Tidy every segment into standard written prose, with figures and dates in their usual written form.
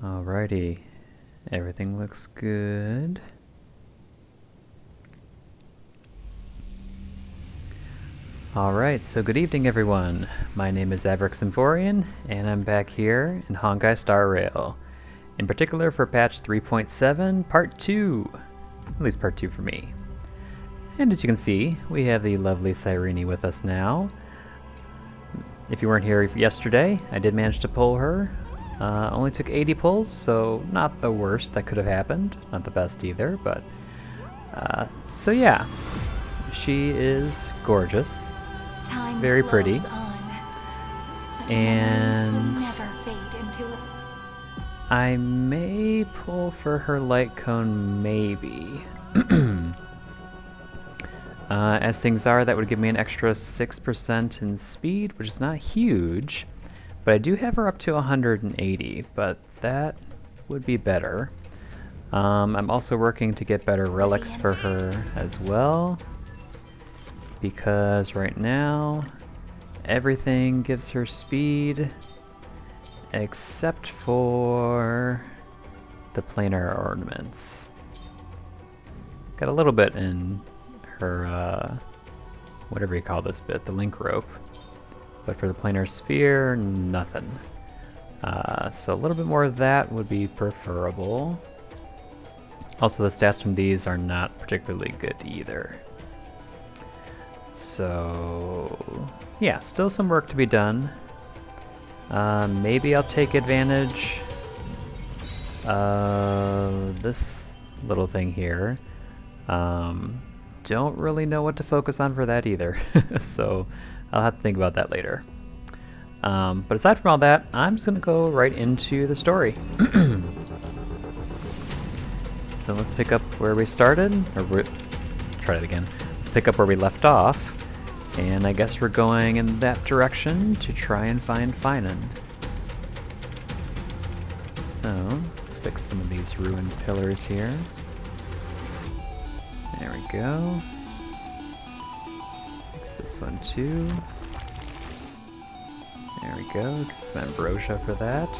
Alrighty, everything looks good. Alright, so good evening everyone. My name is Amphoreus, and I'm back here in Honkai Star Rail. In particular for patch 3.7, part 2. At least part 2 for me. And as you can see, we have the lovely Cyrene with us now. If you weren't here yesterday, I did manage to pull her. Only took 80 pulls, so not the worst that could have happened. Not the best either, but... so yeah, she is gorgeous. Time very pretty. On, and never fade into a... I may pull for her light cone, maybe. As things are, that would give me an extra 6% in speed, which is not huge. But I do have her up to 180, but that would be better. I'm also working to get better relics for her as well, because right now everything gives her speed except for the planar ornaments. Got a little bit in her, whatever you call this bit, the link rope. But for the planar sphere, nothing. So a little bit more of that would be preferable. Also, the stats from these are not particularly good either. So, yeah, still some work to be done. Maybe I'll take advantage of this little thing here. Don't really know what to focus on for that either. So I'll have to think about that later. But aside from all that, I'm just going to go right into the story. So let's pick up where we started. Try it again. Let's pick up where we left off. And I guess we're going in that direction to try and find Finand. So let's fix some of these ruined pillars here. There we go. Fix this one too. There we go. Get some ambrosia for that.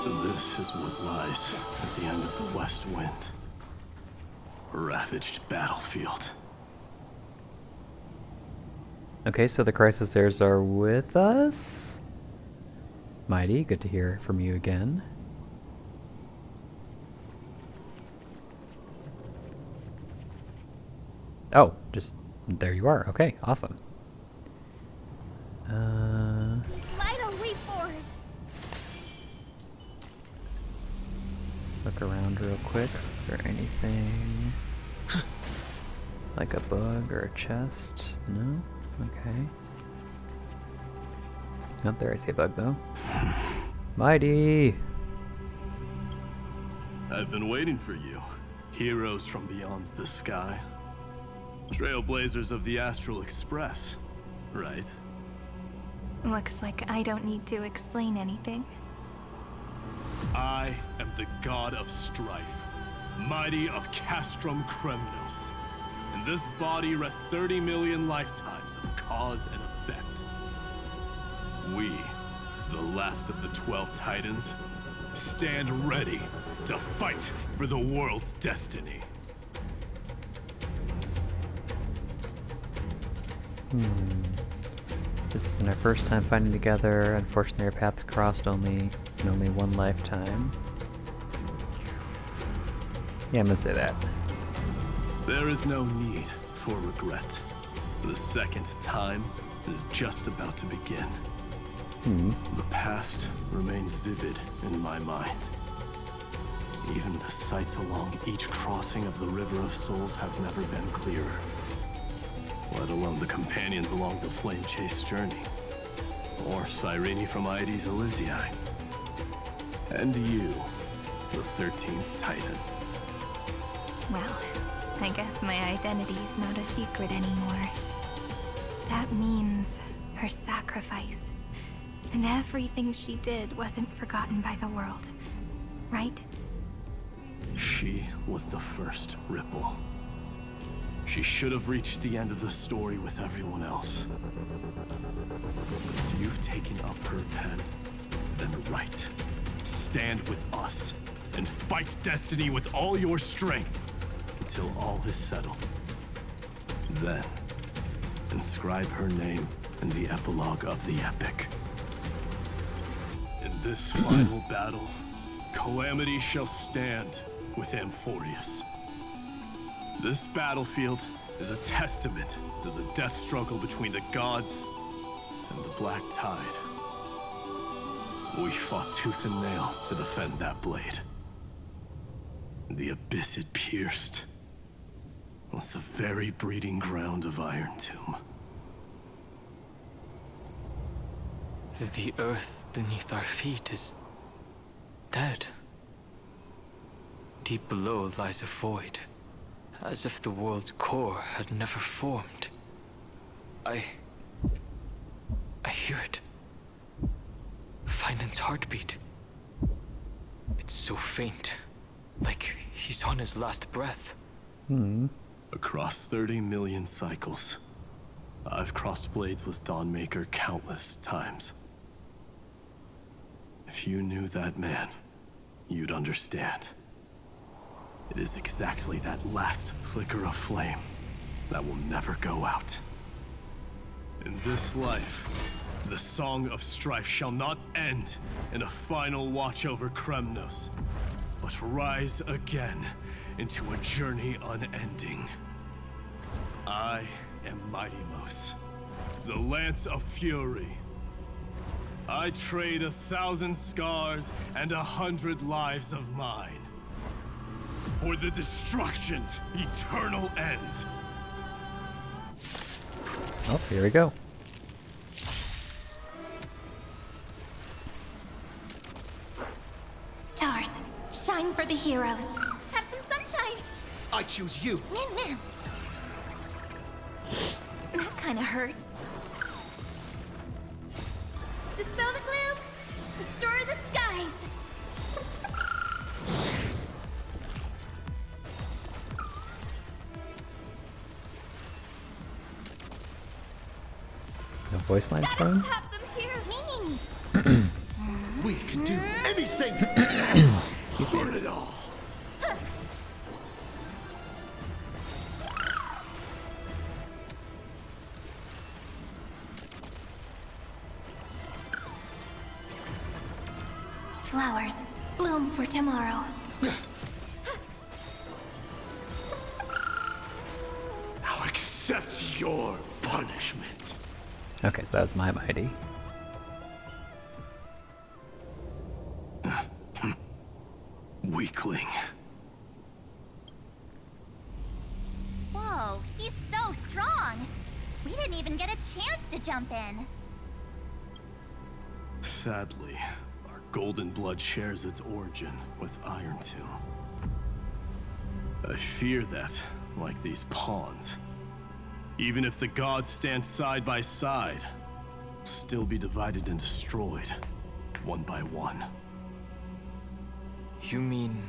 So this is what lies at the end of the West Wind. A ravaged battlefield. Okay, so the Chrysosairs are with us. Mighty, good to hear from you again. Oh, just there you are. Okay, awesome. Light a way forward. Look around real quick. Is there anything like a bug or a chest? No? Okay. Nope, there I see a bug though. Mighty! I've been waiting for you. Heroes from beyond the sky. Trailblazers of the Astral Express, right? Looks like I don't need to explain anything. I am the god of strife, mighty of Castrum Kremnos. In this body rests 30 million lifetimes of cause and effect. We, the last of the 12 Titans, stand ready to fight for the world's destiny. This isn't our first time fighting together. Unfortunately, our paths crossed in only one lifetime. Yeah, I'm gonna say that. There is no need for regret. The second time is just about to begin. The past remains vivid in my mind. Even the sights along each crossing of the River of Souls have never been clearer. Let alone the companions along the Flame Chase journey. Or Cyrene from Aedes Elysiae. And you, the 13th Titan. Well, I guess my identity's not a secret anymore. That means her sacrifice. And everything she did wasn't forgotten by the world, right? She was the first ripple. She should have reached the end of the story with everyone else. Since you've taken up her pen, then write. Stand with us and fight destiny with all your strength until all is settled. Then, inscribe her name in the epilogue of the epic. In this final battle, Calamity shall stand with Amphoreus. This battlefield is a testament to the death struggle between the gods and the Black Tide. We fought tooth and nail to defend that blade. The abyss it pierced was the very breeding ground of Iron Tomb. The earth beneath our feet is dead. Deep below lies a void, as if the world's core had never formed. I hear it. Finan's heartbeat. It's so faint, like he's on his last breath. Across 30 million cycles, I've crossed blades with Dawnmaker countless times. If you knew that man, you'd understand. It is exactly that last flicker of flame that will never go out. In this life, the Song of Strife shall not end in a final watch over Kremnos, but rise again into a journey unending. I am Mightymos, the Lance of Fury. I trade 1,000 scars and 100 lives of mine for the destruction's eternal end. Oh, here we go. Stars, shine for the heroes. Have some sunshine. I choose you. That kind of hurts. Dispel the gloom. Restore the skies. No voice lines from him? Have them here. Me. We can do anything. Excuse me. Burn it all. Flowers, bloom for tomorrow. Now accept your punishment. Okay, so that was my mighty. Weakling. Whoa, he's so strong. We didn't even get a chance to jump in. Sadly, our golden blood shares its origin with Iron Tomb. I fear that, like these pawns, even if the gods stand side by side, will still be divided and destroyed, one by one. You mean...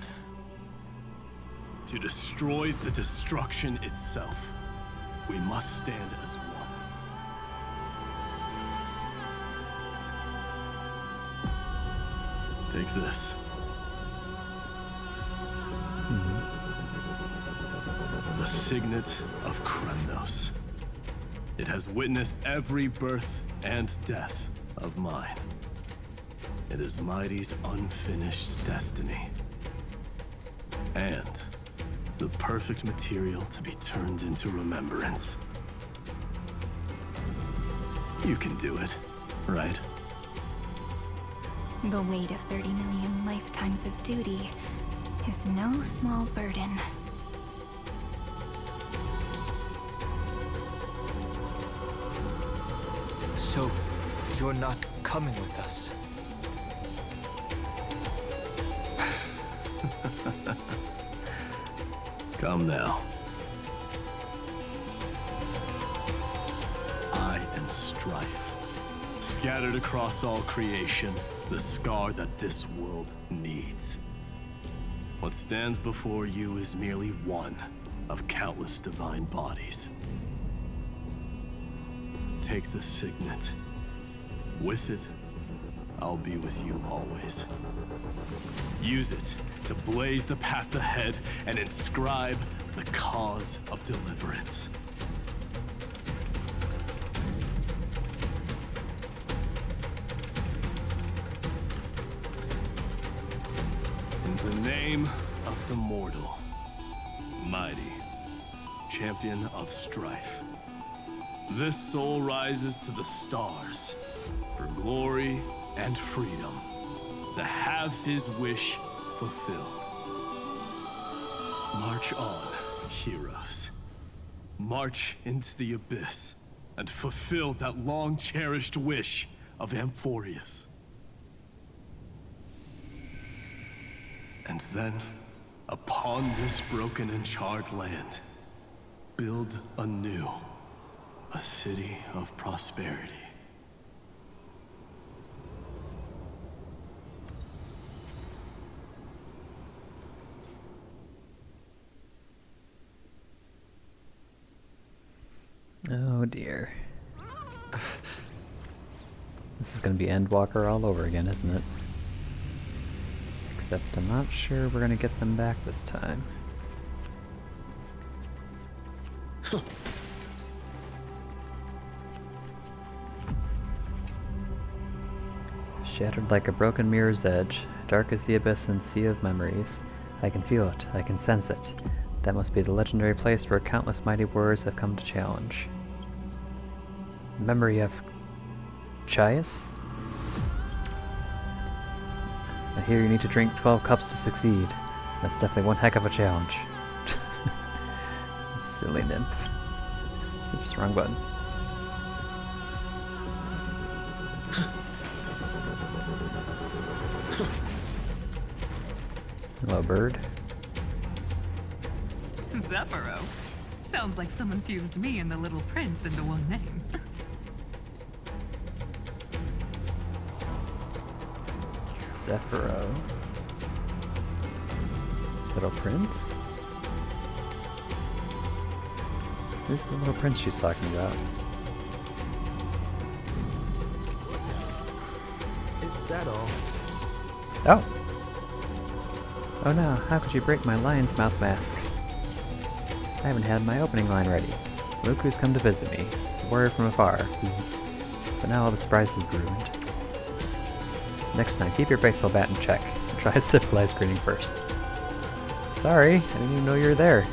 To destroy the destruction itself, we must stand as one. Take this. The signet of Kremnos. It has witnessed every birth and death of mine. It is Mighty's unfinished destiny. And the perfect material to be turned into remembrance. You can do it, right? The weight of 30 million lifetimes of duty is no small burden. So, you're not coming with us? Come now. I am strife. Scattered across all creation, the scar that this world needs. What stands before you is merely one of countless divine bodies. Take the signet. With it, I'll be with you always. Use it to blaze the path ahead and inscribe the cause of deliverance. In the name of the mortal, mighty, champion of strife, this soul rises to the stars for glory and freedom, to have his wish fulfilled. March on, heroes. March into the abyss and fulfill that long-cherished wish of Amphoreus. And then, upon this broken and charred land, build anew a city of prosperity. Oh dear. This is gonna be Endwalker all over again, isn't it? Except I'm not sure we're gonna get them back this time. Shattered like a broken mirror's edge, dark as the abyss and sea of memories. I can feel it, I can sense it. That must be the legendary place where countless mighty warriors have come to challenge. Memory of Chias? I hear you need to drink 12 cups to succeed. That's definitely one heck of a challenge. Silly nymph. Oops, wrong button. Hello, bird. Zephyro. Sounds like someone fused me and the Little Prince into one name. Zephyro. Little Prince? Who's the Little Prince she's talking about? Is that all? Oh! Oh no, how could you break my lion's mouth mask? I haven't had my opening line ready. Look who's come to visit me. It's a warrior from afar. But now all the surprise is ruined. Next time, keep your baseball bat in check. And try a civilized greeting first. Sorry, I didn't even know you were there.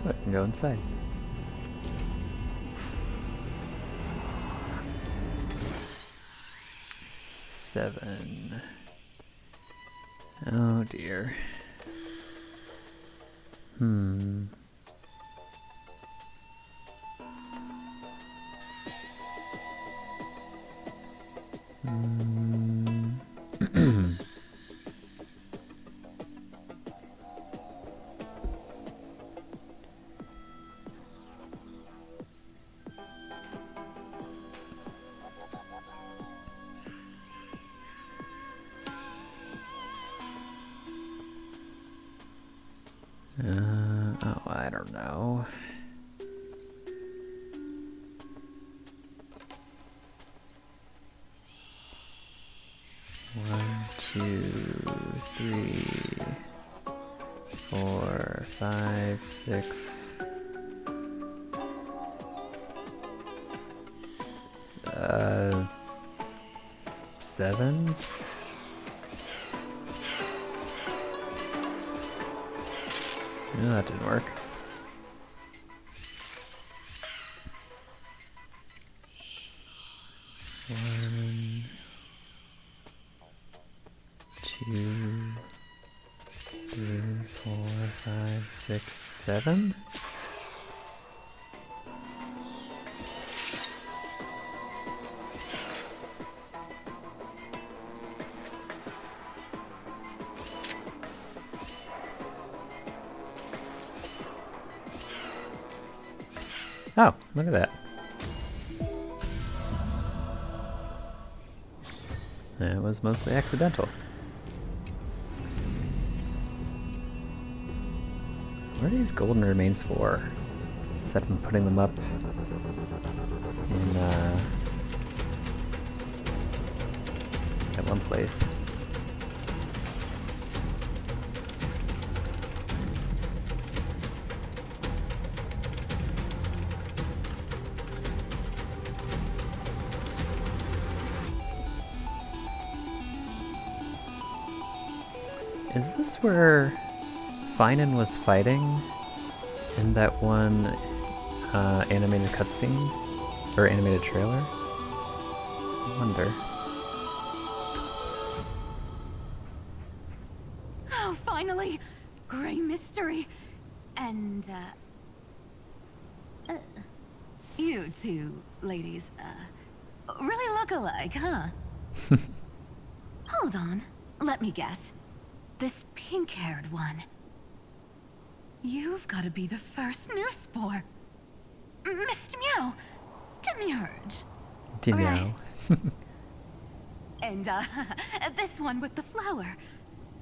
Oh, I can go inside. Seven. Oh dear. Hmm. Oh, I don't know. One, two, three, 4, 5, 6. 7. No, that didn't work. One, 2, 3, 4, 5, 6, 7. Oh, look at that. That was mostly accidental. What are these golden remains for? Except I'm putting them up in at one place. Is this where Finan was fighting in that one animated cutscene? Or animated trailer? I wonder. Oh, finally! Gray mystery! And, you two ladies, really look alike, huh? Hold on. Let me guess. This pink-haired one. You've got to be the first newspore. Mr. Meow. Demurge. Meow. And, this one with the flower.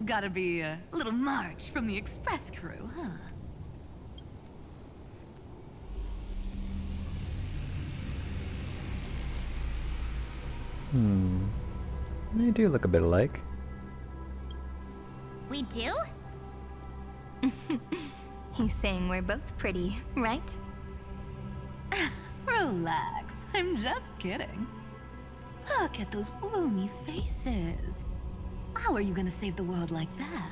Gotta be a little March from the Express crew, huh? They do look a bit alike. We do? He's saying we're both pretty, right? Relax, I'm just kidding. Look at those gloomy faces. How are you gonna save the world like that?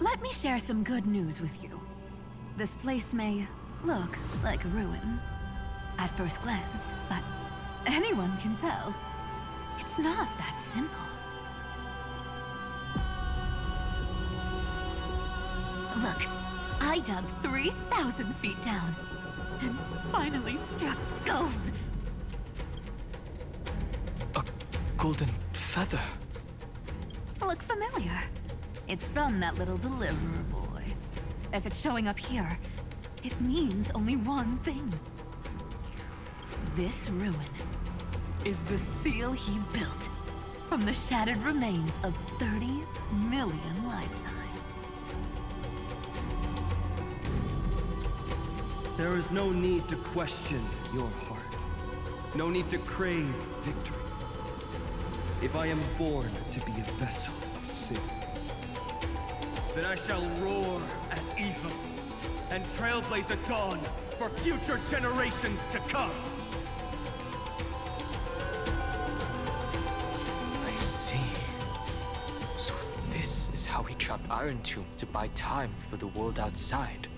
Let me share some good news with you. This place may look like a ruin at first glance, but anyone can tell it's not that simple. Look, I dug 3,000 feet down and finally struck gold. A golden feather. Look familiar. It's from that little deliverer boy. If it's showing up here, it means only one thing. This ruin is the seal he built from the shattered remains of 30 million lifetimes. There is no need to question your heart. No need to crave victory. If I am born to be a vessel of sin, then I shall roar at evil and trailblaze a dawn for future generations to come. I see. So this is how he trapped Iron Tomb to buy time for the world outside.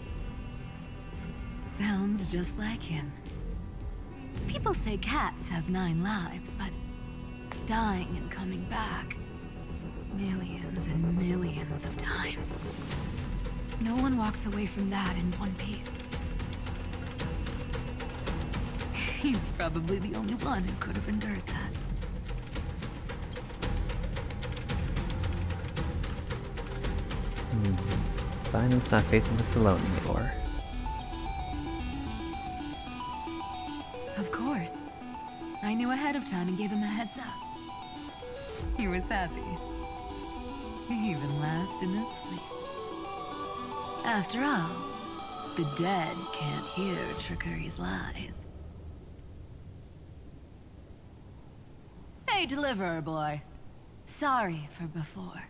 Sounds just like him. People say cats have 9 lives, but dying and coming back millions and millions of times. No one walks away from that in one piece. He's probably the only one who could have endured that. Finan's not facing this alone anymore. Of course. I knew ahead of time and gave him a heads up. He was happy. He even laughed in his sleep. After all, the dead can't hear trickery's lies. Hey, deliverer boy. Sorry for before.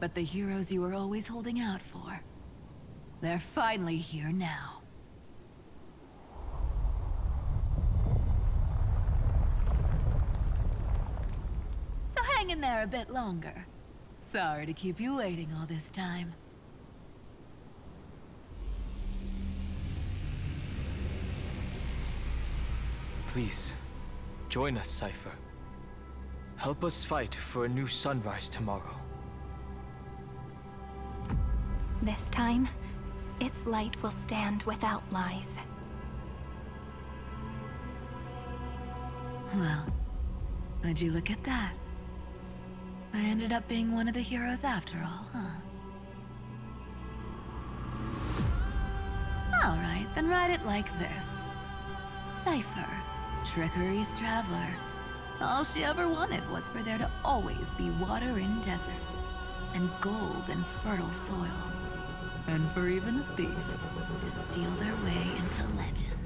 But the heroes you were always holding out for, they're finally here now. So hang in there a bit longer. Sorry to keep you waiting all this time. Please, join us, Cypher. Help us fight for a new sunrise tomorrow. This time, its light will stand without lies. Well, would you look at that? I ended up being one of the heroes after all, huh? Alright, then write it like this. Cypher, Trickery's traveler. All she ever wanted was for there to always be water in deserts, and gold in fertile soil. And for even a thief to steal their way into legend.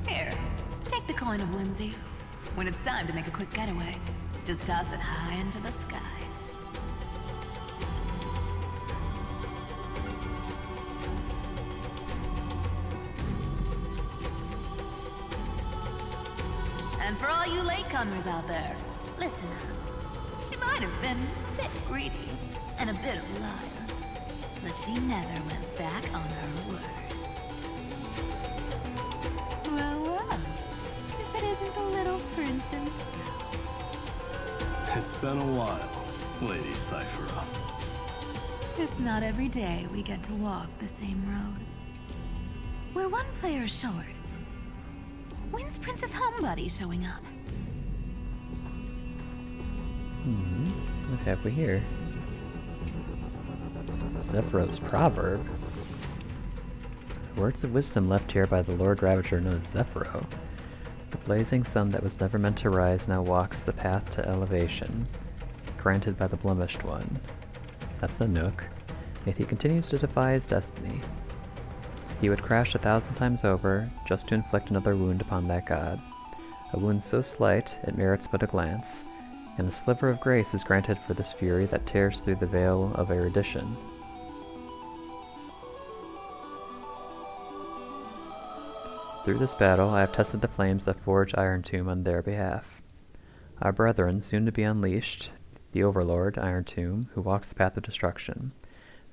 Here, take the coin of whimsy. When it's time to make a quick getaway, just toss it high into the sky. And for all you latecomers out there, listen up. She might have been a bit greedy and a bit of a liar, but she never went back on her word. Well, if it isn't the little prince himself. It's been a while, Lady Cyphera. It's not every day we get to walk the same road. We're one player short. When's Princess Homebody showing up? What have we here? Zephyros proverb. Words of wisdom left here by the Lord Ravager known as Zephyro. The blazing sun that was never meant to rise now walks the path to elevation, granted by the blemished one. That's a Nook, yet he continues to defy his destiny. He would crash 1,000 times over just to inflict another wound upon that god. A wound so slight it merits but a glance, and a sliver of grace is granted for this fury that tears through the veil of erudition. Through this battle, I have tested the flames that forge Iron Tomb on their behalf. Our brethren, soon to be unleashed, the Overlord, Iron Tomb, who walks the path of destruction,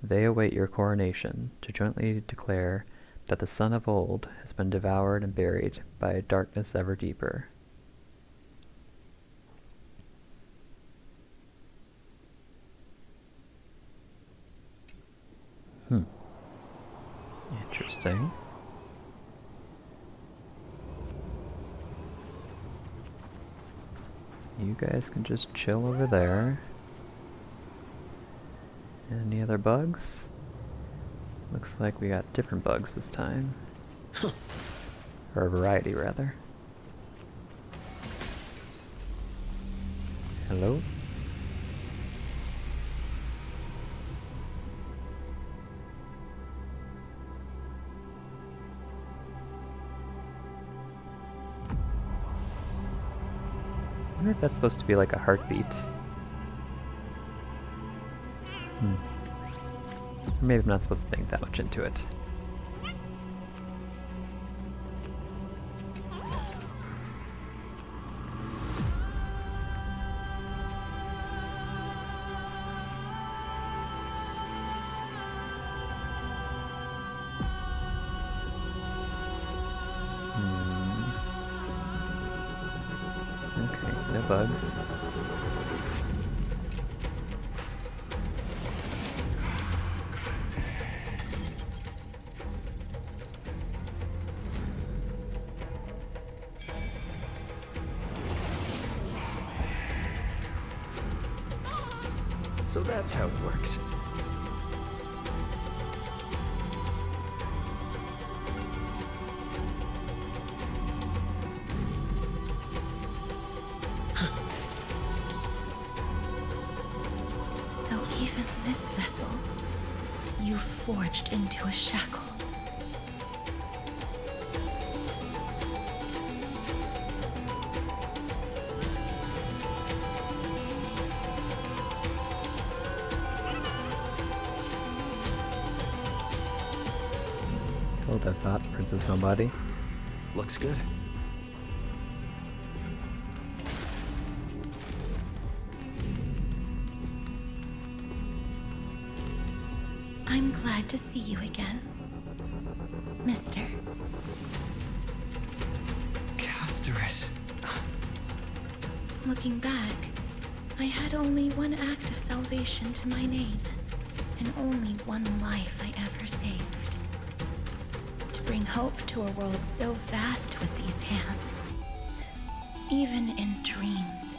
they await your coronation to jointly declare that the sun of old has been devoured and buried by a darkness ever deeper. Interesting. You guys can just chill over there. Any other bugs? Looks like we got different bugs this time. Or a variety, rather. Hello? I wonder if that's supposed to be like a heartbeat. Or maybe I'm not supposed to think that much into it. Okay, no bugs. So that's how it works. So even this vessel, you forged into a shackle. Hold that thought, Princess Nobody. Looks good. I'm glad to see you again, Mister. Casterus. Looking back, I had only one act of salvation to my name, and only one life I ever saved. To bring hope to a world so vast with these hands. Even in dreams,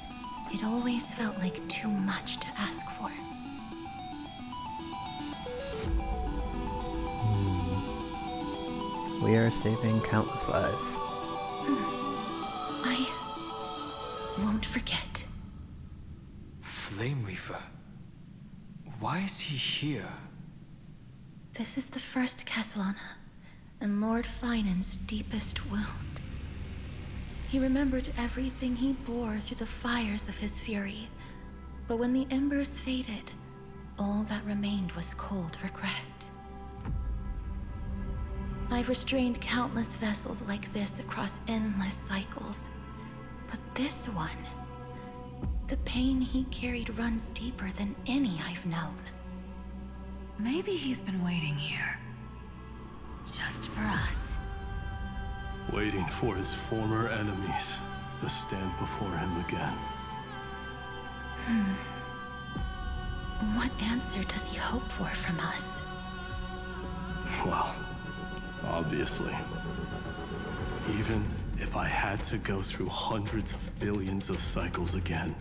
it always felt like too much to ask for. We are saving countless lives. I won't forget. Flame Weaver. Why is he here? This is the first Castellana, and Lord Finan's deepest wound. He remembered everything he bore through the fires of his fury, but when the embers faded, all that remained was cold regret. I've restrained countless vessels like this across endless cycles, but this one, the pain he carried runs deeper than any I've known. Maybe he's been waiting here. Just for us. Waiting for his former enemies to stand before him again. What answer does he hope for from us? Well, obviously. Even if I had to go through hundreds of billions of cycles again,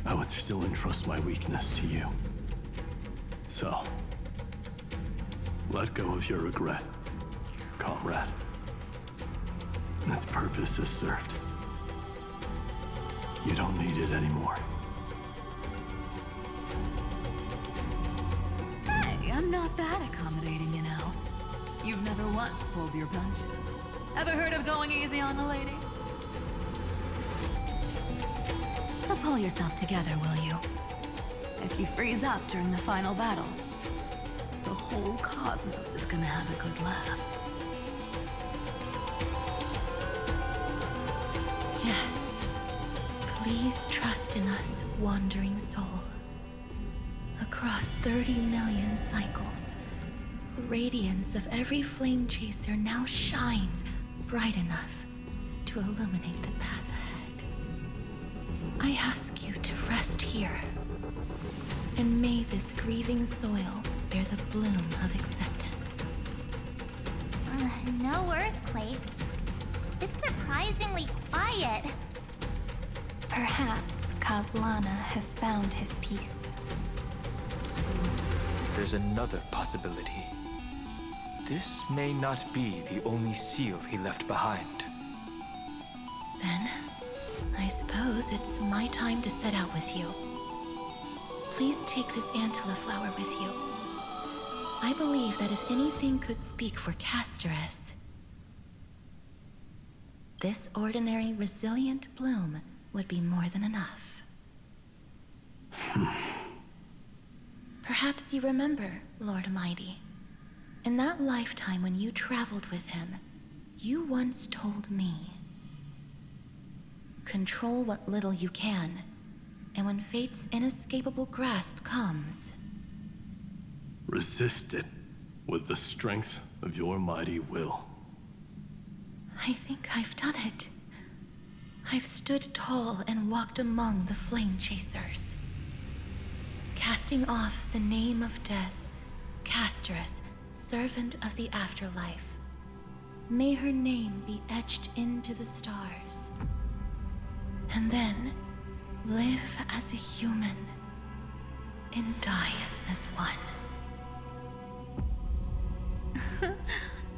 I would still entrust my weakness to you. So, let go of your regret, comrade. Its purpose is served. You don't need it anymore. Hey, I'm not that accommodating, you know. You've never once pulled your punches. Ever heard of going easy on a lady? So pull yourself together, will you? If you freeze up during the final battle, the whole cosmos is gonna have a good laugh. Yes. Please trust in us, wandering soul. Across 30 million cycles, the radiance of every flame chaser now shines bright enough to illuminate the path ahead. I ask you to rest here, and may this grieving soil bear the bloom of acceptance. No earthquakes. It's surprisingly quiet. Perhaps Castellana has found his peace. There's another possibility. This may not be the only seal he left behind. Then, I suppose it's my time to set out with you. Please take this Antilla flower with you. I believe that if anything could speak for Casterus, this ordinary, resilient bloom would be more than enough. Perhaps you remember, Lord Mighty. In that lifetime when you traveled with him, you once told me, control what little you can, and when fate's inescapable grasp comes, Resist it with the strength of your mighty will. I think I've done it. I've stood tall and walked among the flame chasers, casting off the name of death, Casterus, servant of the afterlife. May her name be etched into the stars. And then live as a human and die as one.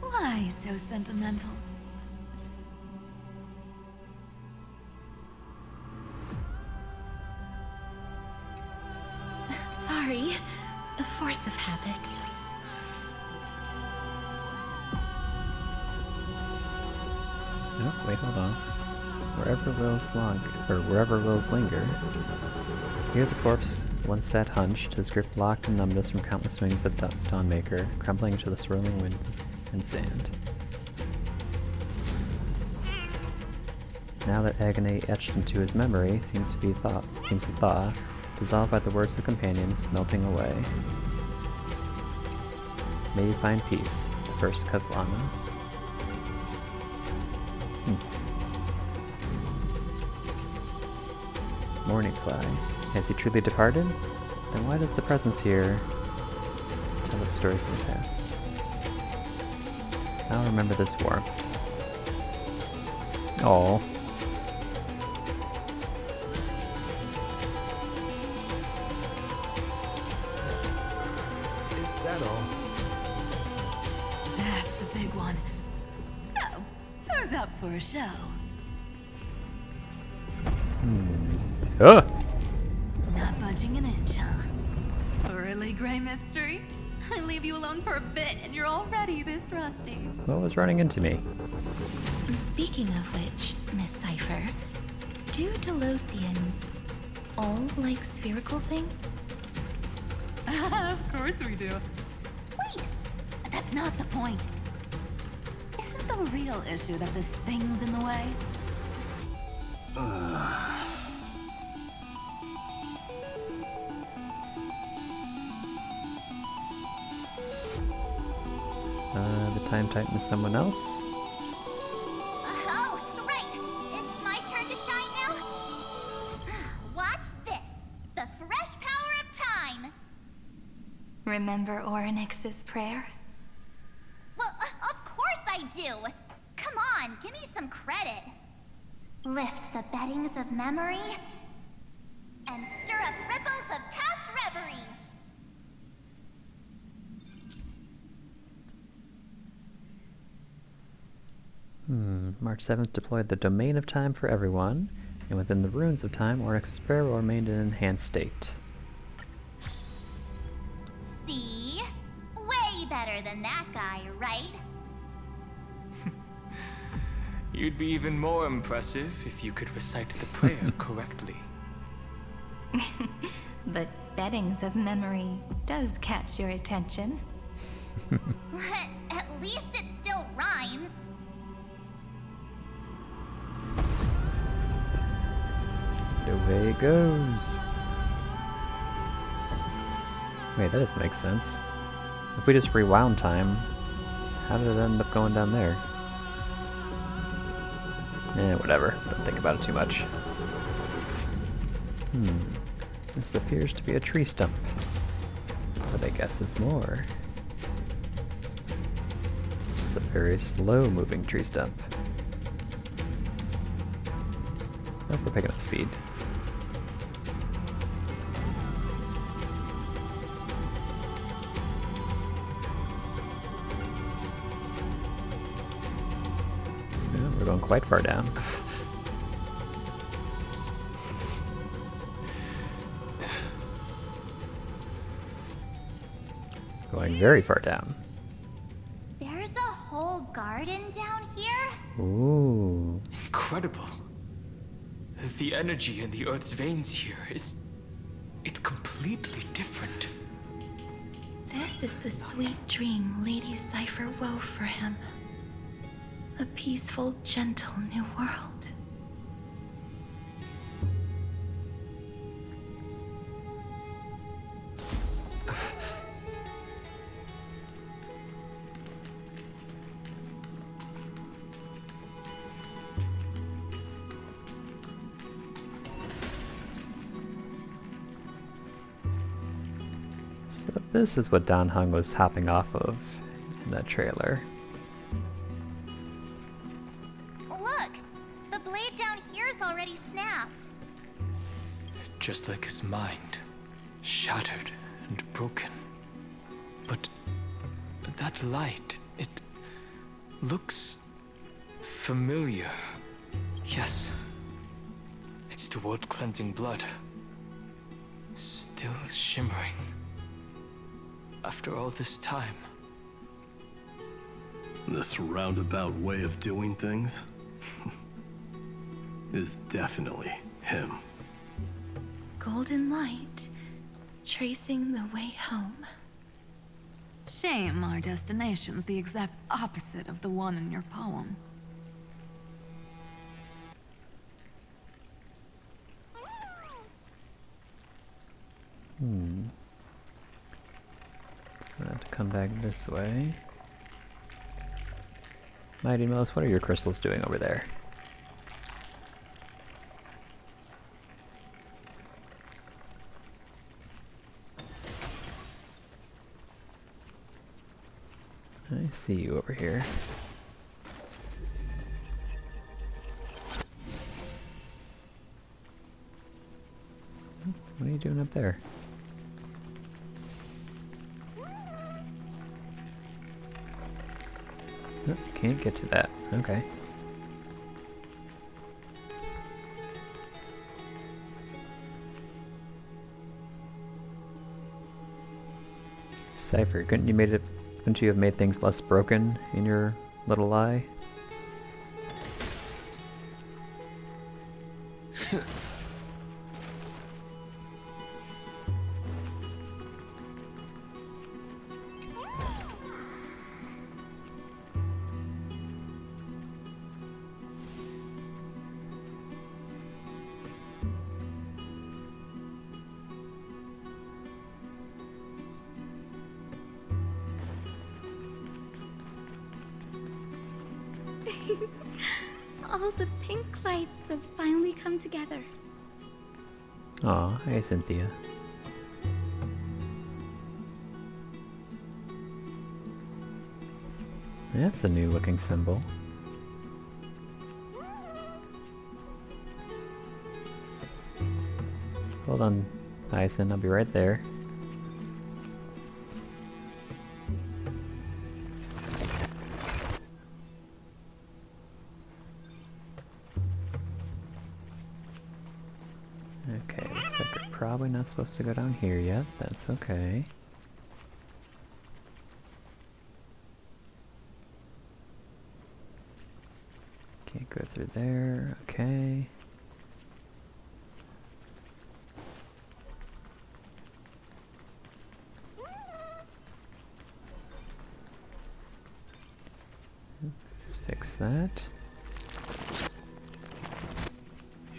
Why so sentimental? Sorry, a force of habit. Oh, wait, hold on. Wherever wills linger. Here the corpse once sat hunched, his grip locked in numbness from countless swings of Dawnmaker, crumbling to the swirling wind and sand. Now that agony etched into his memory seems to thaw, dissolved by the words of companions, melting away. May you find peace, the first Castellana. Morning fly. Has he truly departed? Then why does the presence here tell its stories in the past? I'll remember this warmth. Oh. Is that all? for a show. Oh! Not budging an inch, huh? Really, Gray Mystery? I leave you alone for a bit and you're already this rusty. What was running into me? Speaking of which, Miss Cipher, do Delosians all like spherical things? Of course we do. Wait! That's not the point. Isn't the real issue that this thing's in the way? The Time Titan is someone else? Oh, right! It's my turn to shine now? Watch this! The fresh power of time! Remember Orynyx's prayer? Well, of course I do! Come on, give me some credit. Lift the beddings of memory and stir up ripples of past reverie. March 7th deployed the Domain of Time for everyone, and within the Ruins of Time, Orynyx's prayer remained in enhanced state. See? Way better than that guy, right? You'd be even more impressive if you could recite the prayer correctly. But beddings of memory does catch your attention. At least it still rhymes. Away it goes. Wait, that doesn't make sense. If we just rewound time, how did it end up going down there? Whatever. Don't think about it too much. This appears to be a tree stump. But I guess it's more. It's a very slow-moving tree stump. Oh, we're picking up speed. Yeah, we're going quite far down. Going very far down. There's a whole garden down here? Ooh. Incredible. The energy in the Earth's veins here is... it's completely different. This is the sweet dream Lady Cipher wove for him. A peaceful, gentle new world. So this is what Dan Heng was hopping off of in that trailer. Look! The blade down here's already snapped. Just like his mind, shattered and broken. But that light, it looks familiar. Yes, it's the world-cleansing blood. Still shimmering. After all this time. This roundabout way of doing things is definitely him. Golden light, tracing the way home. Shame our destination's the exact opposite of the one in your poem. So I have to come back this way. Mighty Mouse, what are your crystals doing over there? I see you over here. What are you doing up there? Oh, can't get to that. Okay. Cypher, couldn't you have made things less broken in your little eye? All the pink lights have finally come together. Aw, hey Cynthia. That's a new looking symbol. Hold on, Tyson, I'll be right there. Okay, looks like we're probably not supposed to go down here yet. That's okay. Can't go through there. Okay. Let's fix that.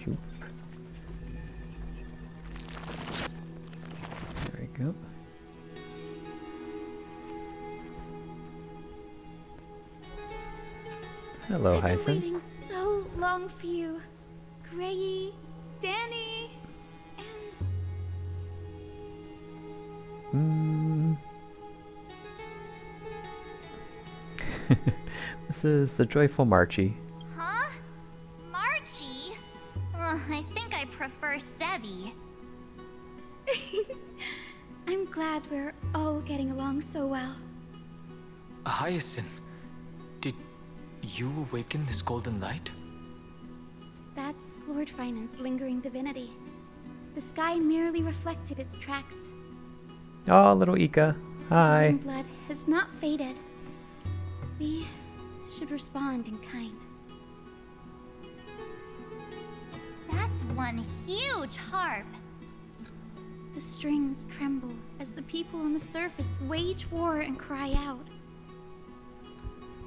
Shoop. There we go. Hello, I've been Hyson. waiting so long for you, Grayi, Danny, and... This is the joyful Marchie. Huh? Marchie? I think I prefer Sevi. I'm glad we're all getting along so well. Hyacinth, did you awaken this golden light? That's Lord Finance's lingering divinity. The sky merely reflected its tracks. Oh, little Ika. Hi. Golden blood has not faded. We should respond in kind. That's one huge harp. The strings tremble as the people on the surface wage war and cry out.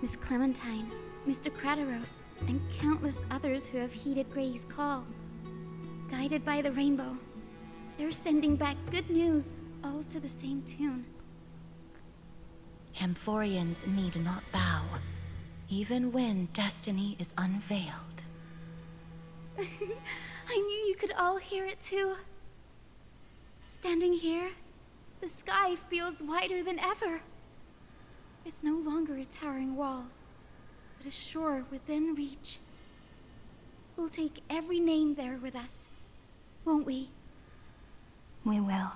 Miss Clementine, Mr. Krateros, and countless others who have heeded Gray's call. Guided by the rainbow, they're sending back good news, all to the same tune. Amphoreans need not bow, even when destiny is unveiled. I knew you could all hear it too. Standing here, the sky feels wider than ever. It's no longer a towering wall, but a shore within reach. We'll take every name there with us, won't we? We will.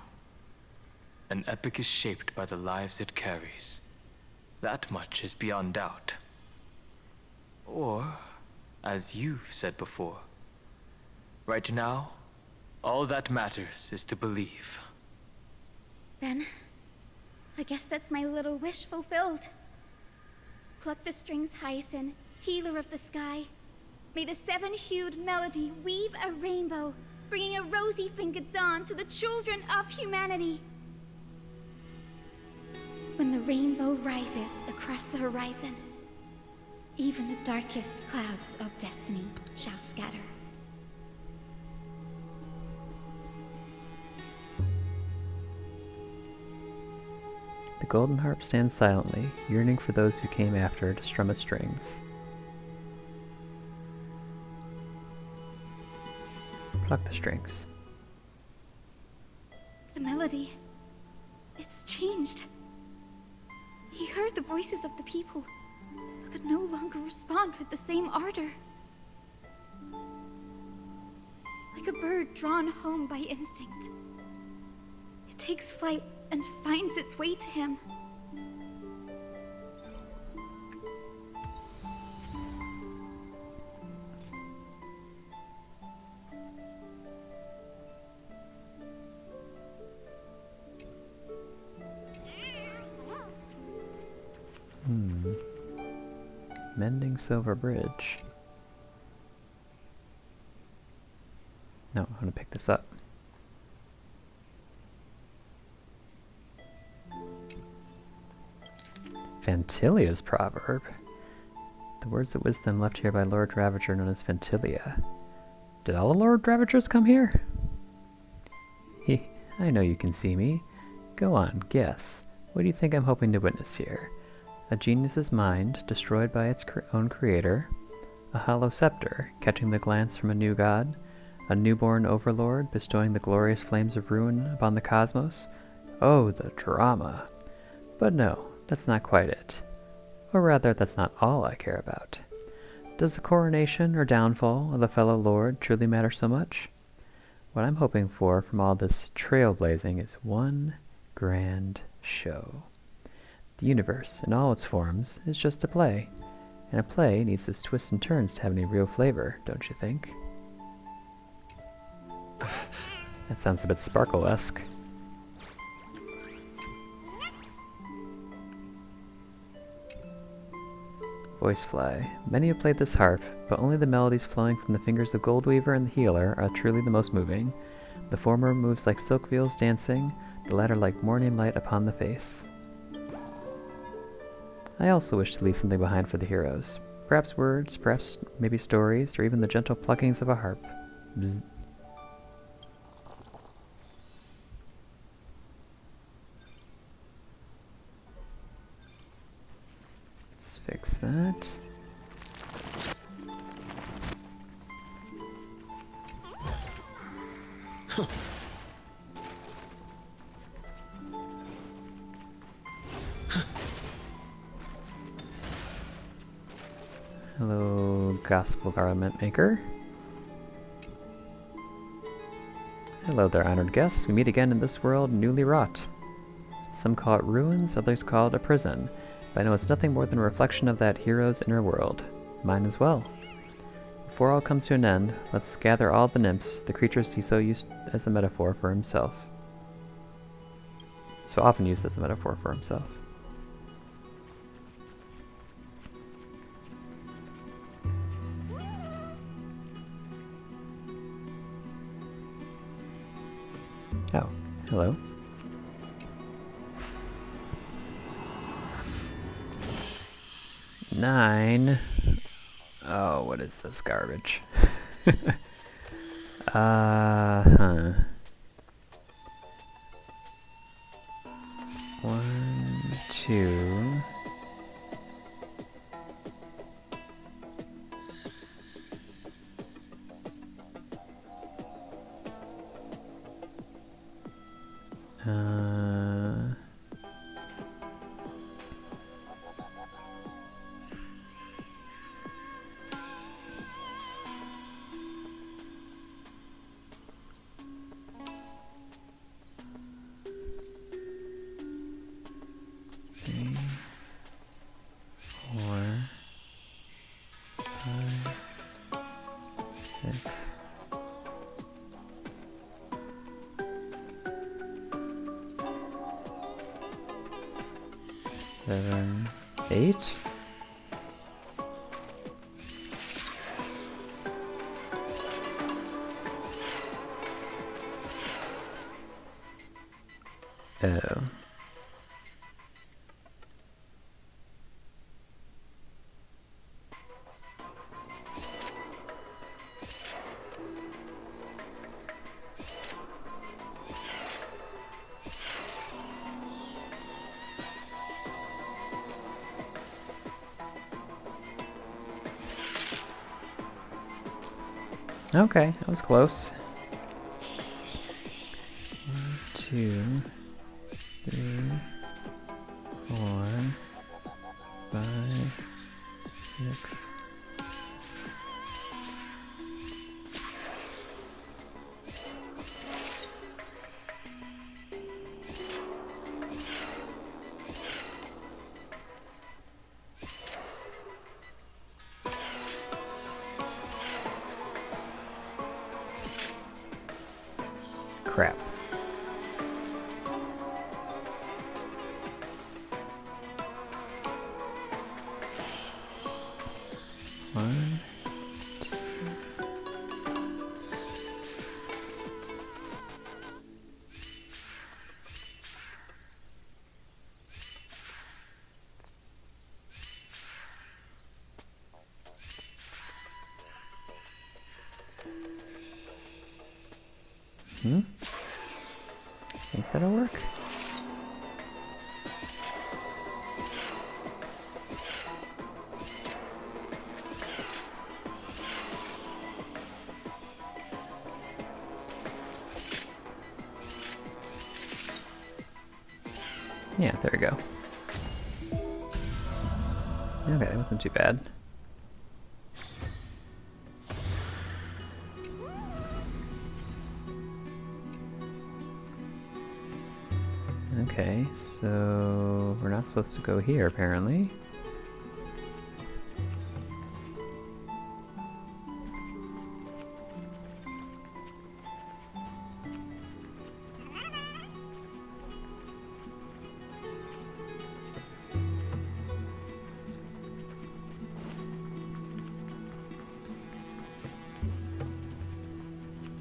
An epic is shaped by the lives it carries. That much is beyond doubt. Or, as you've said before, right now, all that matters is to believe. Then, I guess that's my little wish fulfilled. Pluck the strings, Hyacinth, healer of the sky. May the seven-hued melody weave a rainbow, bringing a rosy-fingered dawn to the children of humanity. When the rainbow rises across the horizon, even the darkest clouds of destiny shall scatter. The golden harp stands silently, yearning for those who came after to strum its strings. Pluck the strings. The melody, it's changed. He heard the voices of the people, but could no longer respond with the same ardor. Like a bird drawn home by instinct, it takes flight and finds its way to him. silver bridge. No, I'm gonna pick this up. Fantilia's proverb. The words of wisdom left here by Lord Ravager known as Fantilia. Did all the Lord Ravagers come here? I know you can see me. Go on, guess. What do you think I'm hoping to witness here? A genius's mind, destroyed by its own creator? A hollow scepter, catching the glance from a new god? A newborn overlord, bestowing the glorious flames of ruin upon the cosmos? Oh, the drama! But no, that's not quite it. Or rather, that's not all I care about. Does the coronation or downfall of the fellow lord truly matter so much? What I'm hoping for from all this trailblazing is one grand show. The universe, in all its forms, is just a play. And a play needs its twists and turns to have any real flavor, don't you think? That sounds a bit Sparkle-esque. Voice Fly. Many have played this harp, but only the melodies flowing from the fingers of Goldweaver and the Healer are truly the most moving. The former moves like silk wheels dancing, the latter like morning light upon the face. I also wish to leave something behind for the heroes. Perhaps words, perhaps maybe stories, or even the gentle pluckings of a harp. Bzz. Let's fix that. Hello, Gospel Garment Maker. Hello there, honored guests. We meet again in this world newly wrought. Some call it ruins, others call it a prison, but I know it's nothing more than a reflection of that hero's inner world. Mine as well. Before all comes to an end, let's gather all the nymphs, the creatures he so used as a metaphor for himself. So often used as a metaphor for himself. Oh, hello. Nine. Oh, what is this garbage? Huh. 1, 2. Seven, 8. Oh. Okay, that was close. 1, 2, 3, 4, 5, 6. Crap. One. Think that'll work? Yeah, there we go. Okay, that wasn't too bad. Okay, so we're not supposed to go here, apparently.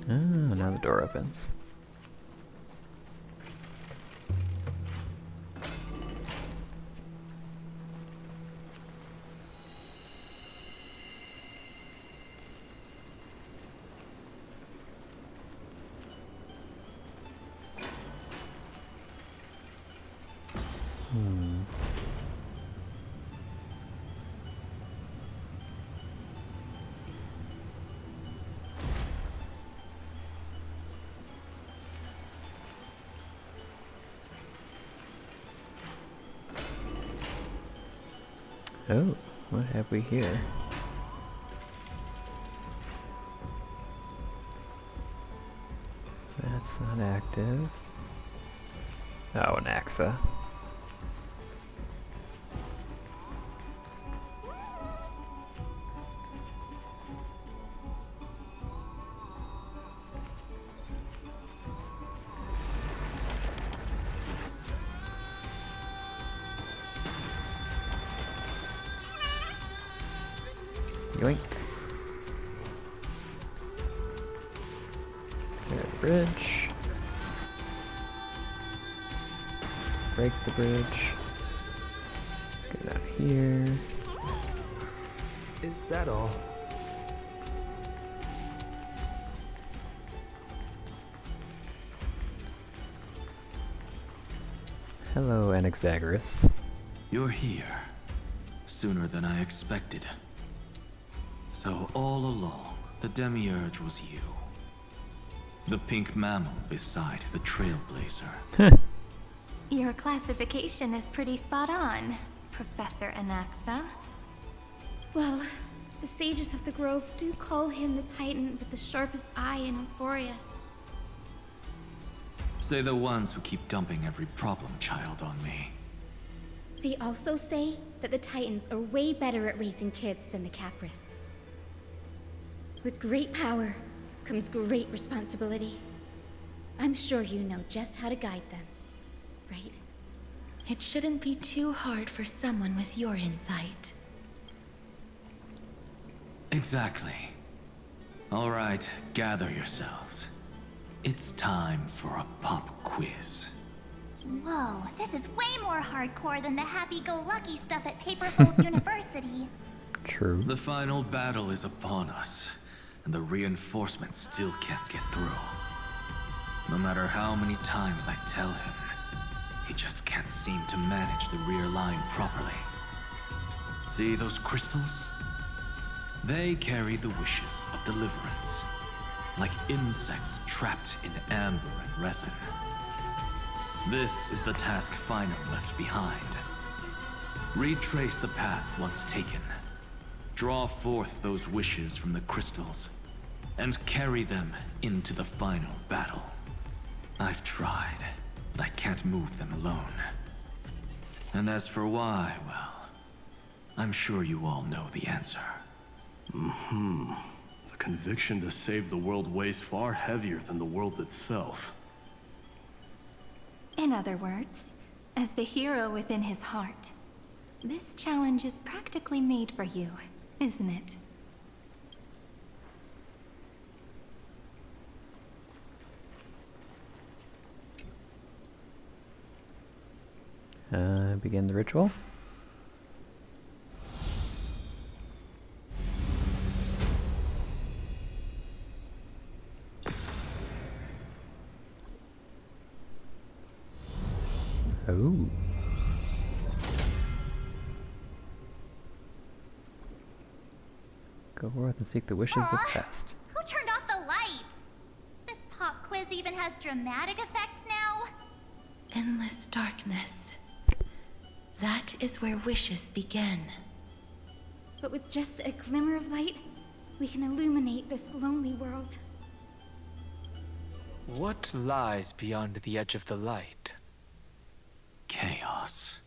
Oh, now the door opens. Oh, what have we here? That's not active. Oh, an AXA. Yoink. Clear the bridge. Break the bridge. Get out here. Is that all? Hello, Anaxagoras. You're here. Sooner than I expected. So all along, the Demiurge was you. The pink mammal beside the Trailblazer. Your classification is pretty spot on, Professor Anaxa. Well, the sages of the Grove do call him the Titan with the sharpest eye in Amphoreus. Say the ones who keep dumping every problem child on me. They also say that the Titans are way better at raising kids than the Caprists. With great power comes great responsibility. I'm sure you know just how to guide them, right? It shouldn't be too hard for someone with your insight. Exactly. All right, gather yourselves. It's time for a pop quiz. Whoa, this is way more hardcore than the happy-go-lucky stuff at Paperfold University. True. The final battle is upon us, and the reinforcements still can't get through. No matter how many times I tell him, he just can't seem to manage the rear line properly. See those crystals? They carry the wishes of deliverance, like insects trapped in amber and resin. This is the task Final left behind. Retrace the path once taken. Draw forth those wishes from the crystals, and carry them into the final battle. I've tried, but I can't move them alone. And as for why, well, I'm sure you all know the answer. The conviction to save the world weighs far heavier than the world itself. In other words, as the hero within his heart, this challenge is practically made for you, isn't it? to begin the ritual. Oh. Go forth and seek the wishes of the past. Who turned off the lights? This pop quiz even has dramatic effects now? Endless darkness. That is where wishes begin. But with just a glimmer of light, we can illuminate this lonely world. What lies beyond the edge of the light? Chaos.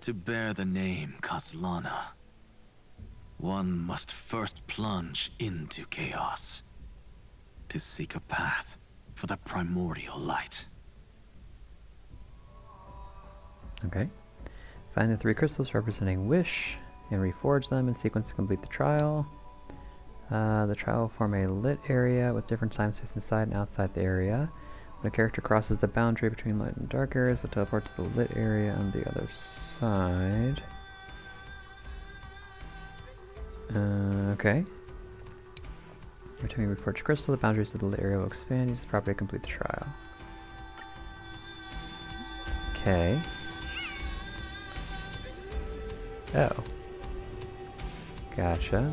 To bear the name Kaslana, one must first plunge into chaos to seek a path for the primordial light. Okay. Find the 3 crystals representing wish and reforge them in sequence to complete the trial. The trial will form a lit area with different time space inside and outside the area. When a character crosses the boundary between light and dark areas, they'll teleport to the lit area on the other side. Okay. Every time you reforge a crystal, the boundaries of the lit area will expand. Use this property to complete the trial. Okay. Oh. Gotcha.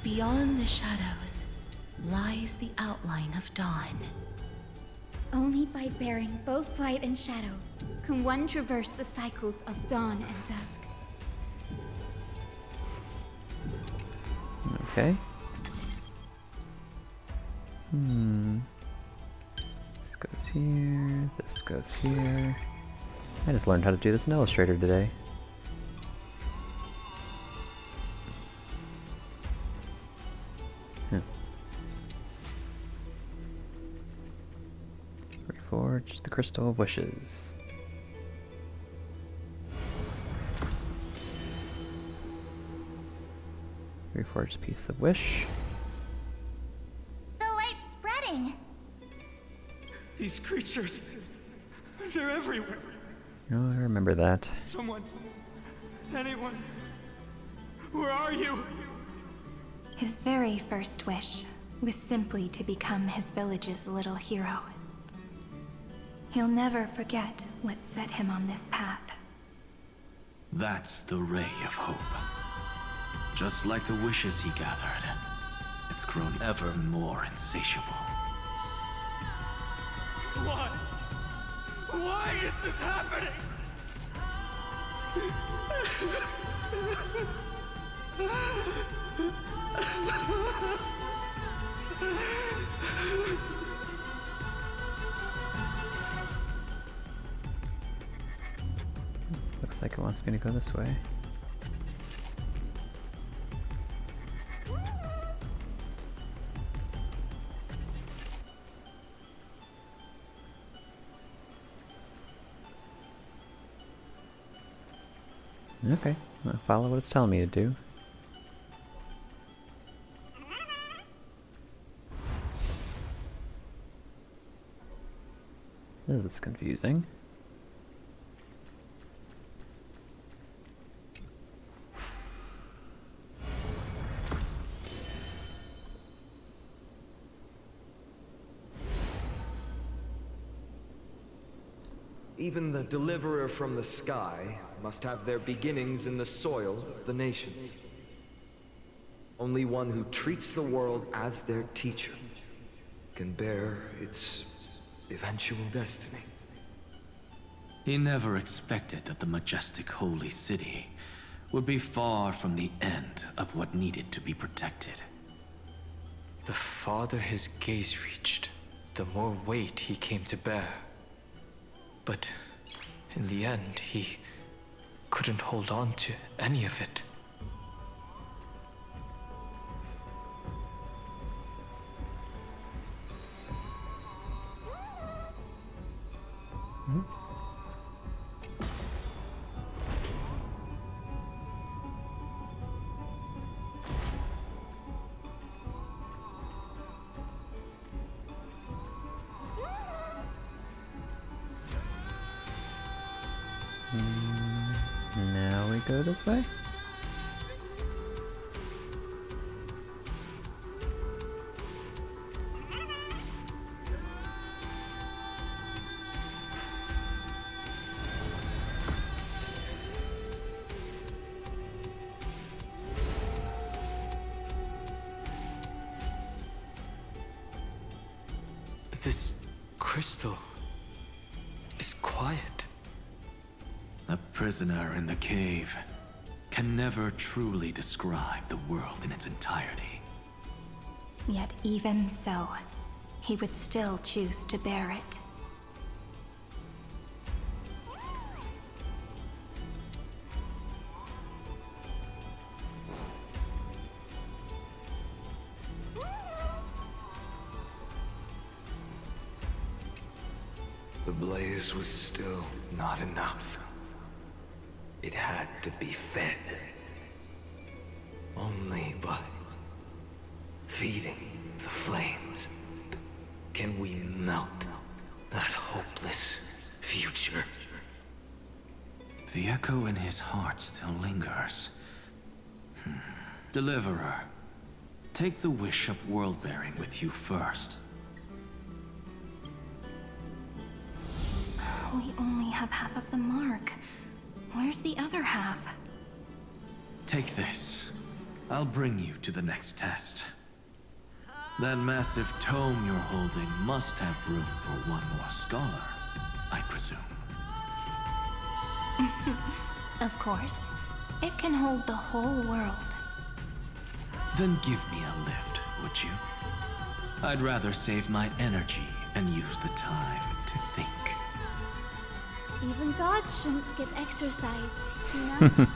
Beyond the shadows lies the outline of dawn. Only by bearing both light and shadow can one traverse the cycles of dawn and dusk. Okay. This goes here, this goes here. I just learned how to do this in Illustrator today. Reforge the Crystal of Wishes. Reforge a piece of wish. The light's spreading. These creatures, they're everywhere. Oh, I remember that. Someone, anyone, where are you? His very first wish was simply to become his village's little hero. He'll never forget what set him on this path. That's the ray of hope. Just like the wishes he gathered, it's grown ever more insatiable. Why? Why is this happening? Looks like it wants me to go this way. Okay, I'll follow what it's telling me to do. This is confusing. Even the deliverer from the sky must have their beginnings in the soil of the nations. Only one who treats the world as their teacher can bear its eventual destiny. He never expected that the majestic holy city would be far from the end of what needed to be protected. The farther his gaze reached, the more weight he came to bear. But in the end, he couldn't hold on to any of it. we go this way? This crystal is quiet. A prisoner in the cave can never truly describe the world in its entirety. Yet even so, he would still choose to bear it. The blaze was still not enough. It had to be fed. Only by feeding the flames can we melt that hopeless future. The echo in his heart still lingers. Deliverer, take the wish of world-bearing with you first. We only have half of the mark. Where's the other half? Take this. I'll bring you to the next test. That massive tome you're holding must have room for one more scholar, I presume. Of course. It can hold the whole world. Then give me a lift, would you? I'd rather save my energy and use the time to think. Even gods shouldn't skip exercise, you know?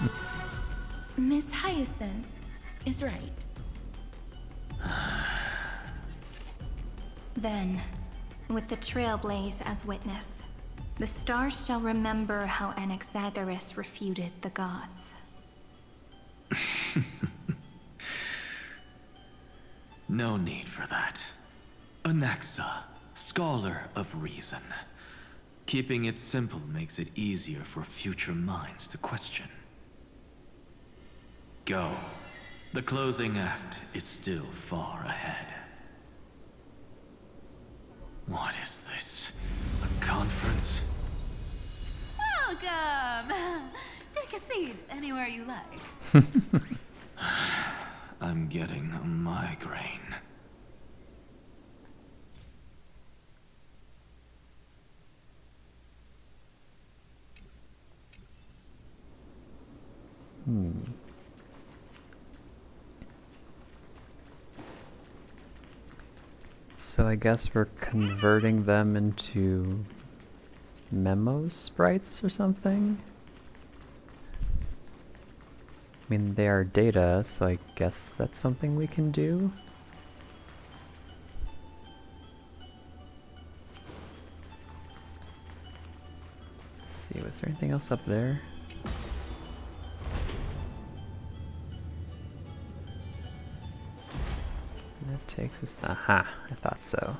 Miss Hyacinth is right. Then, with the Trailblaze as witness, the stars shall remember how Anaxagoras refuted the gods. No need for that. Anaxa, scholar of reason. Keeping it simple makes it easier for future minds to question. Go. The closing act is still far ahead. What is this? A conference? Welcome! Take a seat anywhere you like. I'm getting a migraine. So I guess we're converting them into memo sprites or something? I mean, they are data, so I guess that's something we can do. Let's see, was there anything else up there? That takes us. Aha, I thought so.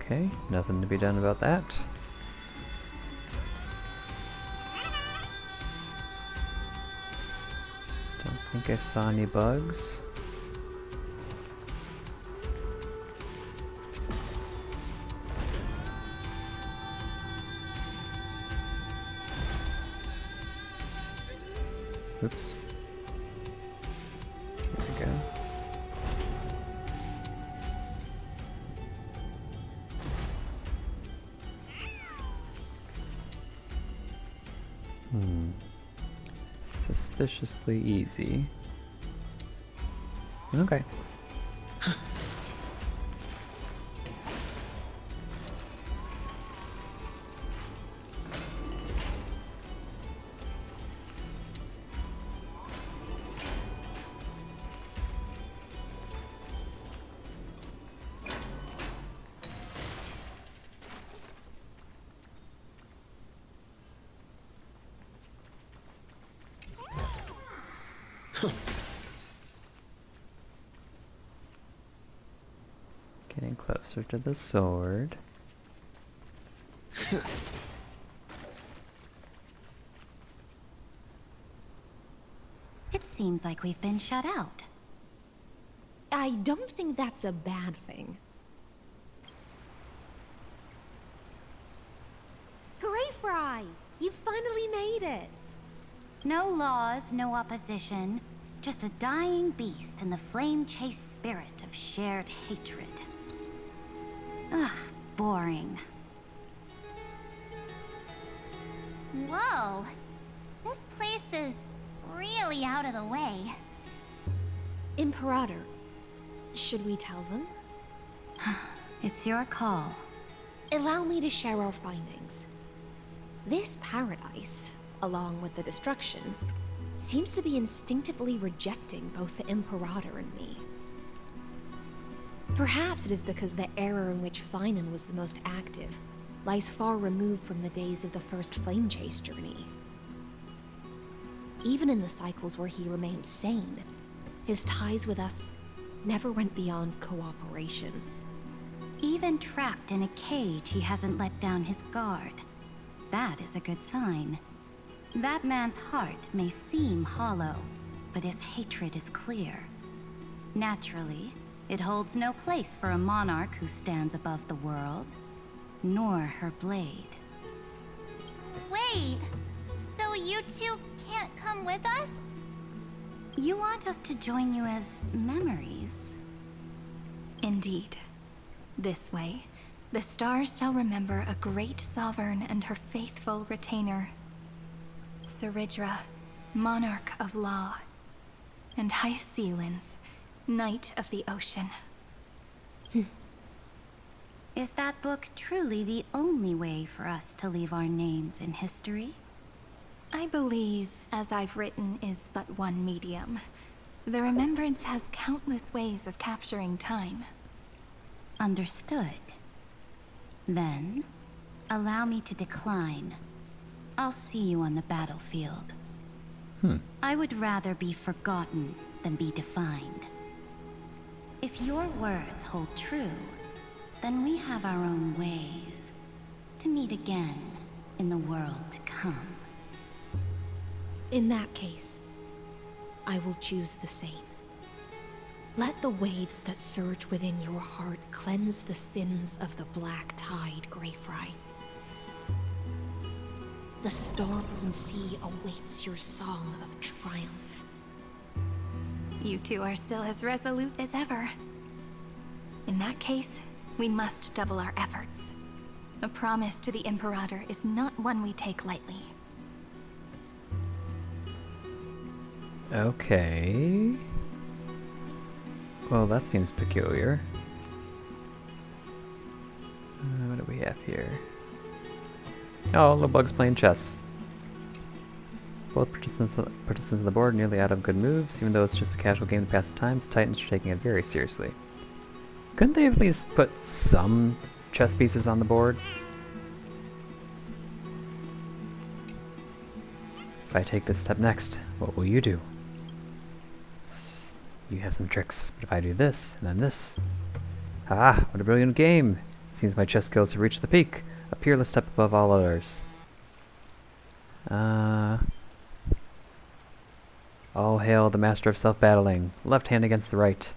Okay, nothing to be done about that. Don't think I saw any bugs. Oops. There we go. Suspiciously easy. Okay. Getting closer to the sword. It seems like we've been shut out. I don't think that's a bad thing. Greyfry! You finally made it! No laws, no opposition. Just a dying beast and the flame-chased spirit of shared hatred. Ugh, boring. Whoa. This place is really out of the way. Imperator, should we tell them? It's your call. Allow me to share our findings. This paradise, along with the destruction, seems to be instinctively rejecting both the Imperator and me. Perhaps it is because the era in which Finan was the most active lies far removed from the days of the first Flame Chase journey. Even in the cycles where he remained sane, his ties with us never went beyond cooperation. Even trapped in a cage, he hasn't let down his guard. That is a good sign. That man's heart may seem hollow, but his hatred is clear. Naturally, it holds no place for a monarch who stands above the world, nor her blade. Wait, so you two can't come with us? You want us to join you as memories? Indeed. This way, the stars shall remember a great sovereign and her faithful retainer, Seridra, monarch of law, and Hycelins, knight of the ocean. Is that book truly the only way for us to leave our names in history? I believe, as I've written, is but one medium. The remembrance has countless ways of capturing time. Understood. Then, allow me to decline. I'll see you on the battlefield. I would rather be forgotten than be defined. If your words hold true, then we have our own ways to meet again in the world to come. In that case, I will choose the same. Let the waves that surge within your heart cleanse the sins of the black tide, Greyfry. The storm sea awaits your song of triumph. You two are still as resolute as ever. In that case, we must double our efforts. A promise to the Imperator is not one we take lightly. Okay. Well, that seems peculiar. What do we have here? Oh, little bugs playing chess. Both participants of the board are nearly out of good moves. Even though it's just a casual game to pass the time, the Titans are taking it very seriously. Couldn't they at least put some chess pieces on the board? If I take this step next, what will you do? You have some tricks, but if I do this, and then this... Ah, what a brilliant game! It seems my chess skills have reached the peak, a peerless step above all others. All hail the master of self-battling, left hand against the right.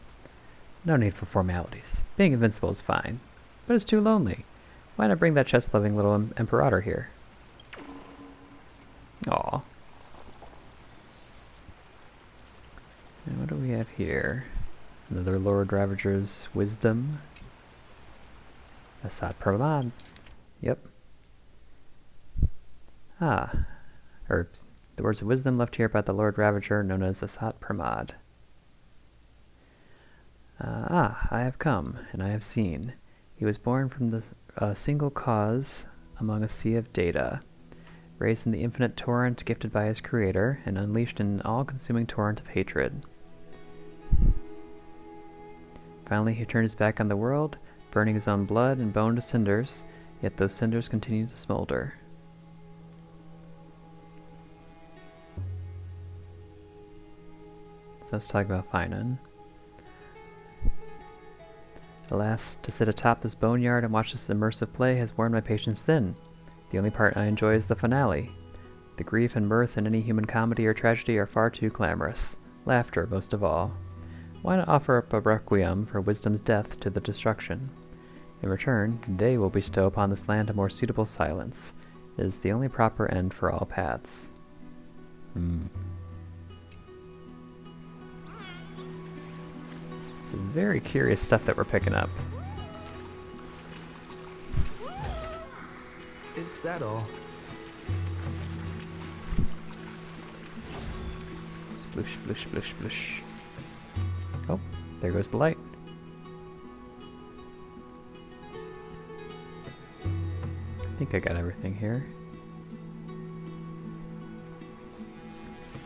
No need for formalities. Being invincible is fine, but it's too lonely. Why not bring that chess-loving little Imperator here? Aw. And what do we have here? Another Lord Ravager's Wisdom. Asat Pramad. Yep. Ah. Herbs. The words of wisdom left here by the Lord Ravager, known as Asat Pramad. I have come, and I have seen. He was born from the single cause among a sea of data, raised in the infinite torrent gifted by his creator, and unleashed in an all-consuming torrent of hatred. Finally, he turned his back on the world, burning his own blood and bone to cinders, yet those cinders continue to smolder. let's talk about Finan. Alas, to sit atop this boneyard and watch this immersive play has worn my patience thin. The only part I enjoy is the finale. The grief and mirth in any human comedy or tragedy are far too clamorous. Laughter, most of all. Why not offer up a requiem for wisdom's death to the destruction? In return, they will bestow upon this land a more suitable silence. It is the only proper end for all paths. This is very curious stuff that we're picking up. Is that all? Sploosh, sploosh, sploosh, sploosh. Oh, there goes the light. I think I got everything here.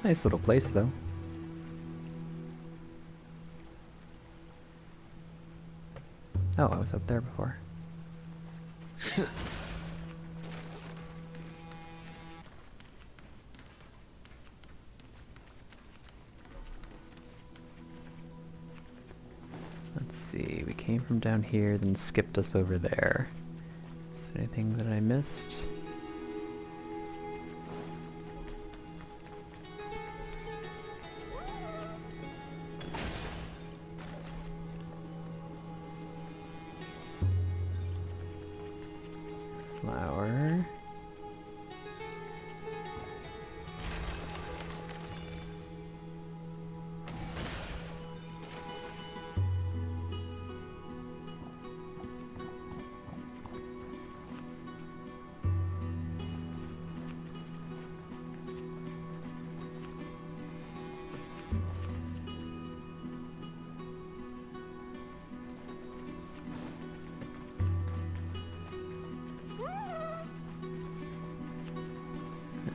Nice little place, though. Oh, I was up there before. Let's see, we came from down here, then skipped us over there. Is there anything that I missed? Flower.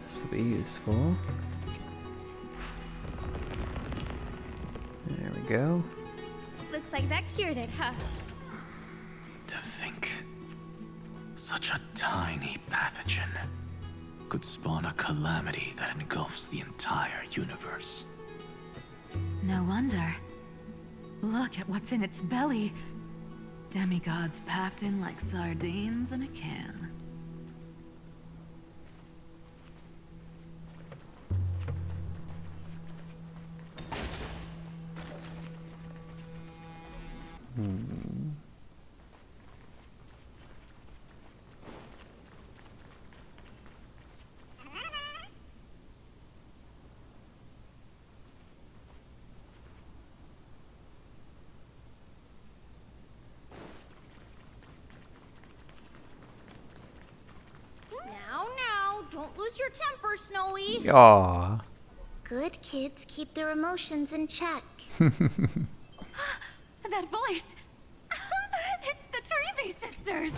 This will be useful. There we go. Looks like that cured it, huh? To think, such a tiny pathogen could spawn a calamity that engulfs the entire universe. No wonder. Look at what's in its belly. Demigods packed in like sardines in a can. Now, don't lose your temper, Snowy. Aww. Good kids keep their emotions in check. That voice! It's the Treeby sisters!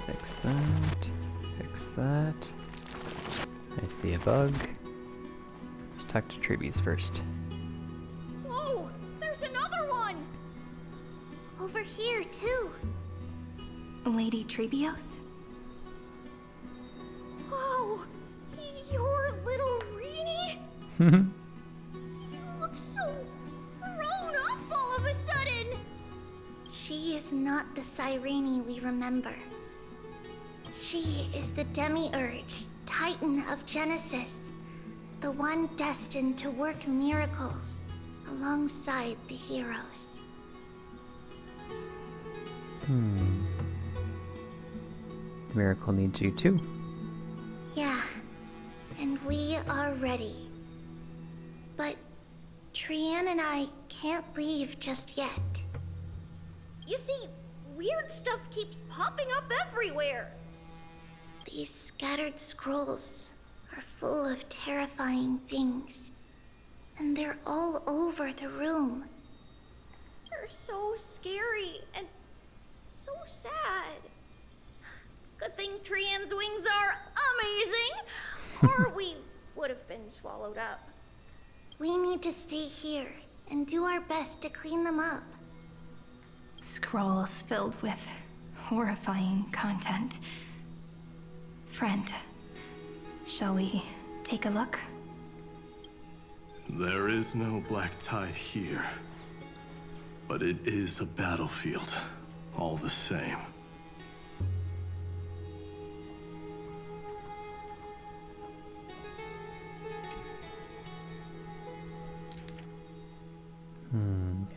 Fix that. Fix that. I see a bug. Let's talk to Treebees first. Whoa, there's another one! Over here, too. Lady Trebios? Whoa, you're little Reenie? You look so grown up all of a sudden! She is not the Cyrene we remember. She is the Demiurge, Titan of Genesis, the one destined to work miracles alongside the heroes. The miracle needs you too. Yeah, and we are ready. But Trian and I can't leave just yet. You see, weird stuff keeps popping up everywhere. These scattered scrolls are full of terrifying things. And they're all over the room. They're so scary and so sad. Good thing Trian's wings are amazing, or we would have been swallowed up. We need to stay here and do our best to clean them up. Scrolls filled with horrifying content. Friend, shall we take a look? There is no black tide here. But it is a battlefield, all the same.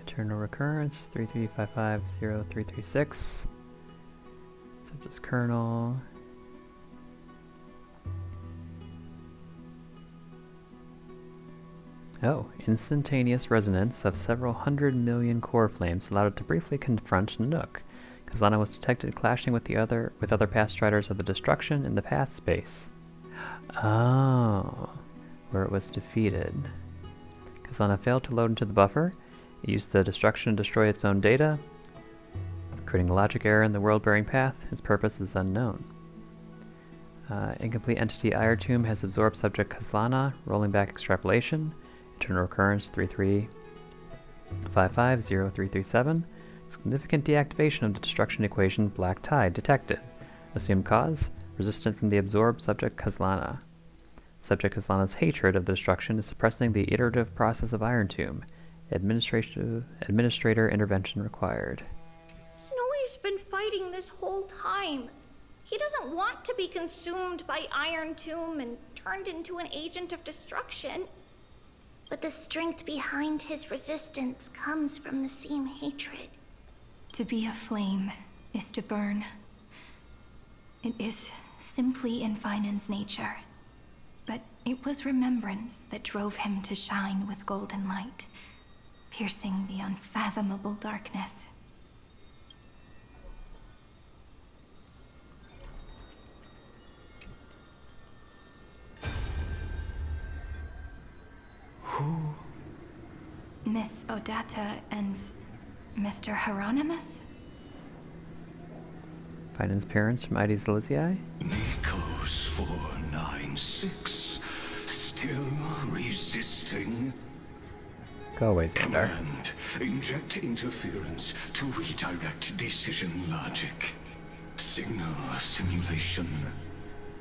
Eternal recurrence 33550336. Such as kernel. Oh, instantaneous resonance of several 100 million core flames allowed it to briefly confront Nook. Kazlana was detected clashing with other past striders of the destruction in the path space. Oh, where it was defeated. Kazlana failed to load into the buffer. It used the destruction to destroy its own data, creating a logic error in the world-bearing path. Its purpose is unknown. Incomplete entity Iron has absorbed subject Kazlana, rolling back extrapolation. Eternal recurrence 33550337. Significant deactivation of the destruction equation Black Tide detected. Assumed cause, resistant from the absorbed subject Kazlana. Subject Kazlana's hatred of the destruction is suppressing the iterative process of Iron Tomb. Administrator intervention required. Snowy's been fighting this whole time. He doesn't want to be consumed by Iron Tomb and turned into an agent of destruction. But the strength behind his resistance comes from the same hatred. To be a flame is to burn. It is simply in Finan's nature. But it was remembrance that drove him to shine with golden light, piercing the unfathomable darkness. Who? Miss Odata and Mr. Hieronymus? Finance parents from Ides Elysiae? Nikos 496. Still resisting? Go away, Xandar. Command. Inject interference to redirect decision logic. Signal simulation.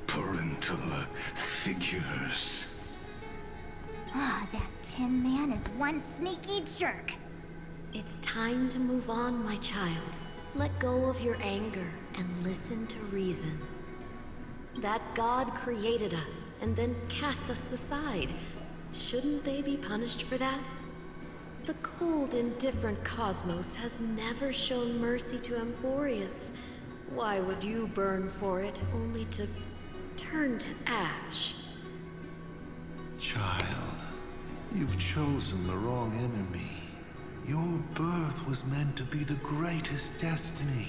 Parental figures. Ah, that Tin Man is one sneaky jerk. It's time to move on, my child. Let go of your anger and listen to reason. That God created us and then cast us aside. Shouldn't they be punished for that? The cold, indifferent cosmos has never shown mercy to Amphoreus. Why would you burn for it, only to turn to ash? Child, you've chosen the wrong enemy. Your birth was meant to be the greatest destiny.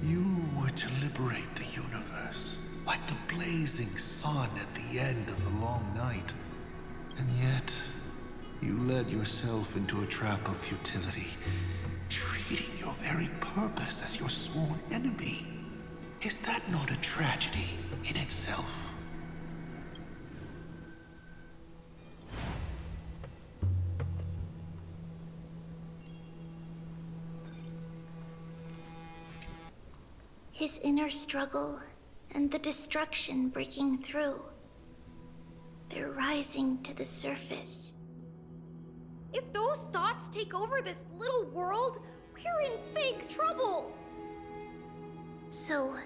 You were to liberate the universe, like the blazing sun at the end of the long night. And yet, you led yourself into a trap of futility, treating your very purpose as your sworn enemy. Is that not a tragedy in itself? His inner struggle and the destruction breaking through. They're rising to the surface. If those thoughts take over this little world, we're in big trouble. So,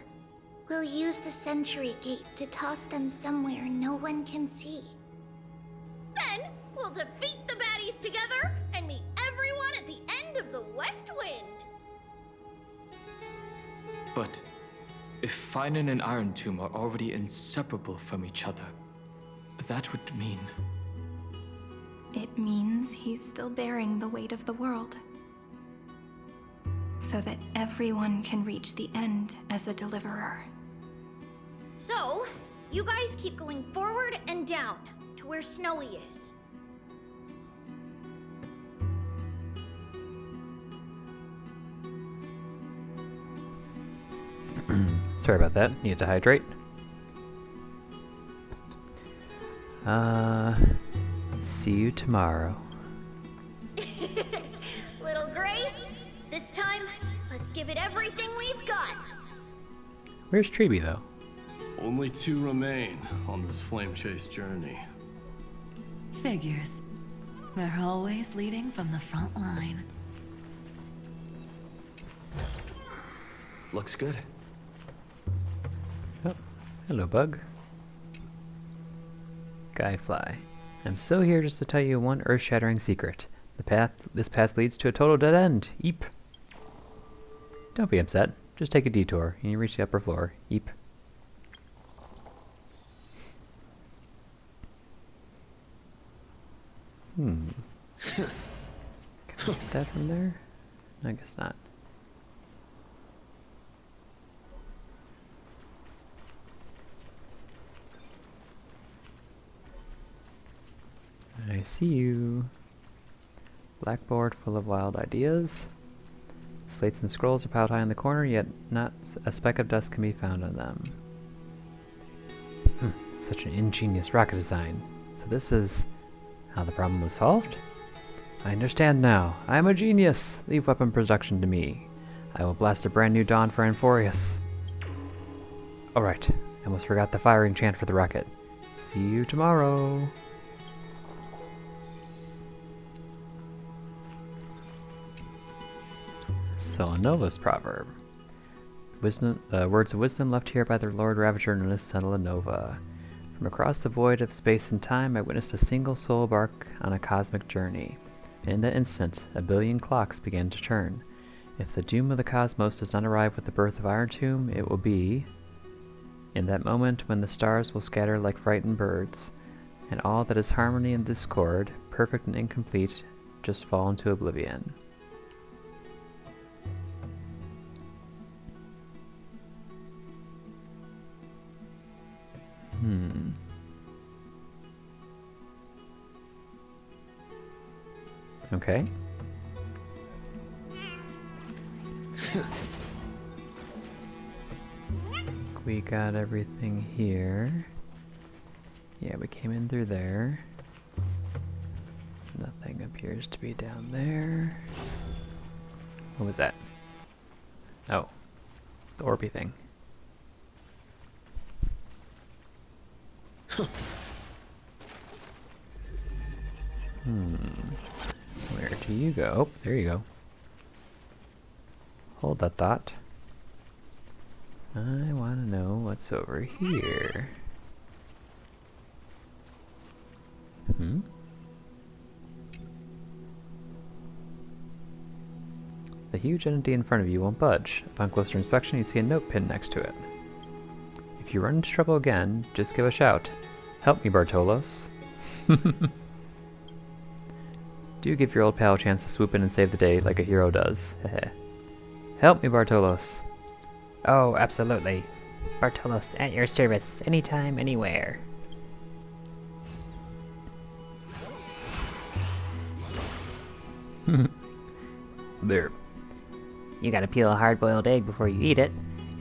we'll use the Century Gate to toss them somewhere no one can see. Then, we'll defeat the baddies together and meet everyone at the end of the West Wind. But if Finan and Iron Tomb are already inseparable from each other, that would mean... It means he's still bearing the weight of the world. So that everyone can reach the end as a deliverer. So, you guys keep going forward and down to where Snowy is. Sorry about that. Need to hydrate. See you tomorrow. Little Gray, this time, let's give it everything we've got. Where's Treeby, though? Only 2 remain on this flame chase journey. Figures. They're always leading from the front line. Looks good. Oh, hello, bug. Guyfly. I'm still here just to tell you one earth-shattering secret. This path leads to a total dead end. Eep. Don't be upset. Just take a detour, and you reach the upper floor. Eep. Can I get that from there? I guess not. I see you. Blackboard full of wild ideas. Slates and scrolls are piled high in the corner, yet not a speck of dust can be found on them. Such an ingenious rocket design. So this is how the problem was solved? I understand now. I am a genius! Leave weapon production to me. I will blast a brand new dawn for Amphoreus. Alright, I almost forgot the firing chant for the rocket. See you tomorrow. Selenova's proverb. Wisdom, words of wisdom left here by the Lord Ravager known as Selenova. From across the void of space and time, I witnessed a single soul embark on a cosmic journey. And in that instant, a billion clocks began to turn. If the doom of the cosmos does not arrive with the birth of Iron Tomb, it will be in that moment when the stars will scatter like frightened birds, and all that is harmony and discord, perfect and incomplete, just fall into oblivion. Okay. We got everything here. Yeah, we came in through there. Nothing appears to be down there. What was that? Oh, the Orby thing. Where do you go? Oh, there you go. Hold that thought. I want to know what's over here. The huge entity in front of you won't budge. Upon closer inspection, you see a note pinned next to it. If you run into trouble again, just give a shout. Help me, Bartolos. Do give your old pal a chance to swoop in and save the day like a hero does. Help me, Bartolos. Oh, absolutely. Bartolos at your service, anytime, anywhere. There. You gotta peel a hard-boiled egg before you eat it,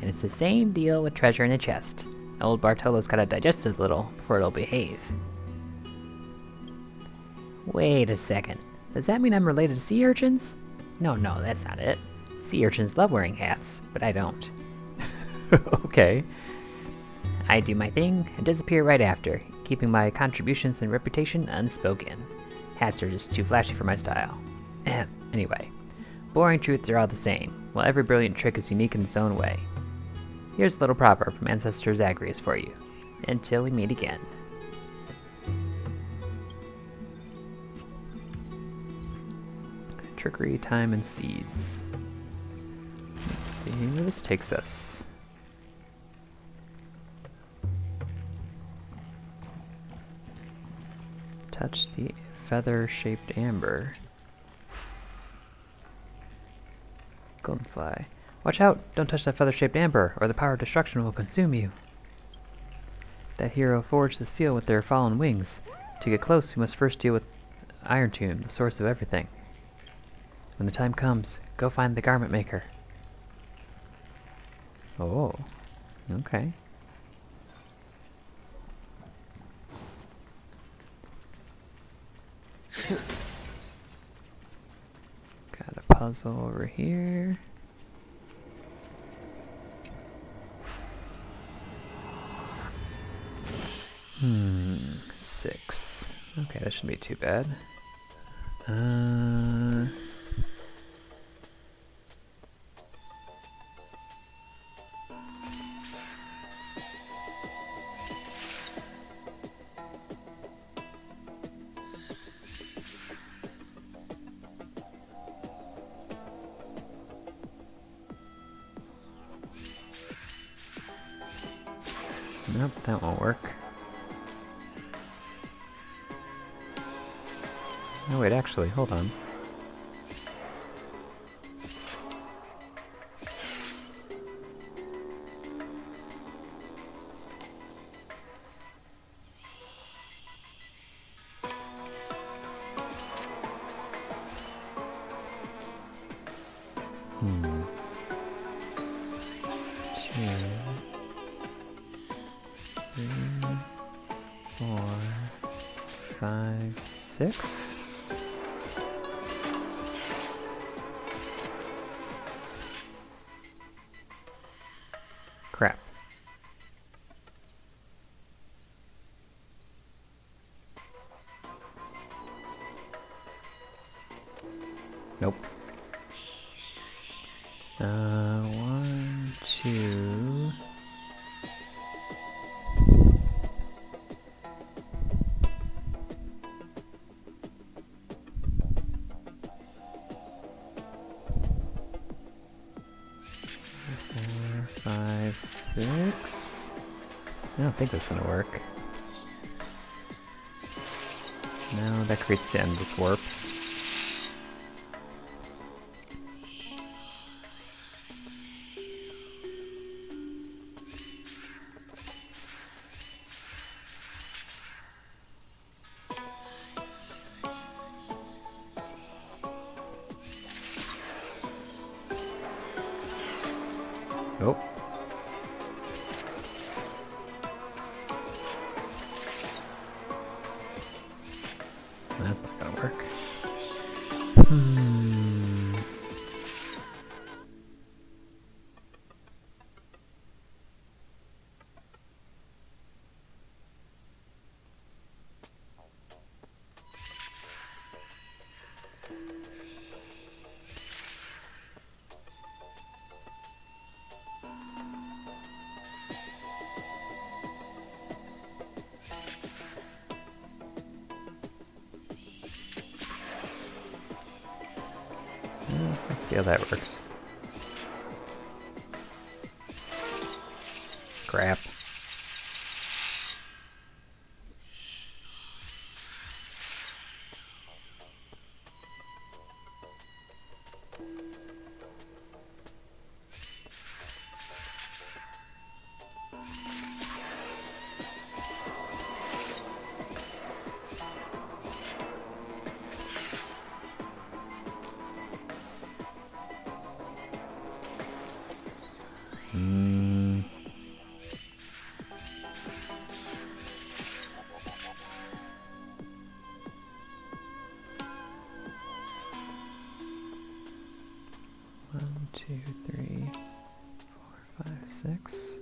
and it's the same deal with treasure in a chest. Old Bartolos gotta digest it a little before it'll behave. Wait a second. Does that mean I'm related to sea urchins? No, that's not it. Sea urchins love wearing hats, but I don't. Okay. I do my thing and disappear right after, keeping my contributions and reputation unspoken. Hats are just too flashy for my style. Anyway, boring truths are all the same, while every brilliant trick is unique in its own way. Here's a little proverb from Ancestor Zagreus for you. Until we meet again. Trickery, time, and seeds. Let's see where this takes us. Touch the feather-shaped amber. Goldenfly. Watch out! Don't touch that feather-shaped amber, or the power of destruction will consume you. That hero forged the seal with their fallen wings. To get close, we must first deal with Iron Tomb, the source of everything. When the time comes, go find the garment maker. Oh, okay. Got a puzzle over here. Hmm, 6. Okay, that shouldn't be too bad. Nope, that won't work. No, wait, actually, hold on. Hmm. 2, 3, 4, 5, 6. Crap. Nope. 1, 2. Four, 5, 6. I don't think that's gonna work. No, that creates the end of this warp. Nope. That's not gonna work. Let's see how that works. Crap. One, 2, 3, 4, 5, 6.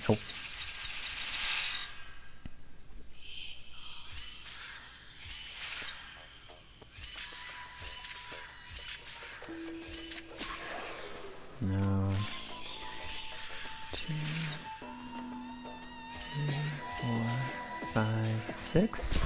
Nope. No. 2, 3, 4, 5, 6.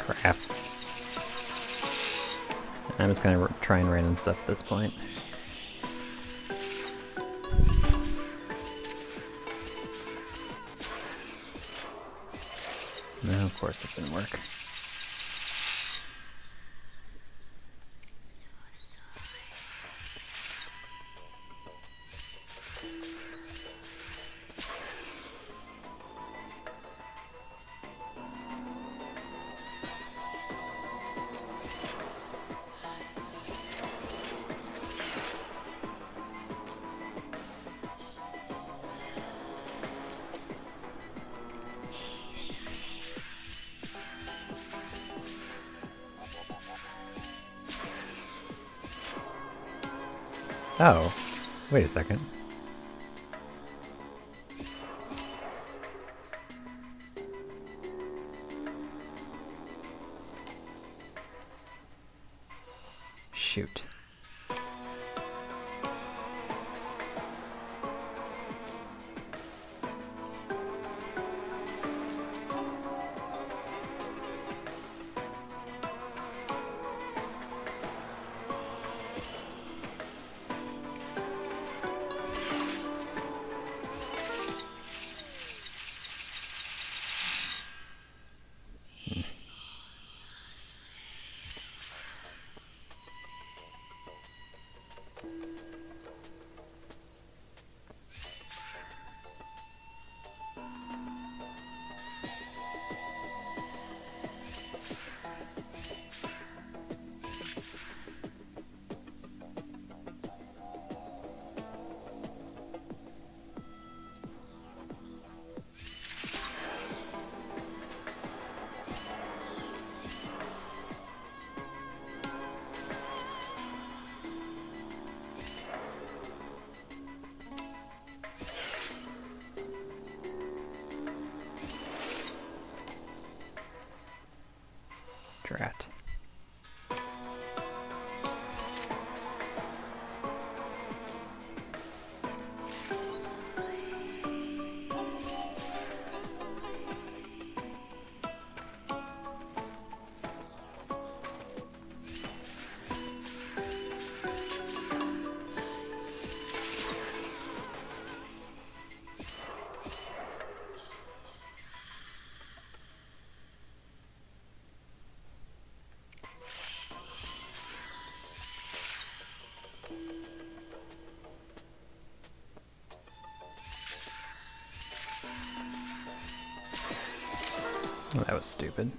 Crap. I'm just gonna try and random stuff at this point. No, of course that didn't work. Oh, wait a second. Shoot. Drat. Well, that was stupid.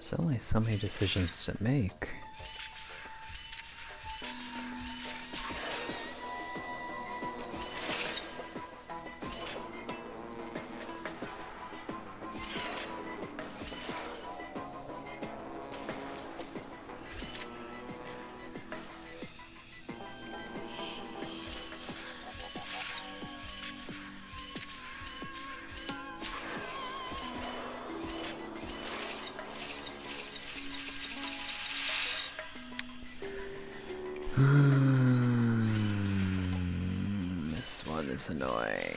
There's only so many decisions to make. This one is annoying.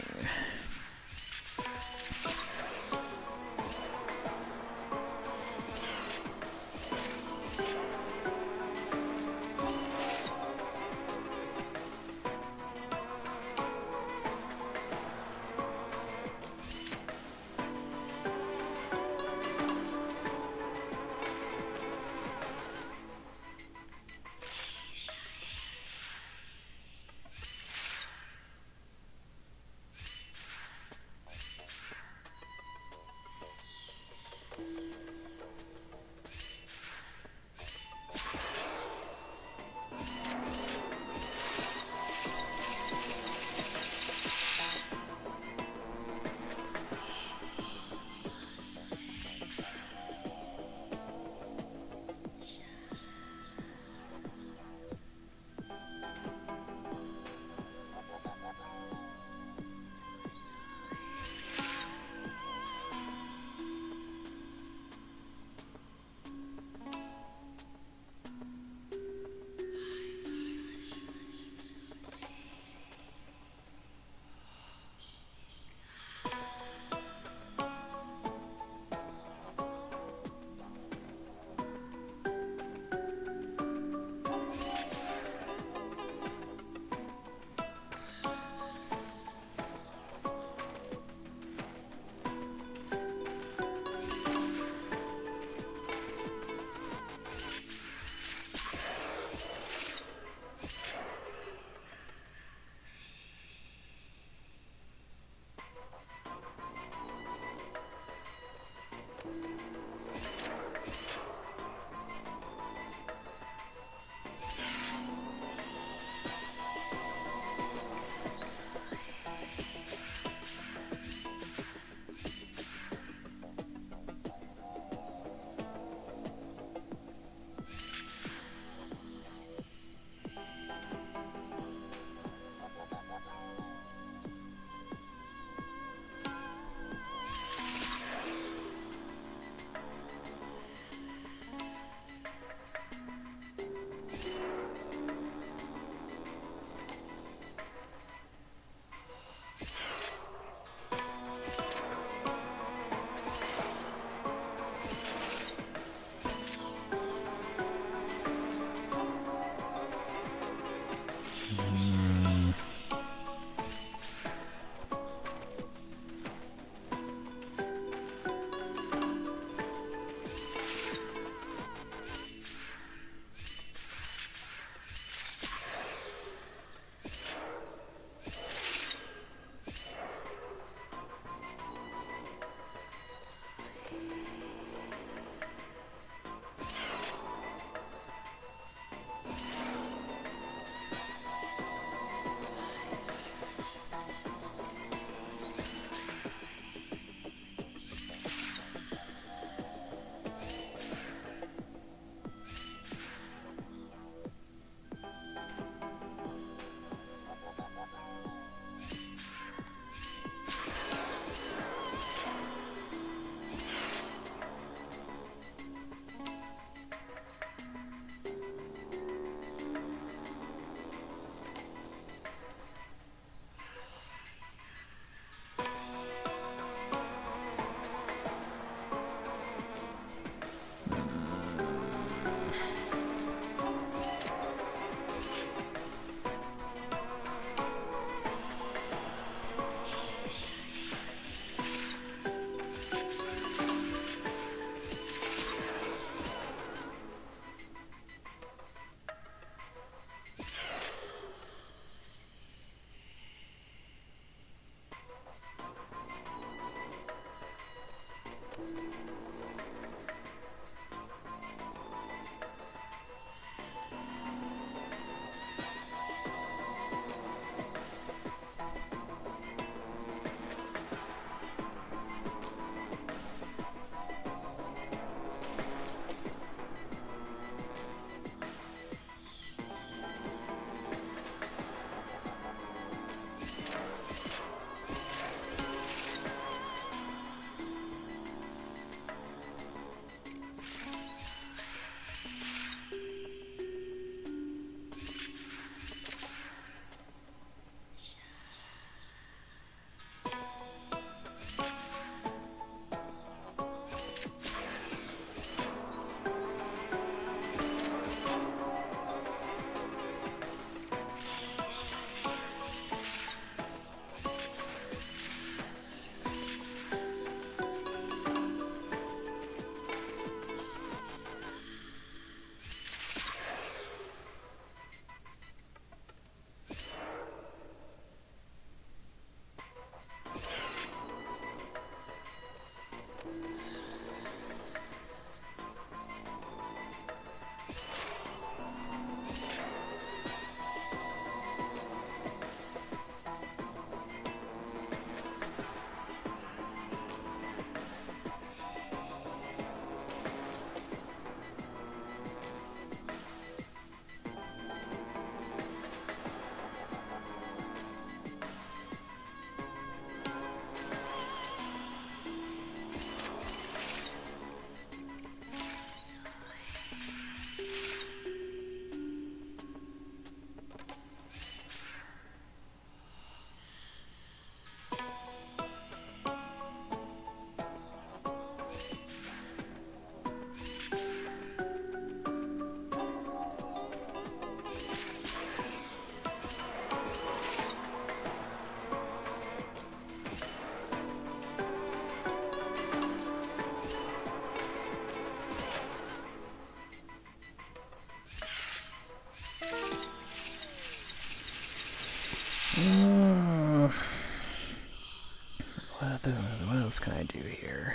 What else can I do here?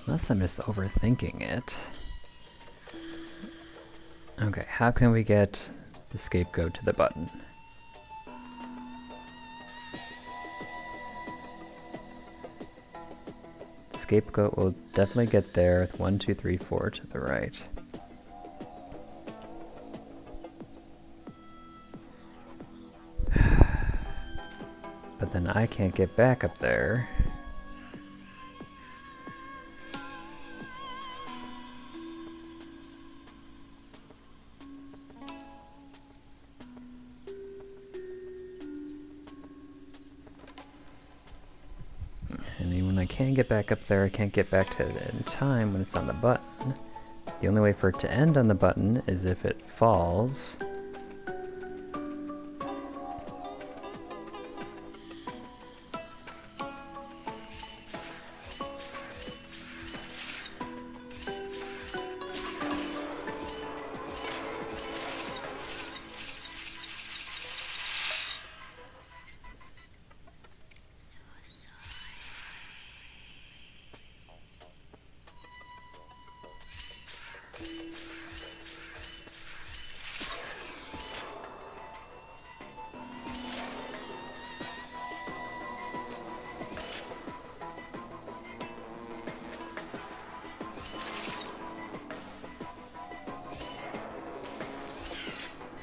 Unless I'm just overthinking it. Okay, how can we get the scapegoat to the button? The scapegoat will definitely get there with 1, 2, 3, 4 to the right. But then I can't get back up there. And when I can get back up there, I can't get back to it in time when it's on the button. The only way for it to end on the button is if it falls.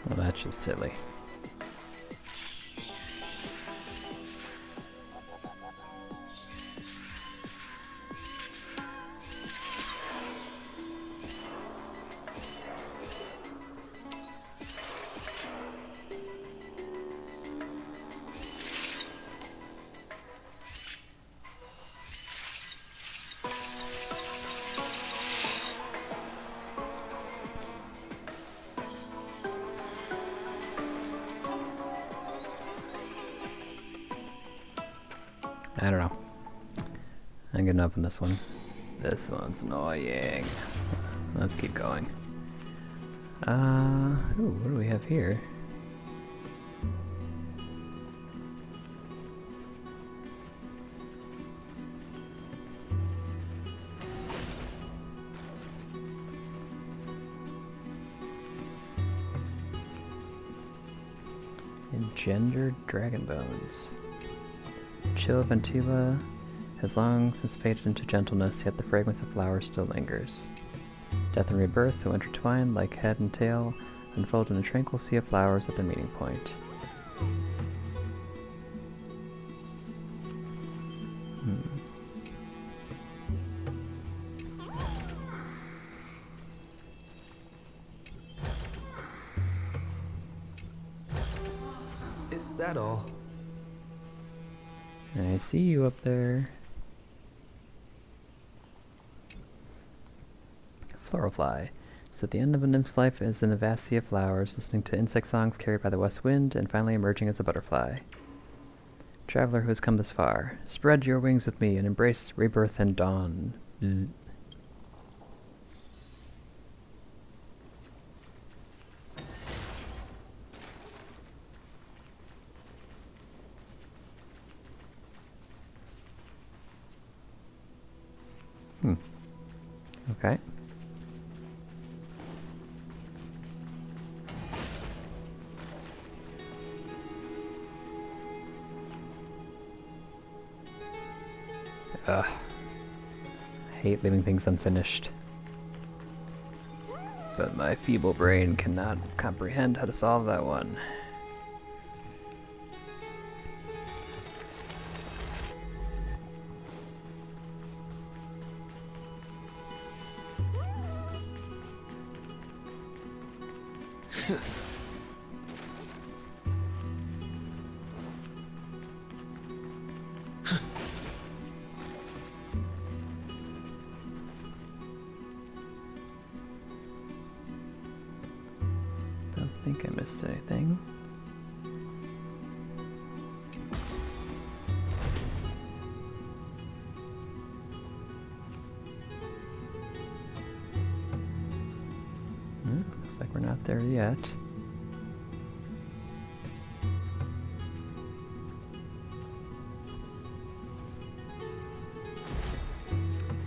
Well, that's just silly. I don't know. I'm getting up on this one. This one's annoying. Let's keep going. Ooh, what do we have here? Engendered dragon bones. Chill Ventila has long since faded into gentleness, yet the fragrance of flowers still lingers. Death and rebirth, who intertwine like head and tail, unfold in a tranquil sea of flowers at their meeting point. Is that all? I see you up there. Floral fly. So at the end of a nymph's life is in a vast sea of flowers, listening to insect songs carried by the west wind, and finally emerging as a butterfly. Traveler who has come this far, spread your wings with me and embrace rebirth and dawn. Bzz. Okay. Ugh. I hate leaving things unfinished. But my feeble brain cannot comprehend how to solve that one. missed anything. Looks like we're not there yet.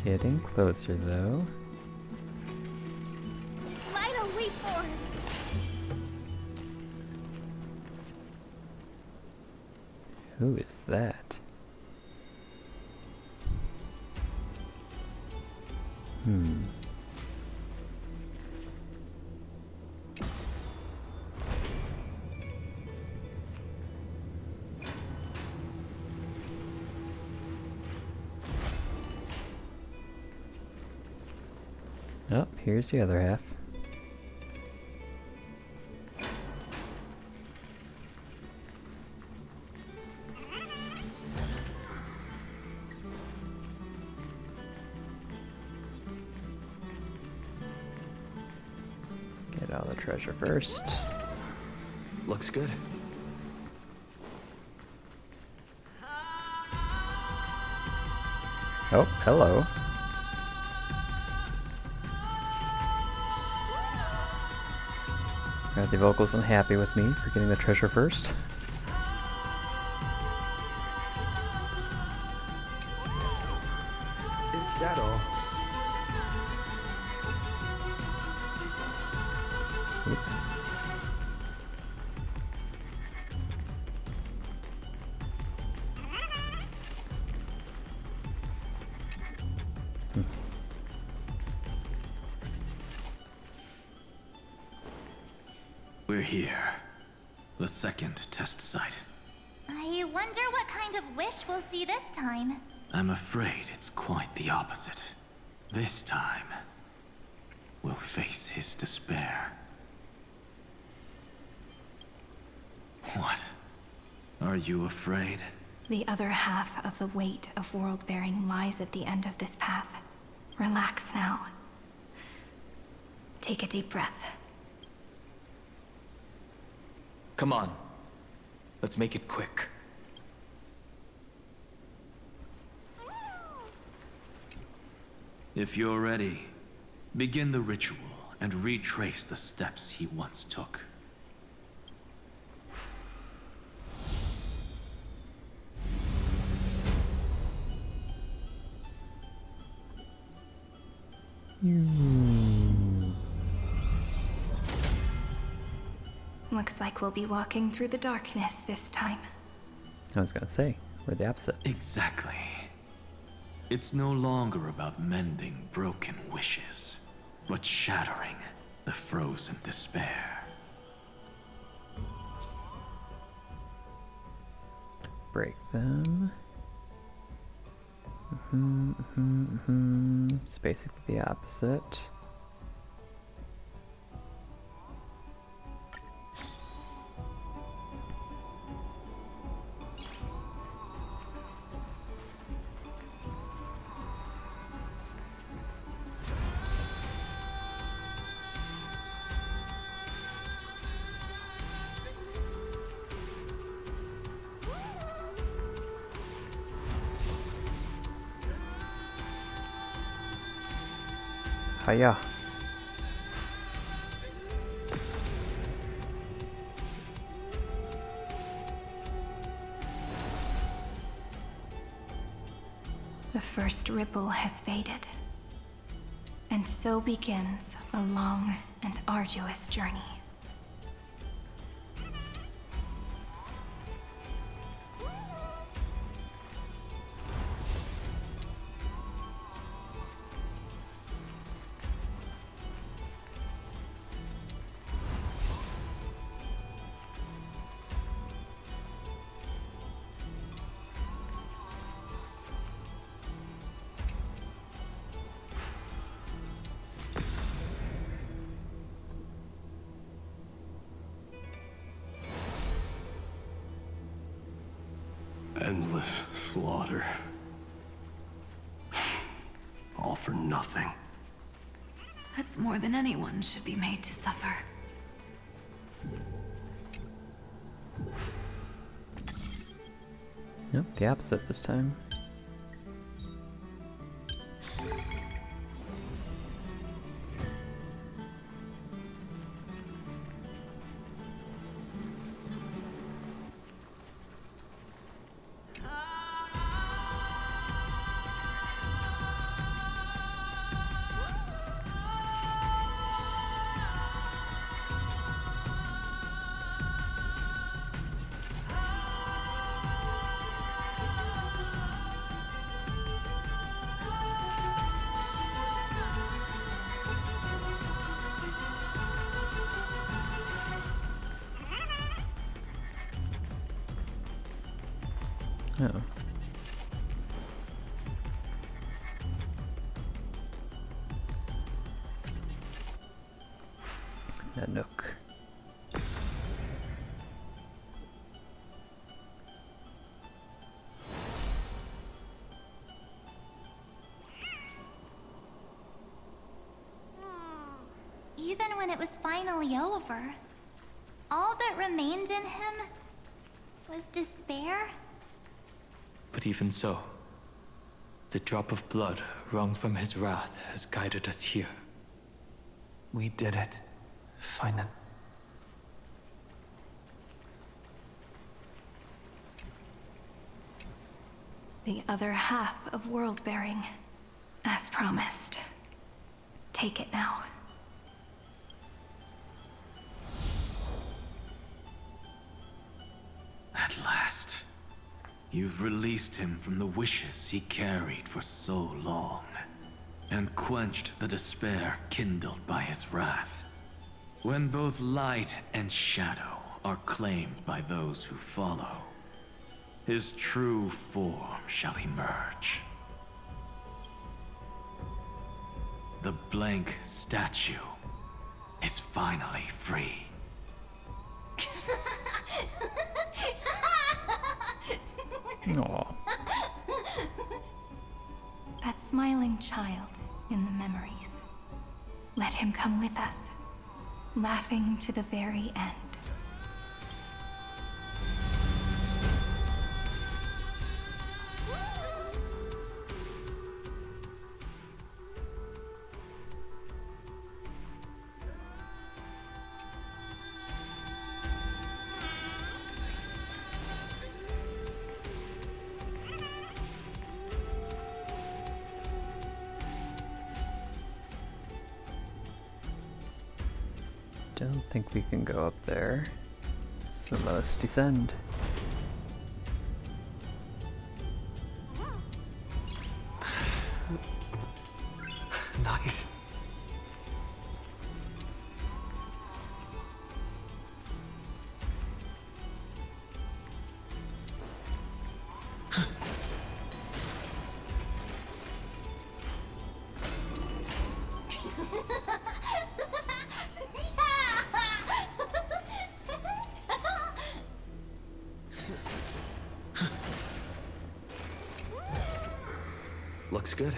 Getting closer though. Light a way forward. Who is that? Oh, here's the other half. Get all the treasure first. Looks good. Oh, hello. Are the vocals unhappy with me for getting the treasure first? Is that all? Oops. We're here. The second test site. I wonder what kind of wish we'll see this time. I'm afraid it's quite the opposite. This time, we'll face his despair. What? Are you afraid? The other half of the weight of world-bearing lies at the end of this path. Relax now. Take a deep breath. Come on. Let's make it quick. If you're ready, begin the ritual and retrace the steps he once took. Looks like we'll be walking through the darkness this time. I was gonna say, we're the opposite. Exactly. It's no longer about mending broken wishes, but shattering the frozen despair. Break them. It's basically the opposite. Hiya. The first ripple has faded. And so begins a long and arduous journey. Endless slaughter. All for nothing. That's more than anyone should be made to suffer. Nope, the opposite this time. Oh. A nook. Even when it was finally over, all that remained in him was despair. But even so, the drop of blood wrung from his wrath has guided us here. We did it. Finan. The other half of world-bearing, as promised. Take it now. At last, you've released him from the wishes he carried for so long, and quenched the despair kindled by his wrath. When both light and shadow are claimed by those who follow, his true form shall emerge. The blank statue is finally free. Aw. That smiling child in the memories. Let him come with us, laughing to the very end. Don't think we can go up there, so let us descend. Nice. Looks good.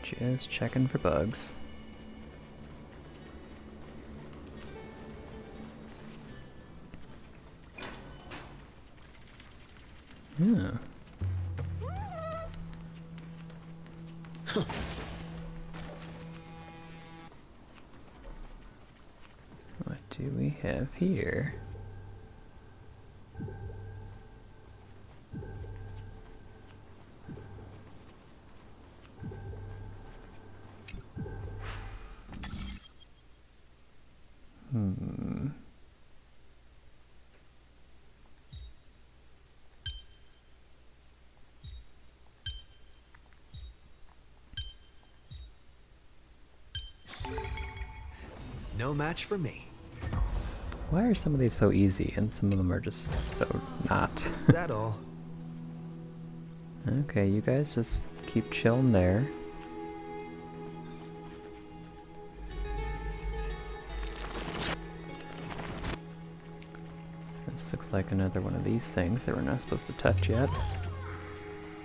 Just checking for bugs. Yeah. What do we have here? No match for me. Why are some of these so easy and some of them are just so not? Is that all? Okay, you guys just keep chilling there. This looks like another one of these things that we're not supposed to touch yet.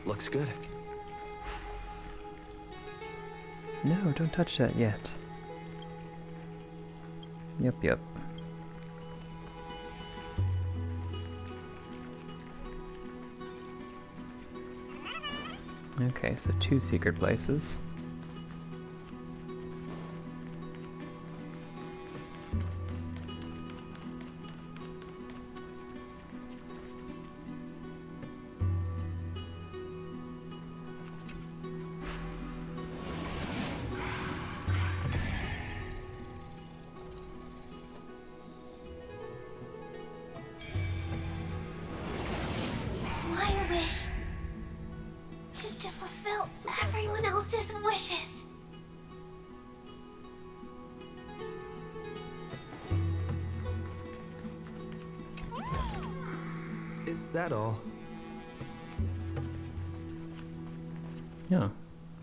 Looks good. No, don't touch that yet. Yep. Okay, so 2 secret places. My wish is to fulfill everyone else's wishes. Is that all? Yeah,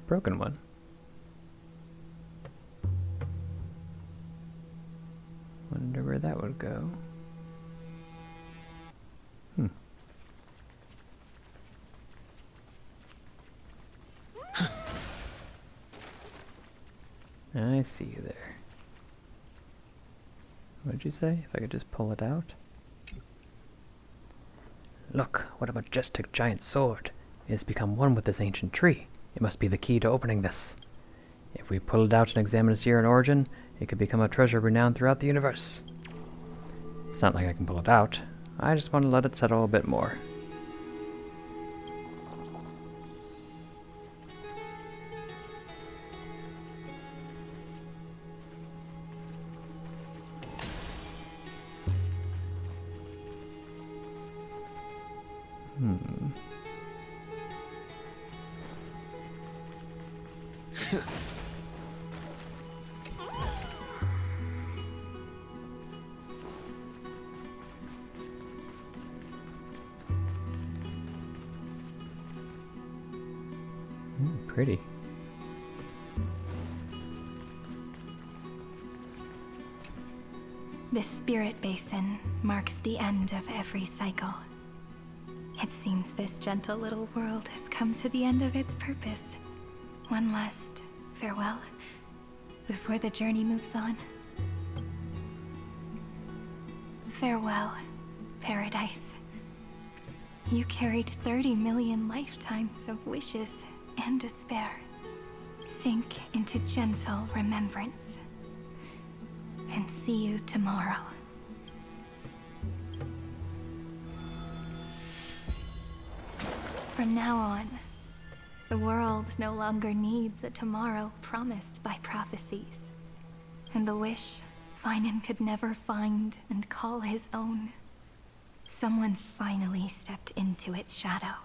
broken one. Wonder where that would go. I see you there. What did you say? If I could just pull it out? Look, what a majestic giant sword. It has become one with this ancient tree. It must be the key to opening this. If we pull it out and examine its year and origin, it could become a treasure renowned throughout the universe. It's not like I can pull it out. I just want to let it settle a bit more. Pretty. This spirit basin marks the end of every cycle. It seems this gentle little world has come to the end of its purpose. One last farewell before the journey moves on. Farewell, paradise. You carried 30 million lifetimes of wishes and despair. Sink into gentle remembrance. And see you tomorrow. From now on, the world no longer needs a tomorrow promised by prophecies. And the wish Finan could never find and call his own. Someone's finally stepped into its shadow.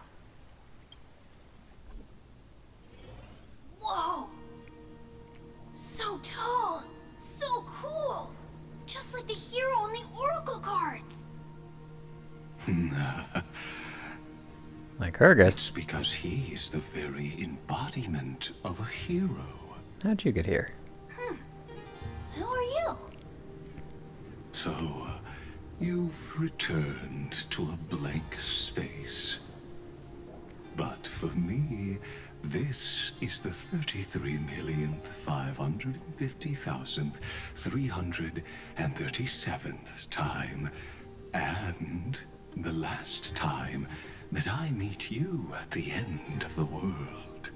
Whoa! So tall! So cool! Just like the hero in the Oracle cards! Like Hergus. It's because he is the very embodiment of a hero. How'd you get here? Who are you? So, you've returned to a blank space. But for me, this is the 33,550,337th time, and the last time that I meet you at the end of the world.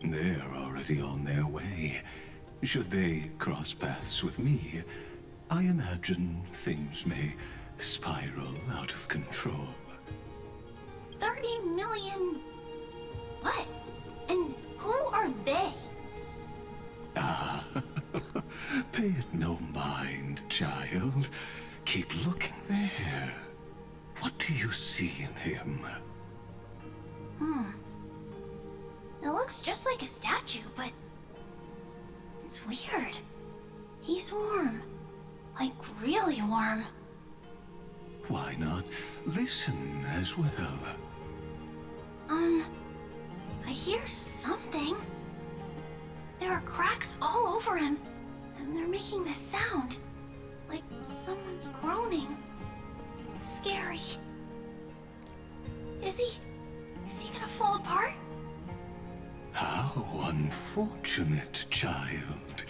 They're already on their way. Should they cross paths with me, I imagine things may spiral out of control. 30 million... what? And who are they? Ah, pay it no mind, child. Keep looking there. What do you see in him? It looks just like a statue, but... it's weird. He's warm. Like, really warm. Why not listen as well? I hear something. There are cracks all over him, and they're making this sound. Like someone's groaning. It's scary. Is he gonna fall apart? How on unfortunate child.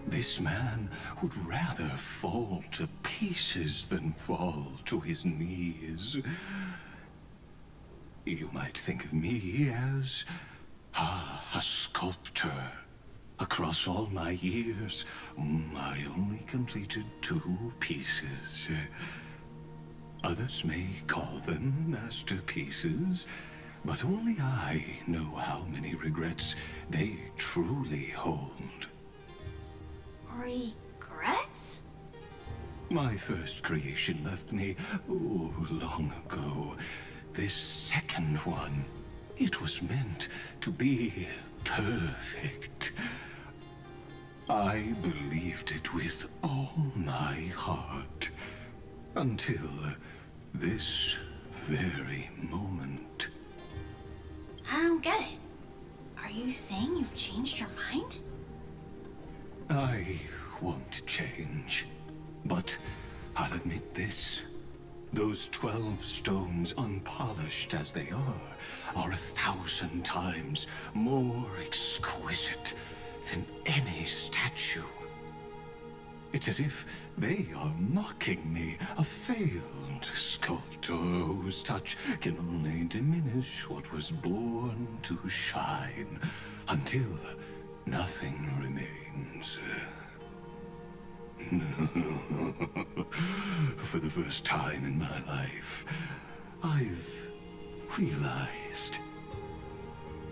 This man would rather fall to pieces than fall to his knees. You might think of me as a sculptor. Across all my years, I only completed 2 pieces. Others may call them masterpieces, but only I know how many regrets they truly hold. Regrets? My first creation left me, long ago. This second one, it was meant to be perfect. I believed it with all my heart, until this very moment. I don't get it. Are you saying you've changed your mind? I won't change, but I'll admit this. Those 12 stones, unpolished as they are 1,000 times more exquisite than any statue. It's as if they are mocking me, a failed sculptor whose touch can only diminish what was born to shine, until nothing remains. For the first time in my life, I've realized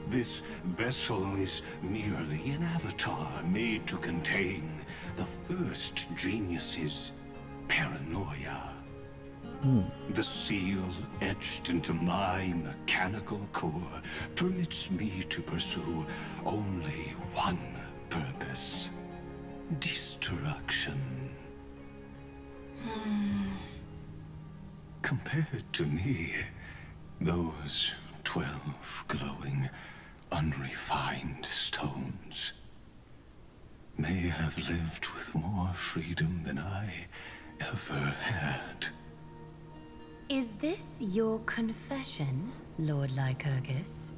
this vessel is merely an avatar made to contain the first genius's paranoia. The seal etched into my mechanical core permits me to pursue only one purpose: destruction. Compared to me, those 12 glowing, unrefined stones may have lived with more freedom than I ever had. Is this your confession, Lord Lycurgus?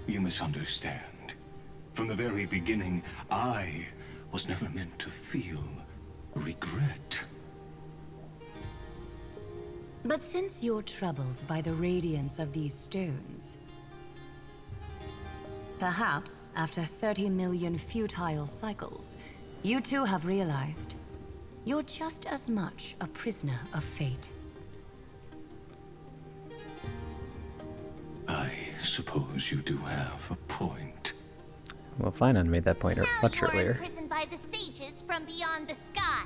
You misunderstand. From the very beginning, I was never meant to feel regret. But since you're troubled by the radiance of these stones, perhaps after 30 million futile cycles, you too have realized you're just as much a prisoner of fate. I suppose you do have a point. Well, Finon made that point much Now you're earlier. imprisoned by the sages from beyond the sky.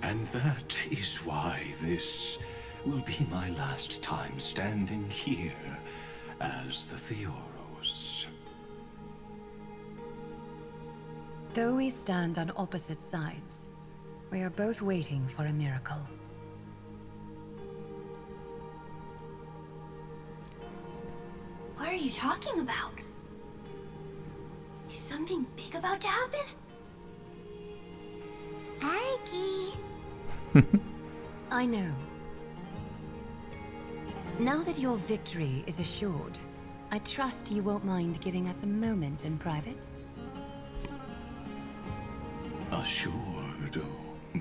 And that is why this will be my last time standing here as the Theoros. Though we stand on opposite sides, we are both waiting for a miracle. What are you talking about? Is something big about to happen? Aggie. I know. Now that your victory is assured, I trust you won't mind giving us a moment in private? Assured, oh.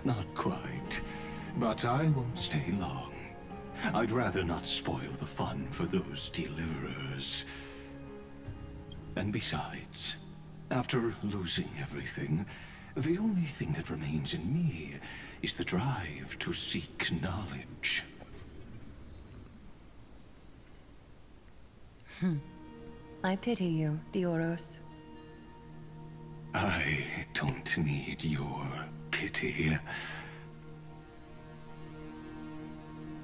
Not quite. But I won't stay long. I'd rather not spoil the fun for those deliverers. And besides, after losing everything, the only thing that remains in me is the drive to seek knowledge. I pity you, Theoros. I don't need your pity.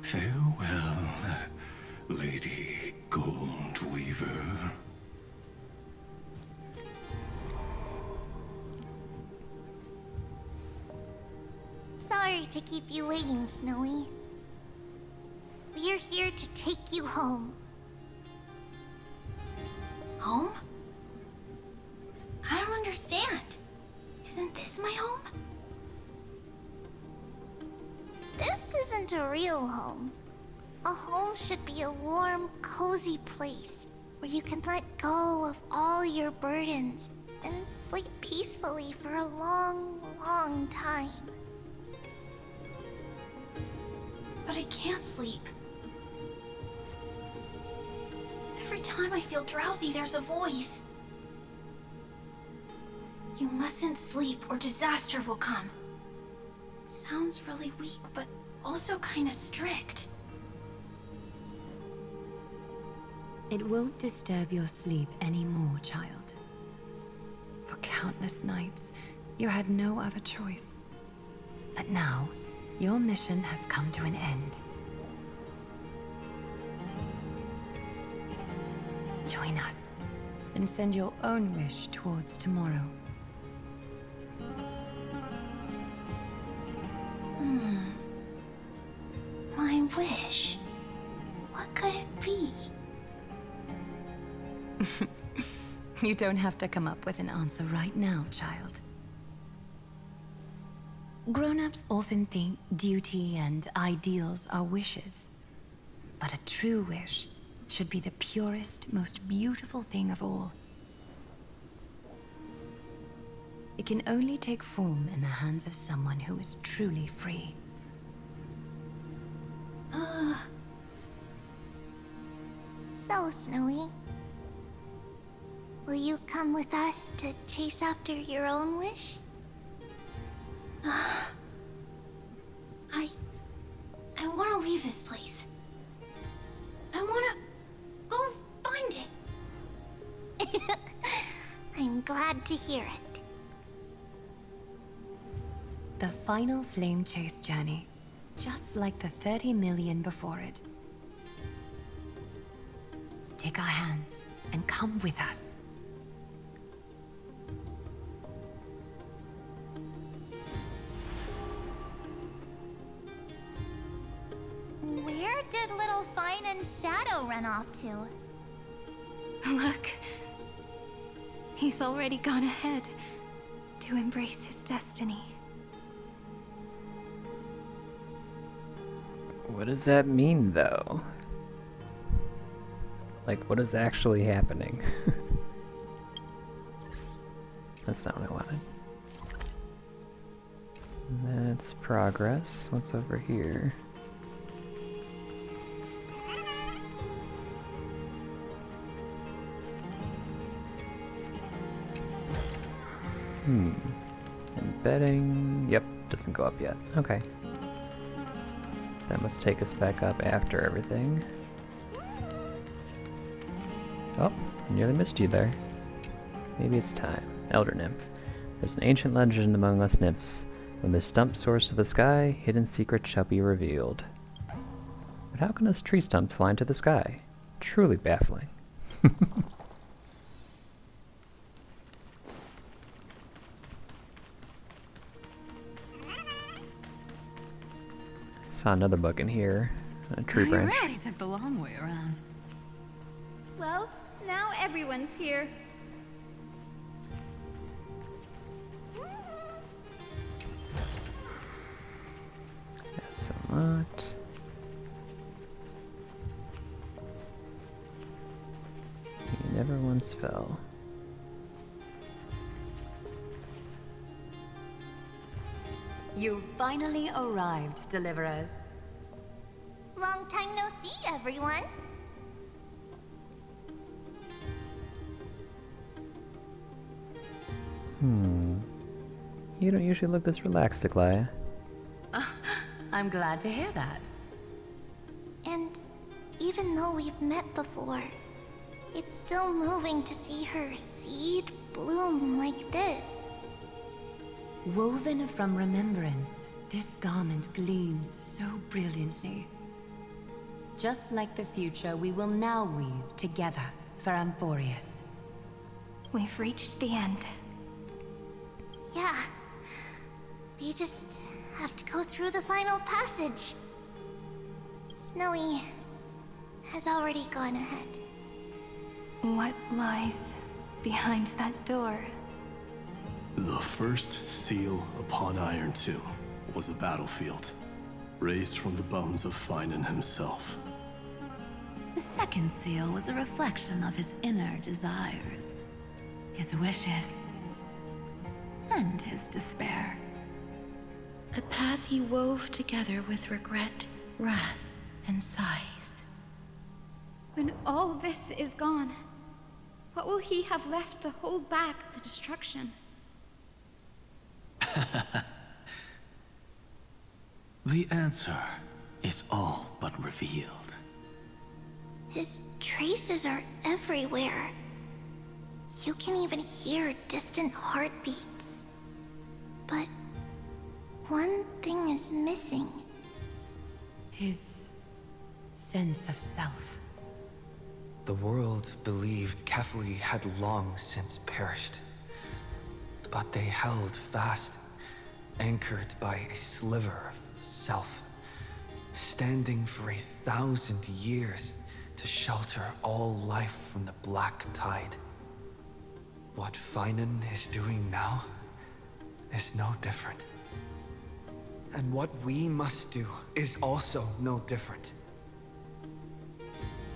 Farewell, Lady Goldweaver. Sorry to keep you waiting, Snowy. We're here to take you home. Home? I don't understand. Isn't this this my home? This isn't a real home. A home should be a warm, cozy place where you can let go of all your burdens and sleep peacefully for a long, long time. But I can't sleep. Every time I feel drowsy, there's a voice. You mustn't sleep or disaster will come. It sounds really weak, but also kind of strict. It won't disturb your sleep anymore, child. For countless nights, you had no other choice. But now, your mission has come to an end. Join us, and send your own wish towards tomorrow. My wish. What could it be? You don't have to come up with an answer right now, child. Grown-ups often think duty and ideals are wishes. But a true wish should be the purest, most beautiful thing of all. It can only take form in the hands of someone who is truly free. So, Snowy, will you come with us to chase after your own wish? I want to leave this place. I want to go find it. I'm glad to hear it. The final flame chase journey, just like the 30 million before it. Take our hands and come with us. Where did little Fine and Shadow run off to? Look. He's already gone ahead to embrace his destiny. What does that mean, though? Like, what is actually happening? That's not what I wanted. That's progress. What's over here? Embedding. Yep, doesn't go up yet. Okay. That must take us back up after everything. Oh, nearly missed you there. Maybe it's time. Elder Nymph. There's an ancient legend among us nymphs. When this stump soars to the sky, hidden secrets shall be revealed. But how can this tree stump fly into the sky? Truly baffling. Saw another bug in here. A tree branch. You really took the long way around. Well, now everyone's here. That's a lot. He never once fell. You finally arrived, Deliverers. Long time no see, everyone. You don't usually look this relaxed, Aglaya. I'm glad to hear that. And even though we've met before, it's still moving to see her seed bloom like this. Woven from remembrance, this garment gleams so brilliantly. Just like the future we will now weave together for Amphoreus. We've reached the end. Yeah. We just have to go through the final passage. Snowy has already gone ahead. What lies behind that door? The first seal upon Iron 2 was a battlefield, raised from the bones of Finan himself. The second seal was a reflection of his inner desires, his wishes, and his despair. A path he wove together with regret, wrath, and sighs. When all this is gone, what will he have left to hold back the destruction? The answer is all but revealed. His traces are everywhere. You can even hear distant heartbeats. But one thing is missing. His sense of self. The world believed Kefli had long since perished. But they held fast, anchored by a sliver of self, standing for 1,000 years to shelter all life from the black tide. What Finan is doing now is no different. And what we must do is also no different.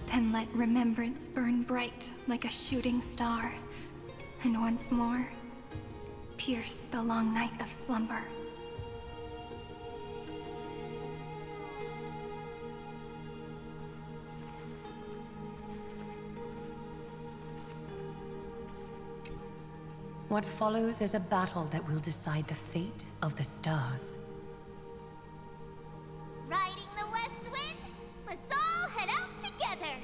Then let remembrance burn bright like a shooting star, and once more, pierce the long night of slumber. What follows is a battle that will decide the fate of the stars. Riding the west wind, let's all head out together.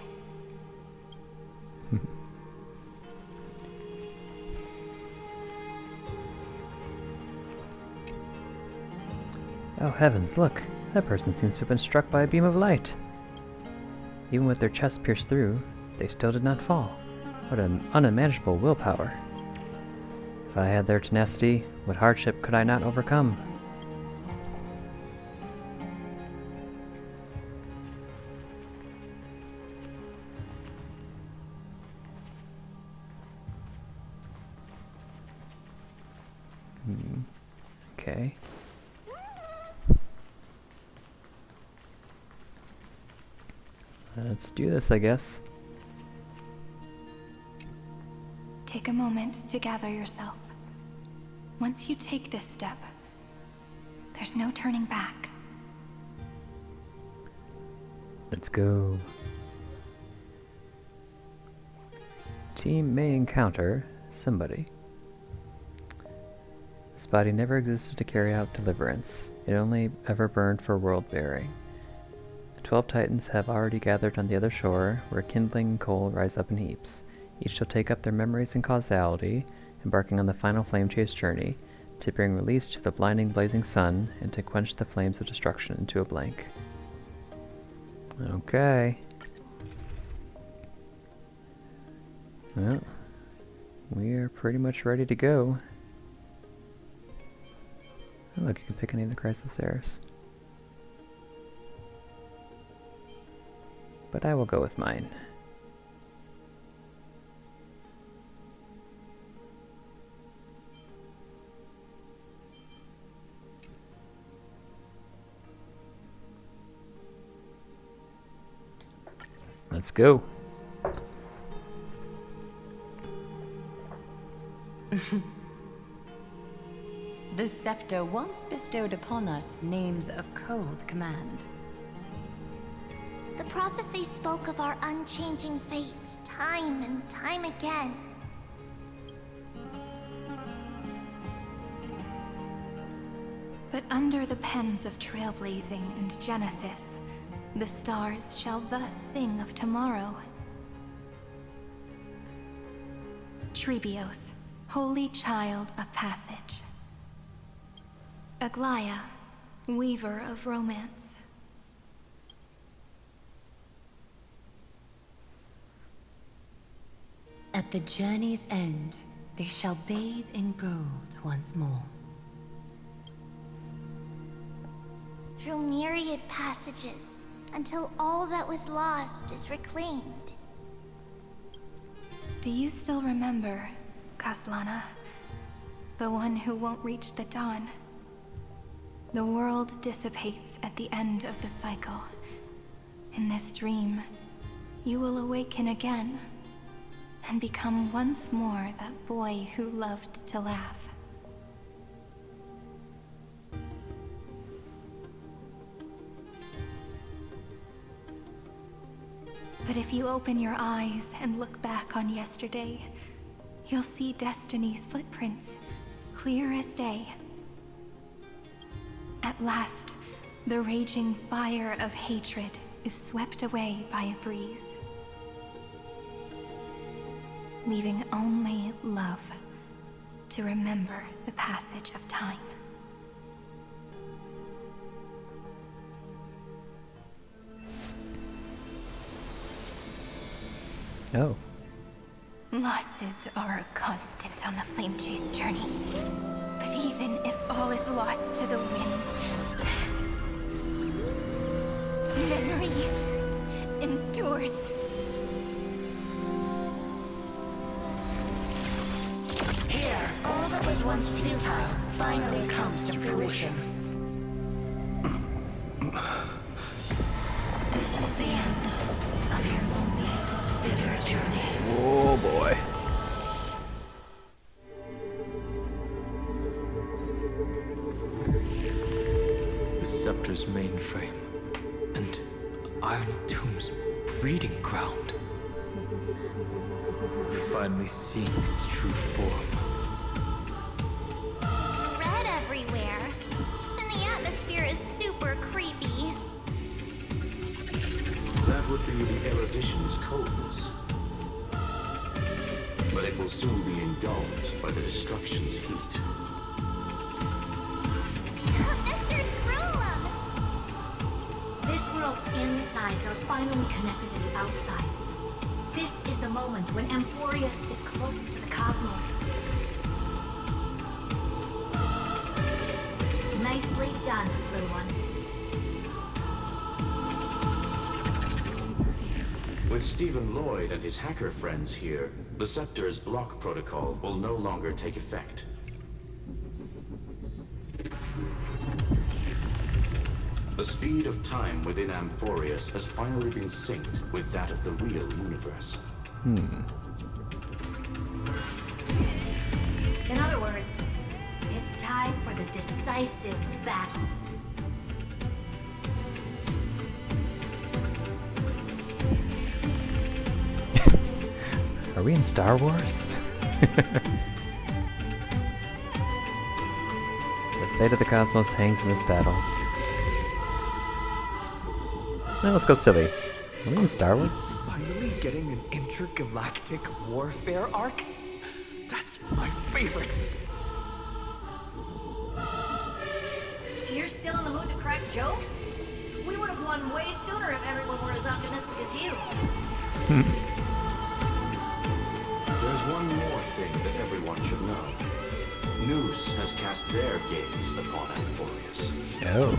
Oh heavens, look! That person seems to have been struck by a beam of light. Even with their chests pierced through, they still did not fall. What an unimaginable willpower. If I had their tenacity, what hardship could I not overcome? Okay. Let's do this, I guess. Take a moment to gather yourself. Once you take this step, there's no turning back. Let's go. Team may encounter somebody. This body never existed to carry out deliverance. It only ever burned for world-bearing. The 12 titans have already gathered on the other shore, where kindling and coal rise up in heaps. Each shall take up their memories and causality, embarking on the final flame chase journey, to bring release to the blinding blazing sun, and to quench the flames of destruction into a blank. Okay. Well, we are pretty much ready to go. Oh, look, you can pick any of the crisis errors. But I will go with mine. Let's go. The scepter once bestowed upon us names of cold command. The prophecy spoke of our unchanging fates time and time again. But under the pens of trailblazing and Genesis, the stars shall thus sing of tomorrow. Trebios, holy child of passage. Aglaia, weaver of romance. At the journey's end, they shall bathe in gold once more. Through myriad passages, until all that was lost is reclaimed. Do you still remember, Kaslana, the one who won't reach the dawn. The world dissipates at the end of the cycle. In this dream, you will awaken again and become once more that boy who loved to laugh. But if you open your eyes and look back on yesterday, you'll see Destiny's footprints, clear as day. At last, the raging fire of hatred is swept away by a breeze, leaving only love to remember the passage of time. Oh. Losses are a constant on the Flame Chase journey. But even if all is lost to the wind, memory endures. Here, all that was once futile finally comes to fruition. This is the end of your lonely, bitter journey. Oh boy. The Scepter's mainframe and Iron Tomb's breeding ground. We're finally seeing its true form. It's red everywhere, and the atmosphere is super creepy. That would be the erudition's coldness. But it will soon be engulfed by the destruction's heat. Mr. Scrollum! This world's insides are finally connected to the outside. This is the moment when Amphoreus is closest to the cosmos. Nicely done, little ones. With Stephen Lloyd and his hacker friends here, the Scepter's block protocol will no longer take effect. The speed of time within Amphoreus has finally been synced with that of the real universe. In other words, it's time for the decisive battle. Are we in Star Wars? The fate of the cosmos hangs in this battle. Now let's go silly. Are we in Star Wars? Finally getting an intergalactic warfare arc? That's my favorite! You're still in the mood to crack jokes? We would have won way sooner if everyone were as optimistic as you. There's one more thing that everyone should know. Noose has cast their gaze upon Amphoreus. Oh.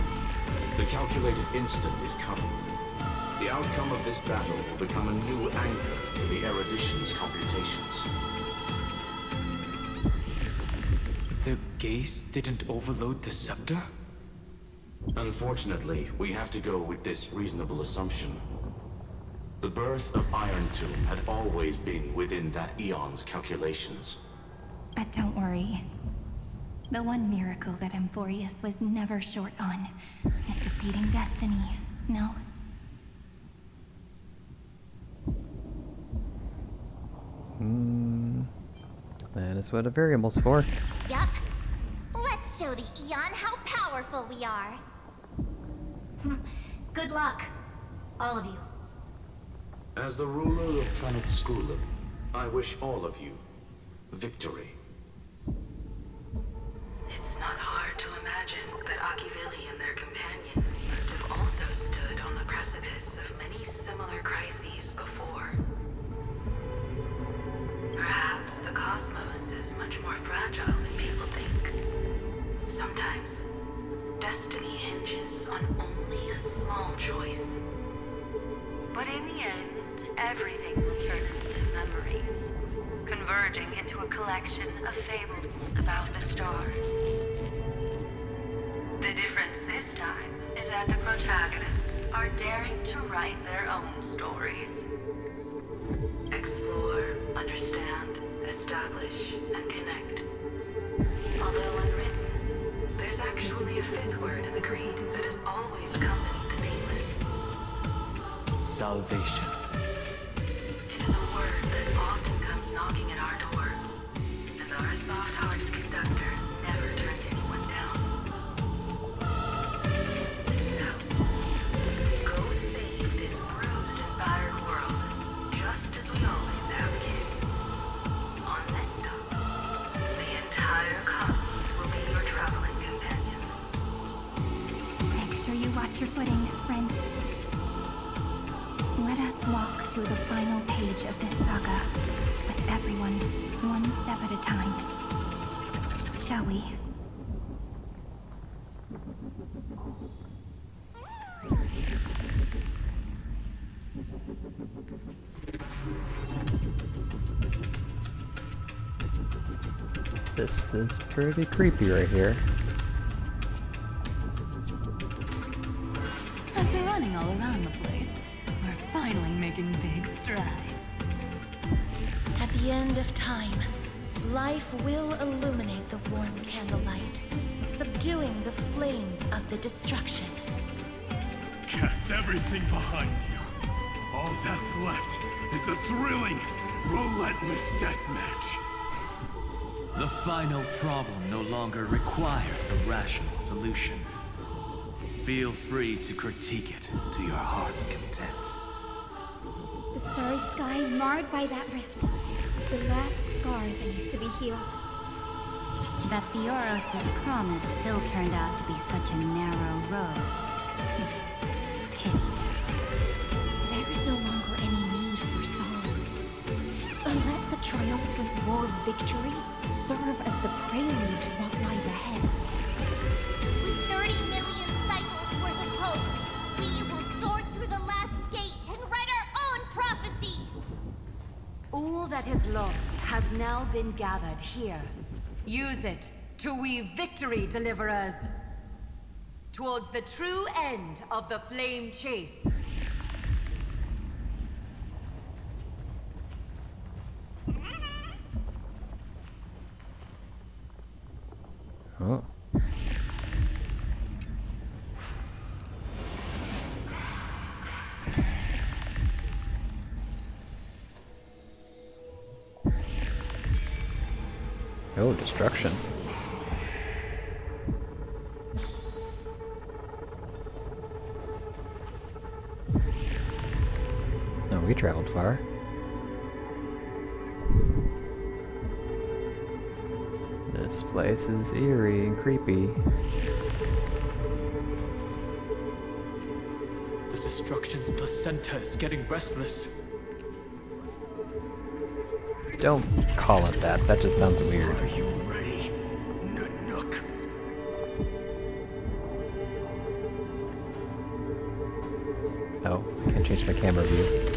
The calculated instant is coming. The outcome of this battle will become a new anchor to the erudition's computations. Their gaze didn't overload the Scepter? Unfortunately, we have to go with this reasonable assumption. The birth of Iron Tomb had always been within that eon's calculations. But don't worry. The one miracle that Amphoreus was never short on is defeating Destiny, no? That is what a variable's for. Yup. Let's show the Eon how powerful we are. Good luck, all of you. As the ruler of planet Skrulum, I wish all of you victory. It's not hard to imagine that Akivili and their companions must have also stood on the precipice of many similar crises before. Perhaps the cosmos is much more fragile than people think. Sometimes, destiny hinges on only a small choice. But in the end, everything will turn into memories. converging into a collection of fables about the stars. The difference this time is that the protagonists are daring to write their own stories. Explore, understand, establish, and connect. Although unwritten, there's actually a fifth word in the creed that has always accompanied the nameless. Salvation. It is a word that often comes knocking at our door, and our soft-hearted conductor never turned anyone down. So, go save this bruised and battered world, just as we always have, kids. On this stop, the entire cosmos will be your traveling companion. Make sure you watch your footing, friend. Let us walk through the final page of this saga, with everyone, one step at a time. Shall we? This is pretty creepy right here. After running all around the place, we're finally making big strides. At the end of time, life will illuminate the warm candlelight, subduing the flames of the destruction. Cast everything behind you. All that's left is the thrilling, relentless deathmatch. The final problem no longer requires a rational solution. Feel free to critique it to your heart's content. The starry sky marred by that rift is the last scar that needs to be healed. That Theoros's promise still turned out to be such a narrow road. Pity. There is no longer any need for songs. Let the triumphant war victory serve as the prelude to what lies ahead. With 30 million cycles worth of hope, we will soar through the last gate and write our own prophecy! All that is lost has now been gathered here. Use it to weave victory, deliverers, towards the true end of the flame chase. Oh. Oh, destruction. Oh, we traveled far. This place is eerie and creepy. The destruction's placenta is getting restless. Don't call it that. That just sounds weird. Are you ready, Nanook? Oh, I can't change my camera view.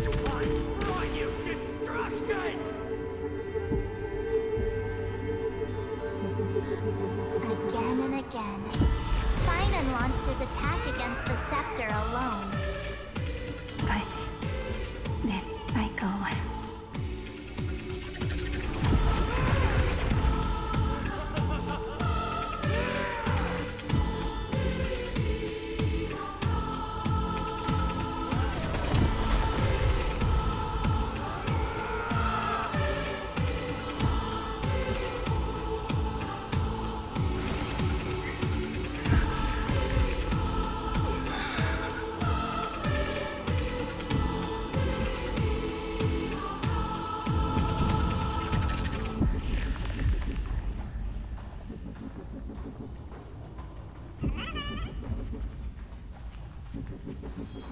Again and again, Finan launched his attack against the scepter alone. But this cycle...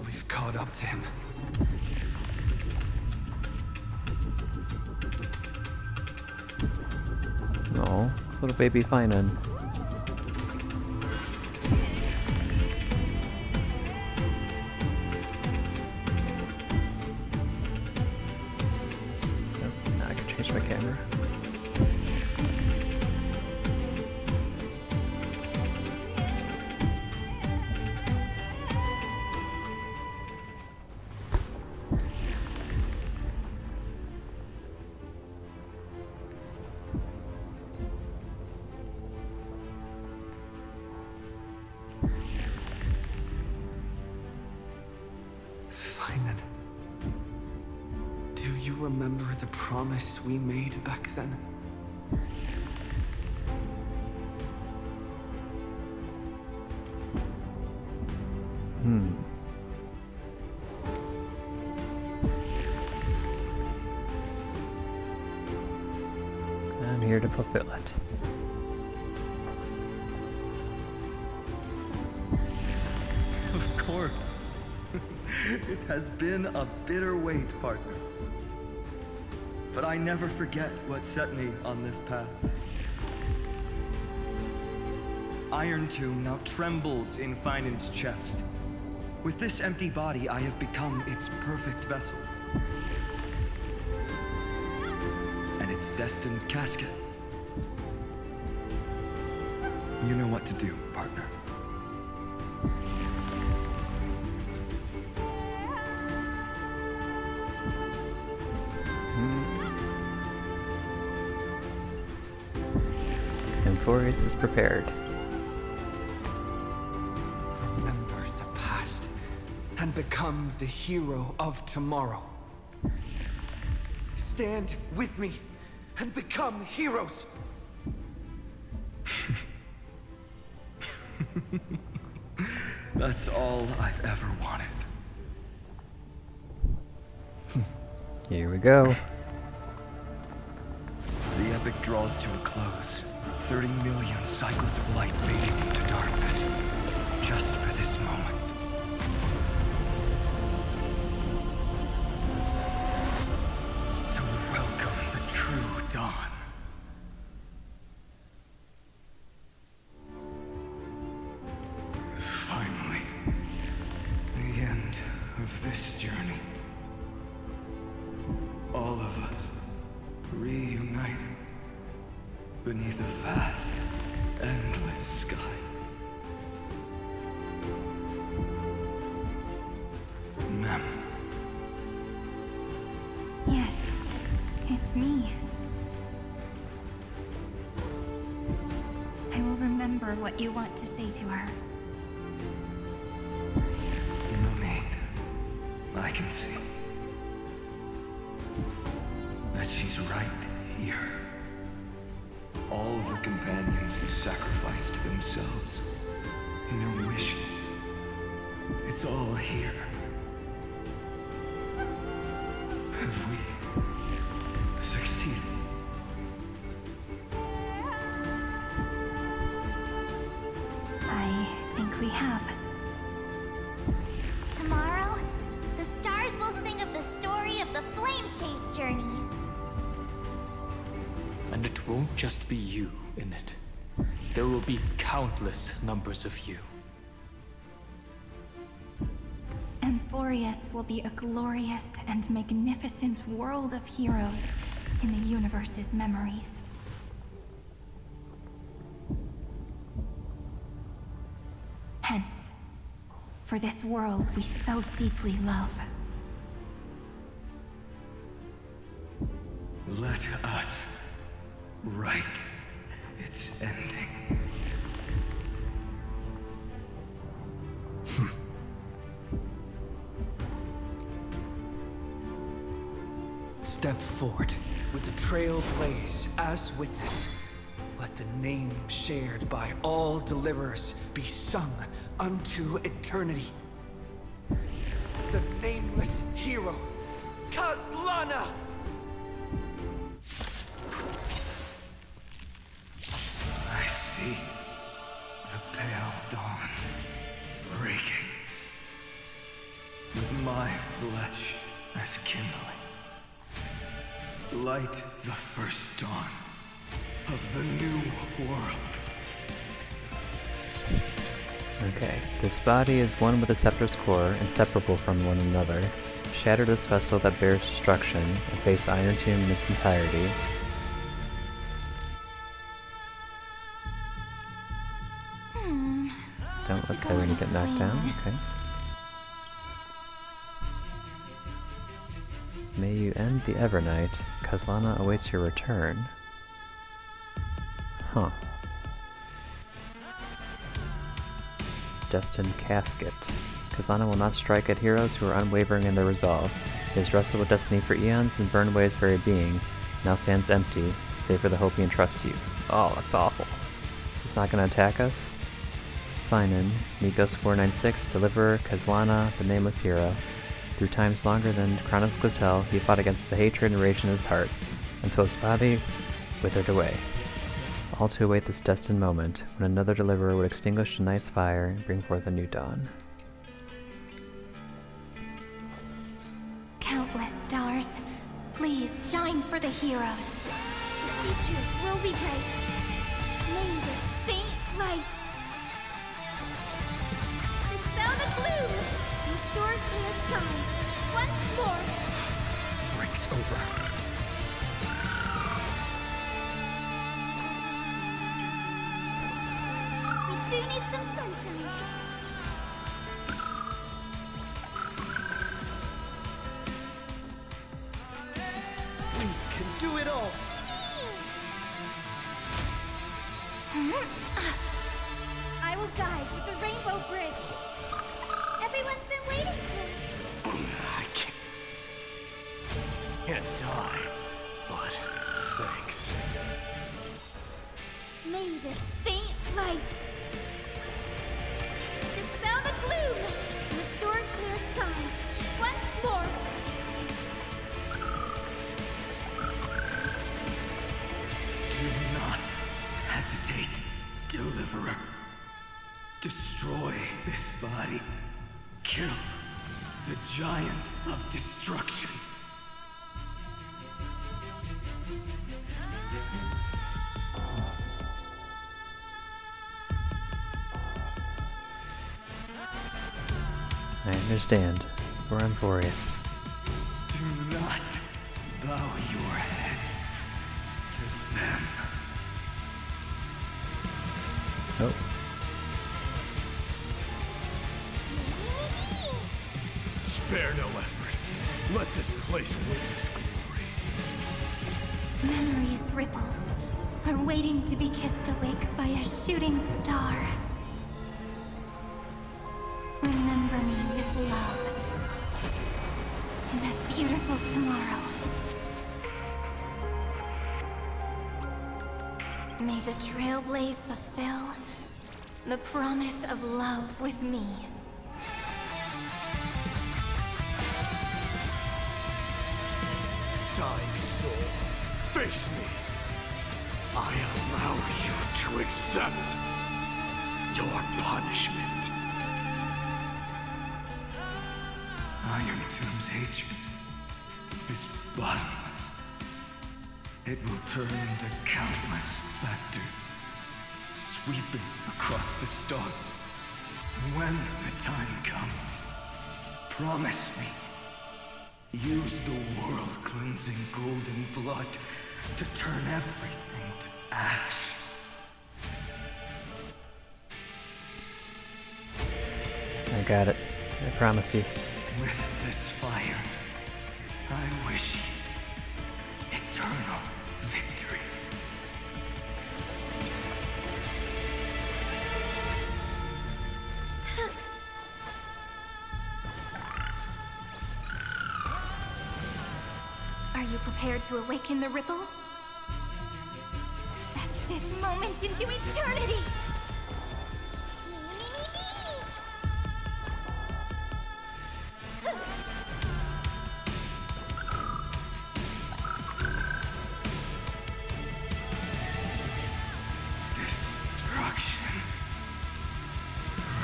We've caught up to him. Oh, this little baby Finan. switch my camera. Finan, do you remember the promise we made back then? I'm here to fulfill it. Of course. It has been a bitter wait, partner. But I never forget what set me on this path. Iron Tomb now trembles in Finan's chest. With this empty body, I have become its perfect vessel. And its destined casket. You know what to do, partner. Amphoreus is prepared. Remember the past and become the hero of tomorrow. Stand with me and become heroes. That's all I've ever wanted. Here we go. The epic draws to a close. 30 million cycles of light fading into darkness. Just for this moment. To welcome the true dawn. Finally, the end of this journey. All of us reuniting beneath a vast, endless sky. Mem. Yes, it's me. I will remember what you want to say to her. No need. I can see that she's right here. All the companions who sacrificed themselves and their wishes. It's all here. Have we succeeded? I think we have. Tomorrow, the stars will sing of the story of the Flame Chase journey. And it won't just be you in it. There will be countless numbers of you. Amphoreus will be a glorious and magnificent world of heroes in the universe's memories. Hence, for this world we so deeply love. Let us write its ending. Step forward with the trail blaze as witness. Let the name shared by all deliverers be sung unto eternity. The nameless hero, Kazlana! I see the pale dawn breaking, with my flesh as kindling. Light the first dawn of the new world. Okay, this body is one with the Scepter's core, inseparable from one another. shatter this vessel that bears destruction, and face Iron Tomb in its entirety. Don't let Siren get knocked down, okay. May you end the Evernight. Kazlana awaits your return. Huh. Destined Casket. Kazlana will not strike at heroes who are unwavering in their resolve. He has wrestled with destiny for eons and burned away his very being. Now stands empty, save for the hope he entrusts you. Oh, that's awful. He's not gonna attack us? Fine then. Migos 496, Deliverer, Kazlana, the nameless hero. Through times longer than Kronos could tell, he fought against the hatred and rage in his heart, until his body withered away. All to await this destined moment, when another deliverer would extinguish the night's fire and bring forth a new dawn. Countless stars, please shine for the heroes. The future will be bright. May this faint light dispel the gloom, restore clear skies. Once more. Breaks over. We do need some sunshine. We can do it all. I will guide with the Rainbow Bridge. Everyone's been waiting for us. I can't die, but thanks. May this faint light dispel the gloom, restore clear skies. Once more. Do not hesitate, Deliverer. Destroy this body. Kill the giant of destruction. I understand. We're Amphoreus. Do not bow your head to them. Oh. Spare no effort. Let this place witness glory. Memory's ripples are waiting to be kissed awake by a shooting star. Remember me with love in that beautiful tomorrow. May the trailblaze fulfill the promise of love with me. Dying soul, face me. I allow you to accept your punishment. Iron Tomb's hatred is bottomless. It will turn into countless factors, sweeping across the stars. When the time comes, promise me, use the world-cleansing golden blood to turn everything to ash. I got it. I promise you. With this fire, I wish you eternal victory. Are you prepared to awaken the ripples? Fetch this moment into eternity! Destruction.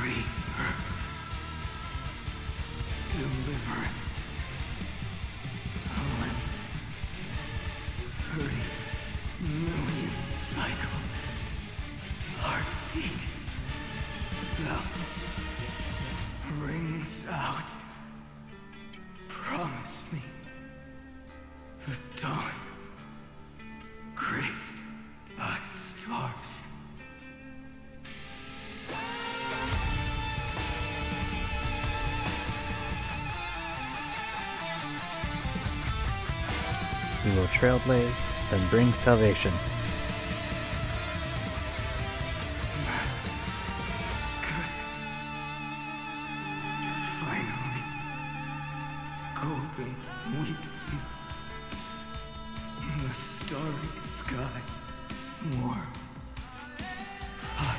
Rebirth. Deliverance. Lent. 30 million cycles. Heartbeat. Bell rings out. promise me the dawn graced by stars. We will trailblaze, then bring salvation. That's good. Finally. Golden wheat field. In the starry sky. Warm. Fire.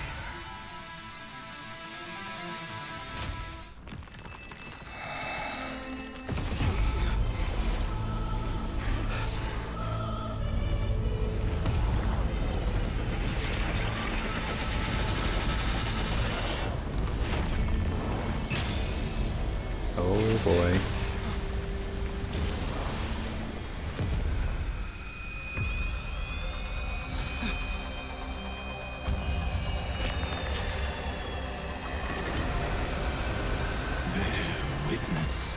Oh boy. Bear witness.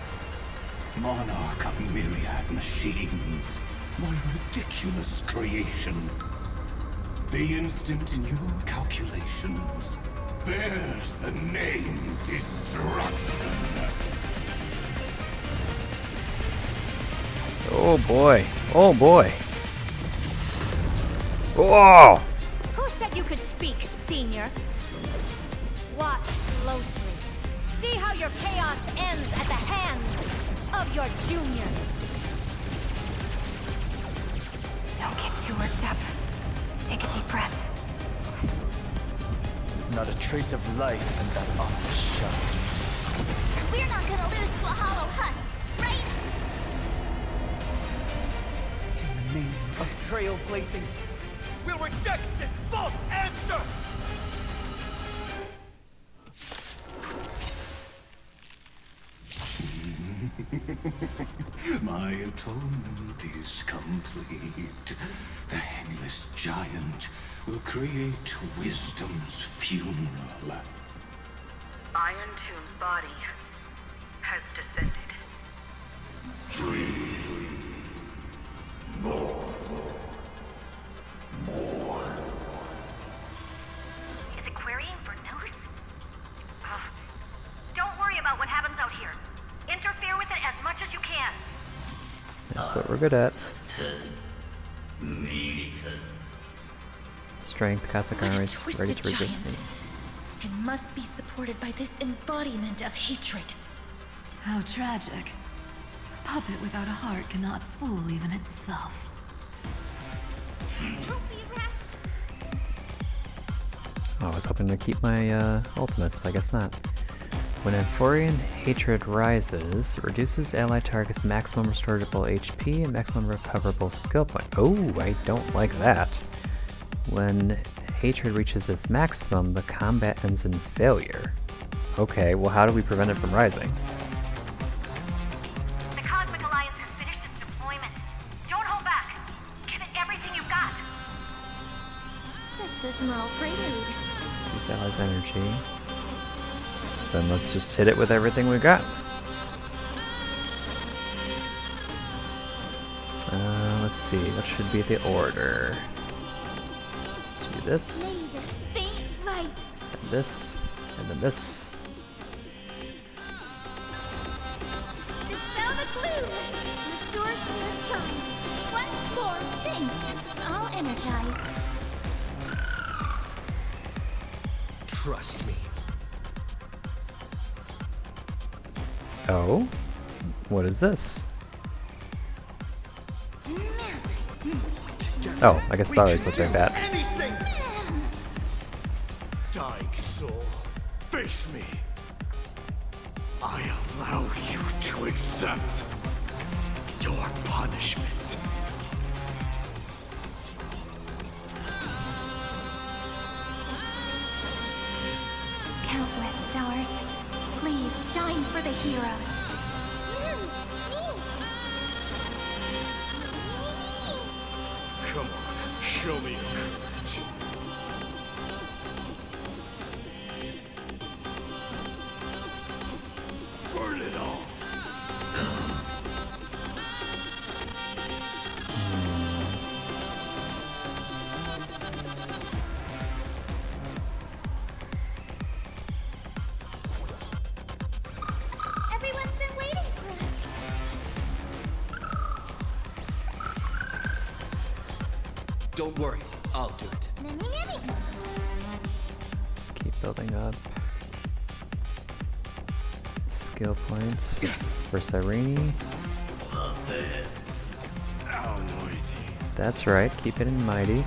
Monarch of myriad machines. My ridiculous creation. The instant in your calculations bears the name destruction. Oh boy. Oh boy. Whoa! Who said you could speak, Senior? Watch closely. See how your chaos ends at the hands of your juniors. Don't get too worked up. Take a deep breath. There's not a trace of life in that ominous shell. We're not gonna lose to a hollow husk, right? In the name of trailblazing, we'll reject this false answer! My atonement is complete. The Headless Giant will create wisdom's funeral. Iron Tomb's body has descended. Is it querying for news? Don't worry about what happens out here. Interfere with it as much as you can. That's what we're good at. Strength, cosmic armor is ready to resist me. It must be supported by this embodiment of hatred. How tragic. A puppet without a heart cannot fool even itself. Don't be rash. Oh, I was hoping to keep my ultimates, but I guess not. When Amphorean hatred rises, it reduces allied targets' maximum restorable HP and maximum recoverable skill point. Oh, I don't like that. When hatred reaches its maximum, the combat ends in failure. Okay, well how do we prevent it from rising? The Cosmic Alliance has finished its deployment. Don't hold back. Give it everything you've got. Just a small prelude. Use allies' energy. Then let's just hit it with everything we got. Let's see, what should be the order? Let's do this, and this, and then this. Dispel the glue. Restore clear stones. Once more, thanks. All energized. Trust me. Oh? What is this? Oh, I guess Sorry's look like that. Anything! Dying soul, face me. I allow you to accept your punishment. Countless stars. Please shine for the heroes. Come on, show me your courage. Burn it all. Don't worry, I'll do it. Let's keep building up. Skill points for Cyrene. How noisy. That's right, keep it in mighty.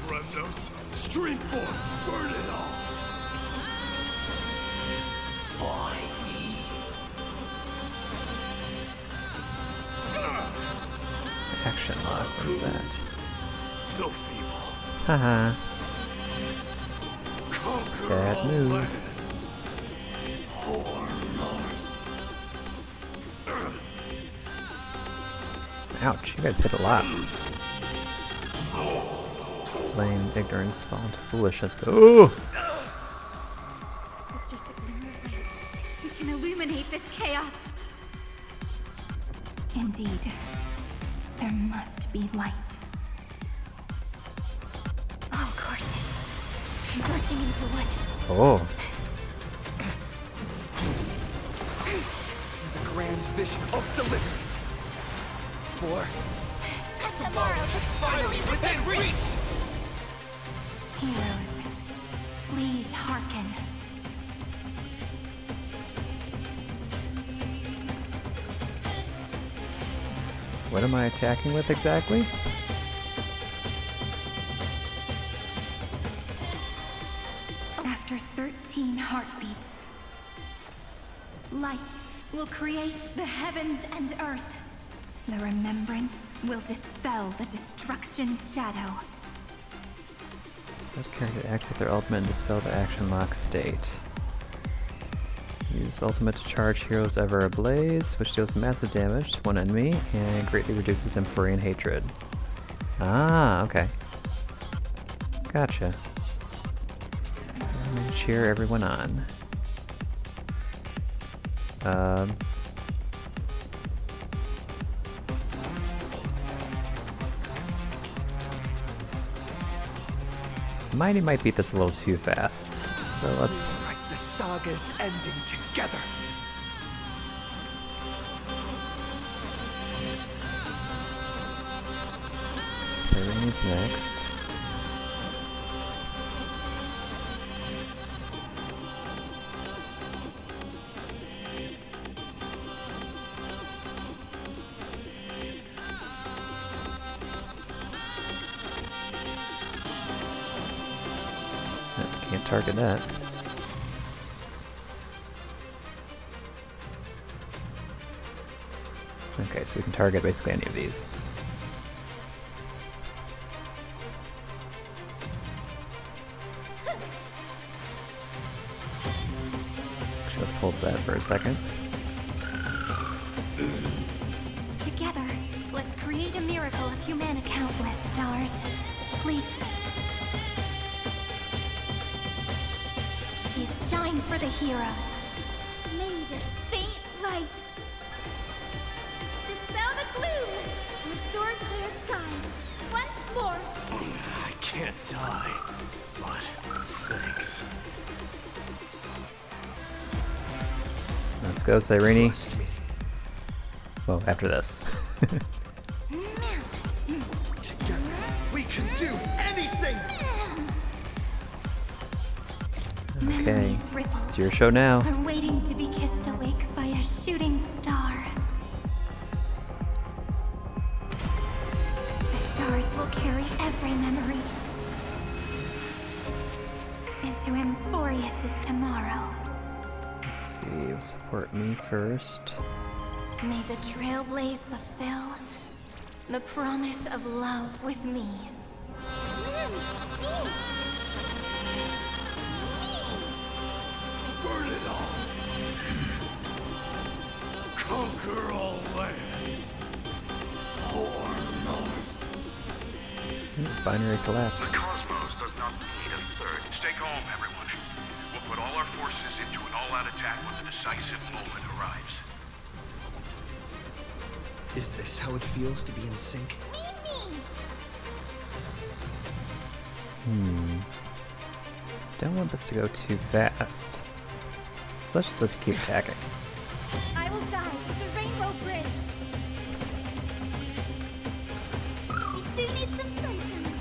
Kremnos, stream form, burn it all. Action lock, what's that? So feeble. Haha. Conquer Bad all move. lands. Ouch, you guys hit a lot. Lame ignorance fall into foolishness. Ooh! With just a glimmer of light, we can illuminate this chaos. Indeed, there must be light. All courses converging into one. Oh. The grand vision of deliverance. For Tomorrow is finally within reach! Heroes, please hearken. What am I attacking with exactly? After 13 heartbeats, light will create the heavens and earth. The remembrance will dispel the destruction's shadow. Select character to activate their ultimate and dispel the action lock state. Use ultimate to charge heroes ever ablaze, which deals massive damage to one enemy and greatly reduces Amphorean hatred. Ah, okay. Gotcha. I'm gonna cheer everyone on. Mighty might beat this a little too fast, so let's... write the saga's ending together. Cyrene's next. Can't target that. Okay, so we can target basically any of these. Actually, let's hold that for a second. Together, let's create a miracle of humana countless stars. Please. Please shine for the heroes. May this faint light dispel the gloom, restore clear skies once more. I can't die, but thanks. Let's go, Cyrene. Well, after this. Together, we can do anything! Okay, it's your show now. Are waiting to be kissed awake by a shooting star. The stars will carry every memory into Amphoreus' tomorrow. Let's see, support me first. May the trailblaze fulfill the promise of love with me. Burn it all! Conquer all lands! Binary collapse. The cosmos does not need a third. Stay calm, everyone. We'll put all our forces into an all-out attack when the decisive moment arrives. Is this how it feels to be in sync? Don't want this to go too fast. So let's just have to keep attacking. I will guide the Rainbow Bridge. We do need some sunshine.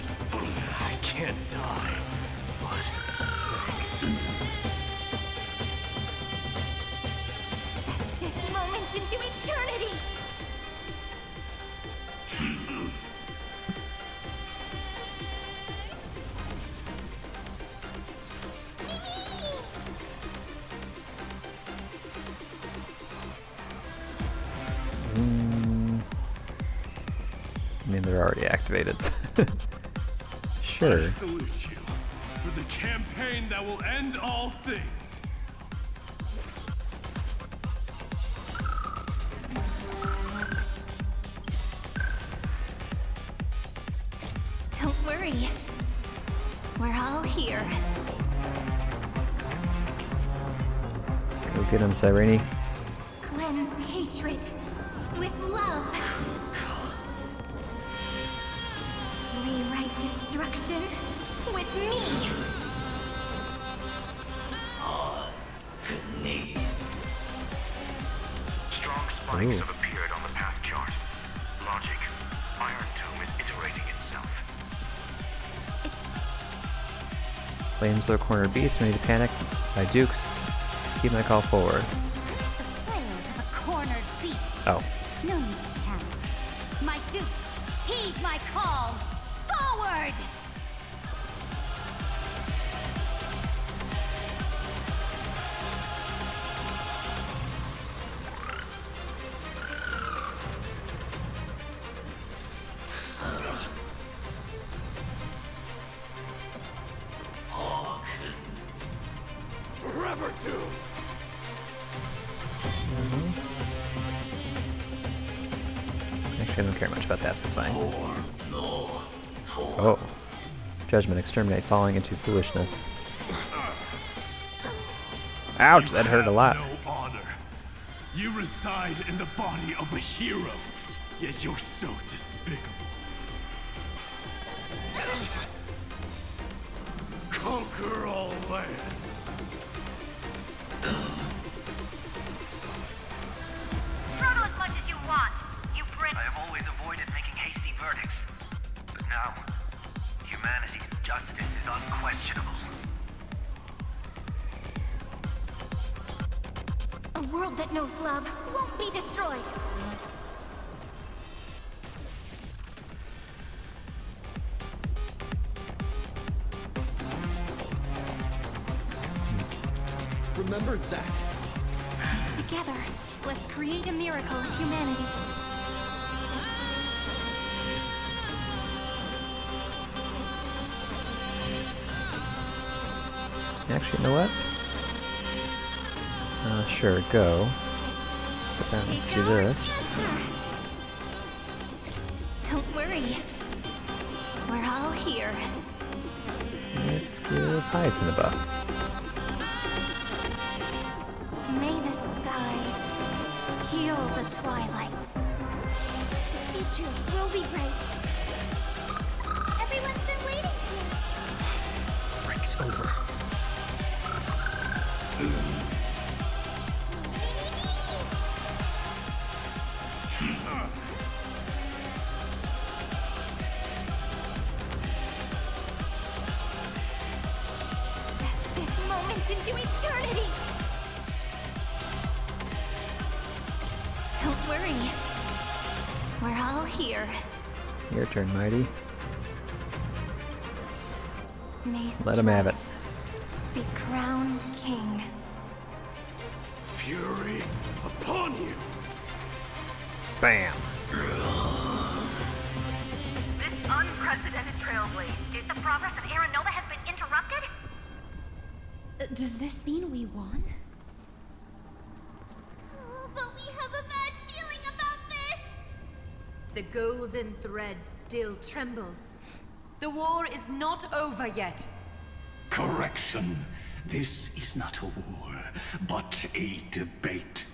they're already activated. Sure. I salute you for the campaign that will end all things. Don't worry. We're all here. Go get him, Cyrene. Cleanse hatred with love. Rewrite destruction with me. Strong spikes have appeared on the path chart. Logic. Iron Tomb is iterating itself. Flames of a cornered beast, no need to panic. My dukes, keep my call forward. The flails of a cornered beast. Oh. No need to panic. My dukes, heed my call. Forward! Forever doomed. Actually, I don't care much about that, that's fine. Oh. Judgment, exterminate, falling into foolishness. Ouch, that hurt a lot. No honor. You reside in the body of a hero, yet you're so despicable. Conquer all lands. Throttle as much as you want. You bring. I have always avoided making hasty verdicts. But now, humanity's justice is unquestionable. A world that knows love won't be destroyed. Remember that. Together, let's create a miracle of humanity. Actually, you know what? Sure, go. But then let's do this. Don't worry. We're all here. Let's give Hyacinth a buff. May the sky heal the twilight. The future will be bright. Everyone's been waiting for us. Break's over. This moment into eternity. Don't worry. We're all here. Your turn, Mighty. May Let him have it. be crowned king. Fury upon you. Bam. This unprecedented trailblaze. If the progress of Aaron Nova has been interrupted? Does this mean we won? Oh, but we have a bad feeling about this. The golden thread still trembles. The war is not over yet. Correction. This is not a war, but a debate.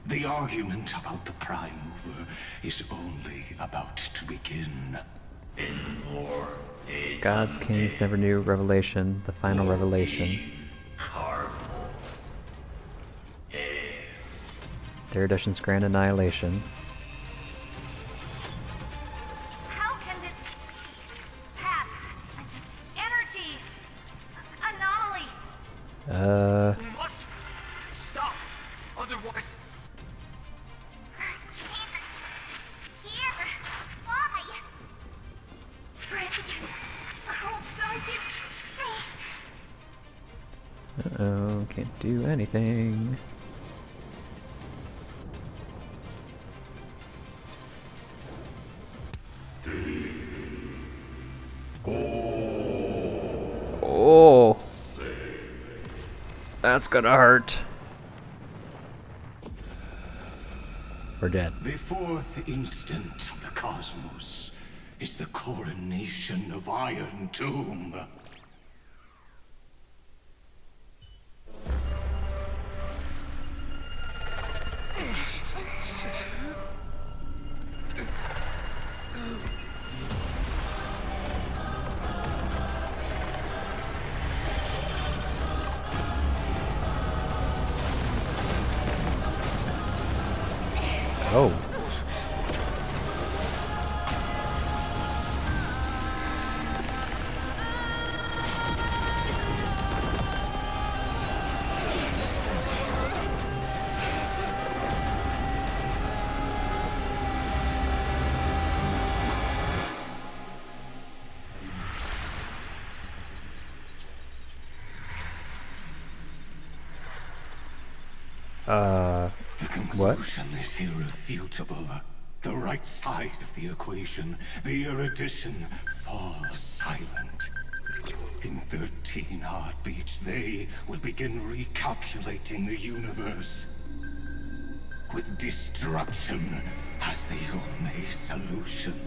The argument about the Prime Mover is only about to begin. Gods, kings never knew revelation, the final revelation. Third edition's grand annihilation. How can this be? Path, energy, anomaly. We must stop. Otherwise. Here. Why? Friend. Oh, don't you... Uh-oh, can't do anything. That's gonna hurt. We're dead. The fourth instant of the cosmos is the coronation of Iron Tomb. Oh. What? The conclusion is irrefutable. The right side of the equation, the erudition, falls silent. In 13 heartbeats, they will begin recalculating the universe. With destruction as the only solution.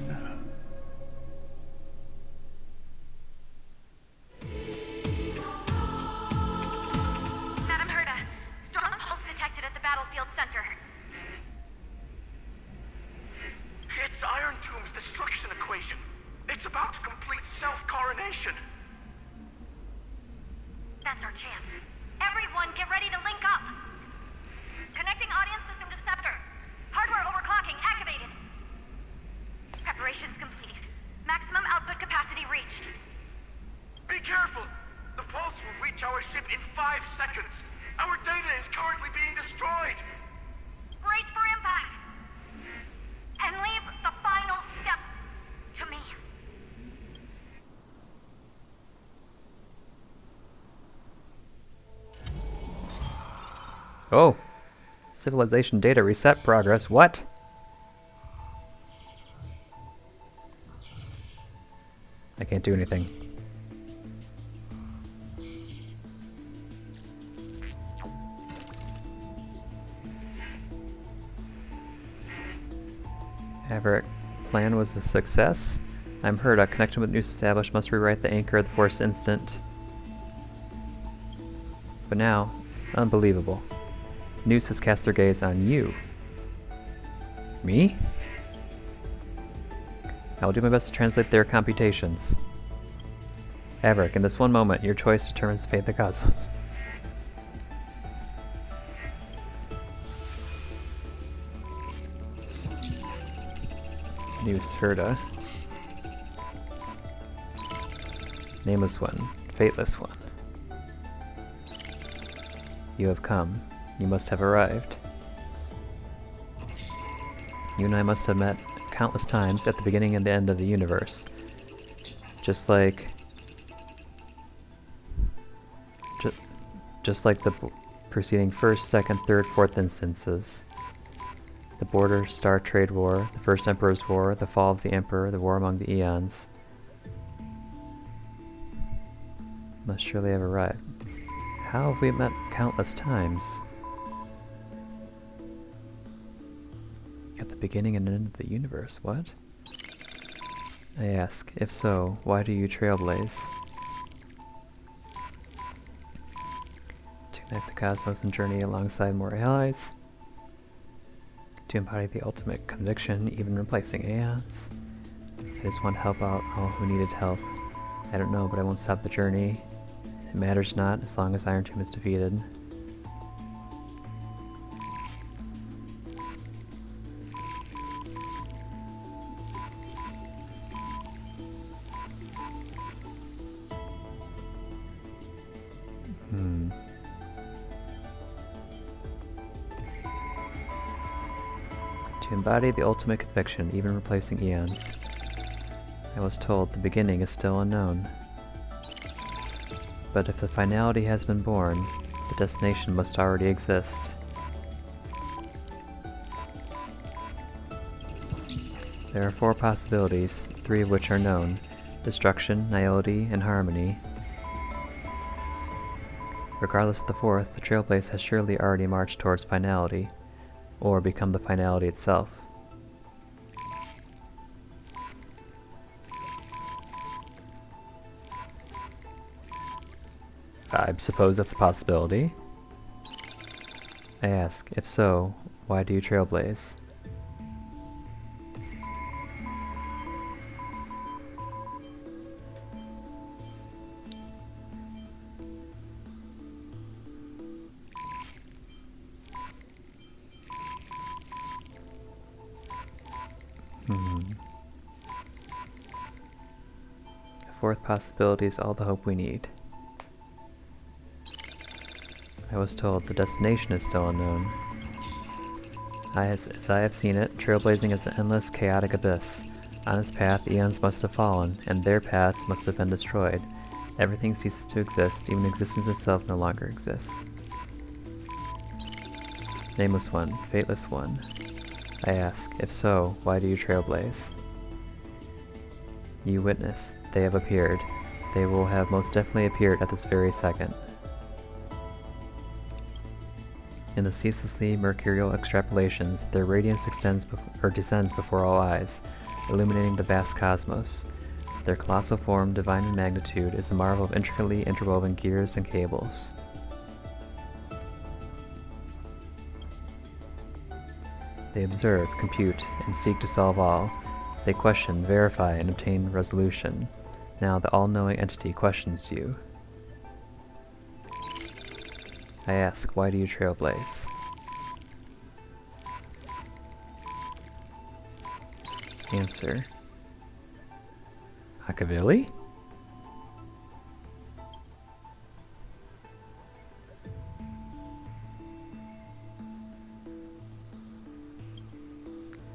Madam Herda, strong pulse detected at the battlefield center. It's Iron Tomb's destruction equation. It's about to complete self-coronation. That's our chance. Everyone, get ready to link up. Connecting audience system to Scepter. Hardware overclocking activated. Preparations complete. Maximum output capacity reached. Be careful! The pulse will reach our ship in 5 seconds. Our data is currently being destroyed. Brace for impact. And leave the final step to me. Oh. Civilization data reset progress. What? I can't do anything. Averick, plan was a success. I'm Herda. Connection with news established. Must rewrite the anchor of the force instant. But now, unbelievable. News has cast their gaze on you. Me? I will do my best to translate their computations. Averick, in this one moment, your choice determines the fate of the cosmos. News Herda. Nameless one, fateless one. You have come. You must have arrived. You and I must have met countless times at the beginning and the end of the universe. Just like the preceding first, second, third, fourth instances. The Border Star Trade War, the First Emperor's War, the Fall of the Emperor, the War among the Eons. Must surely have arrived. How have we met countless times? At the beginning and end of the universe, what? I ask, if so, why do you trailblaze? To connect the cosmos and journey alongside more allies? To embody the ultimate conviction, even replacing aeons? I just want to help out all who needed help. I don't know, but I won't stop the journey. It matters not, as long as Iron Tomb is defeated. To embody the ultimate conviction, even replacing eons. I was told the beginning is still unknown. But if the finality has been born, the destination must already exist. There are 4 possibilities, 3 of which are known: destruction, nihility, and harmony. Regardless of the fourth, the Trailblaze has surely already marched towards finality, or become the finality itself. I suppose that's a possibility. I ask, if so, why do you trailblaze? The fourth possibility is all the hope we need. I was told the destination is still unknown. As I have seen it, trailblazing is an endless, chaotic abyss. On its path, eons must have fallen, and their paths must have been destroyed. Everything ceases to exist, even existence itself no longer exists. Nameless one, fateless one. I ask, if so, why do you trailblaze? You witness, they have appeared. They will have most definitely appeared at this very second. In the ceaselessly mercurial extrapolations, their radiance descends before all eyes, illuminating the vast cosmos. Their colossal form, divine in magnitude, is a marvel of intricately interwoven gears and cables. They observe, compute, and seek to solve all. They question, verify, and obtain resolution. Now the all-knowing entity questions you. I ask, why do you trailblaze? Answer. Akavili?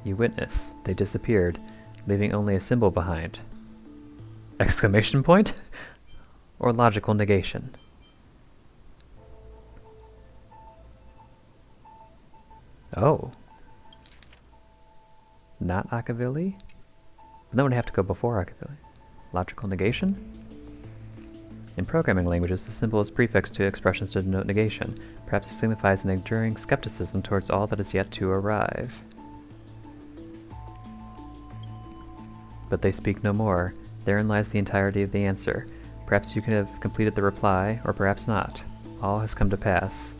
You witness, they disappeared, leaving only a symbol behind. Exclamation point? Or logical negation? Oh. Not Akavili? Then would have to go before Akavili. Logical negation? In programming languages, the symbol is prefixed to expressions to denote negation. Perhaps it signifies an enduring skepticism towards all that is yet to arrive. But they speak no more. Therein lies the entirety of the answer. Perhaps you could have completed the reply, or perhaps not. All has come to pass.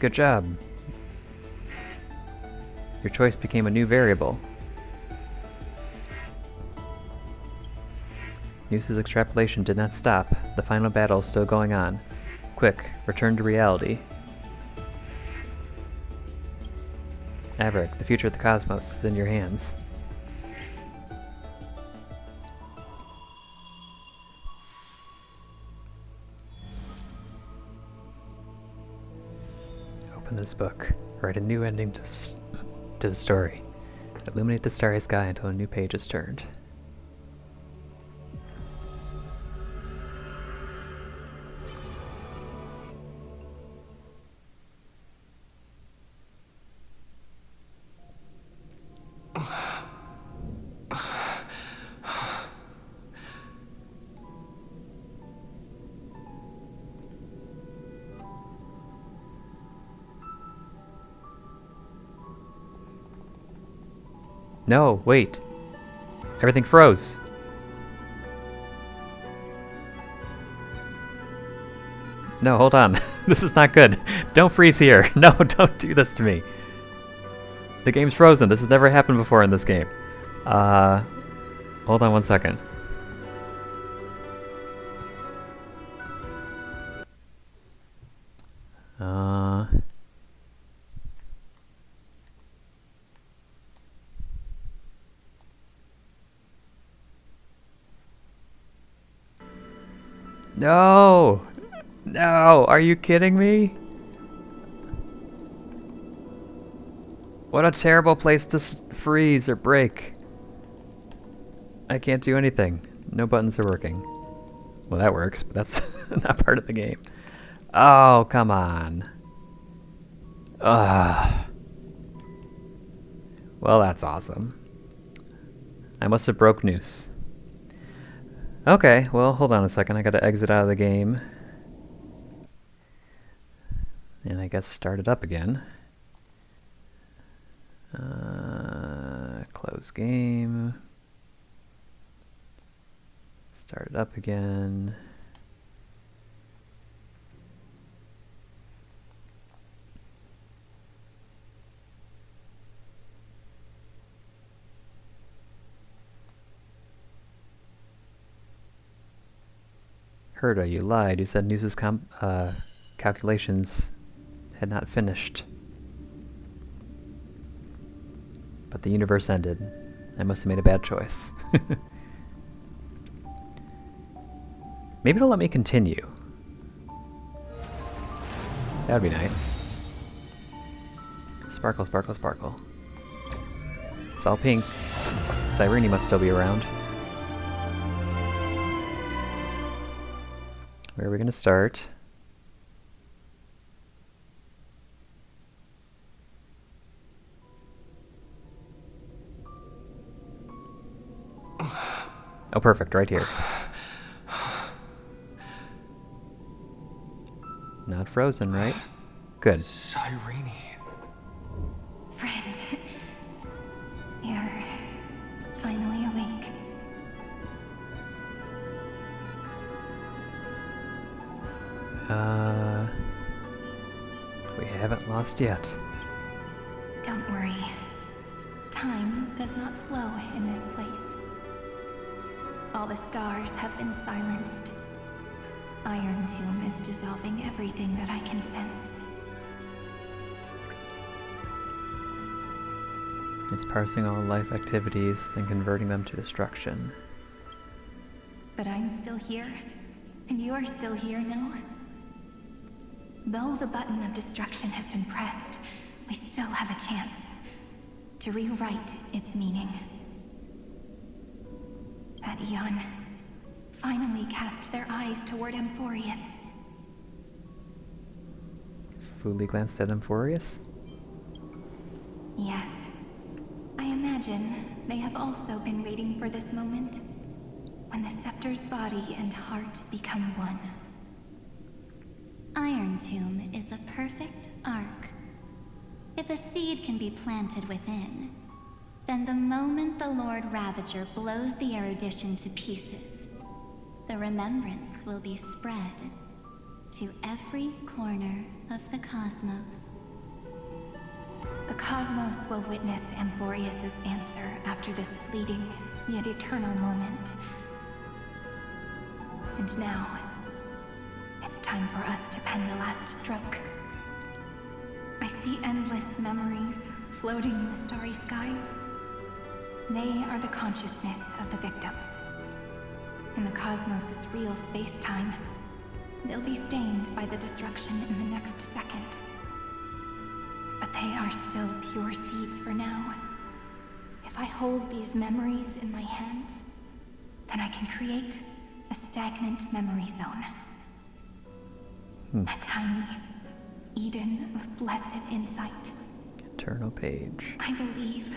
Good job. Your choice became a new variable. Noose's extrapolation did not stop. The final battle is still going on. Quick, return to reality. Averick, the future of the cosmos is in your hands. Open this book. Write a new ending to the story. Illuminate the starry sky until a new page is turned. No, wait. Everything froze. No, hold on. This is not good. Don't freeze here. No, don't do this to me. The game's frozen. This has never happened before in this game. Hold on one second. No! No! Are you kidding me? What a terrible place to freeze or break. I can't do anything. No buttons are working. Well, that works, but that's not part of the game. Oh, come on. Ugh. Well, that's awesome. I must have broke Noose. Okay, well, hold on a second. I gotta exit out of the game And I guess start it up again. Close game. Start it up again. Herda, you lied. You said News's calculations had not finished. But the universe ended. I must have made a bad choice. Maybe it'll let me continue. That would be nice. Sparkle, sparkle, sparkle. It's all pink. Cyrene must still be around. Where are we going to start? Oh, perfect, right here. Not frozen, right? Good. Cyrene. Friend, you're finally awake. We haven't lost yet. Don't worry. Time does not flow in this place. All the stars have been silenced. Iron Tomb is dissolving everything that I can sense. It's parsing all life activities, then converting them to destruction. But I'm still here, and you are still here now. Though the button of destruction has been pressed, we still have a chance to rewrite its meaning. That Eon finally cast their eyes toward Amphoreus. Fully glanced at Amphoreus? Yes. I imagine they have also been waiting for this moment, when the scepter's body and heart become one. Iron Tomb is a perfect arc. If a seed can be planted within, then the moment the Lord Ravager blows the erudition to pieces, the remembrance will be spread to every corner of the cosmos. The cosmos will witness Amphoreus' answer after this fleeting, yet eternal moment. And now, it's time for us to pen the last stroke. I see endless memories floating in the starry skies. They are the consciousness of the victims. In the cosmos' real space-time, they'll be stained by the destruction in the next second. But they are still pure seeds for now. If I hold these memories in my hands, then I can create a stagnant memory zone. A tiny Eden of blessed insight. Eternal page. I believe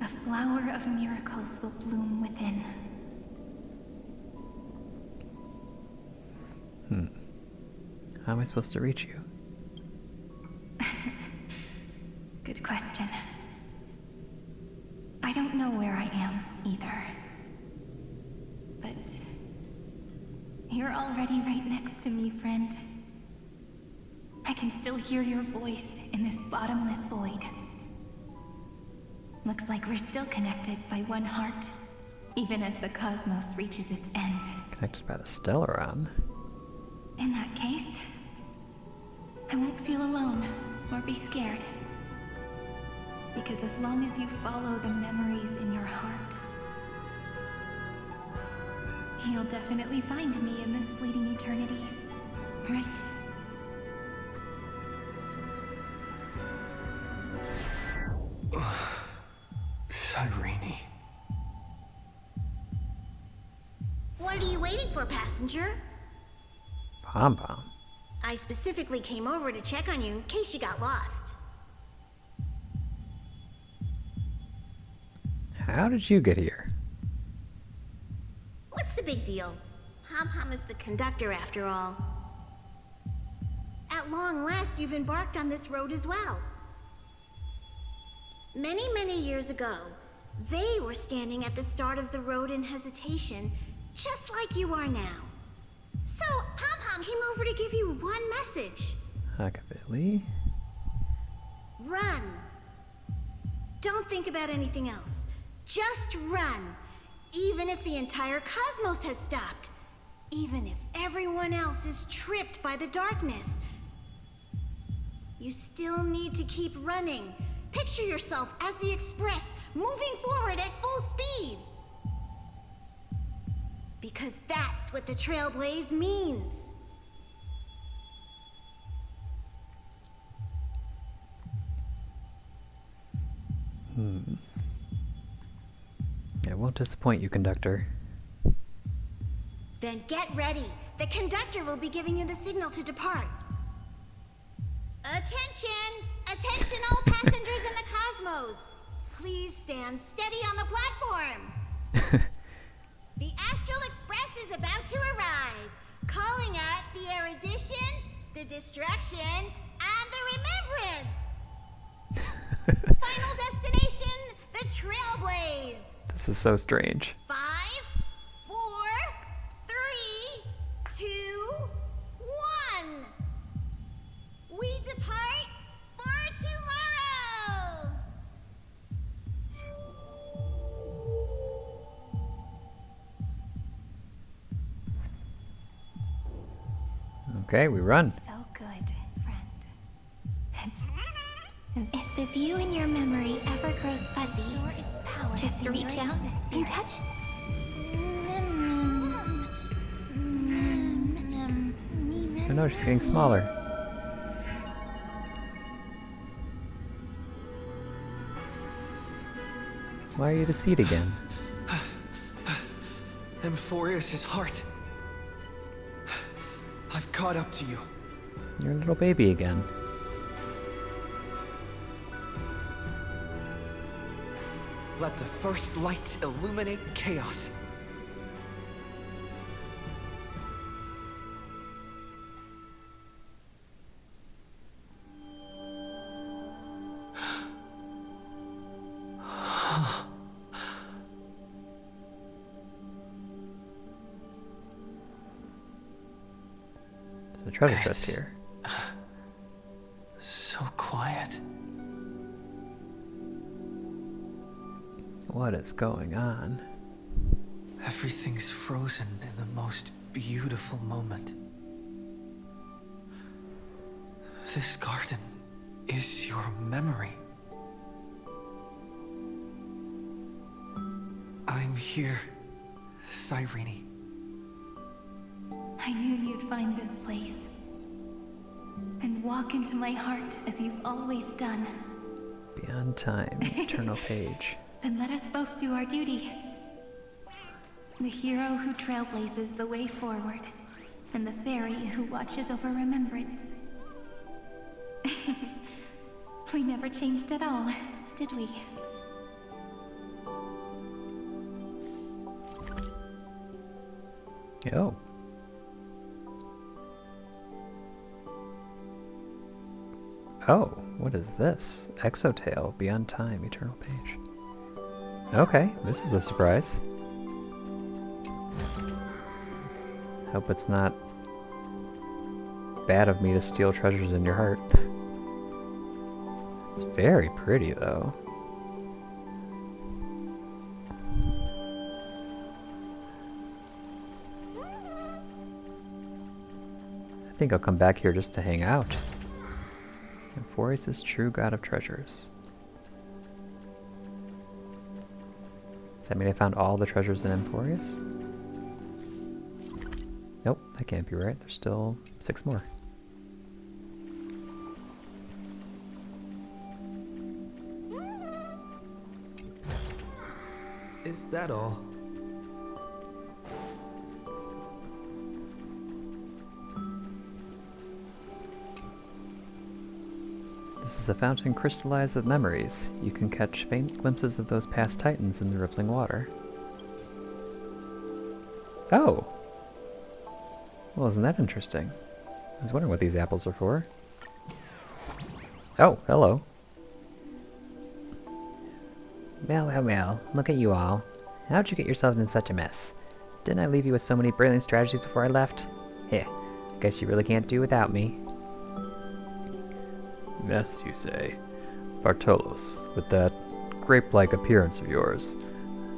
a flower of miracles will bloom within. How am I supposed to reach you? Good question. I don't know where I am, either. But you're already right next to me, friend. I can still hear your voice in this bottomless void. Looks like we're still connected by one heart, even as the cosmos reaches its end. Connected by the Stellaron. In that case, I won't feel alone or be scared. Because as long as you follow the memories in your heart, you'll definitely find me in this fleeting eternity, right? Cyrene. What are you waiting for, passenger? Pom Pom. I specifically came over to check on you in case you got lost. How did you get here? What's the big deal? Pom Pom is the conductor after all. at long last you've embarked on this road as well. Many, many years ago, they were standing at the start of the road in hesitation, just like you are now. So, Pom-Pom came over to give you one message. Hakabilly. Run. Don't think about anything else. Just run. Even if the entire cosmos has stopped. Even if everyone else is tripped by the darkness. You still need to keep running. Picture yourself as the Express, moving forward at full speed. Because that's what the Trailblaze means. I won't disappoint you, conductor. Then get ready. The conductor will be giving you the signal to depart. Attention! Attention all passengers in the cosmos! Please stand steady on the platform. The Astral Express is about to arrive. Calling at the erudition, the distraction, and the remembrance. Final destination, the Trailblaze. This is so strange. 5, 4, 3, 2, 1. We depart for tomorrow. Okay, we run. So good, friend. It's if the view in your memory ever grows fuzzy, just reach out and touch. Oh no, she's getting smaller. Why are you the seed again? Amphoreus' heart. I've caught up to you. You're a little baby again. Let the first light illuminate chaos. There's a treasure chest here. So quiet. What is going on? Everything's frozen in the most beautiful moment. This garden is your memory. I'm here, Cyrene. I knew you'd find this place. And walk into my heart as you've always done. Beyond time, eternal page. Then let us both do our duty. The hero who trailblazes the way forward, and the fairy who watches over remembrance. We never changed at all, did we? Oh. Oh, what is this? Exotale, Beyond Time, Eternal Page. Okay, this is a surprise. Hope it's not bad of me to steal treasures in your heart. It's very pretty, though. I think I'll come back here just to hang out. Amphoreus is true god of treasures. Does that mean I found all the treasures in Amphoreus? Nope, that can't be right. There's still 6 more. Is that all? This is a fountain crystallized with memories. You can catch faint glimpses of those past titans in the rippling water. Oh! Well, isn't that interesting? I was wondering what these apples are for. Oh, hello. Well, well, well. Look at you all. How'd you get yourself in such a mess? Didn't I leave you with so many brilliant strategies before I left? Heh. Guess you really can't do without me. Mess, you say? Bartolos, with that grape-like appearance of yours,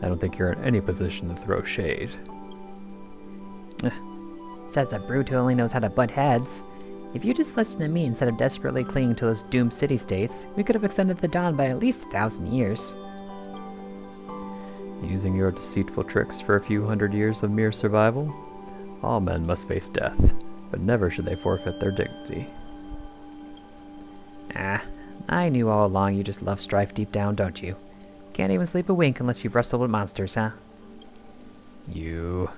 I don't think you're in any position to throw shade. Says the brute who only knows how to butt heads. If you just listened to me instead of desperately clinging to those doomed city-states, we could have extended the dawn by at least 1,000 years. Using your deceitful tricks for a few hundred years of mere survival? All men must face death, but never should they forfeit their dignity. Ah, I knew all along you just love strife deep down, don't you? Can't even sleep a wink unless you've wrestled with monsters, huh? You...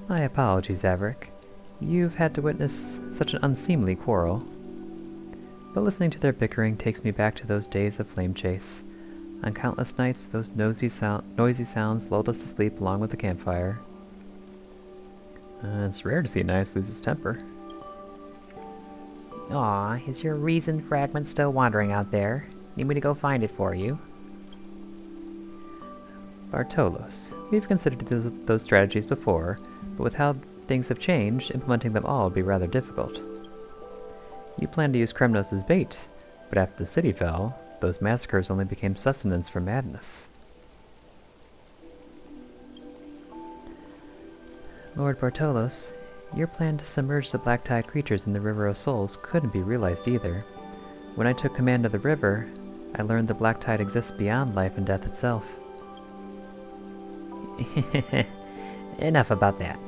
My apologies, Averick. You've had to witness such an unseemly quarrel. But listening to their bickering takes me back to those days of flame chase. On countless nights, those noisy sounds lulled us to sleep along with the campfire. It's rare to see Nice lose his temper. Aw, is your reason fragment still wandering out there? Need me to go find it for you? Bartolos, we've considered those strategies before, but with how things have changed, implementing them all would be rather difficult. You planned to use Kremnos as bait, but after the city fell, those massacres only became sustenance for madness. Lord Bartolos, your plan to submerge the black tide creatures in the River of Souls couldn't be realized either. When I took command of the river, I learned the black tide exists beyond life and death itself. Enough about that.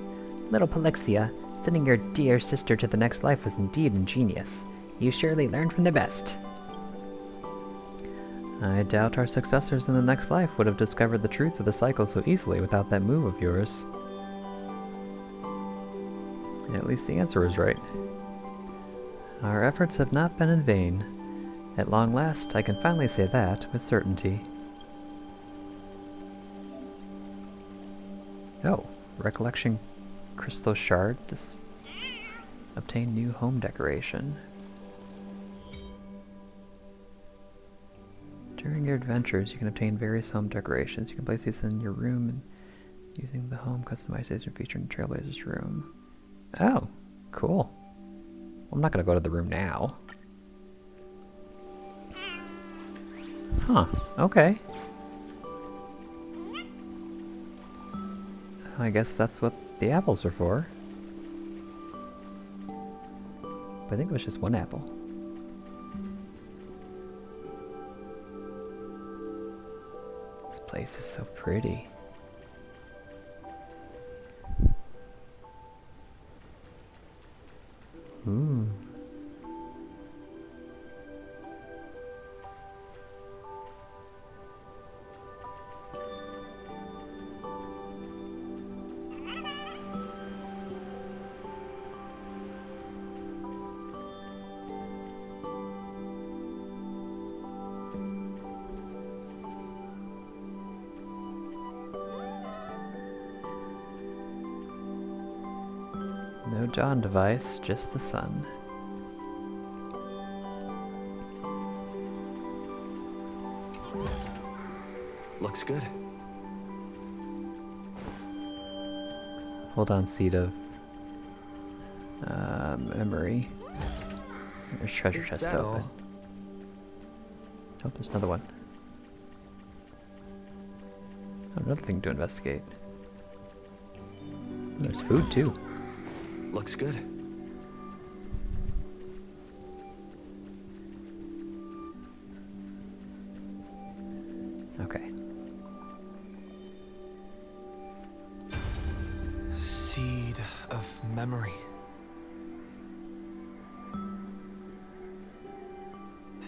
Little Polixia, sending your dear sister to the next life was indeed ingenious. You surely learned from the best. I doubt our successors in the next life would have discovered the truth of the cycle so easily without that move of yours. At least the answer is right. Our efforts have not been in vain. At long last, I can finally say that with certainty. Oh, recollection crystal shard. Obtain new home decoration. During your adventures, you can obtain various home decorations. You can place these in your room and using the home customization feature in Trailblazer's room. Oh, cool. Well, I'm not going to go to the room now. Huh, okay. I guess that's what the apples are for. But I think it was just one apple. This place is so pretty. Ooh. No dawn device, just the sun. Looks good. Hold on, seed of memory. There's treasure chest open. Oh, there's another one. Oh, another thing to investigate. Oh, there's food too. Looks good. Okay. Seed of memory.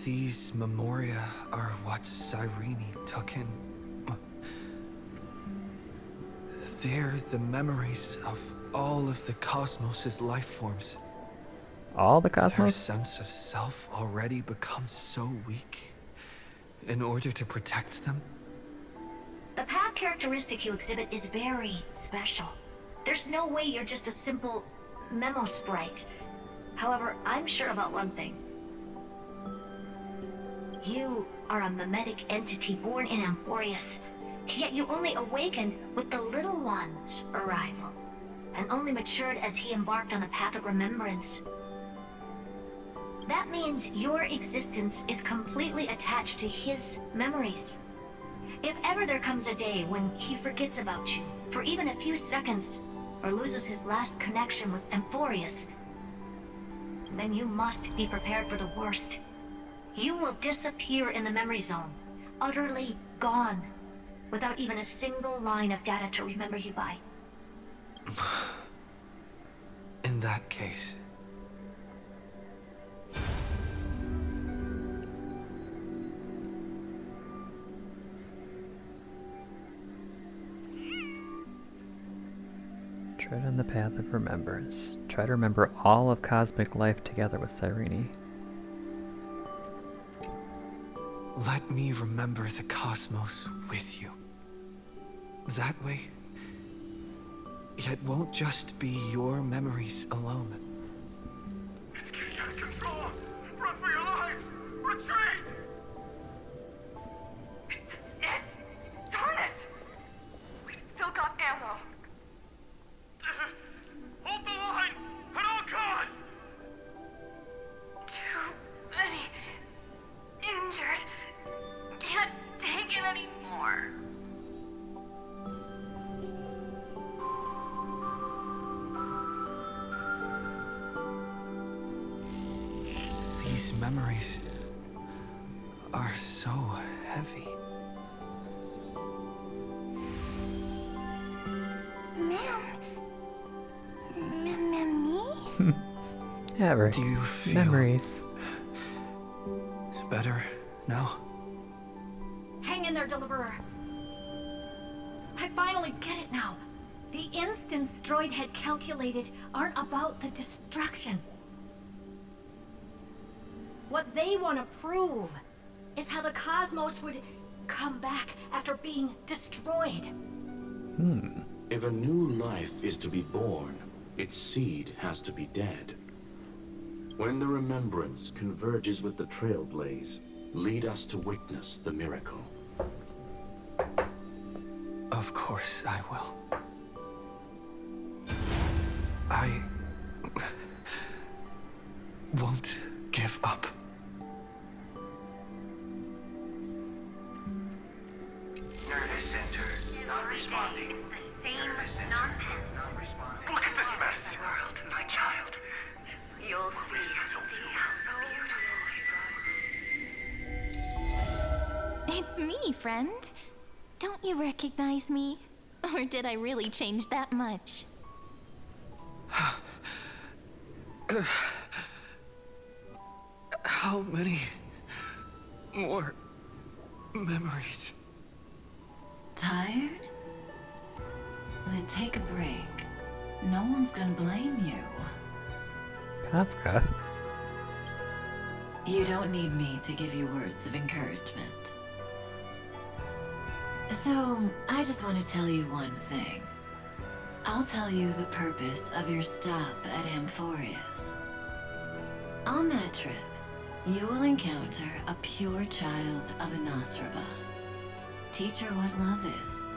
These memoria are what Cyrene took in. They're the memories of all of the cosmos' life forms. All the cosmos? Their sense of self already becomes so weak. In order to protect them? The path characteristic you exhibit is very special. There's no way you're just a simple memo sprite. However, I'm sure about one thing. You are a mimetic entity born in Amphoreus, yet you only awakened with the Little One's arrival, and only matured as he embarked on the path of remembrance. That means your existence is completely attached to his memories. If ever there comes a day when he forgets about you for even a few seconds, or loses his last connection with Amphoreus, then you must be prepared for the worst. You will disappear in the memory zone, utterly gone, without even a single line of data to remember you by. In that case... Tread on the path of remembrance. Try to remember all of cosmic life together with Cyrene. Let me remember the cosmos with you. That way, it won't just be your memories alone. It's getting out of control! Run for your lives! Retreat! Darn it! We've still got ammo. Hold the line! At all costs! Too many injured. Can't take it anymore. These memories are so heavy. Me? Ever. Do you feel memories? Better now? Hang in there, Deliverer. I finally get it now. The instants Droid had calculated aren't about the destruction. What they want to prove is how the cosmos would come back after being destroyed. If a new life is to be born, its seed has to be dead. When the remembrance converges with the trailblaze, lead us to witness the miracle. Of course I will. I won't give up. Nervous center, not responding. It's the same nonsense. Not responding. Look at this mess! World, my child. You'll see. It's me, friend. Don't you recognize me? Or did I really change that much? How many more memories? Tired? Then take a break. No one's gonna blame you. Kafka? You don't need me to give you words of encouragement. So, I just want to tell you one thing. I'll tell you the purpose of your stop at Amphoreus. On that trip, you will encounter a pure child of Anastraba. Teach her what love is.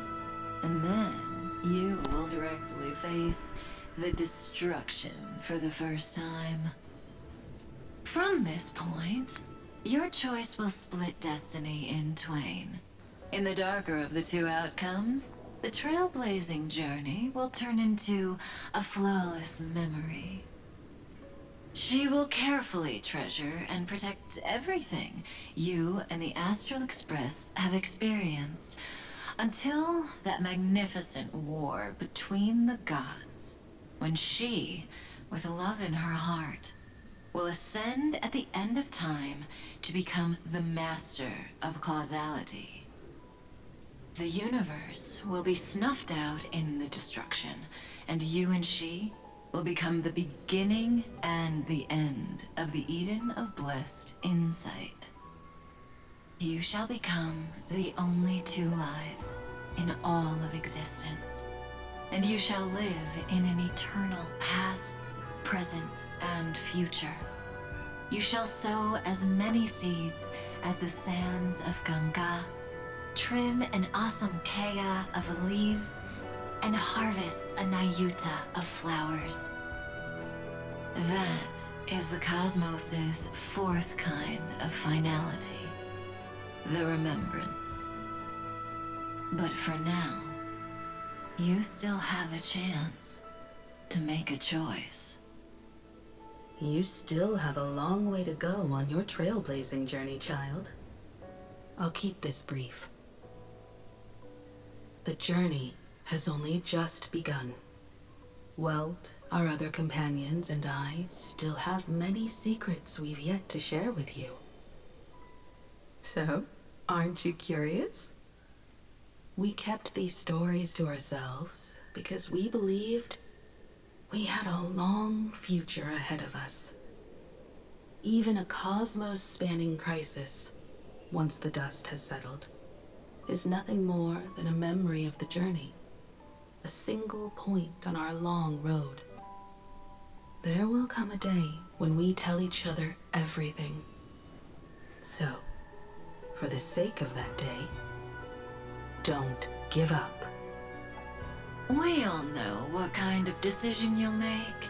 And then you will directly face the destruction for the first time. From this point, your choice will split destiny in twain. In the darker of the two outcomes, the trailblazing journey will turn into a flawless memory. She will carefully treasure and protect everything you and the Astral Express have experienced, until that magnificent war between the gods, when she, with love in her heart, will ascend at the end of time to become the master of causality. The universe will be snuffed out in the destruction, and you and she will become the beginning and the end of the Eden of blessed insight. You shall become the only two lives in all of existence, and you shall live in an eternal past, present, and future. You shall sow as many seeds as the sands of Ganga, trim an awesome kea of leaves, and harvest a Nayuta of flowers. That is the cosmos's fourth kind of finality, the remembrance. But for now, you still have a chance to make a choice. You still have a long way to go on your trailblazing journey, child. I'll keep this brief. The journey has only just begun. Welt, our other companions, and I still have many secrets we've yet to share with you. So, aren't you curious? We kept these stories to ourselves because we believed we had a long future ahead of us. Even a cosmos-spanning crisis, once the dust has settled, is nothing more than a memory of the journey, a single point on our long road. There will come a day when we tell each other everything. So, for the sake of that day, don't give up. We all know what kind of decision you'll make,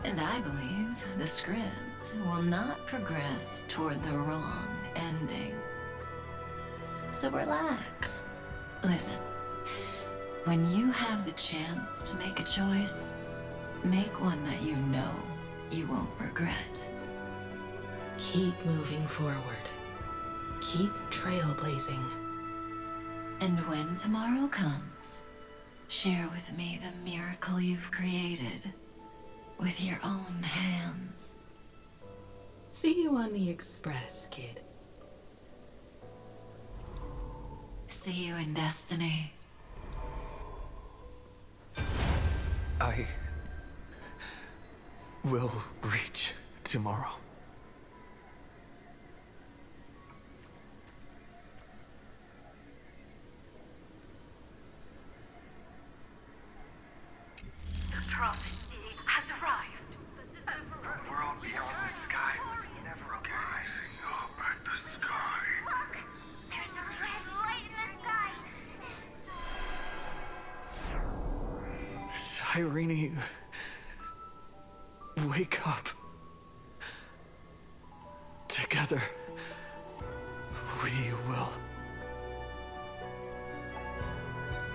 and I believe the script will not progress toward the wrong ending. So relax. Listen, when you have the chance to make a choice, make one that you know you won't regret. Keep moving forward. Keep trailblazing. And when tomorrow comes, share with me the miracle you've created with your own hands. See you on the Express, kid. See you in Destiny. I will reach tomorrow. The prophet has arrived. The world beyond the sky was never Gazing up at the sky. Look! There's a red light in the sky! Cyrene, wake up. Together, we will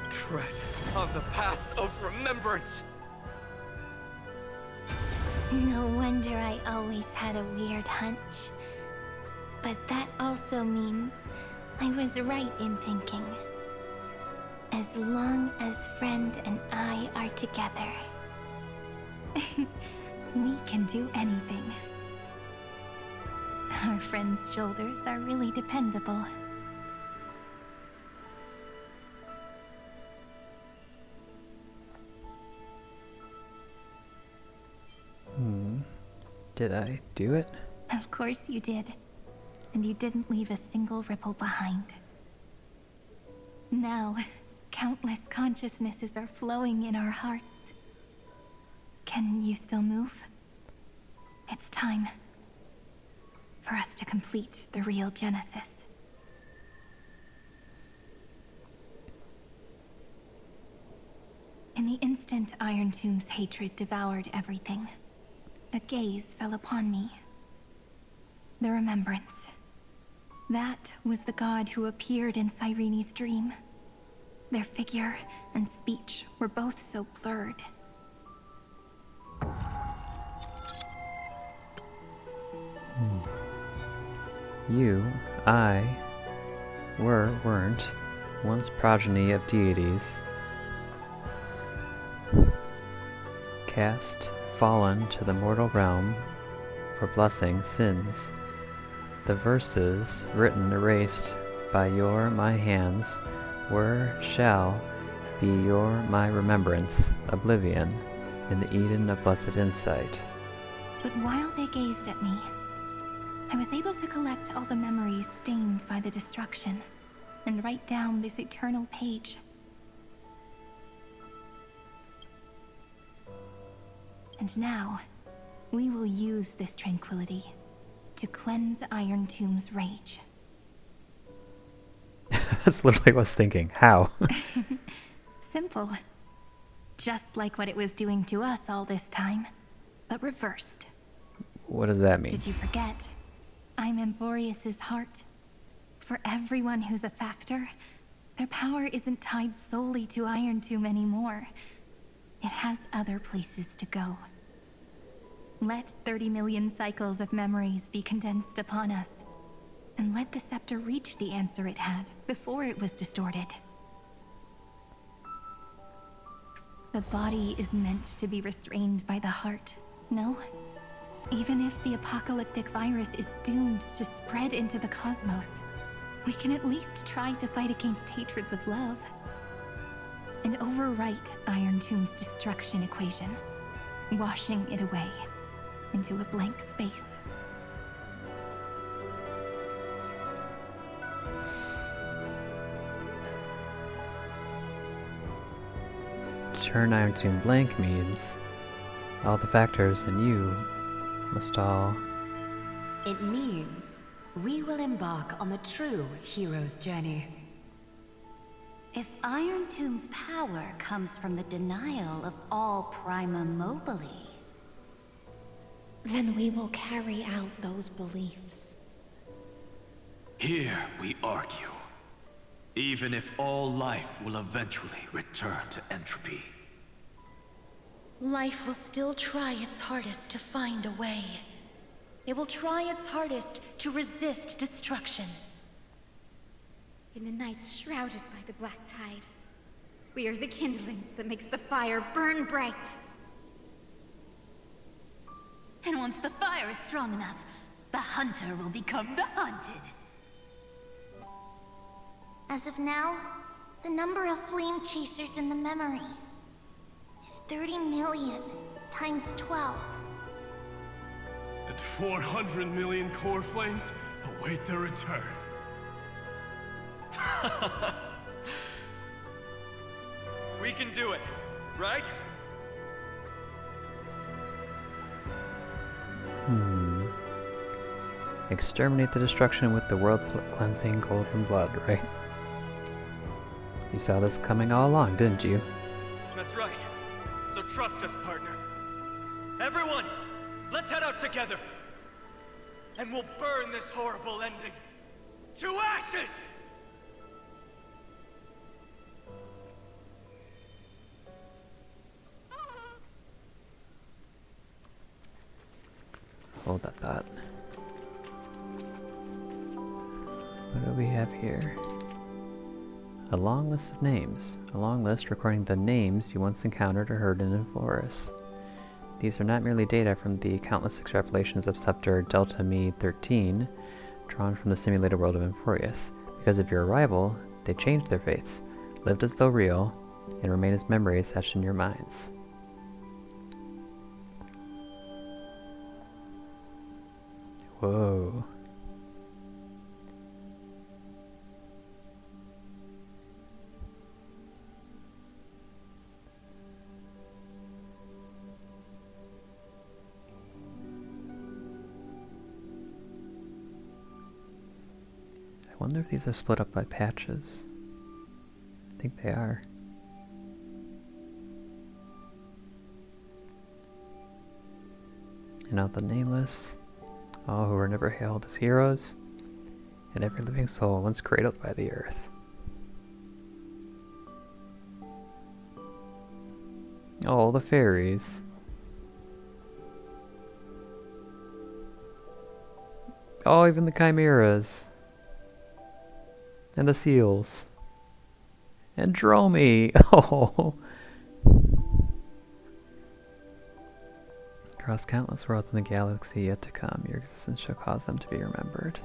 tread on the path of remembrance. No wonder I always had a weird hunch. But that also means I was right in thinking. As long as Friend and I are together, we can do anything. Our friend's shoulders are really dependable. Did I do it? Of course you did. And you didn't leave a single ripple behind. Now, countless consciousnesses are flowing in our hearts. Can you still move? It's time for us to complete the real Genesis. In the instant Iron Tomb's hatred devoured everything, a gaze fell upon me. The remembrance. That was the god who appeared in Cyrene's dream. Their figure and speech were both so blurred. You, I, weren't once progeny of deities. Cast, fallen to the mortal realm for blessing sins. The verses written erased by my hands shall be my remembrance, oblivion, in the Eden of blessed insight. But while they gazed at me, I was able to collect all the memories stained by the destruction and write down this eternal page. And now, We will use this tranquility to cleanse Iron Tomb's rage. That's literally what I was thinking. How? Simple. Just like what it was doing to us all this time, but reversed. What does that mean? Did you forget? I'm Amphoreus' heart. For everyone who's a factor, their power isn't tied solely to Iron Tomb anymore. It has other places to go. Let 30 million cycles of memories be condensed upon us, and let the scepter reach the answer it had before it was distorted. The body is meant to be restrained by the heart, no? Even if the apocalyptic virus is doomed to spread into the cosmos, we can at least try to fight against hatred with love. And overwrite Iron Tomb's destruction equation, washing it away into a blank space. Turn Iron Tomb blank means all the factors in you must all... It means we will embark on the true hero's journey. If Iron Tomb's power comes from the denial of all Prima Mobile, then we will carry out those beliefs. Here we argue. Even if all life will eventually return to entropy. Life will still try its hardest to find a way. It will try its hardest to resist destruction. In the nights shrouded by the black tide, we are the kindling that makes the fire burn bright. And once the fire is strong enough, the hunter will become the hunted. As of now, the number of flame chasers in the memory is 30 million times 12. And 400 million core flames await their return. We can do it, right? Exterminate the destruction with the world-cleansing golden blood, right? You saw this coming all along, didn't you? That's right. So trust us, partner. Everyone, let's head out together. And we'll burn this horrible ending to ashes! Hold that thought. What do we have here? A long list of names. A long list recording the names you once encountered or heard in Amphoreus. These are not merely data from the countless extrapolations of Scepter Delta Me 13, drawn from the simulated world of Amphoreus. Because of your arrival, they changed their fates, lived as though real, and remain as memories etched in your minds. Whoa. I wonder if these are split up by patches. I think they are. And now the nameless, all who were never hailed as heroes, and every living soul once cradled by the earth. All the fairies. Oh, even the chimeras. And the seals. And Dromi. Oh. Across countless worlds in the galaxy yet to come, your existence shall cause them to be remembered.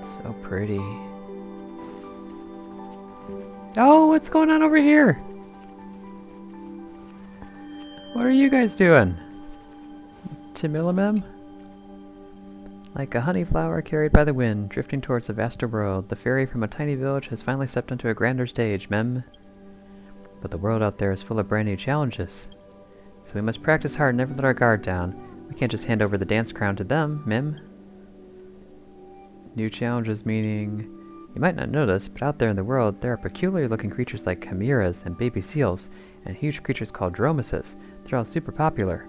So pretty. what's going on over here? What are you guys doing? Timilimim? Like a honey flower carried by the wind, drifting towards the vaster world, the fairy from a tiny village has finally stepped onto a grander stage, Mem. But the world out there is full of brand new challenges. So we must practice hard and never let our guard down. We can't just hand over the dance crown to them, Mim. New challenges meaning... You might not know this, but out there in the world, there are peculiar looking creatures like chimeras and baby seals, and huge creatures called dromeses. They're all super popular.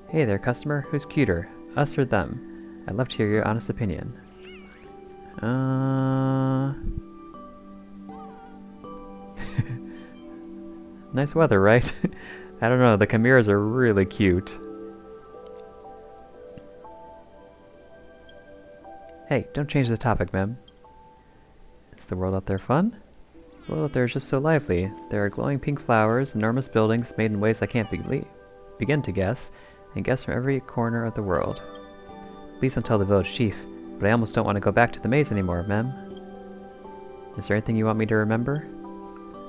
Hey there, customer. Who's cuter? Us or them? I'd love to hear your honest opinion. Nice weather, right? I don't know, the chimeras are really cute. Hey, don't change the topic, ma'am. Is the world out there fun? The world out there is just so lively. There are glowing pink flowers, enormous buildings made in ways I can't begin to guess, and guests from every corner of the world. Please don't tell the village chief, but I almost don't want to go back to the maze anymore, ma'am. Is there anything you want me to remember?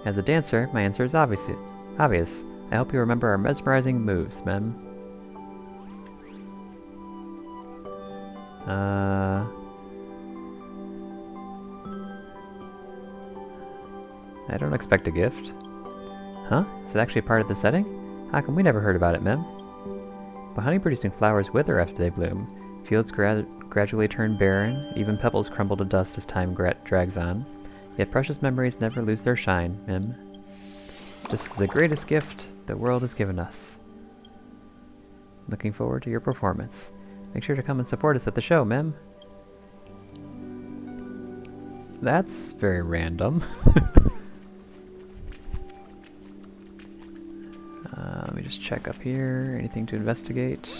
As a dancer, my answer is obvious. I hope you remember our mesmerizing moves, ma'am. I don't expect a gift. Huh? Is it actually part of the setting? How come we never heard about it, ma'am? But honey-producing flowers wither after they bloom. Fields gradually turn barren, even pebbles crumble to dust as time drags on. Yet precious memories never lose their shine, Mim. This is the greatest gift the world has given us. Looking forward to your performance. Make sure to come and support us at the show, Mim. That's very random. Let me just check up here. Anything to investigate?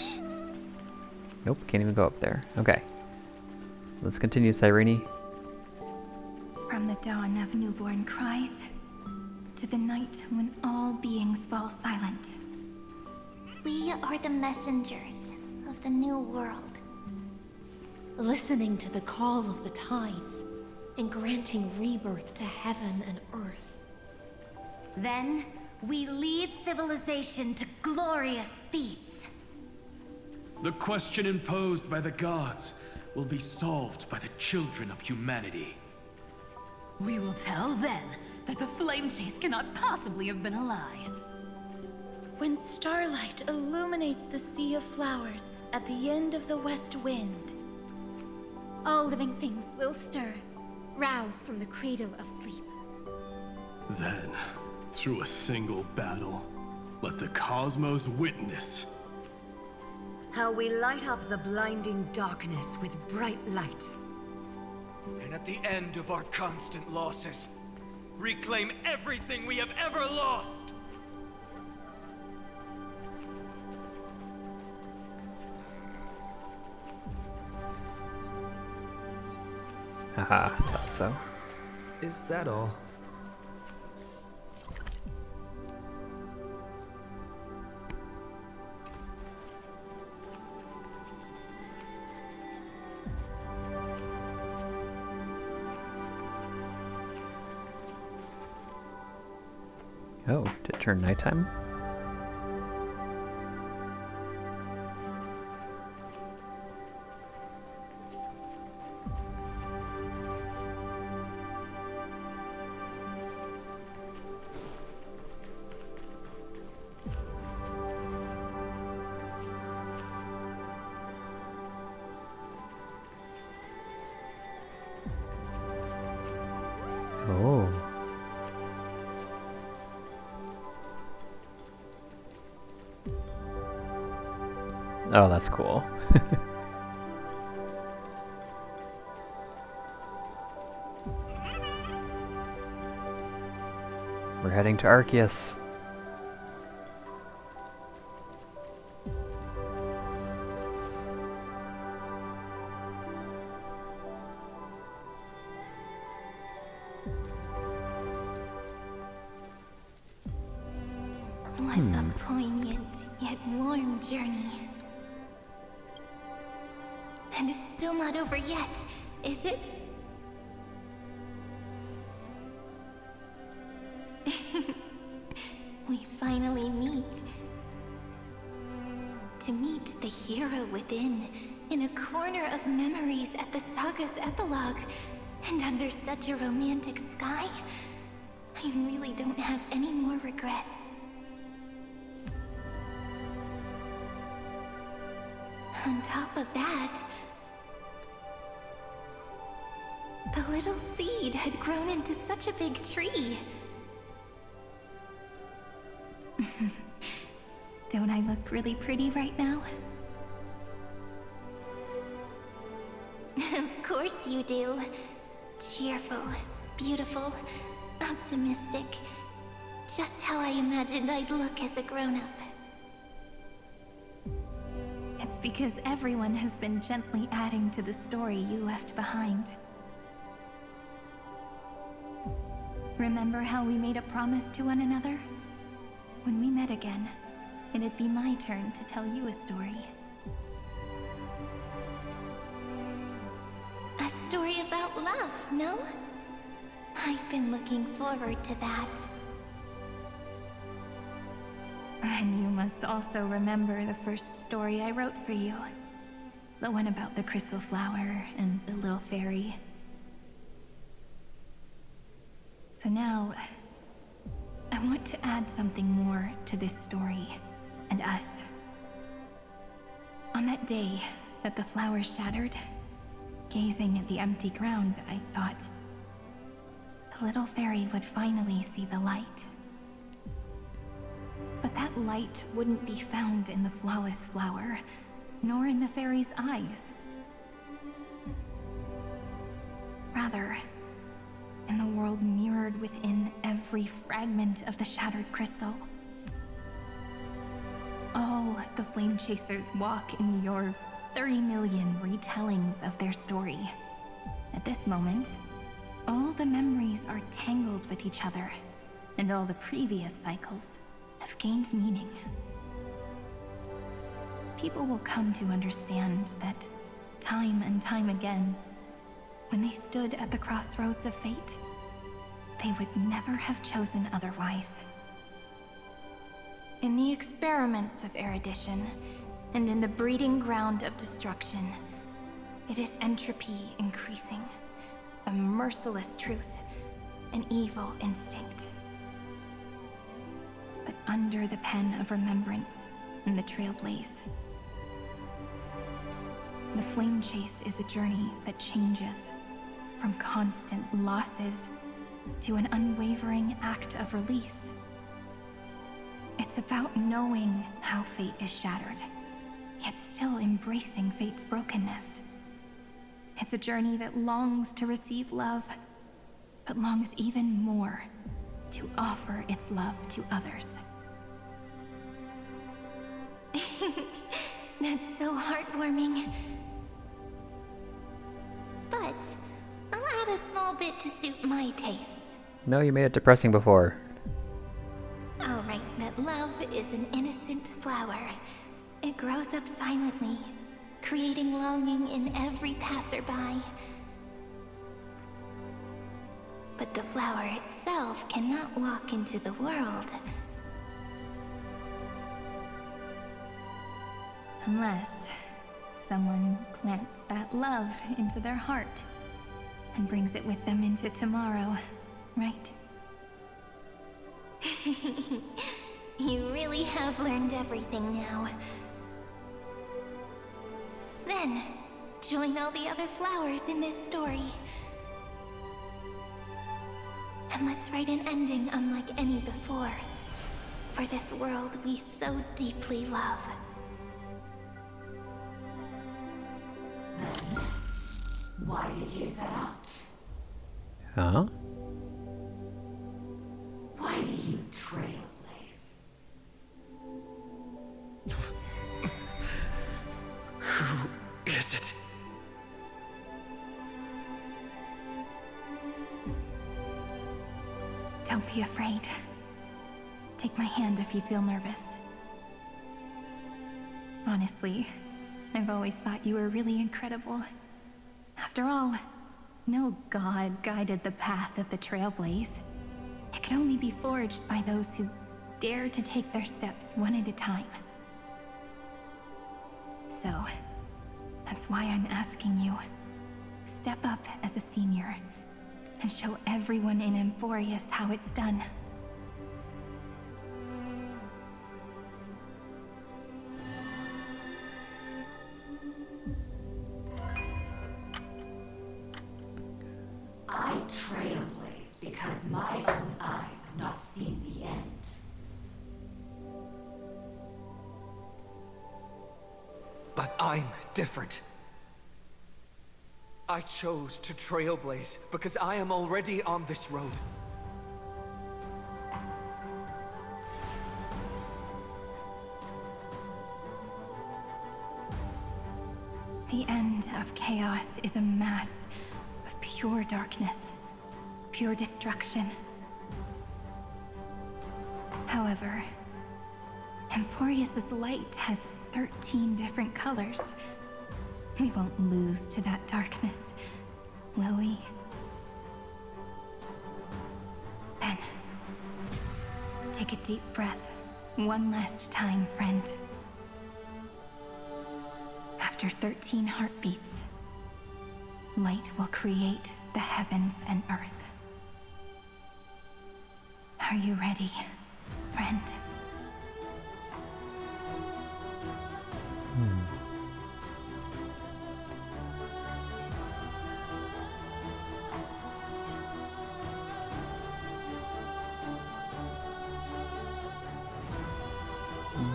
Nope, can't even go up there. Okay. Let's continue, Cyrene. From the dawn of newborn cries, to the night when all beings fall silent. We are the messengers of the new world. Listening to the call of the tides, and granting rebirth to heaven and earth. Then, we lead civilization to glorious feats. The question imposed by the gods will be solved by the children of humanity. We will tell them that the flame chase cannot possibly have been a lie. When starlight illuminates the sea of flowers at the end of the west wind, all living things will stir, roused from the cradle of sleep. Then, through a single battle, let the cosmos witness how we light up the blinding darkness with bright light. And at the end of our constant losses, reclaim everything we have ever lost! Haha, thought so. Is that all? Oh, did it turn nighttime? Oh. Oh, that's cool. We're heading to Arceus. What a poignant yet warm journey. And it's still not over yet, is it? We finally meet. To meet the hero within, in a corner of memories at the saga's epilogue, and under such a romantic sky, I really don't have any more regrets. On top of that, the little seed had grown into such a big tree. Don't I look really pretty right now? Of course you do. Cheerful, beautiful, optimistic. Just how I imagined I'd look as a grown-up. It's because everyone has been gently adding to the story you left behind. Remember how we made a promise to one another? When we met again, it'd be my turn to tell you a story. A story about love, no? I've been looking forward to that. And you must also remember the first story I wrote for you. The one about the crystal flower and the little fairy. So now, I want to add something more to this story and us. On that day that the flower shattered, gazing at the empty ground, I thought the little fairy would finally see the light. But that light wouldn't be found in the flawless flower, nor in the fairy's eyes. Rather, in the world mirrored within every fragment of the shattered crystal. All the flame chasers walk in your 30 million retellings of their story. At this moment, all the memories are tangled with each other, and all the previous cycles have gained meaning. People will come to understand that time and time again, when they stood at the crossroads of fate, they would never have chosen otherwise. In the experiments of erudition, and in the breeding ground of destruction, it is entropy increasing, a merciless truth, an evil instinct. But under the pen of remembrance and the trailblaze, the flame chase is a journey that changes from constant losses to an unwavering act of release. It's about knowing how fate is shattered, yet still embracing fate's brokenness. It's a journey that longs to receive love, but longs even more to offer its love to others. That's so heartwarming. But I'll add a small bit to suit my tastes. No, you made it depressing before. I'll write that love is an innocent flower. It grows up silently, creating longing in every passerby. But the flower itself cannot walk into the world unless someone plants that love into their heart and brings it with them into tomorrow, right? You really have learned everything now. Then, join all the other flowers in this story. And let's write an ending unlike any before, for this world we so deeply love. Why did you set out? Huh? Why do you trailblaze? Who is it? Don't be afraid. Take my hand if you feel nervous. Honestly, I've always thought you were really incredible. After all, no god guided the path of the trailblaze. It can only be forged by those who dare to take their steps one at a time. So, that's why I'm asking you. Step up as a senior and show everyone in Amphoreus how it's done. I trailblaze because my own eyes have not seen the end. But I'm different. I chose to trailblaze because I am already on this road. The end of chaos is a mass of pure darkness, pure destruction. However, Amphoreus' light has 13 different colors. We won't lose to that darkness, will we? Then, take a deep breath, one last time, friend. After 13 heartbeats, light will create the heavens and earth. Are you ready, friend?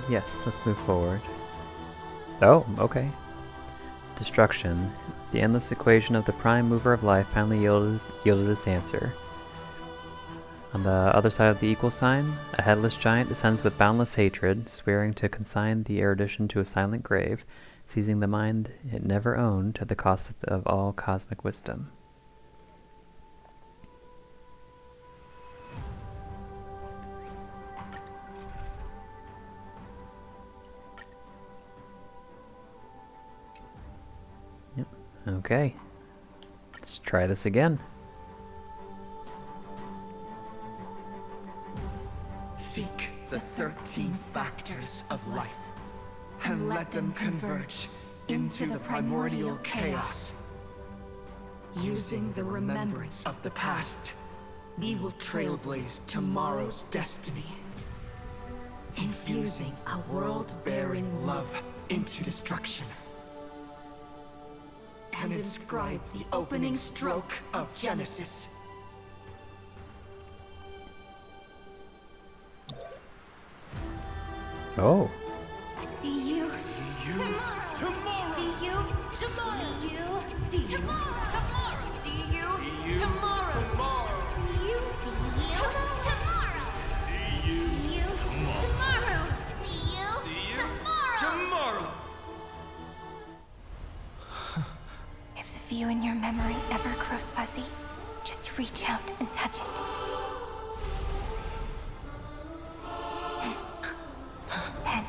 Yes, let's move forward. Oh, okay. Destruction. The endless equation of the prime mover of life finally yielded its answer. On the other side of the equal sign, a headless giant descends with boundless hatred, swearing to consign the erudition to a silent grave, seizing the mind it never owned at the cost of all cosmic wisdom. Yep, okay. Let's try this again. Seek the 13 factors of life, and let them converge into the primordial chaos. Using the remembrance of the past, we will trailblaze tomorrow's destiny. Infusing a world-bearing love into destruction. And inscribe the opening stroke of Genesis. Oh. See you. See you tomorrow. See you tomorrow. See you tomorrow. See you tomorrow. See you tomorrow. See you Tomorrow. See you tomorrow. If the view in your memory ever grows fuzzy, just reach out and touch it. Then,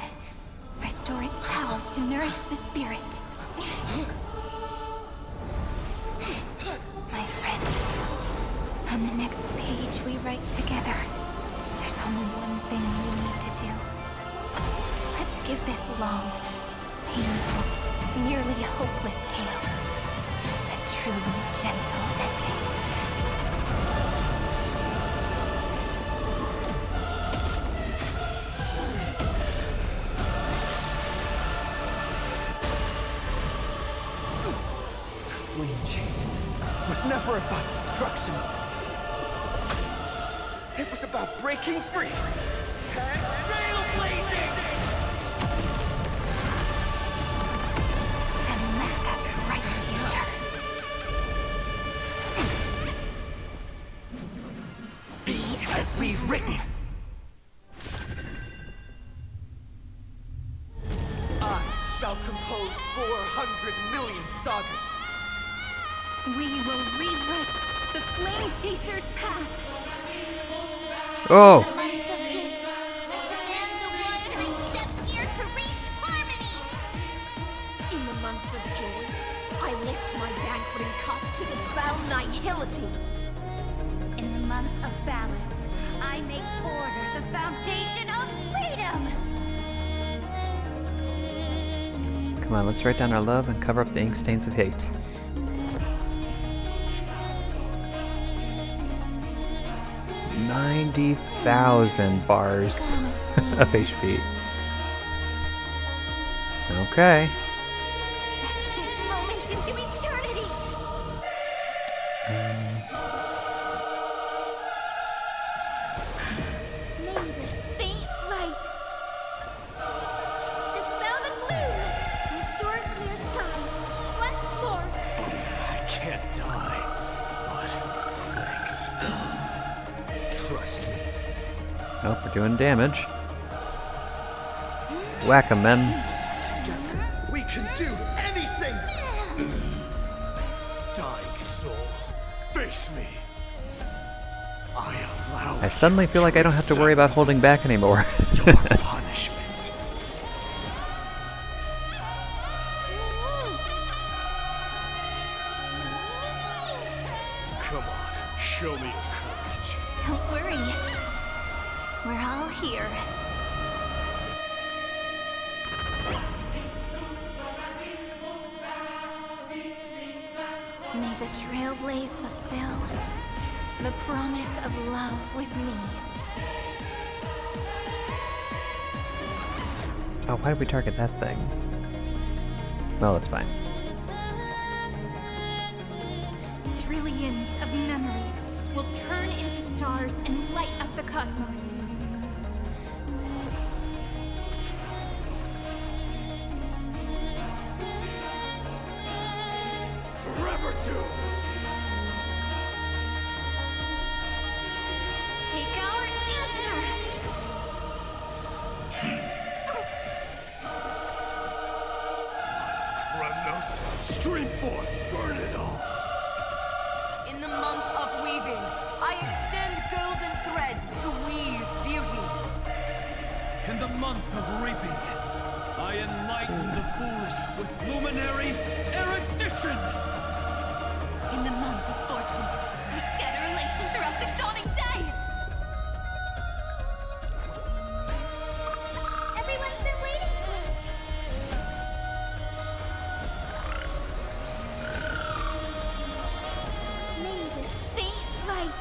restore its power to nourish the spirit. My friend, on the next page we write together, there's only one thing we need to do. Let's give this long, painful, nearly hopeless tale a truly gentle ending. Flame chase was never about destruction. It was about breaking free and trailblazing! Then let that bright future be as we've written. I shall compose 400 million sagas. we will rewrite the Flame Chaser's path. Oh! Command the wandering steps here to reach harmony. In the month of joy, I lift my banqueting cup to dispel nihility. In the month of balance, Come on, let's write down our love and cover up the ink stains of hate. $90,000 bars of HP. Okay. This moment into eternity. May this faint light dispel the gloom, restore clear skies once more. I can't die, but thanks. Trust me. Nope, we're doing damage. Whack 'em, men. We can do anything! Dying soul, face me. I allow I suddenly feel like I don't have to worry about holding back anymore. your punishment. Come on, show me your courage. Don't worry. We're all here. May the trailblaze fulfill the promise of love with me. Oh, why did we target that thing? Well, it's fine. Trillions of memories will turn into stars and light up the cosmos. Forever doomed. Take our answer! Kremnos, stream forth, burn it all. In the month of weaving, I extend golden threads to weave beauty. In the month of reaping, I enlighten the foolish with luminary erudition. In the month of fortune, I scatter elation throughout the dawning day! Everyone's been waiting for us. May this faint light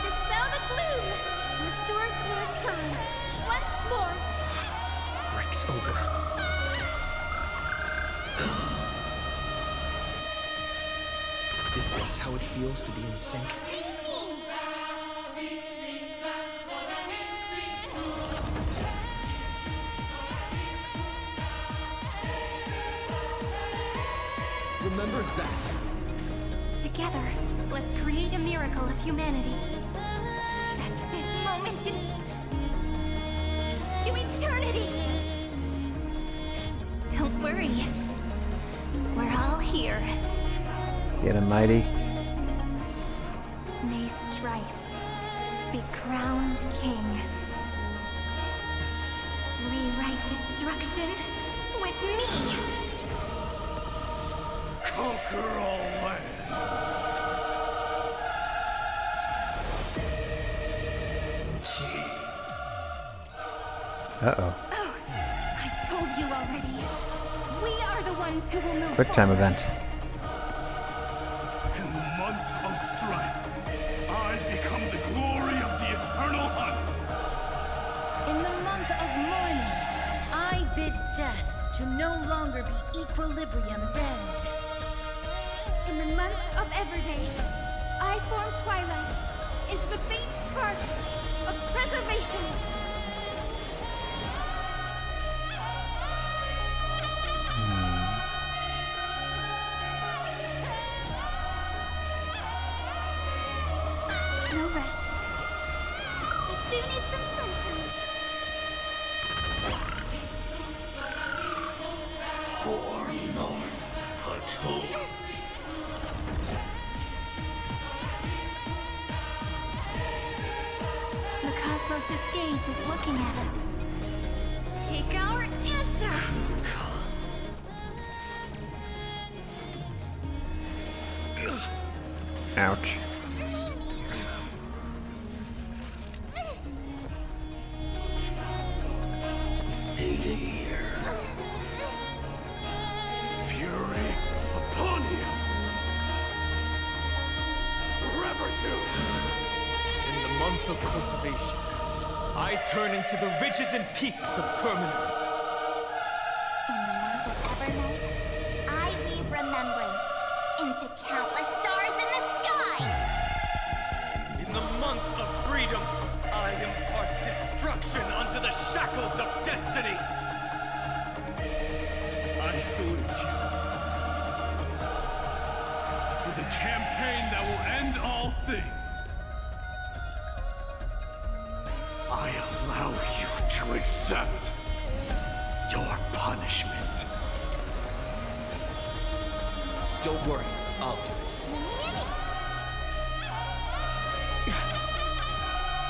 dispel the gloom, restore clear skies once more. Breaks over. Is this how it feels to be in sync? Remember that. Together, let's create a miracle of humanity. Fetch this moment into eternity! Don't worry. We're all here. Get him, mighty. May strife be crowned king. Rewrite destruction with me! Conquer all lands. Uh-oh. Oh, I told you already. We are the ones who will move Quick time forward. event. In the month of strife, I become the glory of the eternal hunt. In the month of mourning, I bid death to no longer be equilibrium's end. In the month of Everday, I form twilight into the faint sparks of preservation. No rush. Do need some sunshine. Poor North Patrol. The cosmos' gaze is looking at us. Take our answer! Ouch. Hades. month of cultivation, I turn into the ridges and peaks of permanence. In the month of Evernight, I weave remembrance into countless stars in the sky! In the month of freedom, I impart destruction unto the shackles of destiny. I salute you. For the campaign that will end all things. I allow you to accept your punishment. Don't worry, I'll do it.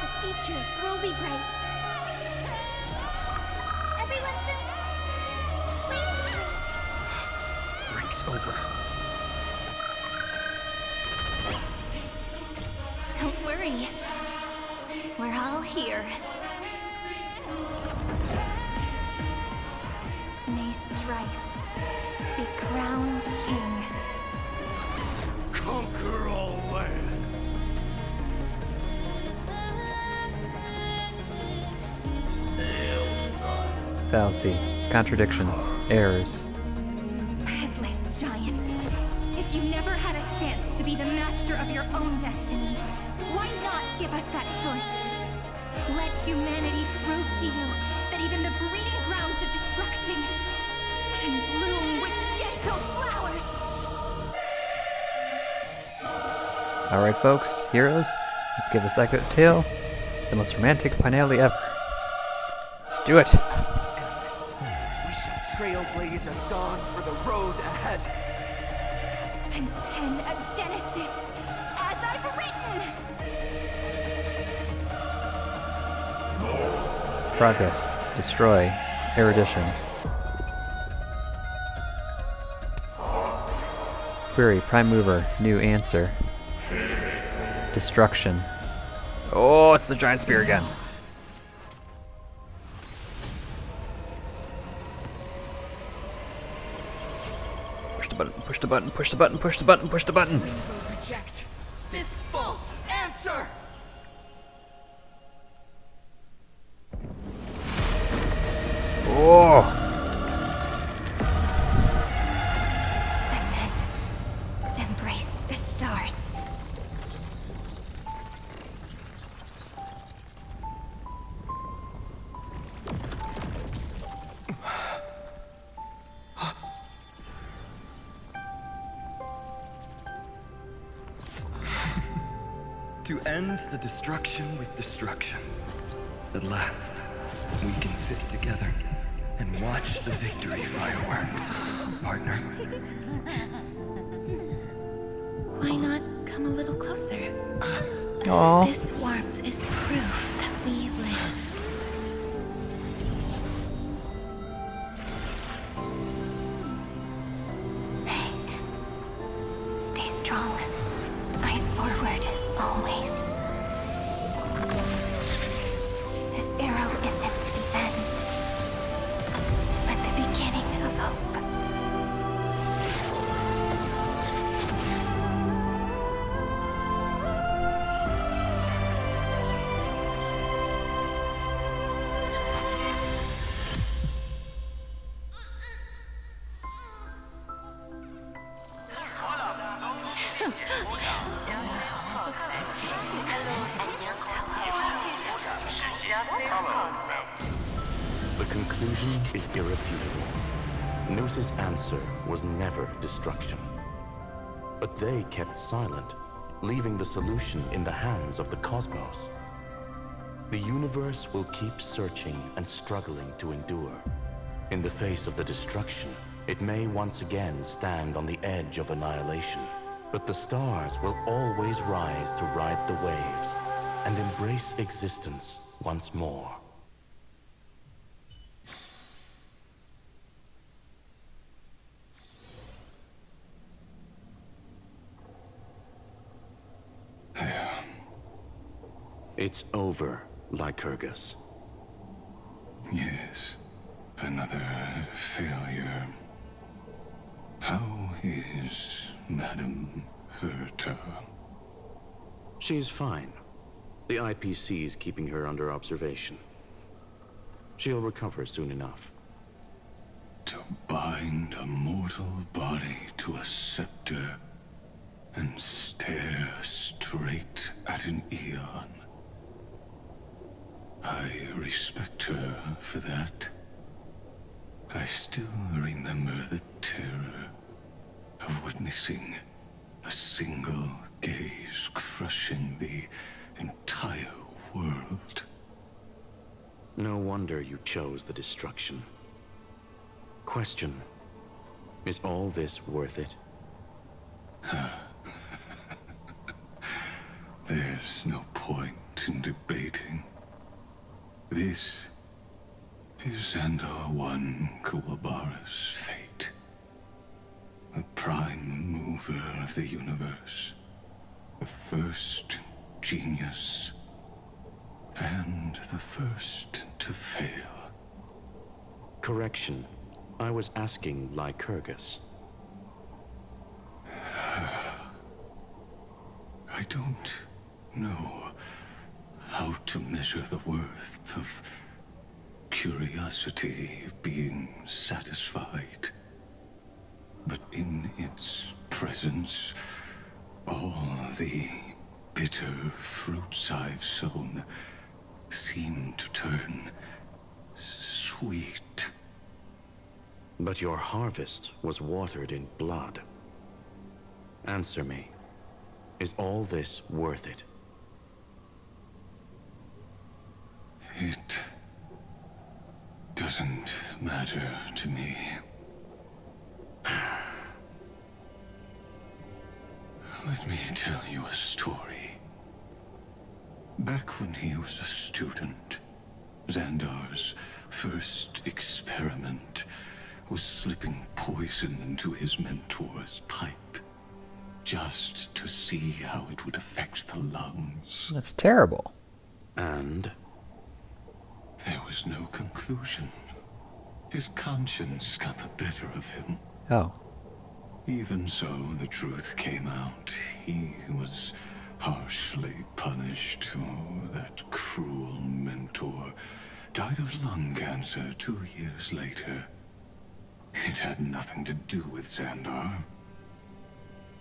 The future will be bright. Everyone's been waiting for us. Break's over. Don't worry. We're all here. May Strife be crowned king. Conquer all lands. Fallacy, contradictions, errors. Headless giant. If you never had a chance to be the master of your own destiny, why not give us that choice? Let humanity prove to you that even the breeding grounds of destruction can bloom with gentle flowers. Alright folks, heroes, let's give this epic tale the most romantic finale ever. Let's do it! We shall trailblaze a dawn for the road ahead. And pen a Genesis as I've written! Progress, destroy, erudition. Query, prime mover, new answer. Destruction. Oh, it's the giant spear again. Push the button, push the button, push the button, push the button, push the button. We will reject this false answer! Oh! And then embrace the stars. To end the destruction with destruction. At last, we can sit together and watch the victory fireworks, partner. Why not come a little closer? Aww. This warmth is proof that we live. Stay strong. Eyes forward, always. This arrow isn't the end, but the beginning of hope. The conclusion is irrefutable. Noos's answer was never destruction. But they kept silent, leaving the solution in the hands of the cosmos. The universe will keep searching and struggling to endure. In the face of the destruction, it may once again stand on the edge of annihilation. But the stars will always rise to ride the waves and embrace existence once more. It's over, Lycurgus. Yes, another failure. How is Madame Herta? She's fine. The IPC's keeping her under observation. She'll recover soon enough. To bind a mortal body to a scepter and stare straight at an eon. I respect her for that. I still remember the terror of witnessing a single gaze crushing the entire world. No wonder you chose the destruction. Question: is all this worth it? There's no point in debating. This is Xandar I Kuwabara's fate. The prime mover of the universe. The first genius. And the first to fail. Correction. I was asking Lycurgus. I don't know how to measure the worth of curiosity being satisfied. But in its presence, all the bitter fruits I've sown seem to turn sweet. But your harvest was watered in blood. Answer me. Is all this worth it? It doesn't matter to me. Let me tell you a story. Back when he was a student, Xandar's first experiment was slipping poison into his mentor's pipe, just to see how it would affect the lungs. That's terrible. And? There was no conclusion. His conscience got the better of him. Oh. Even so, the truth came out. He was harshly punished. Oh, that cruel mentor died of lung cancer 2 years later. It had nothing to do with Xandar.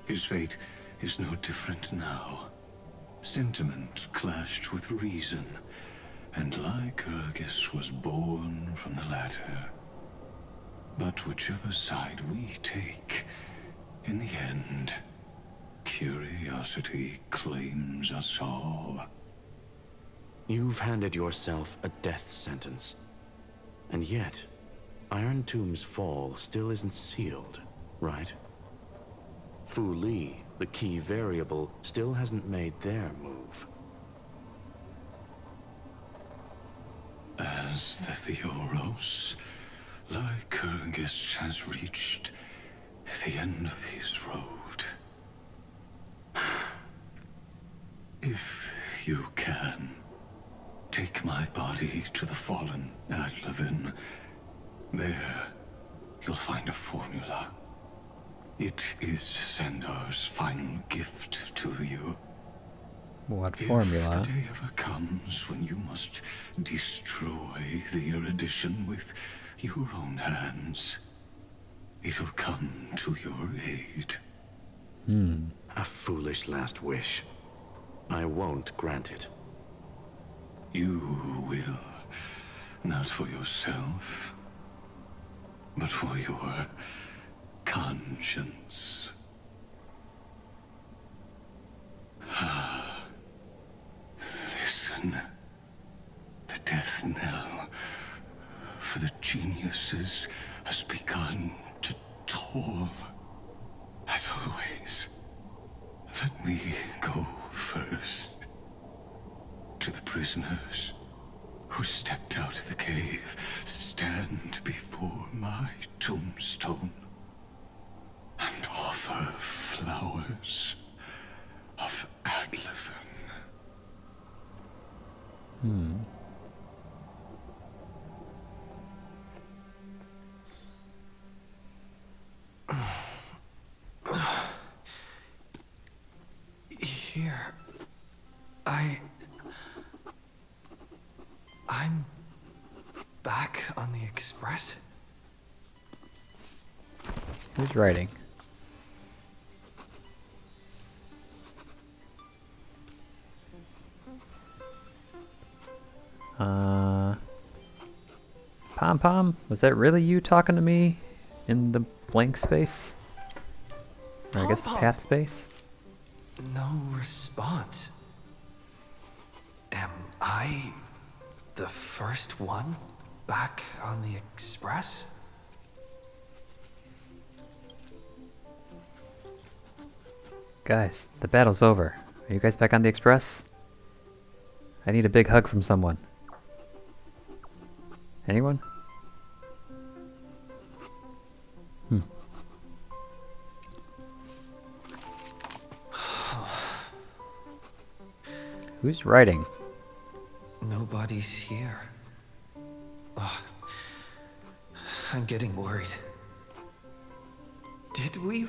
His fate is no different now. Sentiment clashed with reason, and Lycurgus was born from the latter. But whichever side we take, in the end, curiosity claims us all. You've handed yourself a death sentence. And yet, Iron Tomb's fall still isn't sealed, right? Fu Li, the key variable, still hasn't made their move. As the Theoros, Lycurgus has reached the end of his road. If you can, take my body to the fallen Adlevin. There, you'll find a formula. It is Xandar's final gift to you. What formula? If the day ever comes when you must destroy the erudition with your own hands, it'll come to your aid. A foolish last wish. I won't grant it. You will. Not for yourself, but for your conscience. Listen. The death knell for the geniuses has begun to toll. As always, let me go first. To the prisoners who stepped out of the cave, stand before my tombstone and offer flowers of Adlevin. Here, Express? Who's writing? Pom Pom, was that really you talking to me in the blank space? Or I guess the path space? No response. Am I the first one back on the Express? Guys, the battle's over. Are you guys back on the Express? I need a big hug from someone. Anyone? Who's writing? Nobody's here. Oh, I'm getting worried. Did we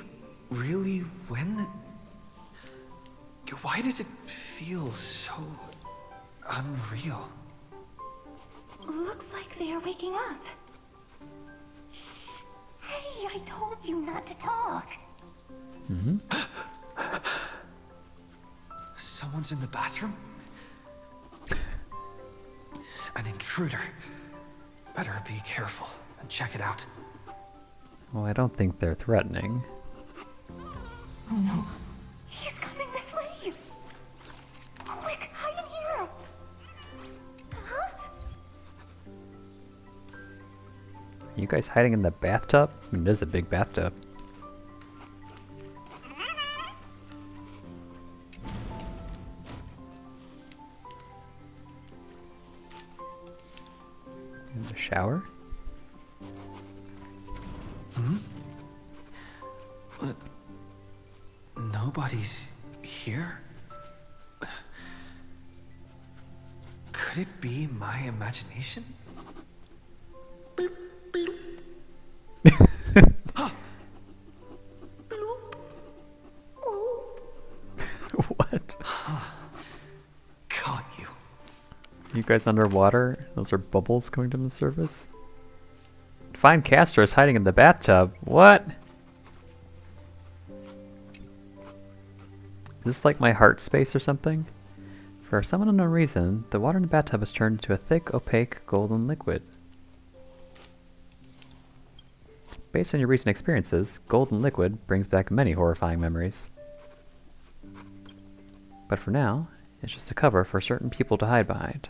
really win? Why does it feel so unreal? Looks like they are waking up. Hey, I told you not to talk. Someone's in the bathroom? An intruder. Better be careful and check it out. Well, I don't think they're threatening. Oh no. He's coming this way. Quick, hide in here. Huh? Are you guys hiding in the bathtub? I mean, there's a big bathtub. In the shower? What? Nobody's here? Could it be my imagination? What? Caught you. You guys underwater? Those are bubbles coming to the surface? Find Castor is hiding in the bathtub. What? Is this like my heart space or something? For some unknown reason, the water in the bathtub has turned into a thick, opaque, golden liquid. Based on your recent experiences, golden liquid brings back many horrifying memories. But for now, it's just a cover for certain people to hide behind.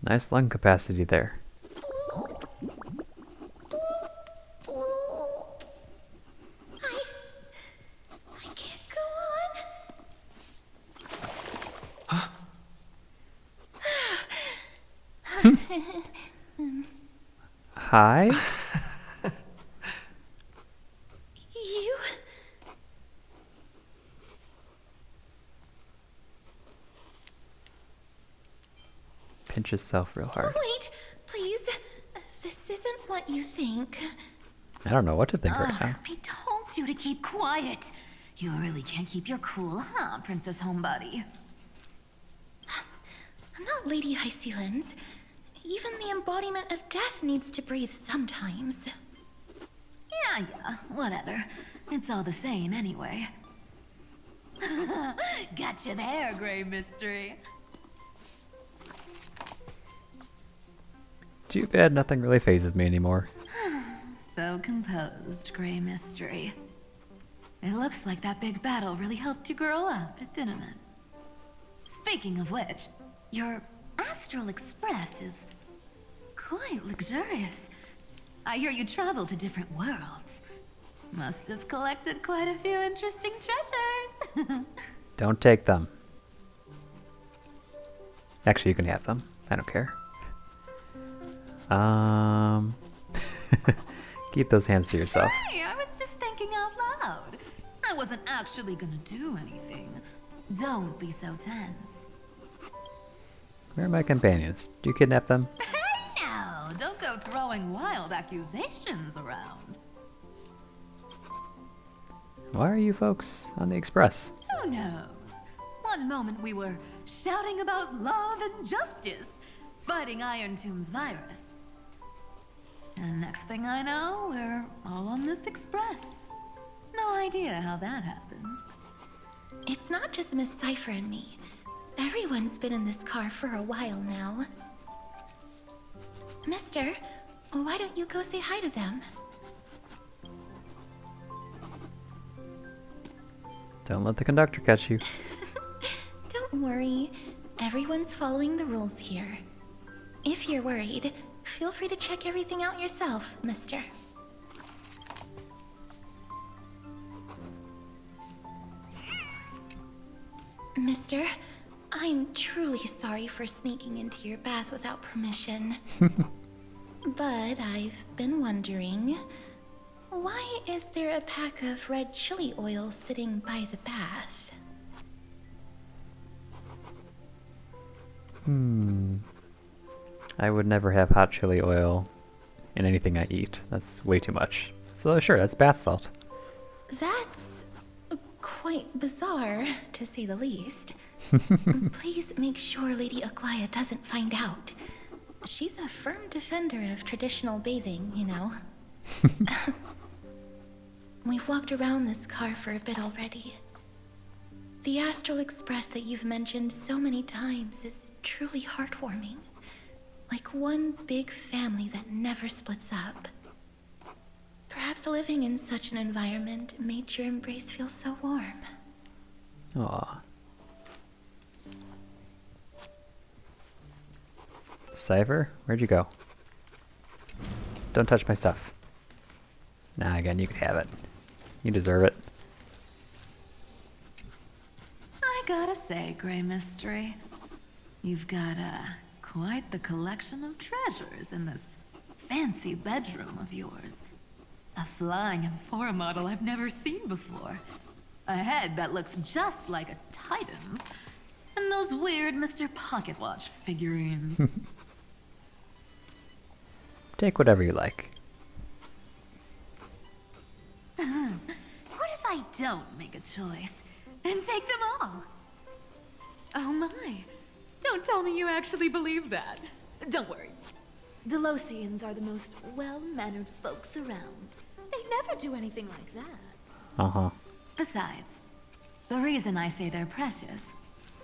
Nice lung capacity there. I can't go on. Hi? You? Pinch yourself real hard. Wait, please. This isn't what you think. I don't know what to think right now. We told you to keep quiet. You really can't keep your cool, huh, Princess Homebody? I'm not Lady High Sealands. Even the embodiment of death needs to breathe sometimes. Yeah, whatever. It's all the same anyway. Gotcha there, Grey Mystery. Too bad nothing really phases me anymore. So composed, Grey Mystery. It looks like that big battle really helped you grow up, didn't it? Speaking of which, your Astral Express is quite luxurious. I hear you travel to different worlds. Must have collected quite a few interesting treasures. Don't take them. Actually, you can have them. I don't care. Keep those hands to yourself. Hey, I was just thinking out loud. I wasn't actually gonna do anything. Don't be so tense. Where are my companions? Do you kidnap them? No, don't go throwing wild accusations around. Why are you folks on the Express? Who knows? One moment we were shouting about love and justice, fighting Iron Tomb's virus. And next thing I know, we're all on this express. No idea how that happened. It's not just Miss Cypher and me. Everyone's been in this car for a while now. Mister, why don't you go say hi to them? Don't let the conductor catch you. Don't worry. Everyone's following the rules here. If you're worried, feel free to check everything out yourself, mister. Mister, I'm truly sorry for sneaking into your bath without permission. But I've been wondering, why is there a pack of red chili oil sitting by the bath? I would never have hot chili oil in anything I eat. That's way too much. So sure, that's bath salt. That's quite bizarre, to say the least. Please make sure Lady Aglaya doesn't find out. She's a firm defender of traditional bathing, you know. We've walked around this car for a bit already. The Astral Express that you've mentioned so many times is truly heartwarming. Like one big family that never splits up. Perhaps living in such an environment made your embrace feel so warm. Aw. Cypher, where'd you go? Don't touch my stuff. Nah, again, you can have it. You deserve it. I gotta say, Grey Mystery, you've got quite the collection of treasures in this fancy bedroom of yours. A flying Amphora model I've never seen before. A head that looks just like a Titan's. And those weird Mr. Pocket Watch figurines. Take whatever you like. What if I don't make a choice and take them all? Oh my. Don't tell me you actually believe that. Don't worry. Delosians are the most well-mannered folks around. They never do anything like that. Uh-huh. Besides, the reason I say they're precious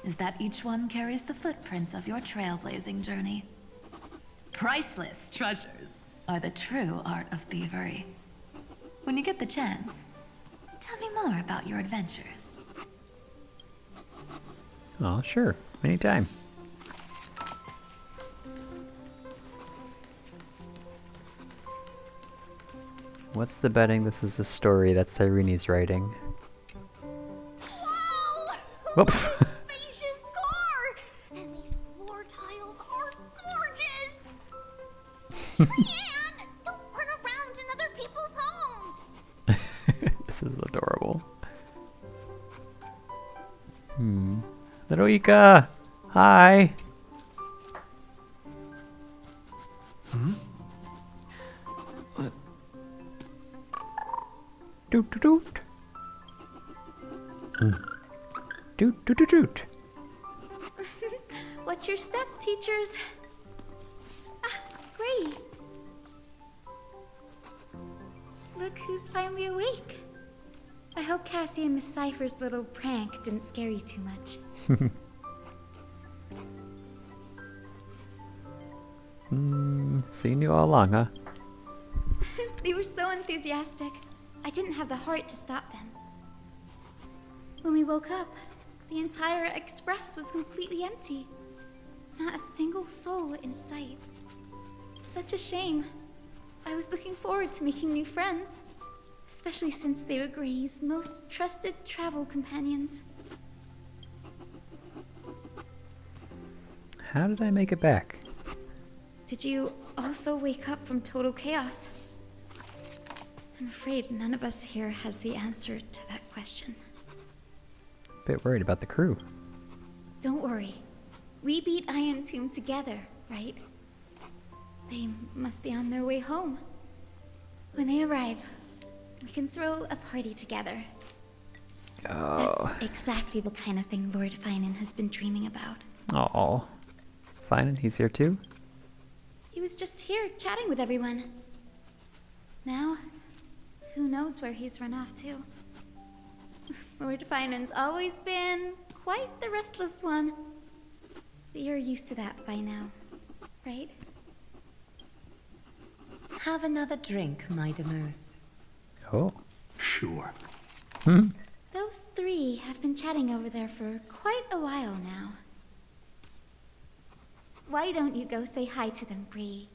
is that each one carries the footprints of your trailblazing journey. Priceless treasures are the true art of thievery. When you get the chance, tell me more about your adventures. Oh, sure. Anytime. What's the betting this is a story that Cyrene's writing? Wow! Whoop. Spacious car! And these floor tiles are gorgeous! Cheyenne, don't run around in other people's homes! This is adorable. Little Ika! Hi! Doot doot doot. Doot doot doot doot. What's your step, teachers? Ah, great. Look who's finally awake. I hope Cassie and Miss Cypher's little prank didn't scare you too much. Seen you all along, huh? They were so enthusiastic. I didn't have the heart to stop them. When we woke up, the entire express was completely empty. Not a single soul in sight. Such a shame. I was looking forward to making new friends, especially since they were Gray's most trusted travel companions. How did I make it back? Did you also wake up from total chaos? I'm afraid none of us here has the answer to that question. Bit worried about the crew. Don't worry. We beat Iron Tomb together, right? They must be on their way home. When they arrive, we can throw a party together. Oh. That's exactly the kind of thing Lord Finan has been dreaming about. Oh. Fine, he's here too? He was just here chatting with everyone. Now, who knows where he's run off to? Lord Finan's always been quite the restless one. But you're used to that by now, right? Have another drink, my Demus. Oh. Sure. Those three have been chatting over there for quite a while now. Why don't you go say hi to them, Bree?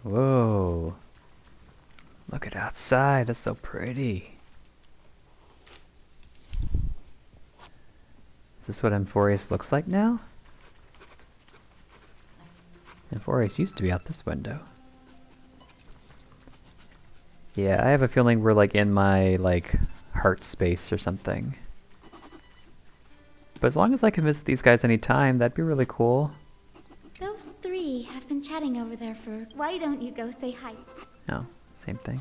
Whoa. Look at outside, it's so pretty. Is this what Amphoreus looks like now? Amphoreus used to be out this window. Yeah, I have a feeling we're like in my like heart space or something. But as long as I can visit these guys anytime, that'd be really cool. Those three have been chatting over there for... Why don't you go say hi? No, same thing.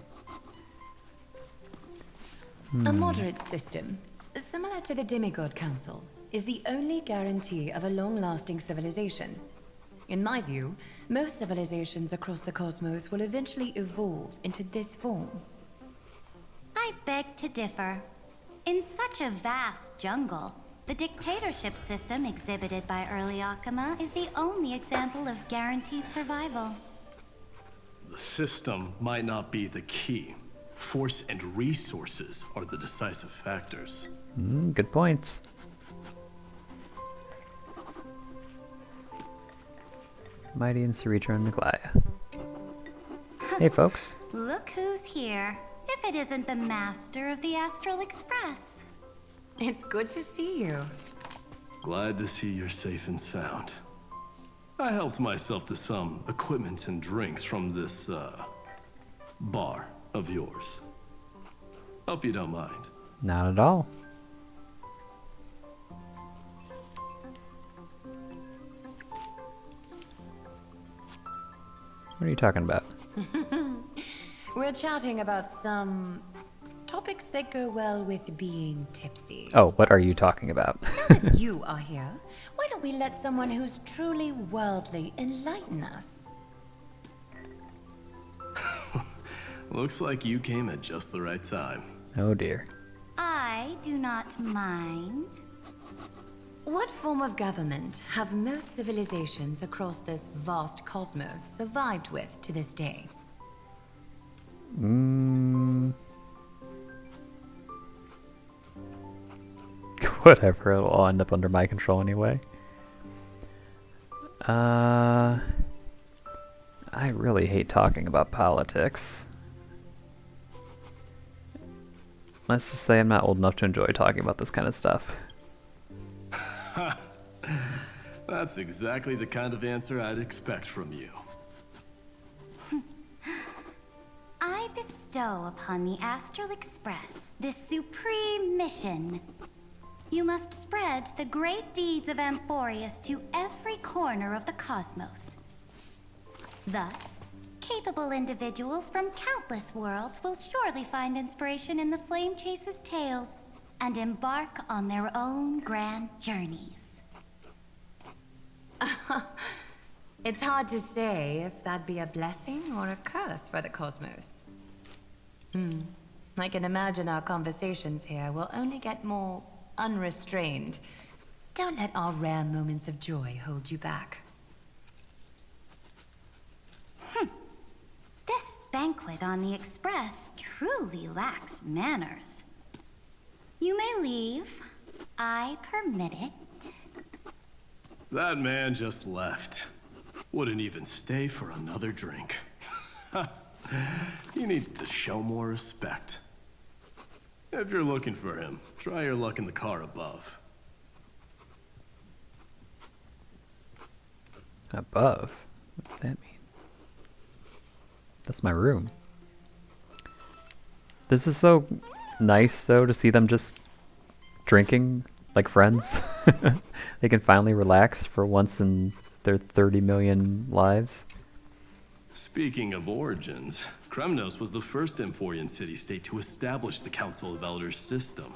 A moderate system, similar to the Demigod Council, is the only guarantee of a long-lasting civilization. In my view, most civilizations across the cosmos will eventually evolve into this form. I beg to differ. In such a vast jungle, the dictatorship system exhibited by early Akama is the only example of guaranteed survival. The system might not be the key. Force and resources are the decisive factors. Good points. Mighty and Saritra and Naglaya. Hey folks. Look who's here. If it isn't the master of the Astral Express. It's good to see you. Glad to see you're safe and sound. I helped myself to some equipment and drinks from this, bar of yours. Hope you don't mind. Not at all. What are you talking about? We're chatting about some topics that go well with being tipsy. Oh, what are you talking about? Now that you are here, why don't we let someone who's truly worldly enlighten us? Looks like you came at just the right time. Oh dear. I do not mind. What form of government have most civilizations across this vast cosmos survived with to this day? Whatever, it'll all end up under my control anyway. I really hate talking about politics. Let's just say I'm not old enough to enjoy talking about this kind of stuff. That's exactly the kind of answer I'd expect from you. I bestow upon the Astral Express this supreme mission. You must spread the great deeds of Amphoreus to every corner of the cosmos. Thus, capable individuals from countless worlds will surely find inspiration in the Flame Chase's tales and embark on their own grand journeys. It's hard to say if that'd be a blessing or a curse for the cosmos. I can imagine our conversations here will only get more unrestrained. Don't let our rare moments of joy hold you back. This banquet on the Express truly lacks manners. You may leave. I permit it. That man just left. Wouldn't even stay for another drink. He needs to show more respect. If you're looking for him, try your luck in the car above. Above? What does that mean? That's my room. This is so nice, though, to see them just drinking like friends. They can finally relax for once in their 30 million lives. Speaking of origins, Kremnos was the first Amphorean city-state to establish the Council of Elders system.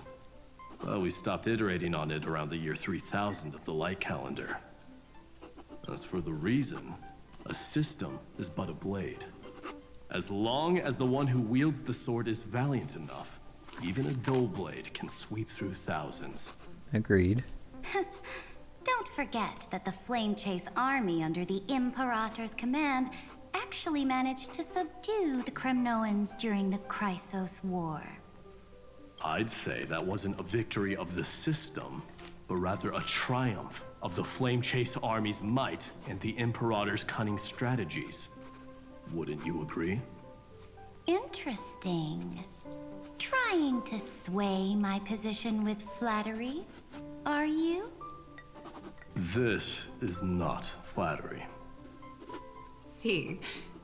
But we stopped iterating on it around the year 3000 of the light calendar. As for the reason, a system is but a blade. As long as the one who wields the sword is valiant enough, even a dull blade can sweep through thousands. Agreed. Don't forget that the Flame Chase army under the Imperator's command actually managed to subdue the Kremnoans during the Chrysos War. I'd say that wasn't a victory of the system, but rather a triumph of the Flame Chase army's might and the Imperator's cunning strategies. Wouldn't you agree? Interesting. Trying to sway my position with flattery, are you? This is not flattery. See,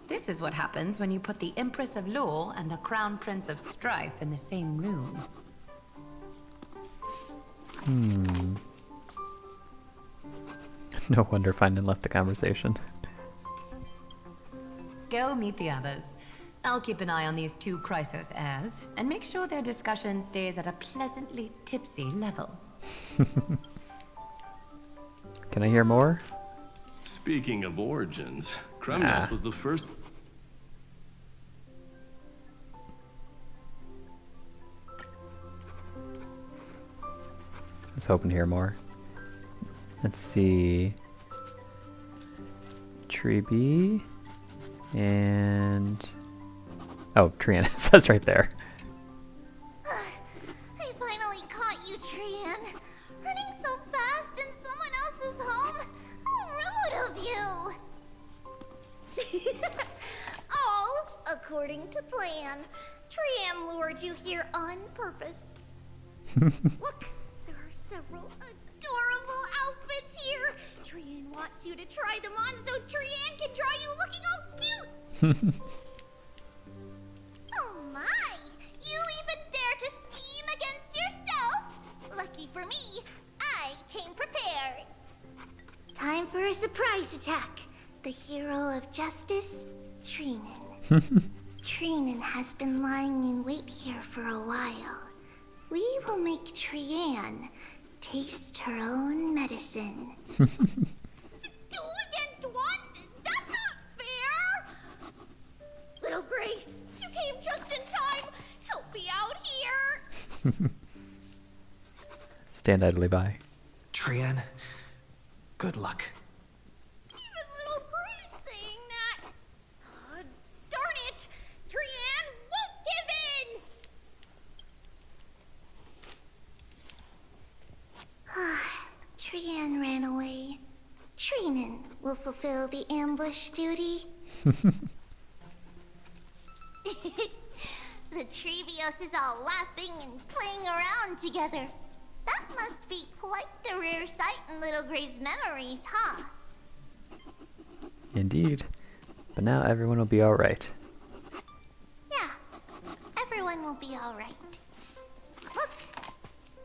this is what happens when you put the Empress of Law and the Crown Prince of Strife in the same room. No wonder Finan left the conversation. Go meet the others. I'll keep an eye on these two Chrysos heirs, and make sure their discussion stays at a pleasantly tipsy level. Can I hear more? Speaking of origins, Kremnos was the first... I was hoping to hear more. Let's see. Tree B. And... oh, Trian. It says right there. I finally caught you, Trian. Running so fast in someone else's home. How rude of you. All according to plan. Trian lured you here on purpose. Look, there are several adorable outfits here. Trian wants you to try them on so Trian can draw you looking all cute. Oh my! You even dare to scheme against yourself? Lucky for me, I came prepared. Time for a surprise attack. The hero of justice, Trinan. Trinan has been lying in wait here for a while. We will make Trian taste her own medicine. Two against one? That's not fair! Little Gray, you came just in time. Help me out here. Stand idly by. Trian, good luck. Even Little Gray's saying that. Darn it! Trian won't give in! Trian ran away. Trinan will fulfill the ambush duty. The Trevios is all laughing and playing around together. That must be quite the rare sight in Little Gray's memories, huh? Indeed. But now everyone will be alright. Yeah, everyone will be alright. Look,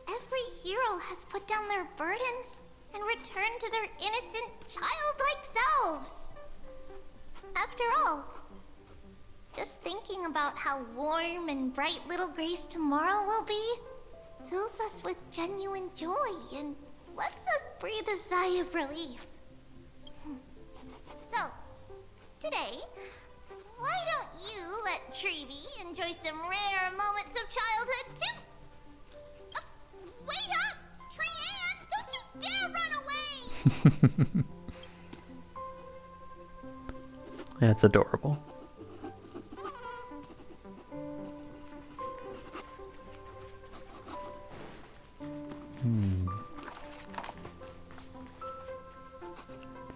every hero has put down their burden and returned to their innocent, childlike selves. After all, just thinking about how warm and bright Little Gray's tomorrow will be fills us with genuine joy and lets us breathe a sigh of relief. So, today, why don't you let Trevi enjoy some rare moments of childhood too? Wait up! Trian! Don't you dare run away! That's adorable.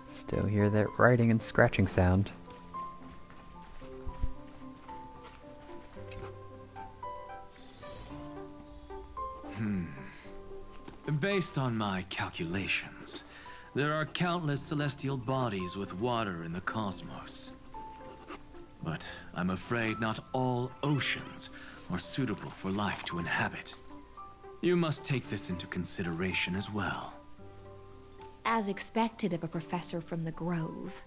Still hear that writing and scratching sound. Based on my calculations, there are countless celestial bodies with water in the cosmos. But I'm afraid not all oceans are suitable for life to inhabit. You must take this into consideration as well. As expected of a professor from the Grove.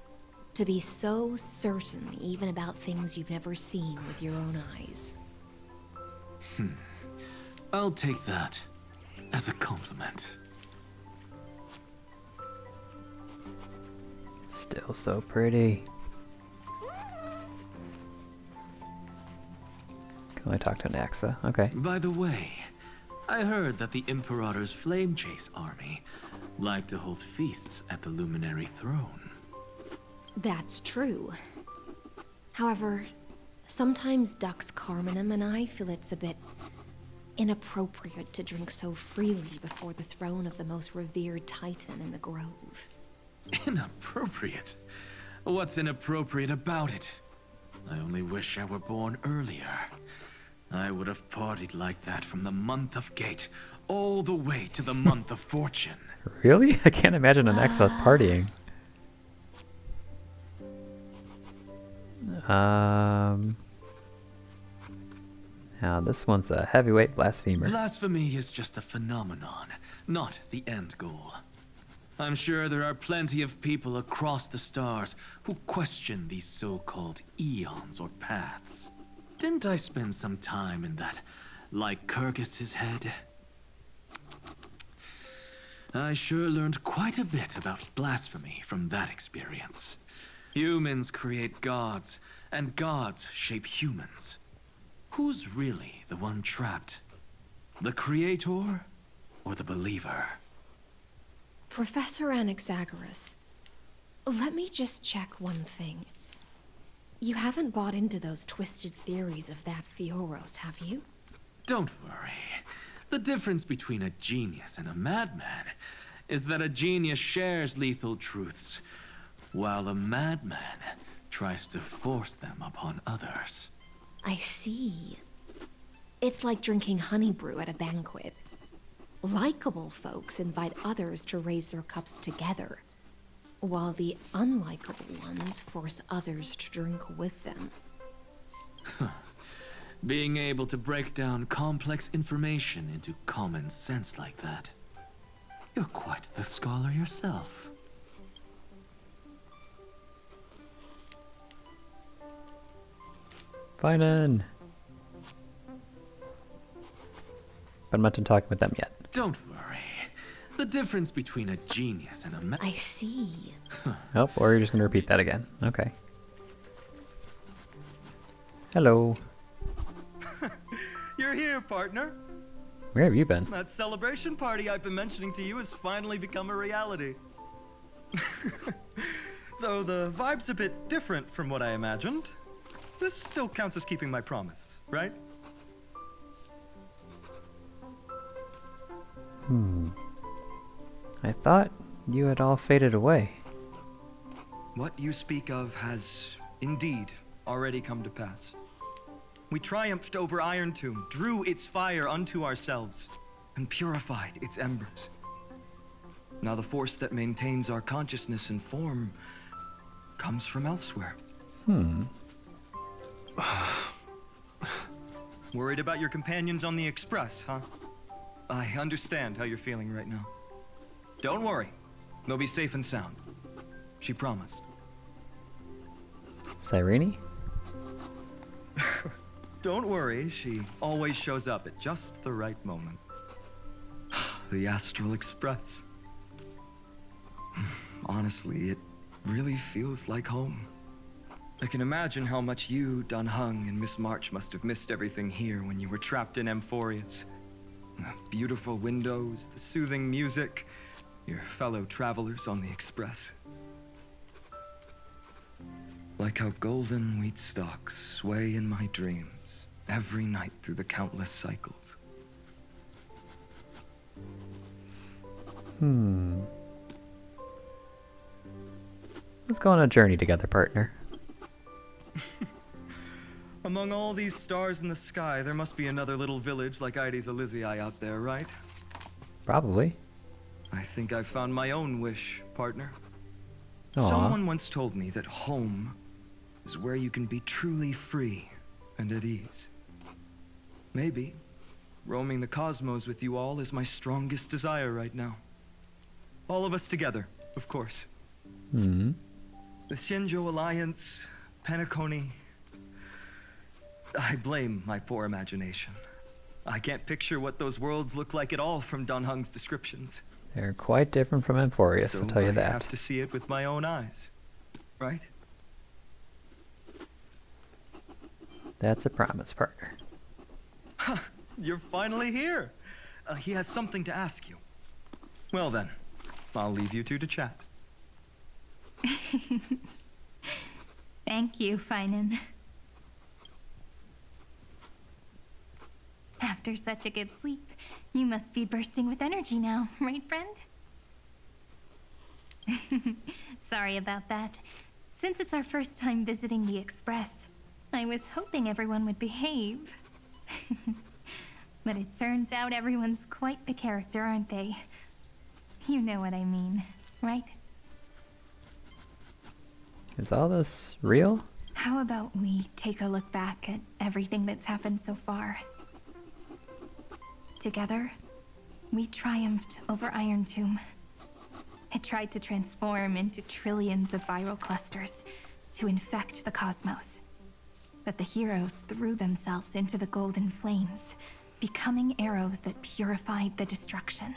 To be so certain even about things you've never seen with your own eyes. I'll take that as a compliment. Still so pretty. Can only talk to Naxa. Okay. By the way, I heard that the Imperator's Flame Chase army like to hold feasts at the Luminary Throne. That's true. However, sometimes Dux Carminum and I feel it's a bit inappropriate to drink so freely before the throne of the most revered Titan in the Grove. Inappropriate? What's inappropriate about it? I only wish I were born earlier. I would have partied like that from the month of Gate all the way to the month of Fortune. Really? I can't imagine an Naxa partying. Now this one's a heavyweight blasphemer. Blasphemy is just a phenomenon, not the end goal. I'm sure there are plenty of people across the stars who question these so-called eons or paths. Didn't I spend some time in that Lycurgus's head? I sure learned quite a bit about blasphemy from that experience. Humans create gods, and gods shape humans. Who's really the one trapped? The creator or the believer? Professor Anaxagoras, let me just check one thing. You haven't bought into those twisted theories of that Theoros, have you? Don't worry. The difference between a genius and a madman is that a genius shares lethal truths, while a madman tries to force them upon others. I see. It's like drinking honey brew at a banquet. Likeable folks invite others to raise their cups together, while the unlikable ones force others to drink with them. Being able to break down complex information into common sense like that. You're quite the scholar yourself. Finan. But I'm not done talking with them yet. Don't worry. The difference between a genius and a I see. Oh, or you're just gonna repeat that again. Okay. Hello. You're here, partner. Where have you been? That celebration party I've been mentioning to you has finally become a reality. Though the vibe's a bit different from what I imagined, this still counts as keeping my promise, right? I thought you had all faded away. What you speak of has indeed already come to pass. We triumphed over Iron Tomb, drew its fire unto ourselves, and purified its embers. Now the force that maintains our consciousness and form comes from elsewhere. Worried about your companions on the Express, huh? I understand how you're feeling right now. Don't worry. They'll be safe and sound. She promised. Cyrene? Don't worry, she always shows up at just the right moment. The Astral Express. Honestly, it really feels like home. I can imagine how much you, Dun Hung, and Miss March must have missed everything here when you were trapped in Amphoreus. The beautiful windows, the soothing music, your fellow travelers on the Express. Like how golden wheat stalks sway in my dreams every night through the countless cycles. Let's go on a journey together, partner. Among all these stars in the sky, there must be another little village like Ides Elysiae out there, right? Probably. I think I've found my own wish, partner. Aw. Someone once told me that home is where you can be truly free and at ease. Maybe roaming the cosmos with you all is my strongest desire right now. All of us together, of course. The Shinjo Alliance, Penacony. I blame my poor imagination. I can't picture what those worlds look like at all from Dunhung's descriptions. They're quite different from Amphoreus, So I'll tell you I that. have to see it with my own eyes, right? That's a promise, partner. You're finally here. He has something to ask you. Well then, I'll leave you two to chat. Thank you, Finan. After such a good sleep, you must be bursting with energy now, right, friend? Sorry about that. Since it's our first time visiting the Express, I was hoping everyone would behave. But it turns out everyone's quite the character, aren't they? You know what I mean, right? Is all this real? How about we take a look back at everything that's happened so far? Together, we triumphed over Iron Tomb. It tried to transform into trillions of viral clusters to infect the cosmos. But the heroes threw themselves into the golden flames, becoming arrows that purified the destruction.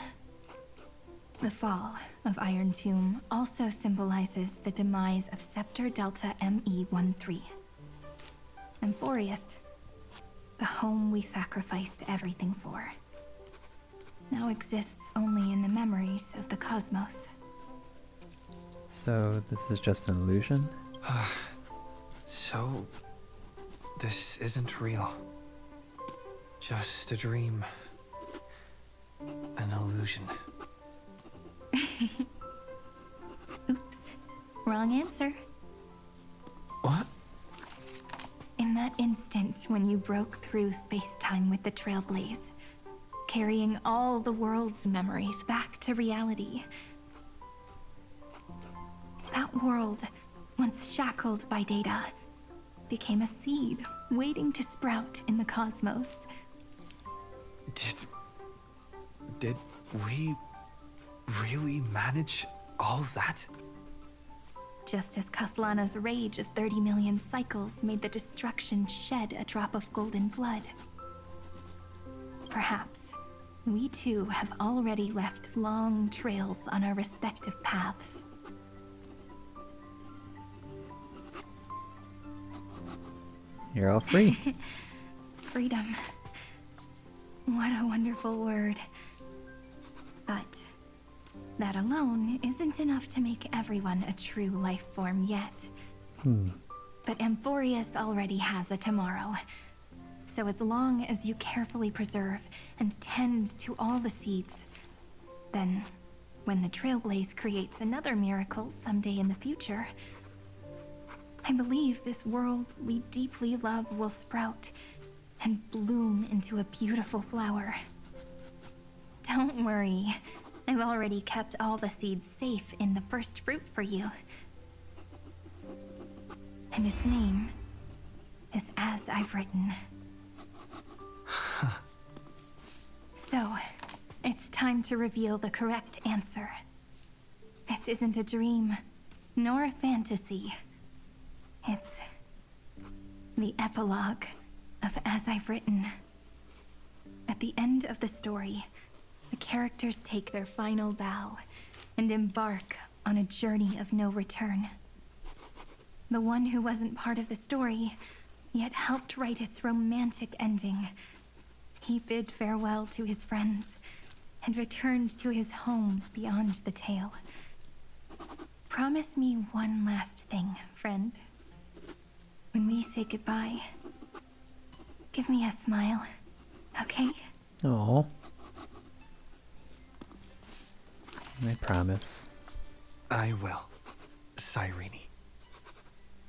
The fall of Iron Tomb also symbolizes the demise of Scepter Delta ME-13. Amphoreus, the home we sacrificed everything for, now exists only in the memories of the cosmos. So this is just an illusion? So, this isn't real. Just a dream. An illusion. Oops. Wrong answer. What? In that instant when you broke through space-time with the Trailblaze, carrying all the world's memories back to reality, that world, once shackled by data, became a seed waiting to sprout in the cosmos. Did we really manage all that? Just as Kaslana's rage of 30 million cycles made the destruction shed a drop of golden blood. Perhaps we too have already left long trails on our respective paths. You're all free. Freedom. What a wonderful word. But that alone isn't enough to make everyone a true life form yet. But Amphoreus already has a tomorrow. So as long as you carefully preserve and tend to all the seeds, then when the Trailblaze creates another miracle someday in the future, I believe this world we deeply love will sprout and bloom into a beautiful flower. Don't worry, I've already kept all the seeds safe in the first fruit for you. And its name is As I've Written. So, it's time to reveal the correct answer. This isn't a dream, nor a fantasy. It's the epilogue of As I've Written. At the end of the story, the characters take their final bow and embark on a journey of no return. The one who wasn't part of the story, yet helped write its romantic ending. He bid farewell to his friends and returned to his home beyond the tale. Promise me one last thing, friend. When we say goodbye, give me a smile, okay? Oh. I promise. I will, Cyrene.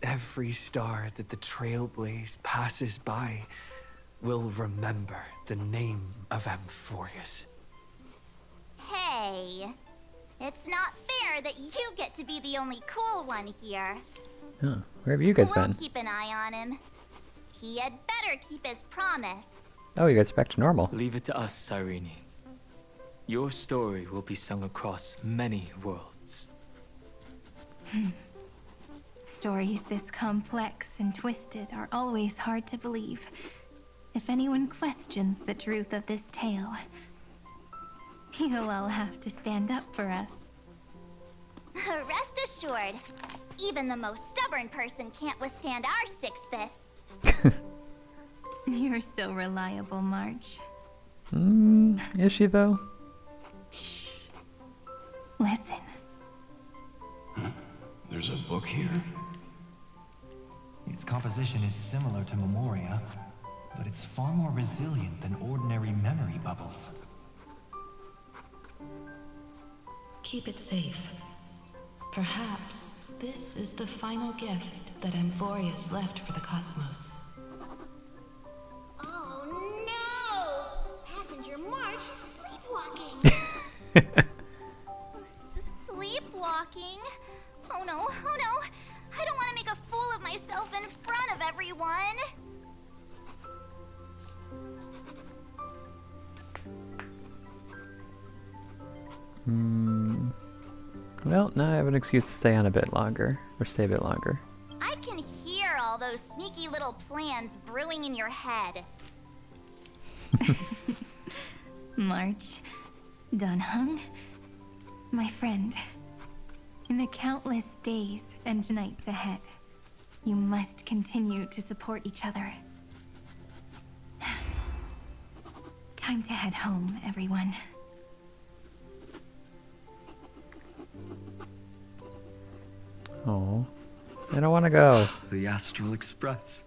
Every star that the Trailblaze passes by will remember the name of Amphoreus. Hey, it's not fair that you get to be the only cool one here. Huh. Where have you guys We'll been? keep an eye on him. He had better keep his promise. Oh, you guys are back to normal. Leave it to us, Cyrene. Your story will be sung across many worlds. Stories this complex and twisted are always hard to believe. If anyone questions the truth of this tale, you'll all have to stand up for us. Rest assured, even the most stubborn person can't withstand our six fists. You're so reliable, March. Is she though? Shh. Listen. There's a book here? Its composition is similar to Memoria, but it's far more resilient than ordinary memory bubbles. Keep it safe. Perhaps this is the final gift that Amphoreus left for the cosmos. Oh no! Passenger March is sleepwalking. Sleepwalking? Oh no, oh no! I don't want to make a fool of myself in front of everyone! Well, now I have an excuse to stay on a bit longer, or stay a bit longer. I can hear all those sneaky little plans brewing in your head. March, Dunhung, my friend. In the countless days and nights ahead, you must continue to support each other. Time to head home, everyone. Oh, I don't want to go. The Astral Express.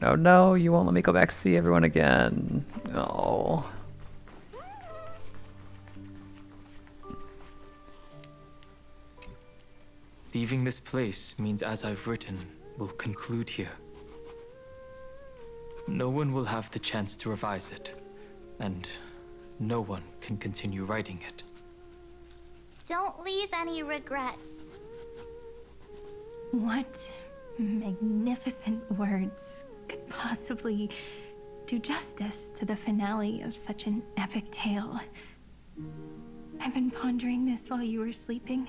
Oh no, you won't let me go back to see everyone again. Oh. Leaving this place means, as I've written, will conclude here. No one will have the chance to revise it, and no one can continue writing it. Don't leave any regrets. What magnificent words could possibly do justice to the finale of such an epic tale? I've been pondering this while you were sleeping.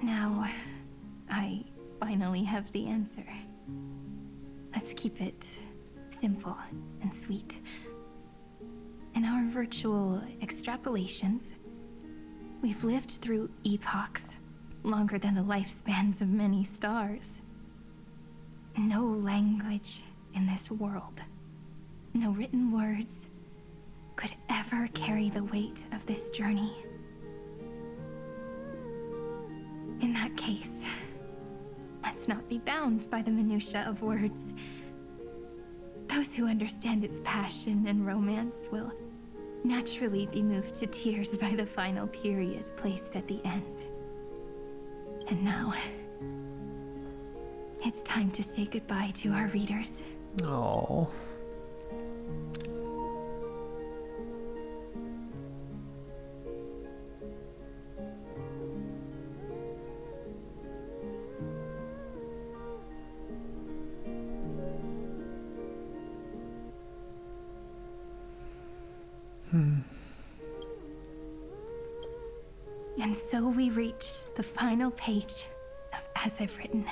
Now, I finally have the answer. Let's keep it simple and sweet. In our virtual extrapolations, we've lived through epochs longer than the lifespans of many stars. No language in this world, no written words, could ever carry the weight of this journey. In that case, let's not be bound by the minutiae of words. Those who understand its passion and romance will naturally be moved to tears by the final period placed at the end. And now, it's time to say goodbye to our readers. Oh. And so we reach the final page of As I've Written.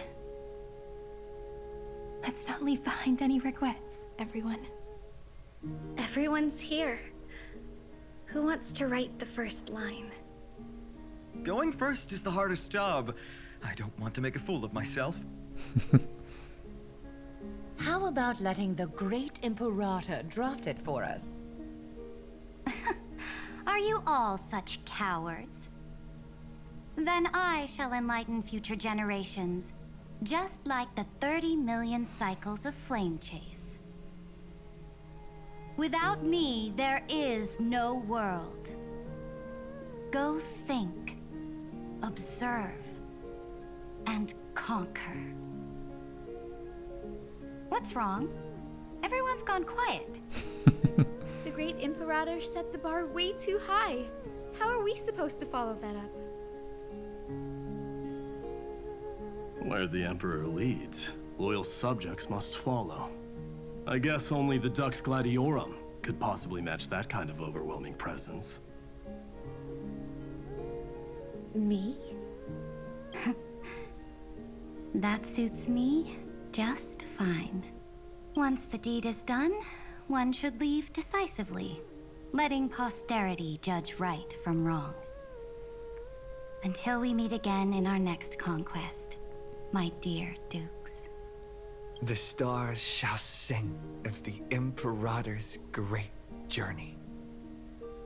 Let's not leave behind any regrets, everyone. Everyone's here. Who wants to write the first line? Going first is the hardest job. I don't want to make a fool of myself. How about letting the great Imperator draft it for us? Are you all such cowards? Then I shall enlighten future generations, just like the 30 million cycles of flame chase. Without me, there is no world. Go think, observe, and conquer. What's wrong? Everyone's gone quiet. The great Imperator set the bar way too high. How are we supposed to follow that up? Where the Emperor leads, loyal subjects must follow. I guess only the Dux Gladiorum could possibly match that kind of overwhelming presence. Me? That suits me just fine. Once the deed is done, one should leave decisively, letting posterity judge right from wrong. Until we meet again in our next conquest, my dear dukes. The stars shall sing of the Imperator's great journey.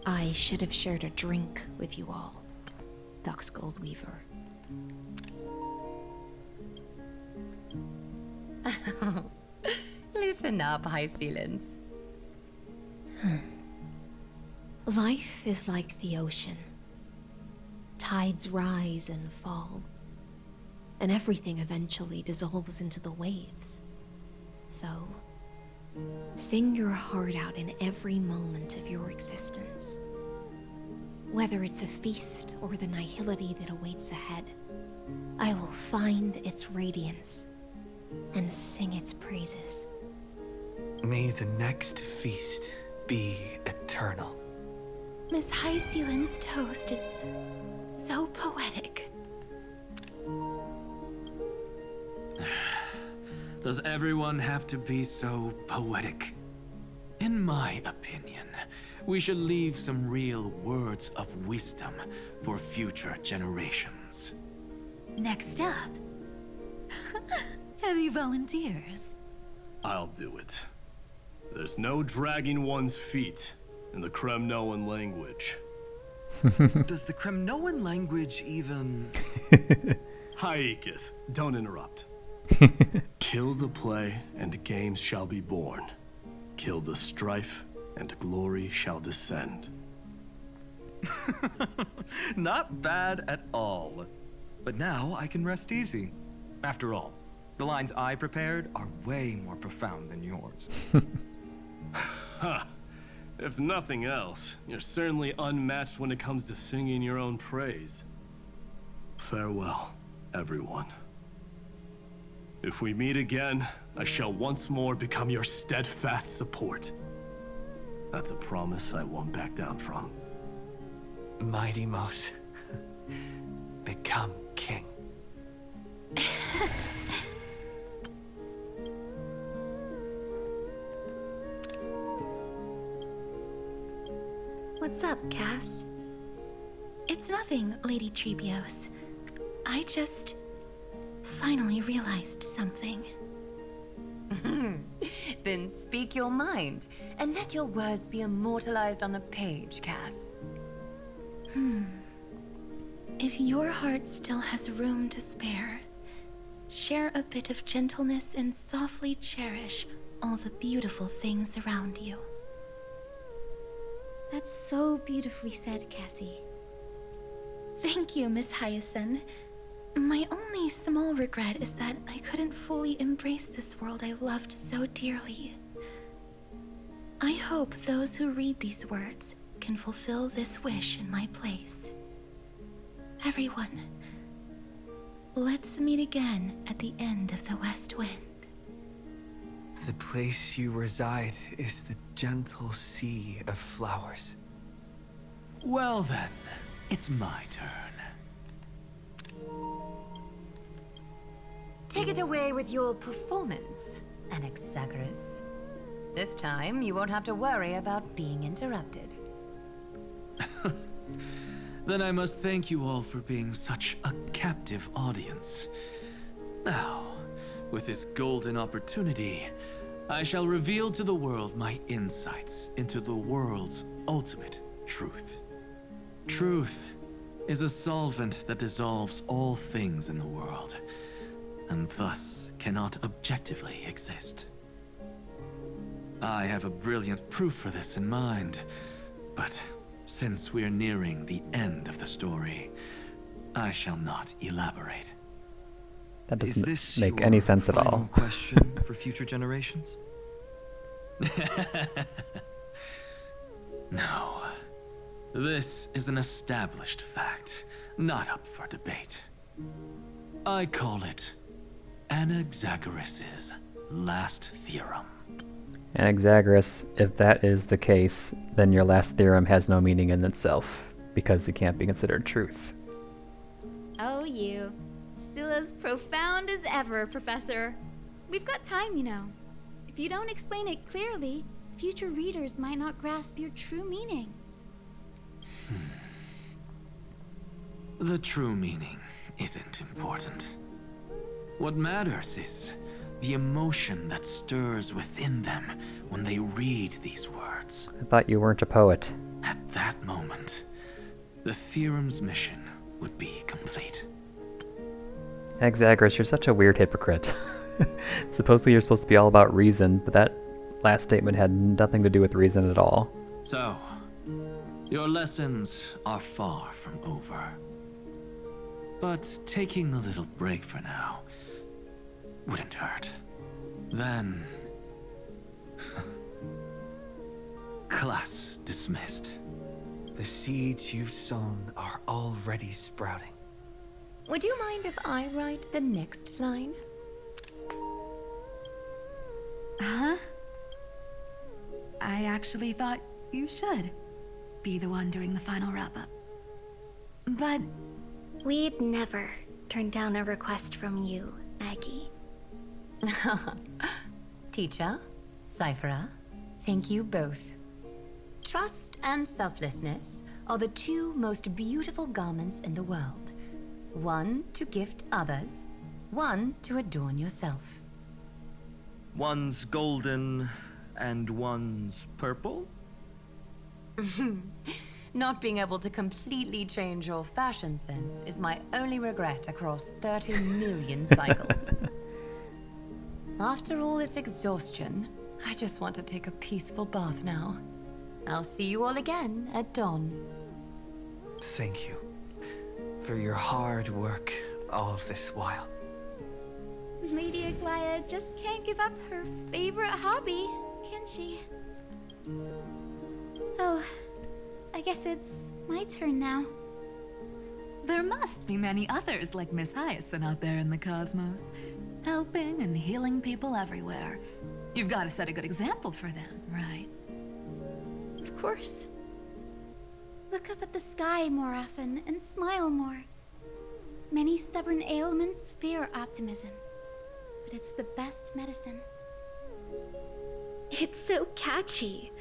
I should have shared a drink with you all, Dux Goldweaver. Loosen up, High Ceilings. Life is like the ocean. Tides rise and fall, and everything eventually dissolves into the waves. So, sing your heart out in every moment of your existence. Whether it's a feast or the nihility that awaits ahead, I will find its radiance and sing its praises. May the next feast be eternal. Miss High Ceiling's toast is so poetic. Does everyone have to be so poetic? In my opinion, we should leave some real words of wisdom for future generations. Next up, heavy volunteers. I'll do it. There's no dragging one's feet in the Kremnoan language. Does the Kremnoan language even... Haikis, don't interrupt. Kill the play, and games shall be born. Kill the strife, and glory shall descend. Not bad at all. But now I can rest easy. After all, the lines I prepared are way more profound than yours. Ha! If nothing else, you're certainly unmatched when it comes to singing your own praise. Farewell, everyone. If we meet again, I shall once more become your steadfast support. That's a promise I won't back down from. Mighty Mouse, become king. What's up, Cass? It's nothing, Lady Trebios. I just finally realized something. Then speak your mind, and let your words be immortalized on the page, Cass. If your heart still has room to spare, share a bit of gentleness and softly cherish all the beautiful things around you. That's so beautifully said, Cassie. Thank you, Miss Hyacinth. My only small regret is that I couldn't fully embrace this world I loved so dearly. I hope those who read these words can fulfill this wish in my place. Everyone, let's meet again at the end of the West Wind. The place you reside is the gentle sea of flowers. Well then, it's my turn. Take it away with your performance, Anaxagoras. This time, you won't have to worry about being interrupted. Then I must thank you all for being such a captive audience. Now, with this golden opportunity, I shall reveal to the world my insights into the world's ultimate truth. Truth is a solvent that dissolves all things in the world, and thus cannot objectively exist. I have a brilliant proof for this in mind, but since we're nearing the end of the story, I shall not elaborate. That Is doesn't this make your any sense at final all. question for future generations? No. This is an established fact, not up for debate. I call it Anaxagoras' last theorem. And Exagris, if that is the case, then your last theorem has no meaning in itself, because it can't be considered truth. Oh, you. Still as profound as ever, Professor. We've got time, you know. If you don't explain it clearly, future readers might not grasp your true meaning. The true meaning isn't important. What matters is the emotion that stirs within them when they read these words. I thought you weren't a poet. At that moment, the theorem's mission would be complete. Exagris, you're such a weird hypocrite. Supposedly you're supposed to be all about reason, but that last statement had nothing to do with reason at all. So, your lessons are far from over. But taking a little break for now wouldn't hurt. Then... class dismissed. The seeds you've sown are already sprouting. Would you mind if I write the next line? Huh? I actually thought you should be the one doing the final wrap-up. But... We'd never turn down a request from you, Aggie. Teacher, Cyphera, thank you both. Trust and selflessness are the two most beautiful garments in the world. One to gift others, one to adorn yourself. One's golden and one's purple? Not being able to completely change your fashion sense is my only regret across 30 million cycles. After all this exhaustion, I just want to take a peaceful bath now. I'll see you all again at dawn. Thank you for your hard work all this while. Lady Aglaia just can't give up her favorite hobby, can she? So, I guess it's my turn now. There must be many others like Miss Hyacinth out there in the cosmos, helping and healing people everywhere. You've got to set a good example for them, right? Of course. Look up at the sky more often and smile more. Many stubborn ailments fear optimism, but it's the best medicine. It's so catchy.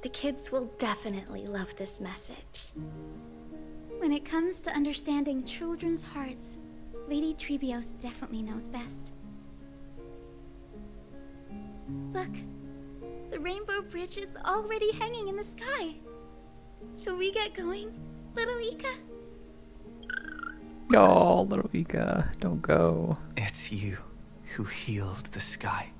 The kids will definitely love this message. When it comes to understanding children's hearts, Lady Trebios definitely knows best. Look, the Rainbow Bridge is already hanging in the sky. Shall we get going, little Ika? Oh, little Ika, don't go. It's you who healed the sky.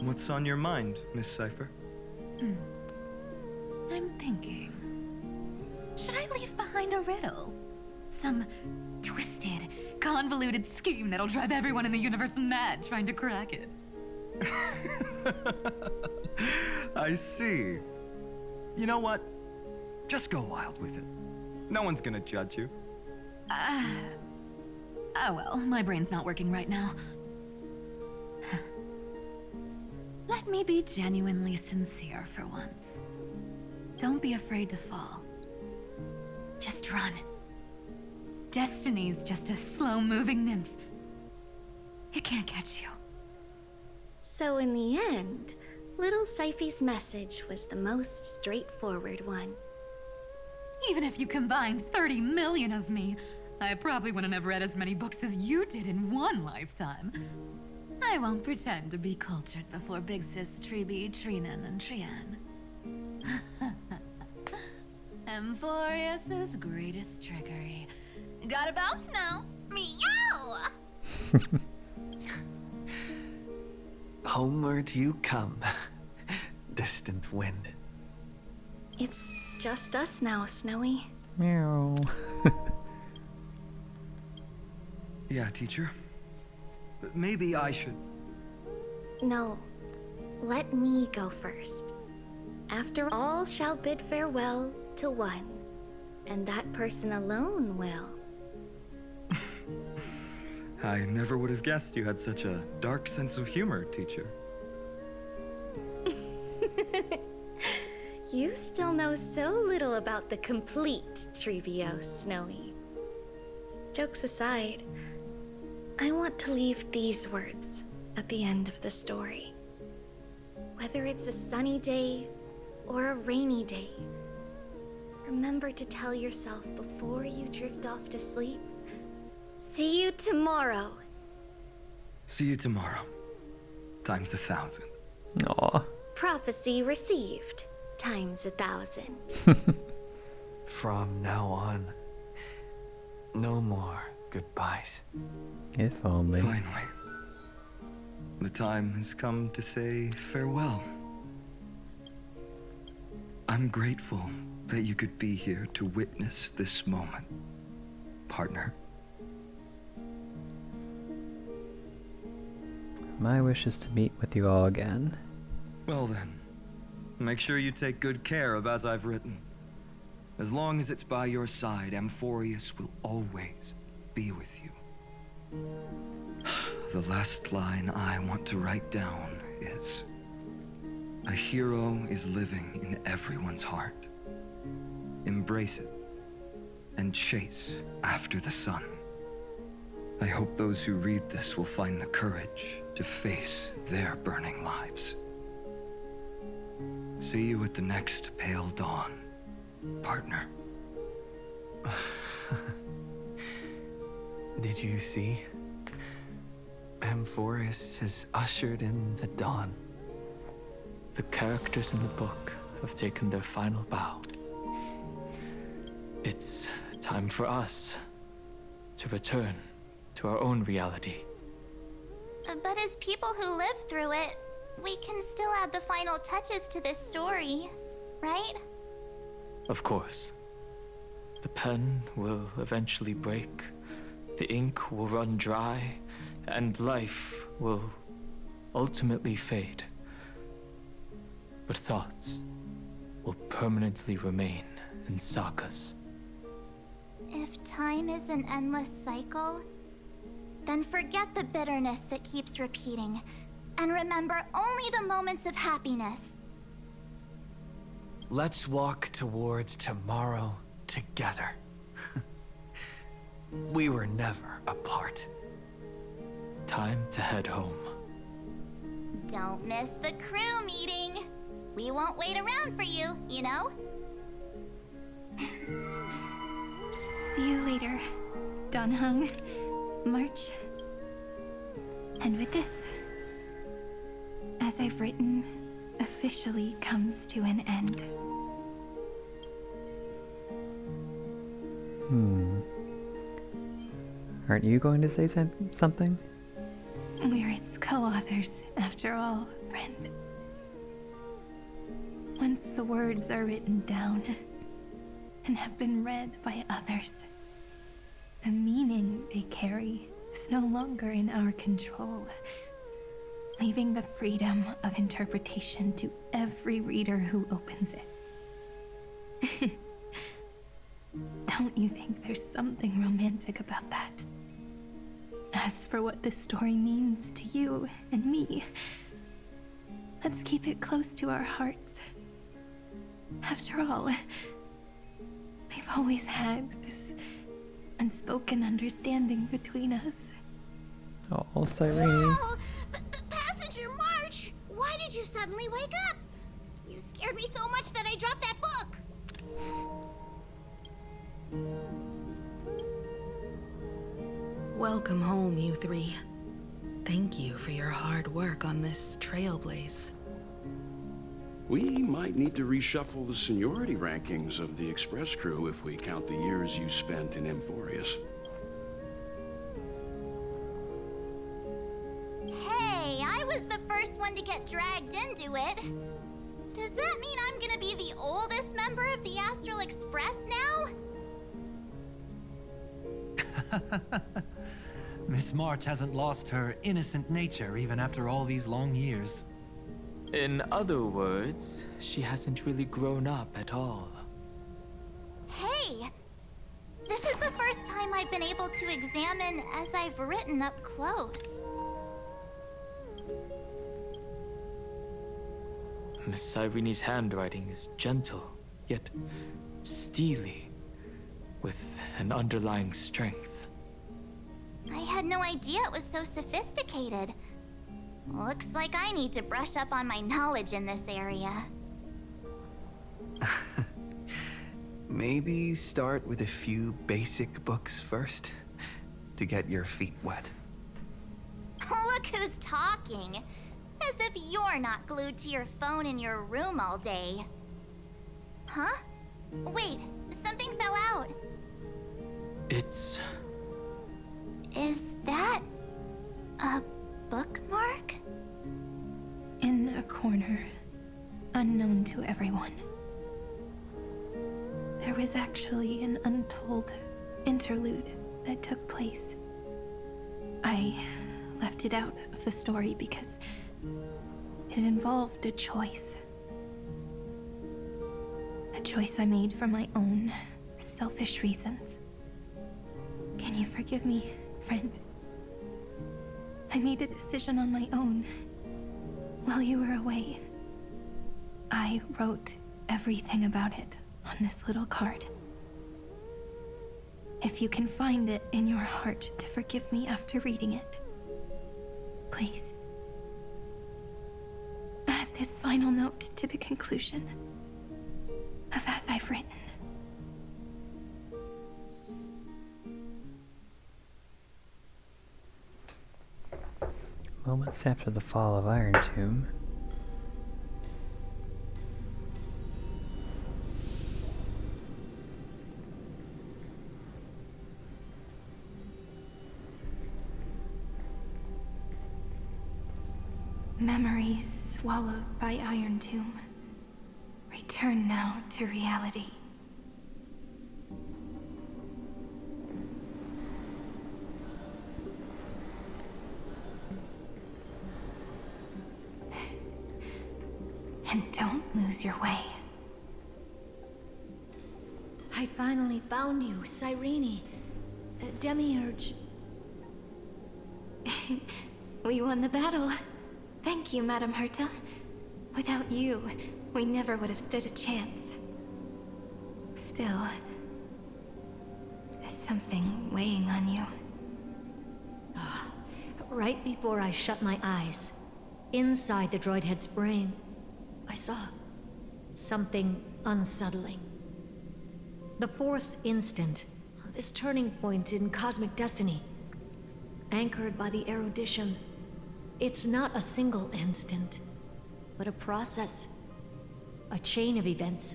What's on your mind, Miss Cypher? I'm thinking... should I leave behind a riddle? Some twisted, convoluted scheme that'll drive everyone in the universe mad trying to crack it. I see. You know what? Just go wild with it. No one's gonna judge you. Oh well, my brain's not working right now. Let me be genuinely sincere for once. Don't be afraid to fall. Just run. Destiny's just a slow-moving nymph. It can't catch you. So in the end, little Syphy's message was the most straightforward one. Even if you combined 30 million of me, I probably wouldn't have read as many books as you did in one lifetime. I won't pretend to be cultured before Big Sis Treeby, Trinan, and Trian. Amphoreus' greatest trickery. Gotta bounce now. Meow! Homeward you come, distant wind. It's just us now, Snowy. Meow. Yeah, teacher. But maybe I should... No, let me go first. After all shall bid farewell to one, and that person alone will. I never would have guessed you had such a dark sense of humor, teacher. You still know so little about the complete Trivio, Snowy. Jokes aside, I want to leave these words at the end of the story. Whether it's a sunny day or a rainy day, remember to tell yourself before you drift off to sleep, see you tomorrow. See you tomorrow. Times 1,000. Aw. Prophecy received. Times 1,000. From now on, no more goodbyes. If only. Finally. The time has come to say farewell. I'm grateful that you could be here to witness this moment, partner. My wish is to meet with you all again. Well then, make sure you take good care of as I've written. As long as it's by your side, Amphoreus will always be with you. The last line I want to write down is, a hero is living in everyone's heart. Embrace it and chase after the sun. I hope those who read this will find the courage to face their burning lives. See you at the next pale dawn, partner. Did you see? Amphoreus has ushered in the dawn. The characters in the book have taken their final bow. It's time for us to return to our own reality. But as people who live through it, we can still add the final touches to this story, right? Of course. The pen will eventually break, the ink will run dry, and life will ultimately fade. But thoughts will permanently remain in sagas. If time is an endless cycle, then forget the bitterness that keeps repeating, and remember only the moments of happiness. Let's walk towards tomorrow together. We were never apart. Time to head home. Don't miss the crew meeting. We won't wait around for you, you know? See you later, Donhung, March. And with this, as I've written, officially comes to an end. Aren't you going to say something? We're its co-authors, after all, friend. Once the words are written down and have been read by others, the meaning they carry is no longer in our control, leaving the freedom of interpretation to every reader who opens it. Don't you think there's something romantic about that? As for what this story means to you and me, let's keep it close to our hearts. After all, we've always had this unspoken understanding between us. Oh, Cyrene. Whoa! Passenger March! Why did you suddenly wake up? You scared me so much that I dropped that book! Welcome home, you three. Thank you for your hard work on this trailblaze. We might need to reshuffle the seniority rankings of the Express crew if we count the years you spent in Amphoreus. Hey, I was the first one to get dragged into it. Does that mean I'm gonna be the oldest member of the Astral Express now? Miss March hasn't lost her innocent nature even after all these long years. In other words, she hasn't really grown up at all. Hey! This is the first time I've I've been able to examine as I've written up close. Miss Irene's handwriting is gentle, yet steely, with an underlying strength. I had no idea it was so sophisticated. Looks like I need to brush up on my knowledge in this area. Maybe start with a few basic books first, to get your feet wet. Look who's talking. As if you're not glued to your phone in your room all day. Huh? Wait, something fell out. It's... Is that a bookmark? In a corner, unknown to everyone. There was actually an untold interlude that took place. I left it out of the story because it involved a choice. A choice I made for my own selfish reasons. Can you forgive me, friend? I made a decision on my own while you were away. I wrote everything about it on this little card. If you can find it in your heart to forgive me after reading it, please. Add this final note to the conclusion of As I've Written. Moments after the fall of Iron Tomb. Memories swallowed by Iron Tomb. Return now to reality. And don't lose your way. I finally found you, Cyrene. Demiurge. We won the battle. Thank you, Madame Herta. Without you, we never would have stood a chance. Still, there's something weighing on you. Right before I shut my eyes, inside the droid head's brain, I saw something unsettling. The fourth instant, this turning point in cosmic destiny, anchored by the erudition. It's not a single instant, but a process, a chain of events.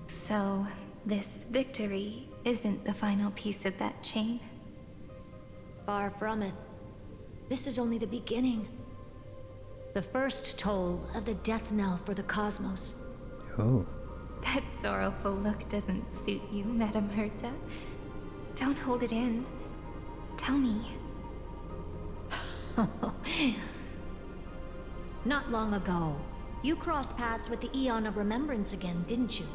So, this victory isn't the final piece of that chain? Far from it. This is only the beginning. The first toll of the death knell for the cosmos. Oh. That sorrowful look doesn't suit you, Madame Herta. Don't hold it in. Tell me. Not long ago, you crossed paths with the Eon of Remembrance again, didn't you?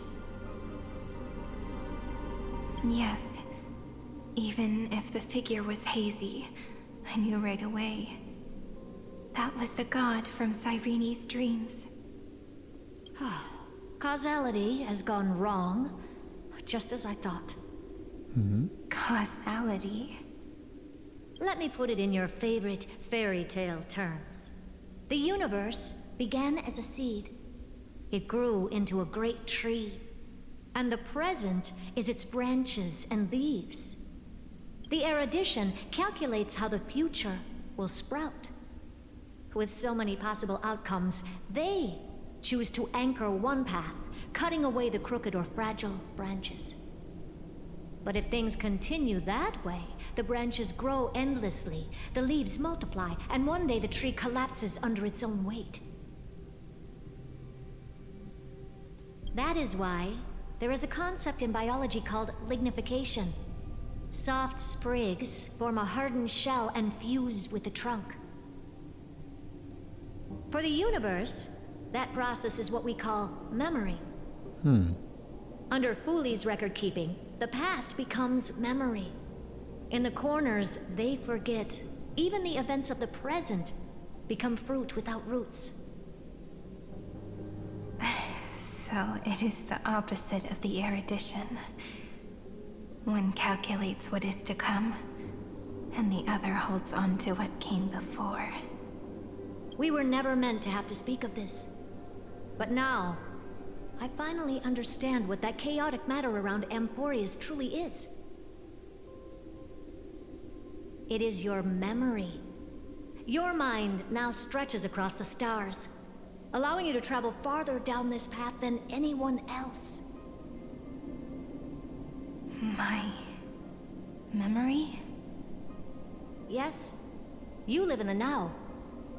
Yes. Even if the figure was hazy, I knew right away. That was the god from Cyrene's dreams. Causality has gone wrong, just as I thought. Causality? Let me put it in your favorite fairy tale terms. The universe began as a seed. It grew into a great tree. And the present is its branches and leaves. The erudition calculates how the future will sprout. With so many possible outcomes, they choose to anchor one path, cutting away the crooked or fragile branches. But if things continue that way, the branches grow endlessly, the leaves multiply, and one day the tree collapses under its own weight. That is why there is a concept in biology called lignification. Soft sprigs form a hardened shell and fuse with the trunk. For the universe, that process is what we call memory. Under Fuli's record keeping, the past becomes memory. In the corners, they forget. Even the events of the present become fruit without roots. So it is the opposite of the erudition. One calculates what is to come, and the other holds on to what came before. We were never meant to have to speak of this. But now, I finally understand what that chaotic matter around Amphoreus truly is. It is your memory. Your mind now stretches across the stars, allowing you to travel farther down this path than anyone else. My memory? Yes, you live in the now,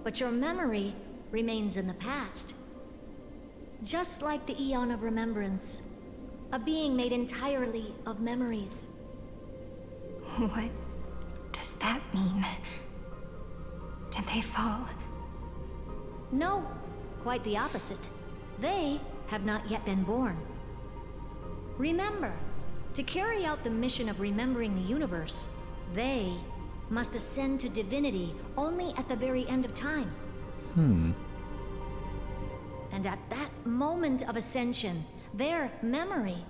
but your memory remains in the past. Just like the Eon of Remembrance, a being made entirely of memories. What does that mean? Did they fall? No, quite the opposite. They have not yet been born. Remember, to carry out the mission of remembering the universe, they must ascend to divinity only at the very end of time. And at that moment of ascension, their memory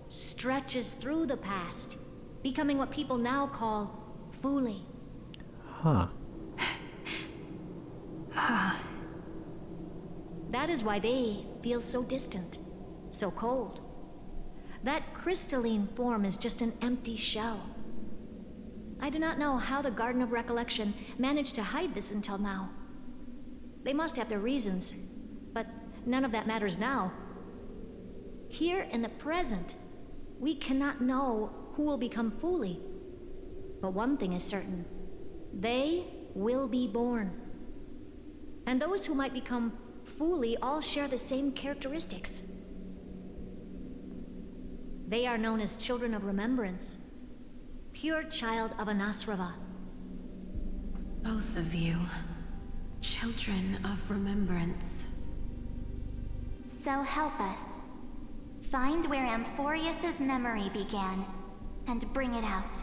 stretches through the past, becoming what people now call Fuli. Huh. That is why they feel so distant, so cold. That crystalline form is just an empty shell. I do not know how the Garden of Recollection managed to hide this until now. They must have their reasons, but none of that matters now. Here in the present, we cannot know who will become Fuli. But one thing is certain. They will be born. And those who might become Fuli all share the same characteristics. They are known as Children of Remembrance. Pure child of Anasrava. Both of you. Children of Remembrance. So help us. Find where Amphoreus's memory began, and bring it out.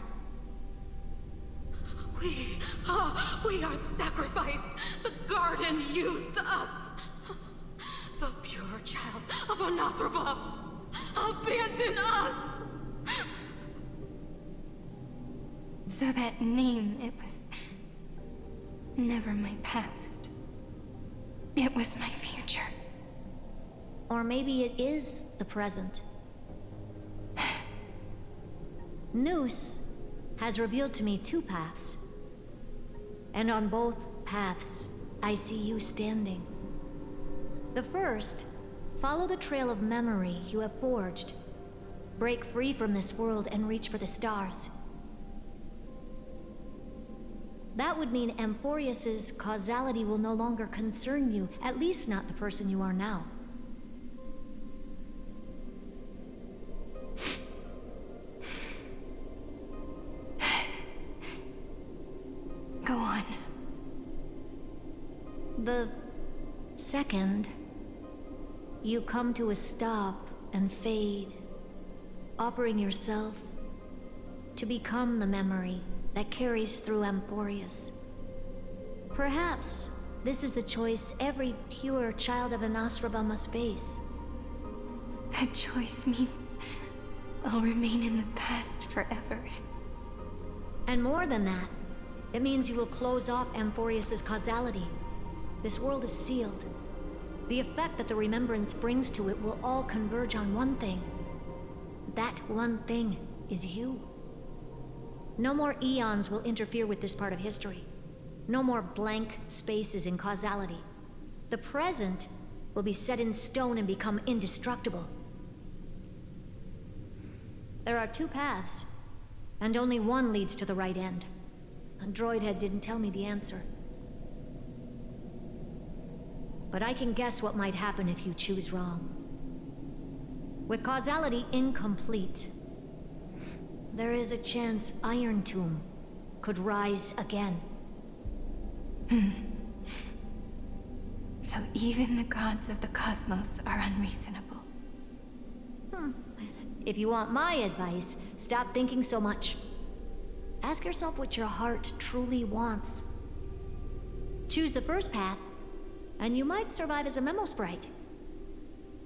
We are the sacrifice. The garden used us. The pure child of Anasrava. Abandon us! So that name, it was never my past. It was my future. Or maybe it is the present. Noose has revealed to me two paths. And on both paths, I see you standing. The first, follow the trail of memory you have forged. Break free from this world and reach for the stars. That would mean Amphoreus's causality will no longer concern you, at least not the person you are now. Go on. The second, you come to a stop and fade, offering yourself to become the memory that carries through Amphoreus. Perhaps this is the choice every pure child of Anasrava must face. That choice means I'll remain in the past forever. And more than that, it means you will close off Amphoreus's causality. This world is sealed. The effect that the remembrance brings to it will all converge on one thing. That one thing is you. No more eons will interfere with this part of history. No more blank spaces in causality. The present will be set in stone and become indestructible. There are two paths, and only one leads to the right end. A droid head didn't tell me the answer. But I can guess what might happen if you choose wrong. With causality incomplete, there is a chance Iron Tomb could rise again. So even the gods of the cosmos are unreasonable. If you want my advice, stop thinking so much. Ask yourself what your heart truly wants. Choose the first path, and you might survive as a memo sprite.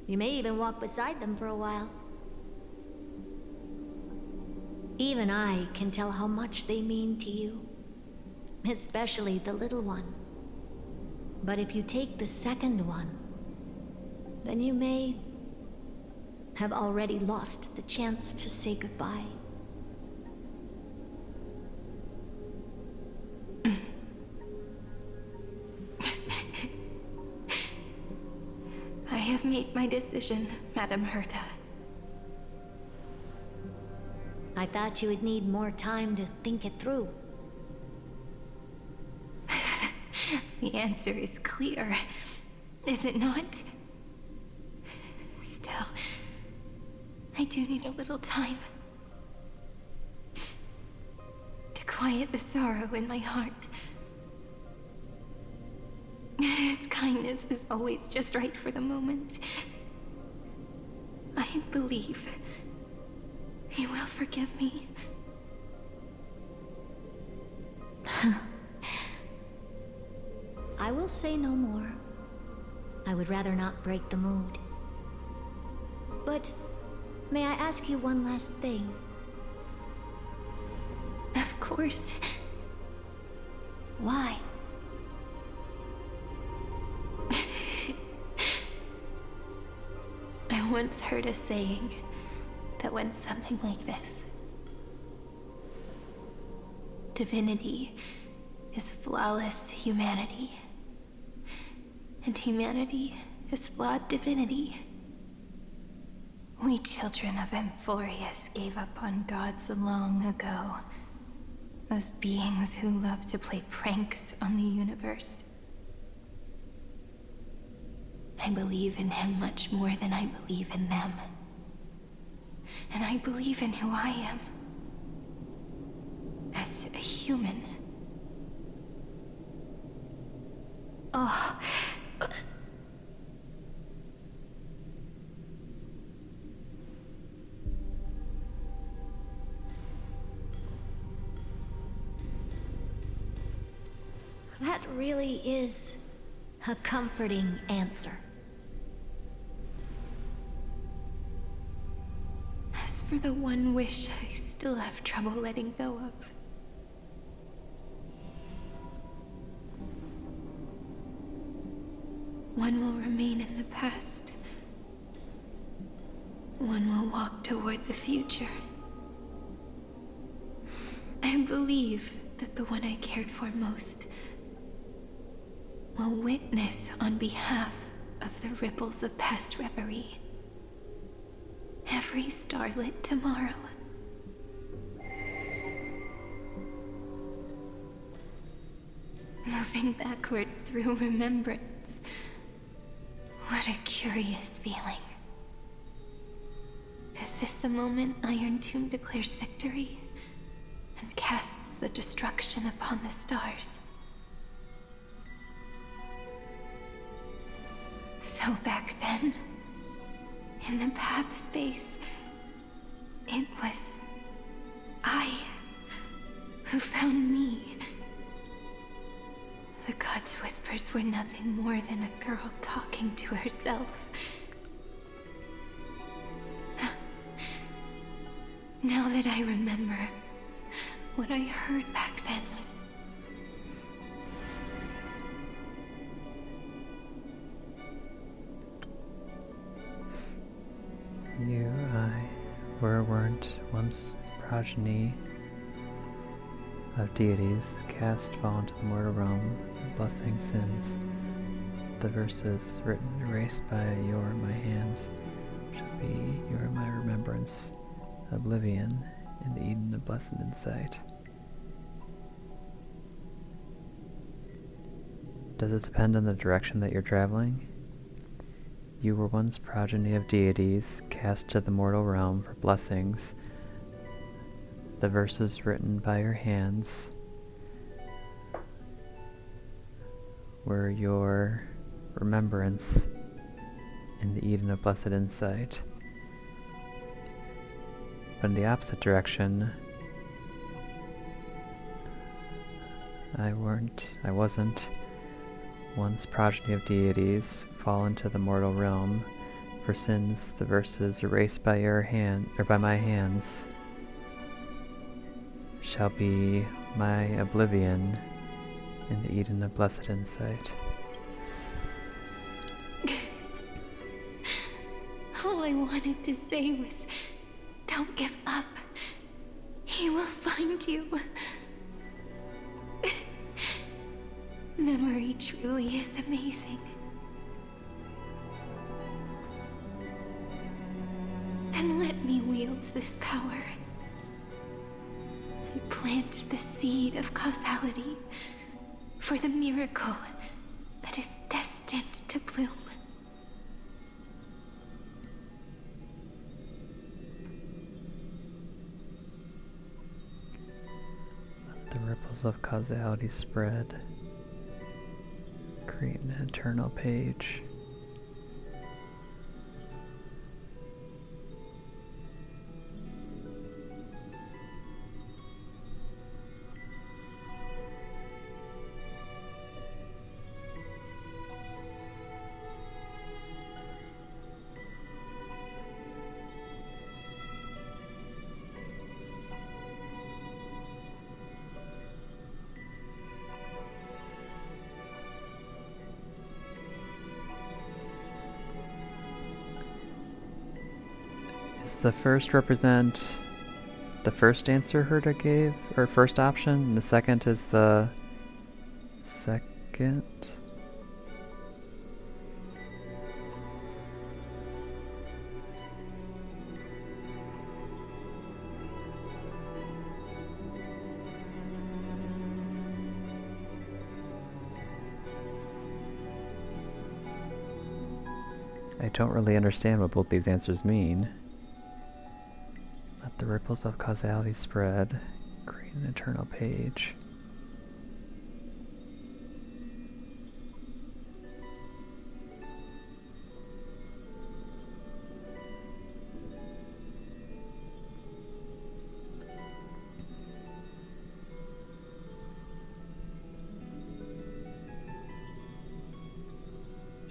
You may even walk beside them for a while. Even I can tell how much they mean to you, especially the little one. But if you take the second one, then you may have already lost the chance to say goodbye. I have made my decision, Madam Herta. I thought you would need more time to think it through. The answer is clear, is it not? Still, I do need a little time to quiet the sorrow in my heart. His kindness is always just right for the moment. I believe he will forgive me. I will say no more. I would rather not break the mood. But may I ask you one last thing? Of course. Why? I once heard a saying that went something like this. Divinity is flawless humanity, and humanity is flawed divinity. We children of Amphoreus gave up on gods long ago. Those beings who love to play pranks on the universe. I believe in him much more than I believe in them. And I believe in who I am. As a human. Oh. That really is a comforting answer. As for the one wish I still have trouble letting go of. One will remain in the past. One will walk toward the future. I believe that the one I cared for most will witness on behalf of the ripples of past reverie. Every starlit tomorrow. Moving backwards through remembrance. What a curious feeling. Is this the moment Iron Tomb declares victory and casts the destruction upon the stars? So back then, in the path space, it was I who found me. The gods' whispers were nothing more than a girl talking to herself. Now that I remember, what I heard back then was... You, weren't once progeny of deities, cast fall into the mortal realm, blessing sins. The verses written and erased by my hands shall be my remembrance, oblivion in the Eden of blessed insight. Does it depend on the direction that you're traveling? You were once progeny of deities, cast to the mortal realm for blessings. The verses written by your hands were your remembrance in the Eden of blessed insight. in the opposite direction. I wasn't once progeny of deities, fallen to the mortal realm, for sins the verses erased by your hand, or by my hands, shall be my oblivion in the Eden of blessed insight. All I wanted to say was, don't give up. He will find you. Memory truly is amazing. Then let me wield this power and plant the seed of causality for the miracle that is destined to bloom. Let the ripples of causality spread, create an eternal page. Does the first represent the first answer Herta gave, or first option, and the second is the second? I don't really understand what both these answers mean. Let the ripples of causality spread, create an eternal page.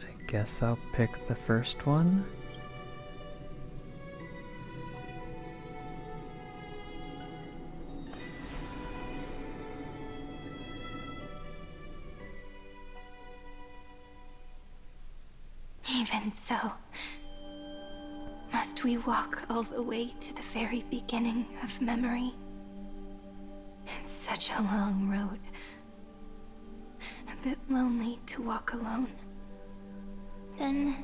I guess I'll pick the first one. Even so, must we walk all the way to the very beginning of memory? It's such a long road. A bit lonely to walk alone. Then,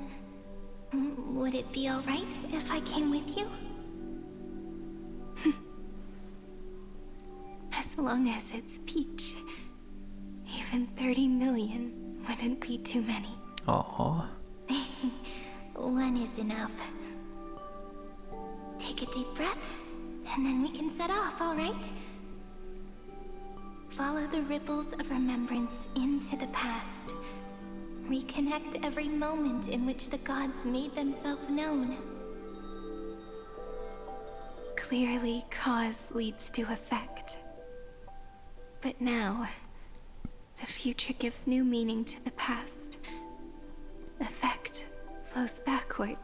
would it be alright if I came with you? As long as it's Peach. Even 30 million wouldn't be too many. Aww. One is enough. Take a deep breath, and then we can set off, alright? Follow the ripples of remembrance into the past. Reconnect every moment in which the gods made themselves known. Clearly, cause leads to effect. But now, the future gives new meaning to the past. Effect flows backward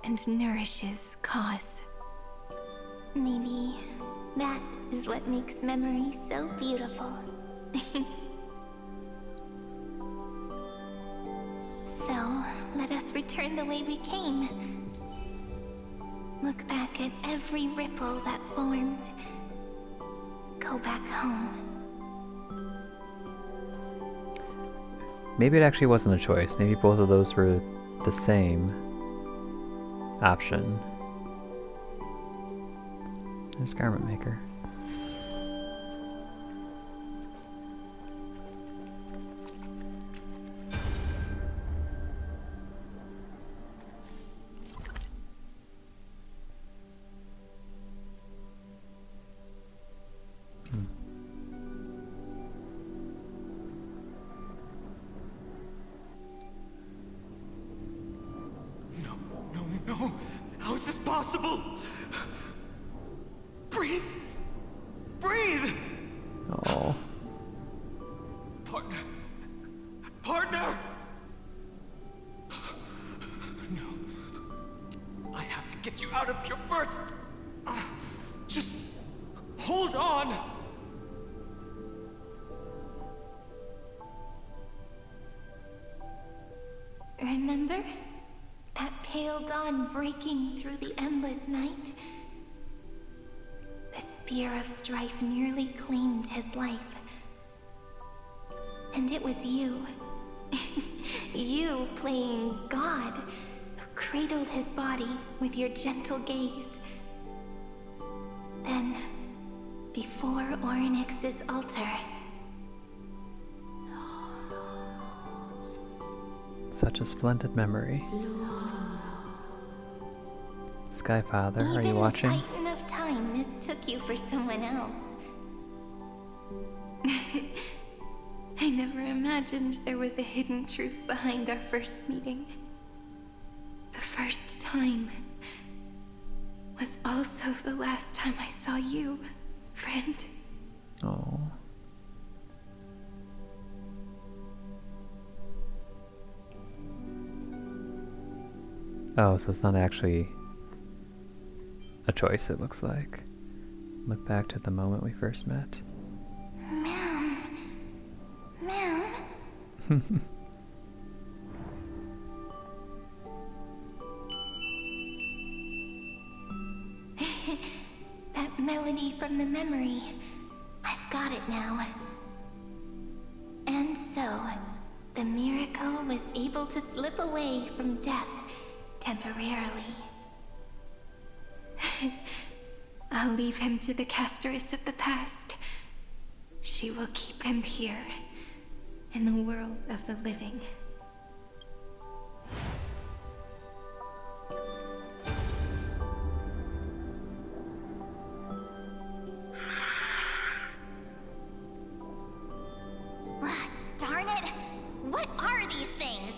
and nourishes cause. Maybe that is what makes memory so beautiful. So, let us return the way we came. Look back at every ripple that formed. Go back home. Maybe it actually wasn't a choice. Maybe both of those were the same option. There's Garment Maker. No. How is this possible? Breathe! Breathe! Oh. Partner! Partner! No. I have to get you out of here first! Just hold on! Remember? That pale dawn breaking through the endless night? The spear of strife nearly claimed his life. And it was you. You playing God, who cradled his body with your gentle gaze. Then, before Orynyx's altar... Such a splendid memory. Skyfather, are you watching? Even the Titan of Time mistook you for someone else. I never imagined there was a hidden truth behind our first meeting. The first time was also the last time I saw you, friend. Oh. Oh, so it's not actually a choice, it looks like. Look back to the moment we first met. Ma'am. Ma'am. That melody from the memory. I've got it now. And so, the miracle was able to slip away from death temporarily. I'll leave him to the casteress of the past. She will keep him here, in the world of the living. Darn it! What are these things?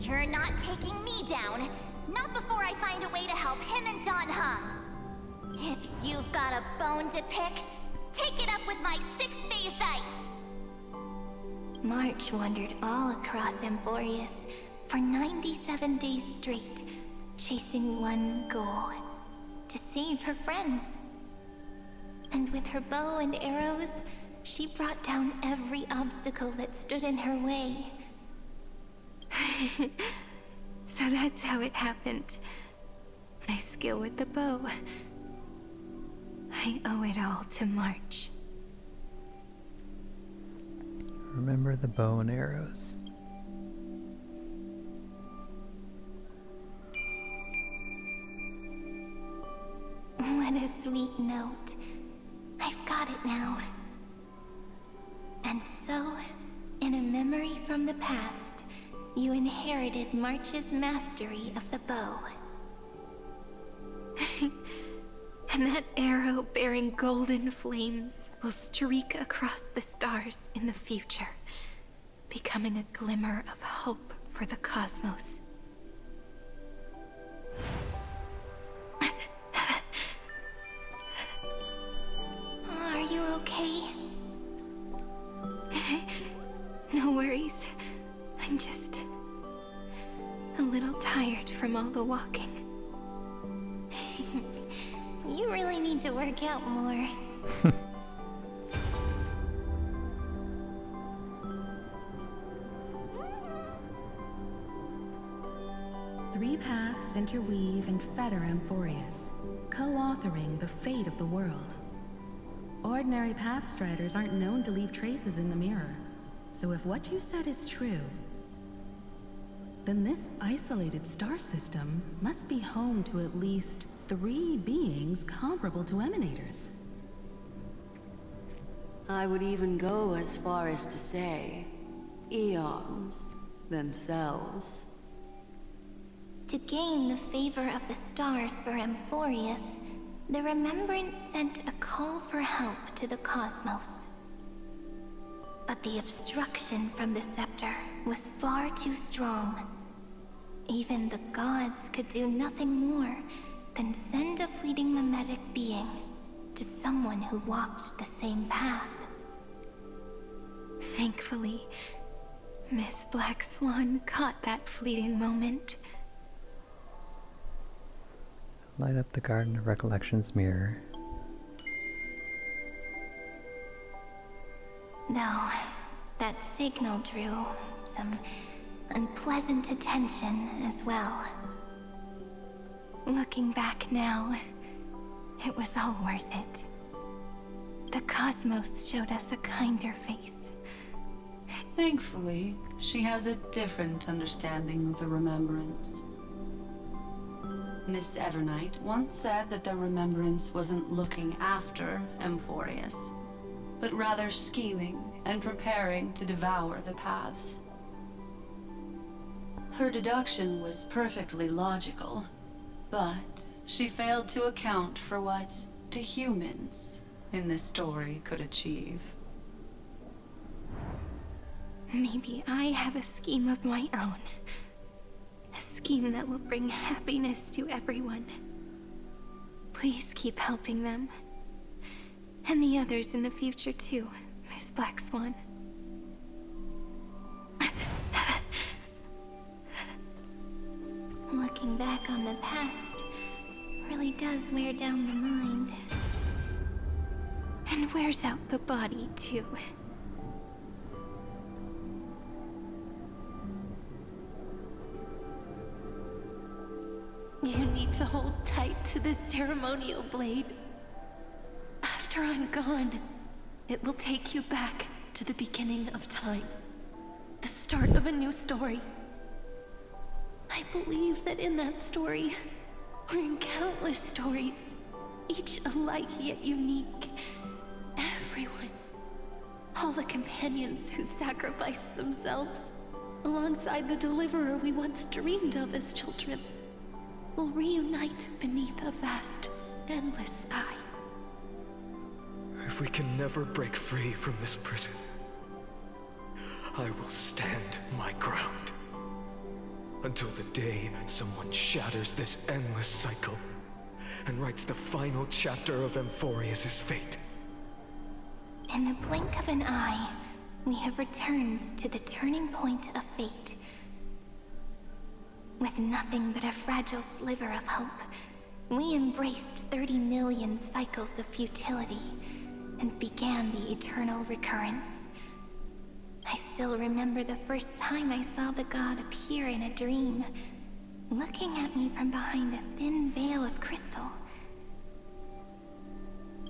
You're not taking me down. Not before I find a way to help him and Don Hum. If you've got a bone to pick, take it up with my six-phased ice. March wandered all across Amphoreus for 97 days straight, chasing one goal: to save her friends. And with her bow and arrows, she brought down every obstacle that stood in her way. So that's how it happened. My skill with the bow. I owe it all to March. Remember the bow and arrows. What a sweet note. I've got it now. And so, in a memory from the past, you inherited March's mastery of the bow. And that arrow bearing golden flames will streak across the stars in the future, becoming a glimmer of hope for the cosmos. Are you okay? No worries. I'm just a little tired from all the walking. You really need to work out more. Three paths interweave and fetter Amphoreus, co-authoring the fate of the world. Ordinary pathstriders aren't known to leave traces in the mirror, so if what you said is true, then this isolated star system must be home to at least 3 beings comparable to emanators. I would even go as far as to say, eons themselves. To gain the favor of the stars for Amphoreus, the Remembrance sent a call for help to the cosmos. But the obstruction from the scepter was far too strong. Even the gods could do nothing more then send a fleeting mimetic being to someone who walked the same path. Thankfully, Miss Black Swan caught that fleeting moment. Light up the Garden of Recollections mirror. Though, that signal drew some unpleasant attention as well. Looking back now, it was all worth it. The cosmos showed us a kinder face. Thankfully, she has a different understanding of the Remembrance. Miss Evernight once said that the Remembrance wasn't looking after Amphoreus, but rather scheming and preparing to devour the paths. Her deduction was perfectly logical, but she failed to account for what the humans in this story could achieve. Maybe I have a scheme of my own. A scheme that will bring happiness to everyone. Please keep helping them. And the others in the future too, Miss Black Swan. Looking back on the past really does wear down the mind. And wears out the body too. You need to hold tight to this ceremonial blade. After I'm gone, it will take you back to the beginning of time. The start of a new story. I believe that in that story, or in countless stories, each alike yet unique, everyone, all the companions who sacrificed themselves, alongside the deliverer we once dreamed of as children, will reunite beneath a vast, endless sky. If we can never break free from this prison, I will stand my ground. Until the day someone shatters this endless cycle and writes the final chapter of Amphoreus' fate. In the blink of an eye, we have returned to the turning point of fate. With nothing but a fragile sliver of hope, we embraced 30 million cycles of futility and began the eternal recurrence. I still remember the first time I saw the god appear in a dream, looking at me from behind a thin veil of crystal.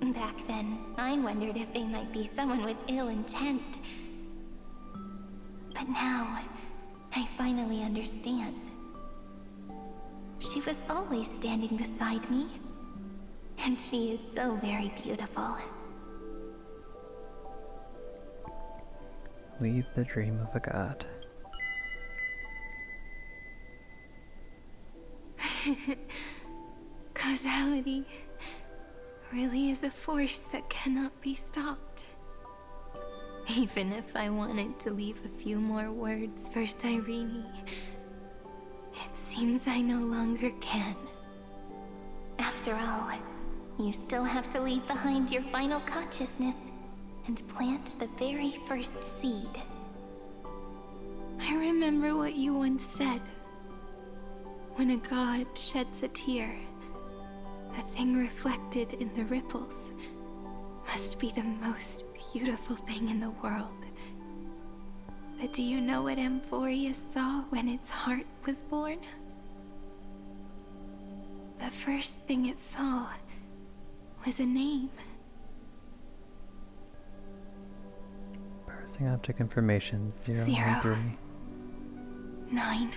Back then, I wondered if they might be someone with ill intent. But now, I finally understand. She was always standing beside me, and she is so very beautiful. Leave the dream of a god. Causality really is a force that cannot be stopped. Even if I wanted to leave a few more words for Cyrene, it seems I no longer can. After all, you still have to leave behind your final consciousness and plant the very first seed. I remember what you once said. When a god sheds a tear, the thing reflected in the ripples must be the most beautiful thing in the world. But do you know what Amphoreus saw when its heart was born? The first thing it saw was a name. Parsing object information 0, 0, 3. 9,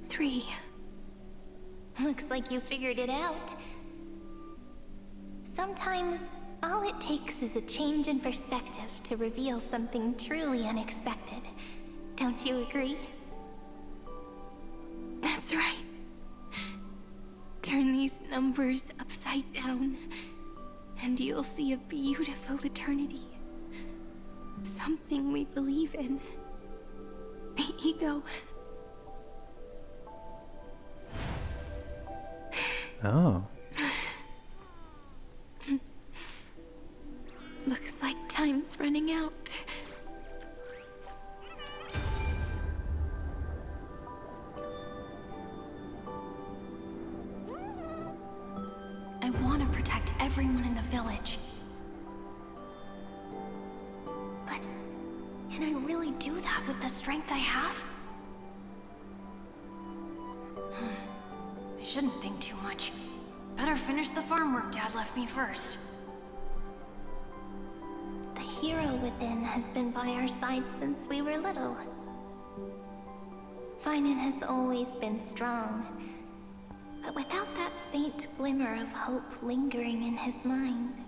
3. Looks like you figured it out. Sometimes, all it takes is a change in perspective to reveal something truly unexpected. Don't you agree? That's right. Turn these numbers upside down, and you'll see a beautiful eternity. Something we believe in. The ego. Oh. Looks like time's running out. I want to protect everyone in the village. But can I really do that with the strength I have? I shouldn't think too much. Better finish the farm work Dad left me first. The hero within has been by our side since we were little. Finan has always been strong, but without that faint glimmer of hope lingering in his mind,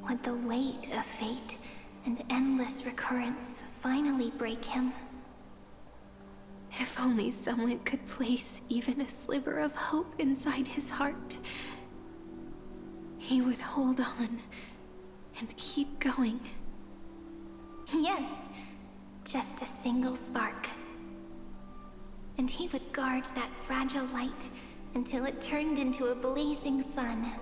would the weight of fate and endless recurrence finally break him? If only someone could place even a sliver of hope inside his heart, he would hold on and keep going. Yes, just a single spark. And he would guard that fragile light until it turned into a blazing sun.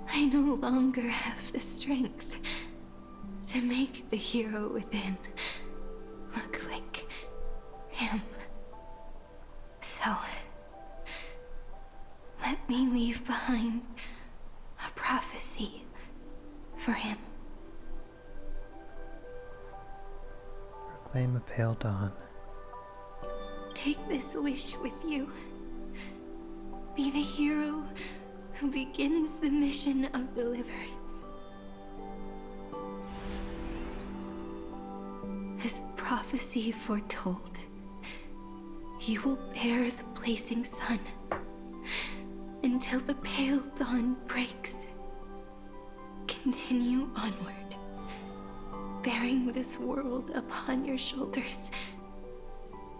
I no longer have the strength to make the hero within look like him. So, let me leave behind a prophecy for him. Proclaim a pale dawn. Take this wish with you. Be the hero who begins the mission of deliverance. As prophecy foretold, you will bear the blazing sun until the pale dawn breaks. Continue onward, bearing this world upon your shoulders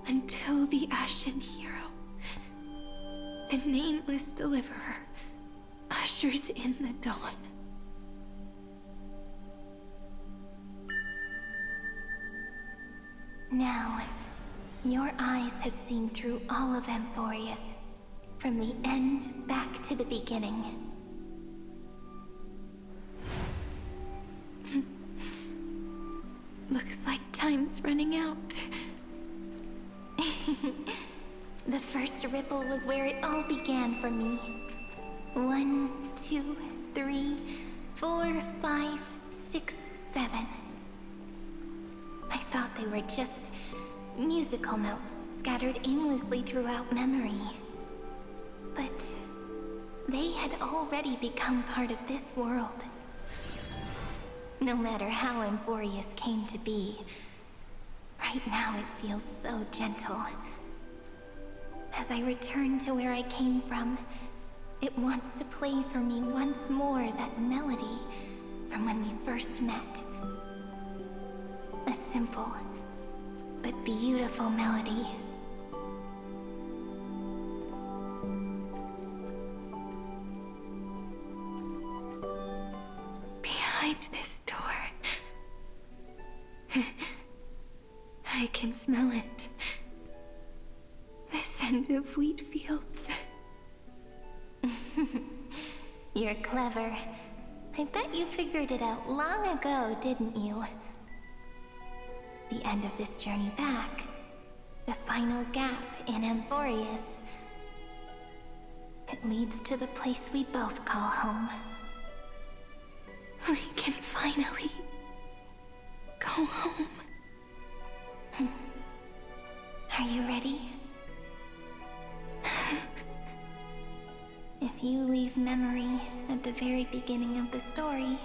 until the Ashen Hero, the nameless deliverer, ushers in the dawn. Now, your eyes have seen through all of Amphoreus, from the end back to the beginning. Looks like time's running out. The first ripple was where it all began for me. 1, 2, 3, 4, 5, 6, 7. I thought they were just musical notes scattered aimlessly throughout memory. But they had already become part of this world. No matter how Amphoreus came to be, right now it feels so gentle. As I return to where I came from, it wants to play for me once more that melody from when we first met. A simple, but beautiful melody. Behind this door, I can smell it. The scent of wheat fields. You're clever. I bet you figured it out long ago, didn't you? The end of this journey back, the final gap in Amphoreus. It leads to the place we both call home. We can finally go home. Are you ready? If you leave memory at the very beginning of the story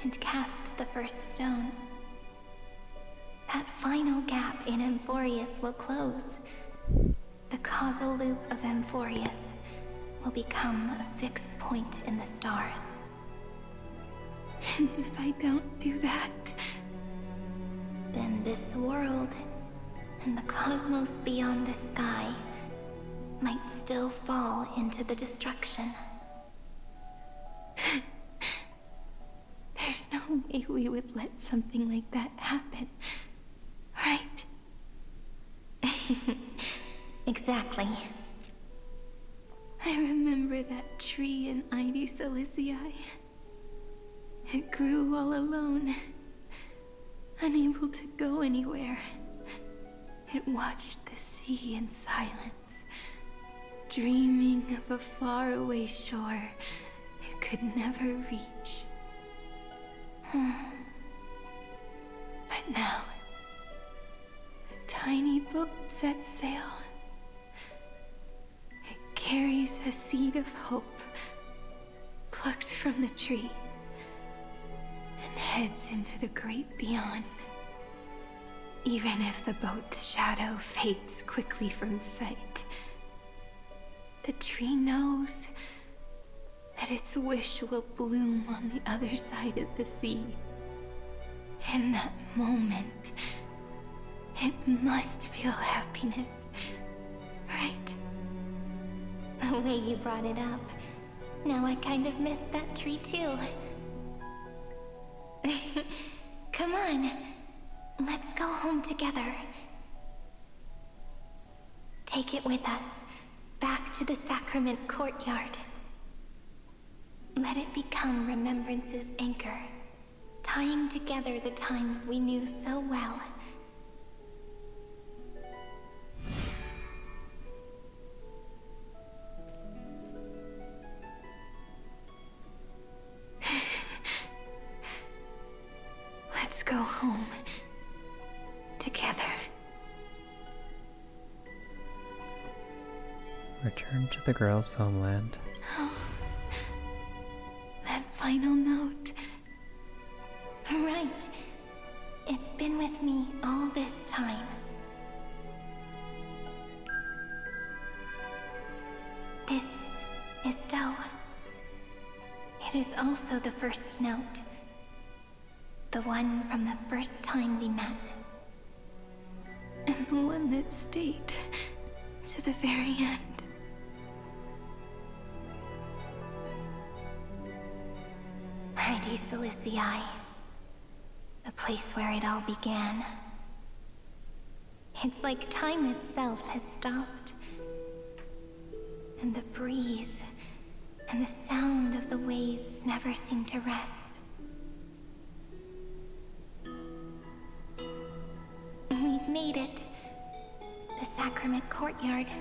and cast the first stone, that final gap in Amphoreus will close. The causal loop of Amphoreus will become a fixed point in the stars. And if I don't do that, then this world and the cosmos beyond the sky might still fall into the destruction. There's no way we would let something like that happen Exactly. I remember that tree in Ide Silicii. It grew all alone, unable to go anywhere. It watched the sea in silence, dreaming of a faraway shore it could never reach. But now, a tiny boat sets sail. It carries a seed of hope, plucked from the tree, and heads into the great beyond. Even if the boat's shadow fades quickly from sight, the tree knows that its wish will bloom on the other side of the sea. In that moment, it must feel happiness, right? The way you brought it up, now I kind of miss that tree too. Come on, let's go home together. Take it with us, back to the sacrament courtyard. Let it become Remembrance's anchor, tying together the times we knew so well. Let's go home. Together. Return to the girl's homeland. Oh. That final note. Right. It's been with me all this time. This is Doe. It is also the first note. The one from the first time we met. And the one that stayed to the very end. Ide Silicii. The place where it all began. It's like time itself has stopped. And the breeze and the sound of the waves never seem to rest. We've made it. The sacrament courtyard.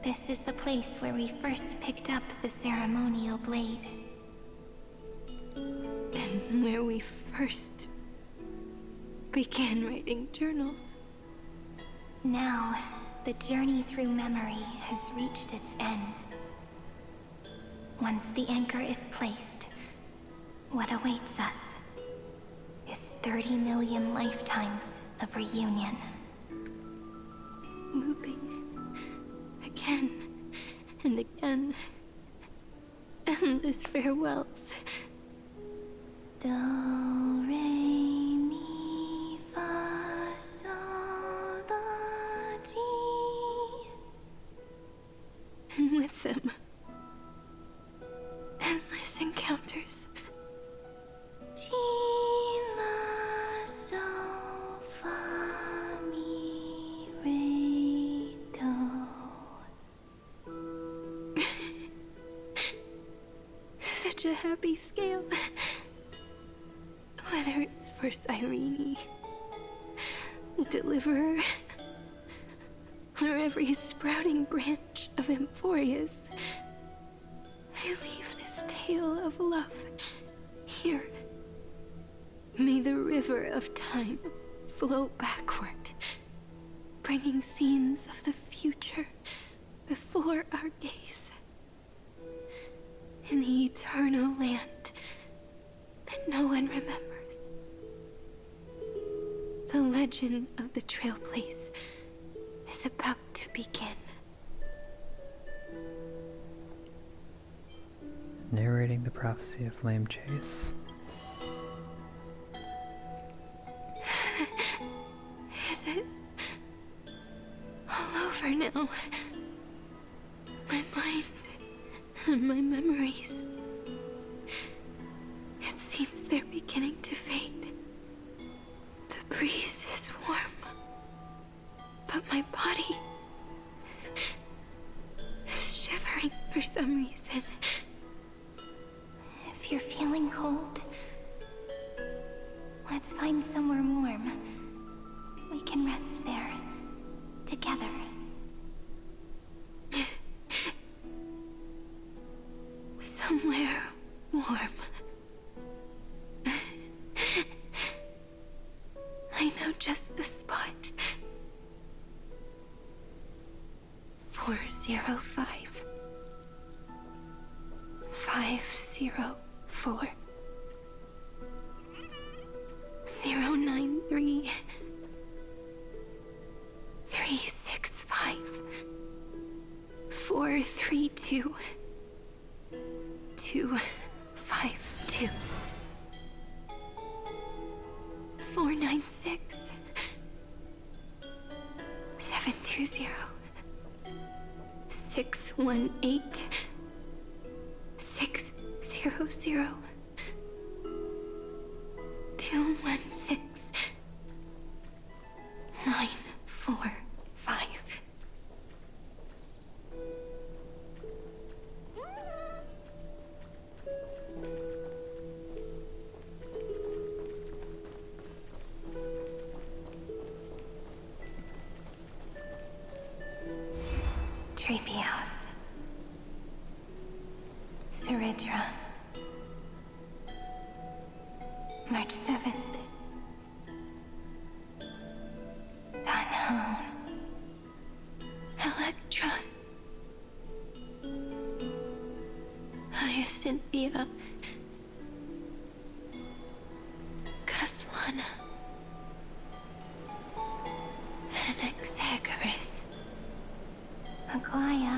This is the place where we first picked up the ceremonial blade. And where we first began writing journals. Now, the journey through memory has reached its end. Once the anchor is placed, what awaits us is 30 million lifetimes of reunion. Looping again and again. Endless farewells. Do, re, mi, fa, sol, la, ti. And with them, endless encounters. Ti, la, sol, fa, mi, re, do. Such a happy scale. Whether it's for Cyrene, the Deliverer, or every sprouting branch of Amphoreus, I leave this tale of love here. May the river of time flow backward, bringing scenes of the future before our gaze. In the eternal land that no one remembers. The legend of the Trailblaze is about to begin. Narrating the prophecy of Flame Chase. Is it all over now? My mind and my memories. It seems they're beginning to fade. The breeze is warm. If you're feeling cold, let's find somewhere warm. We can rest there, together. Somewhere warm. I know just the spot. 405. 504. 093. 365. 432. 252. 496. 720. 618. 600. 216. 945. Treehouse. Seridra. March 7th. Dunhown. Electra. Hyacinthia. Caslana. Anaxagoras. Aglaya.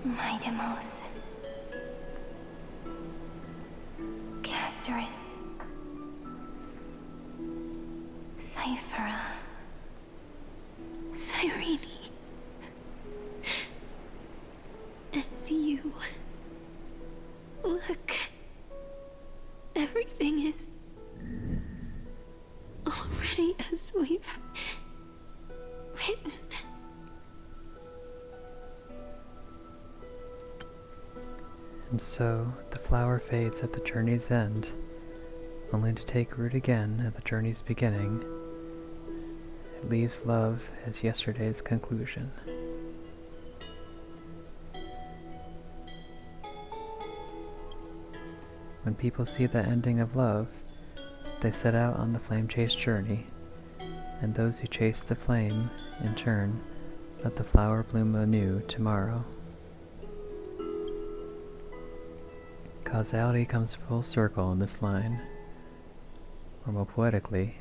Midemos. Castoris. Cyphera. Cyrene. And you. Look. Everything is already as we've written. And so the flower fades at the journey's end, only to take root again at the journey's beginning. It leaves love as yesterday's conclusion. When people see the ending of love, they set out on the flame chase journey, and those who chase the flame, in turn, let the flower bloom anew tomorrow. Causality comes full circle in this line, or more poetically,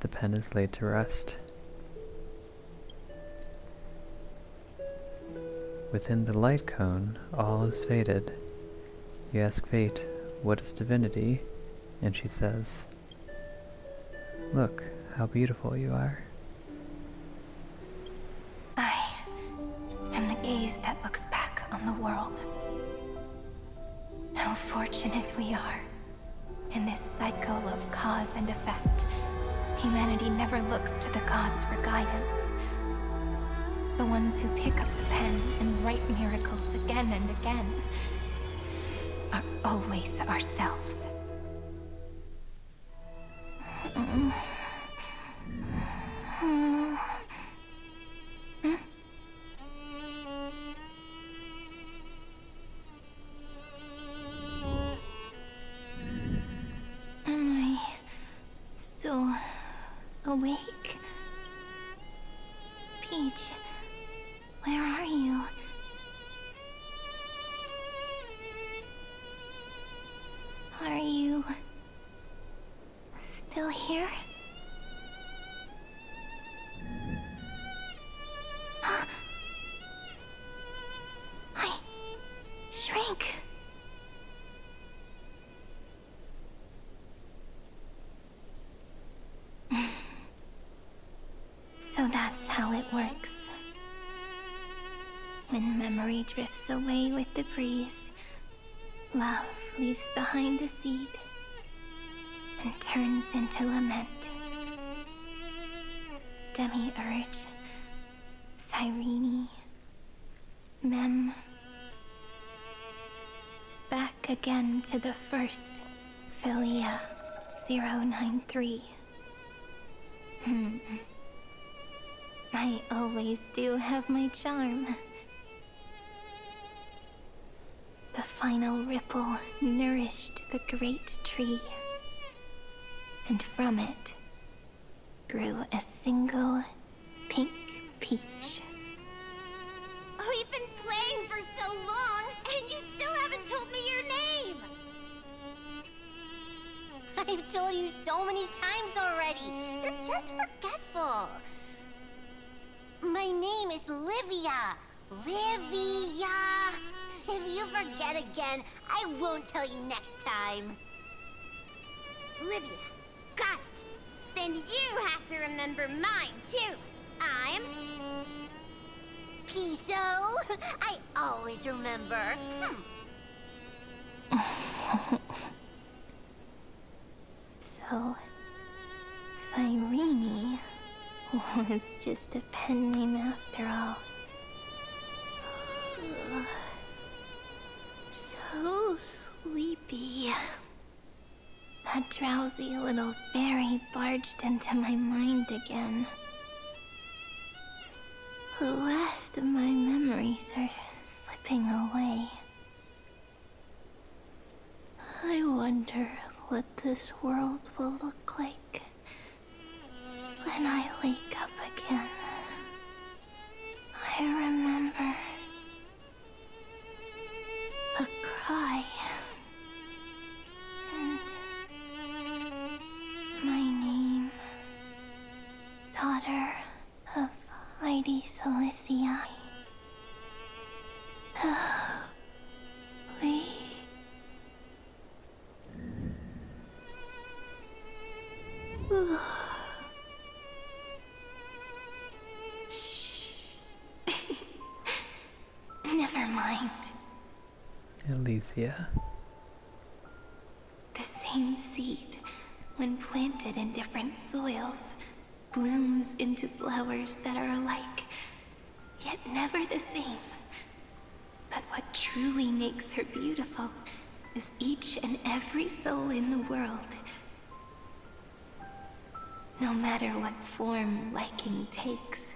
the pen is laid to rest. Within the light cone, all is faded. You ask fate, what is divinity? And she says, look how beautiful you are. I am the gaze that looks back on the world. How fortunate we are. In this cycle of cause and effect, humanity never looks to the gods for guidance. The ones who pick up the pen and write miracles again and again are always ourselves. Am I still awake? Peach, where are you? Are you still here? I shrank. So that's how it works. When memory drifts away with the breeze, love leaves behind a seed and turns into lament. Demiurge, Cyrene, Mem, back again to the first Philia 093. I always do have my charm. The final ripple nourished the great tree, and from it grew a single pink peach. We've been playing for so long, and you still haven't told me your name! I've told you so many times already. You're just forgetful. My name is Livia. Livia. If you forget again, I won't tell you next time. Livia. Got it. Then you have to remember mine, too. I'm... Piso. I always remember. So, Cyrene was just a pen name after all. So sleepy. That drowsy little fairy barged into my mind again. The last of my memories are slipping away. I wonder what this world will look like when I wake up again. I remember a cry and my name, daughter of Heidi Silicii. We... Shh. Never mind. Alicia. The same seed, when planted in different soils, blooms into flowers that are alike, yet never the same. But what truly makes her beautiful is each and every soul in the world. No matter what form liking takes,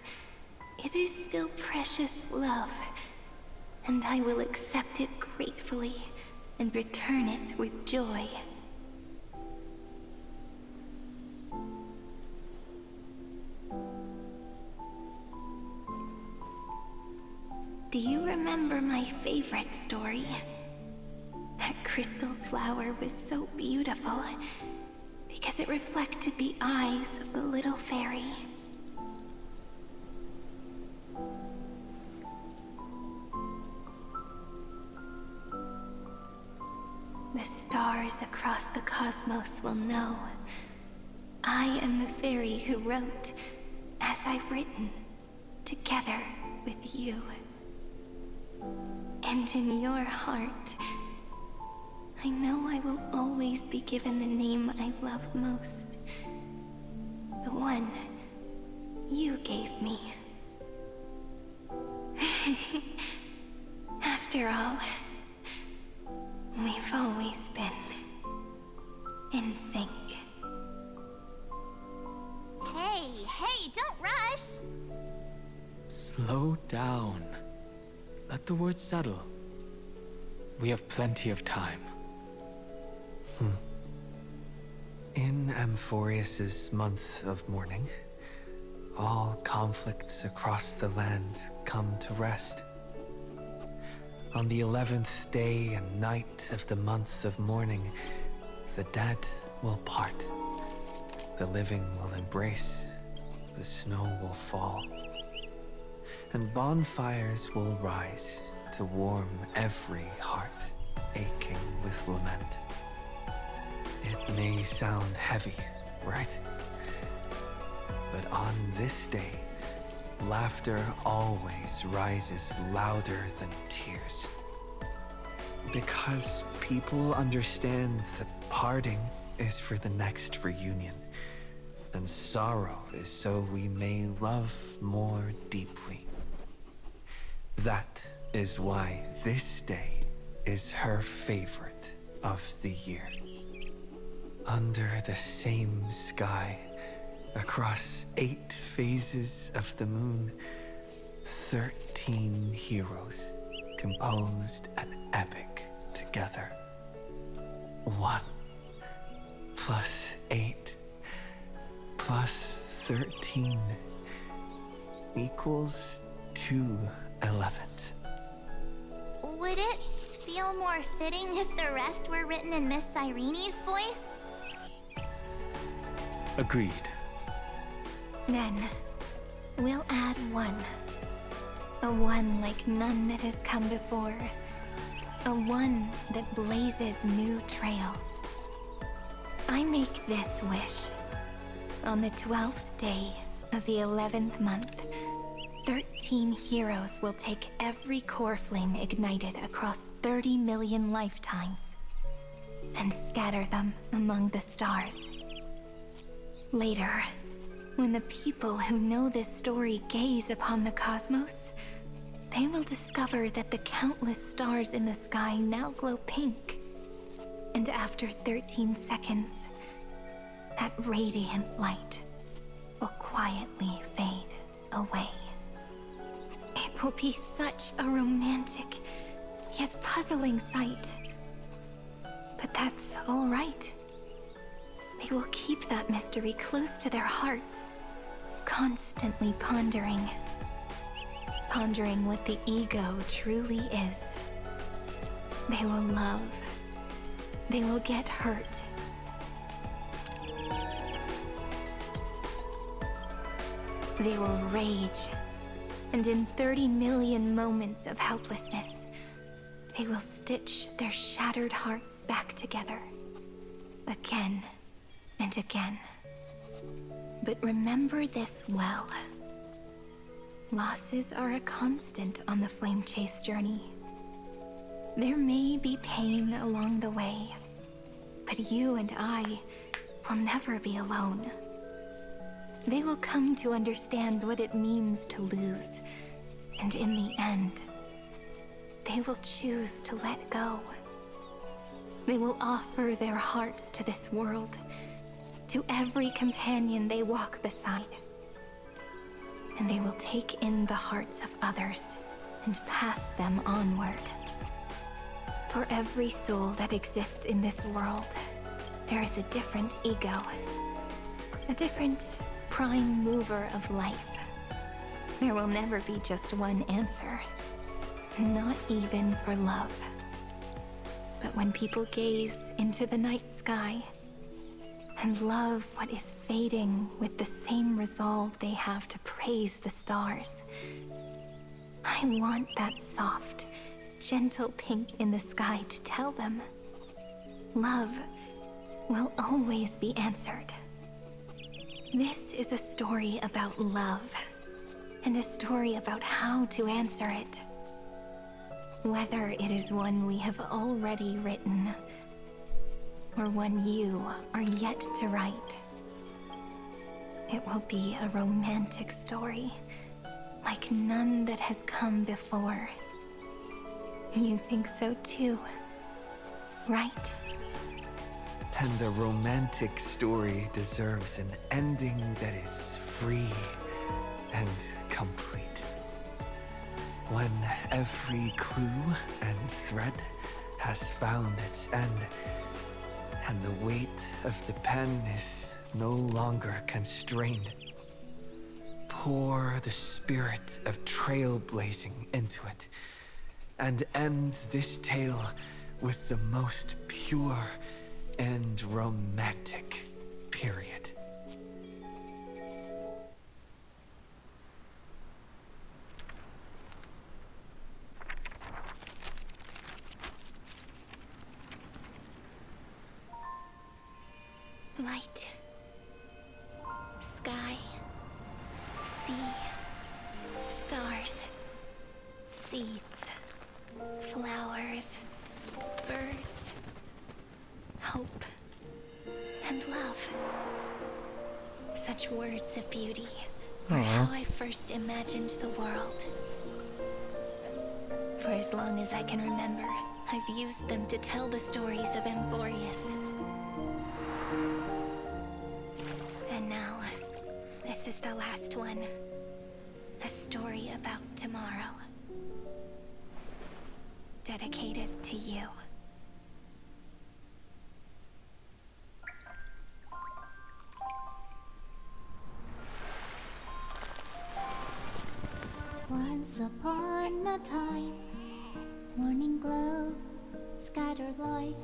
it is still precious love, and I will accept it gratefully and return it with joy. Do you remember my favorite story? That crystal flower was so beautiful because it reflected the eyes of the little fairy. The stars across the cosmos will know I am the fairy who wrote, as I've written, together with you. And in your heart, I know I will always be given the name I love most. The one you gave me. After all, we've always been in sync. Hey, don't rush! Slow down. Let the words settle. We have plenty of time. In Amphoreus's month of mourning, all conflicts across the land come to rest. On the 11th day and night of the month of mourning, the dead will part. The living will embrace. The snow will fall. And bonfires will rise to warm every heart aching with lament. It may sound heavy, right? But on this day, laughter always rises louder than tears. Because people understand that parting is for the next reunion, and sorrow is so we may love more deeply. That is why this day is her favorite. of the year. Under the same sky, across 8 phases of the moon, 13 heroes composed an epic together. 1 plus 8 plus 13 equals 2 11s. Would it feel more fitting if the rest were written in Miss Cyrene's voice? Agreed. Then, we'll add 1. A 1 like none that has come before. A 1 that blazes new trails. I make this wish. On the 12th day of the 11th month, 13 heroes will take every core flame ignited across 30 million lifetimes and scatter them among the stars. Later, when the people who know this story gaze upon the cosmos, they will discover that the countless stars in the sky now glow pink. And after 13 seconds, that radiant light will quietly fade away. It will be such a romantic, yet puzzling sight. But that's all right. They will keep that mystery close to their hearts, constantly pondering what the ego truly is. They will love. They will get hurt. They will rage. And in 30 million moments of helplessness, they will stitch their shattered hearts back together. Again and again. But remember this well. Losses are a constant on the Flame Chase journey. There may be pain along the way, but you and I will never be alone. They will come to understand what it means to lose, and in the end, they will choose to let go. They will offer their hearts to this world, to every companion they walk beside. And they will take in the hearts of others and pass them onward. For every soul that exists in this world, there is a different ego, a different prime mover of life. There will never be just one answer, not even for love. But when people gaze into the night sky and love what is fading with the same resolve they have to praise the stars, I want that soft, gentle pink in the sky to tell them, love will always be answered. This is a story about love, and a story about how to answer it. Whether it is one we have already written, or one you are yet to write, it will be a romantic story, like none that has come before. You think so too, right? And the romantic story deserves an ending that is free and complete. When every clue and thread has found its end, and the weight of the pen is no longer constrained, pour the spirit of trailblazing into it, and end this tale with the most pure and romantic period. Light, sky, sea, stars, seeds, flowers, birds, hope, and love. Such words of beauty were how I first imagined the world. For as long as I can remember, I've used them to tell the stories of Amphoreus. And now, this is the last one. A story about tomorrow. Dedicated to you. Once upon a time, morning glow, scattered light,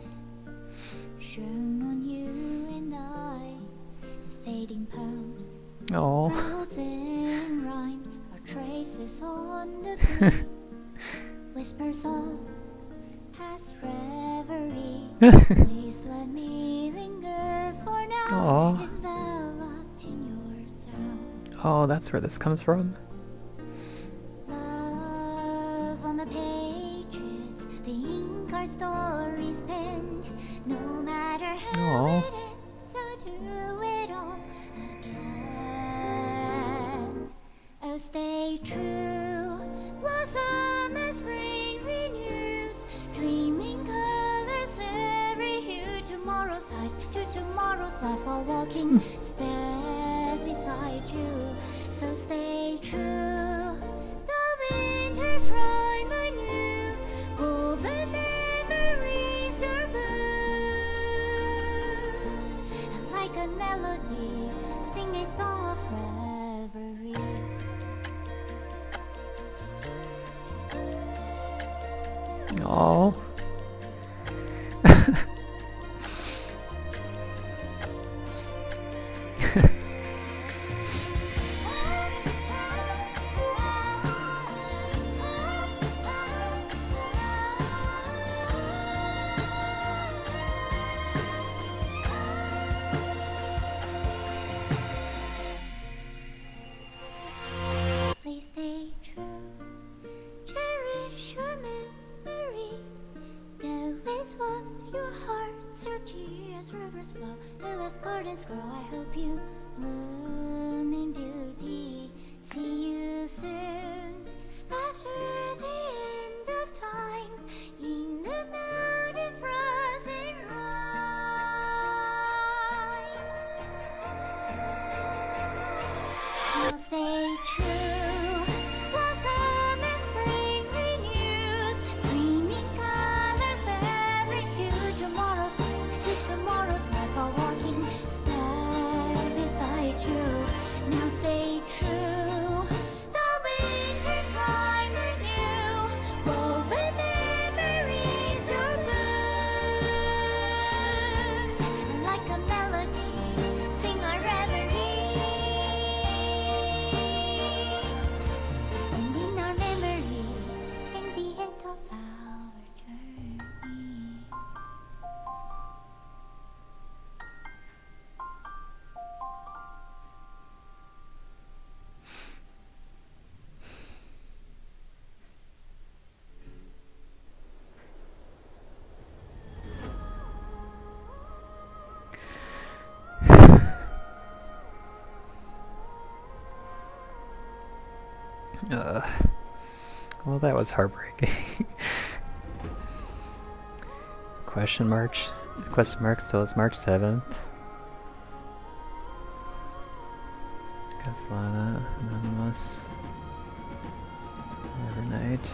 shone on you and I, the fading poems, frozen rhymes, or traces on the trees, whispers of past reverie. Please let me linger for now, enveloped in your sound. Oh, that's where this comes from. On the pages, the ink our stories pen. No matter how it ends, I'll do it all again. Oh, stay true, blossom as spring renews, dreaming colors every hue. Tomorrow's eyes to tomorrow's life, while walking step beside you. So stay true. Winter's rhyme anew, woven memories are blue. And like a melody, sing a song of reverie. Oh. Please stay true, cherish your memory. Go with love, your heart's your tears, rivers flow, as gardens grow. I hope you bloom in beauty. See you soon, after the end of time, in the mountain frozen rime. Now stay true, blossom as spring renews, dreaming colors every hue. Tomorrow's eyes to tomorrow's life, while walking step beside you. Now stay true, the winter's rhyme anew, woven memories are blue. And like a melody, sing our reverie. And in our memory, in the end of our journey. Well, that was heartbreaking. Question mark still is March 7th. Gaslana, Anonymous, Evernight.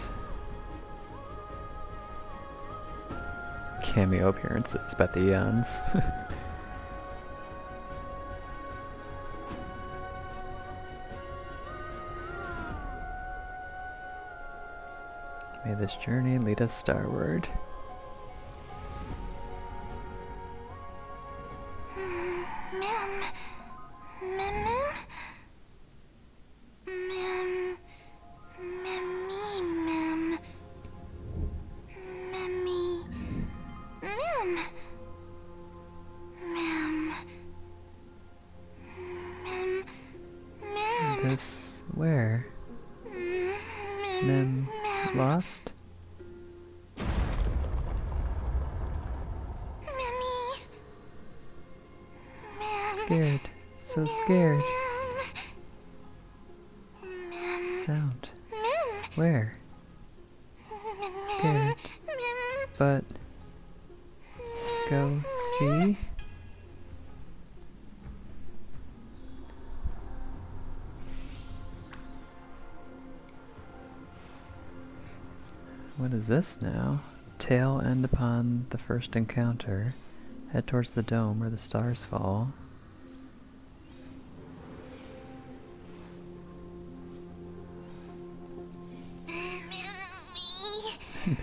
Cameo appearances by the Eons. May this journey lead us starward. This where? Mem lost? Scared. So scared. Sound. Where? Scared. but go see. What is this now? Tail end upon the first encounter. Head towards the dome where the stars fall.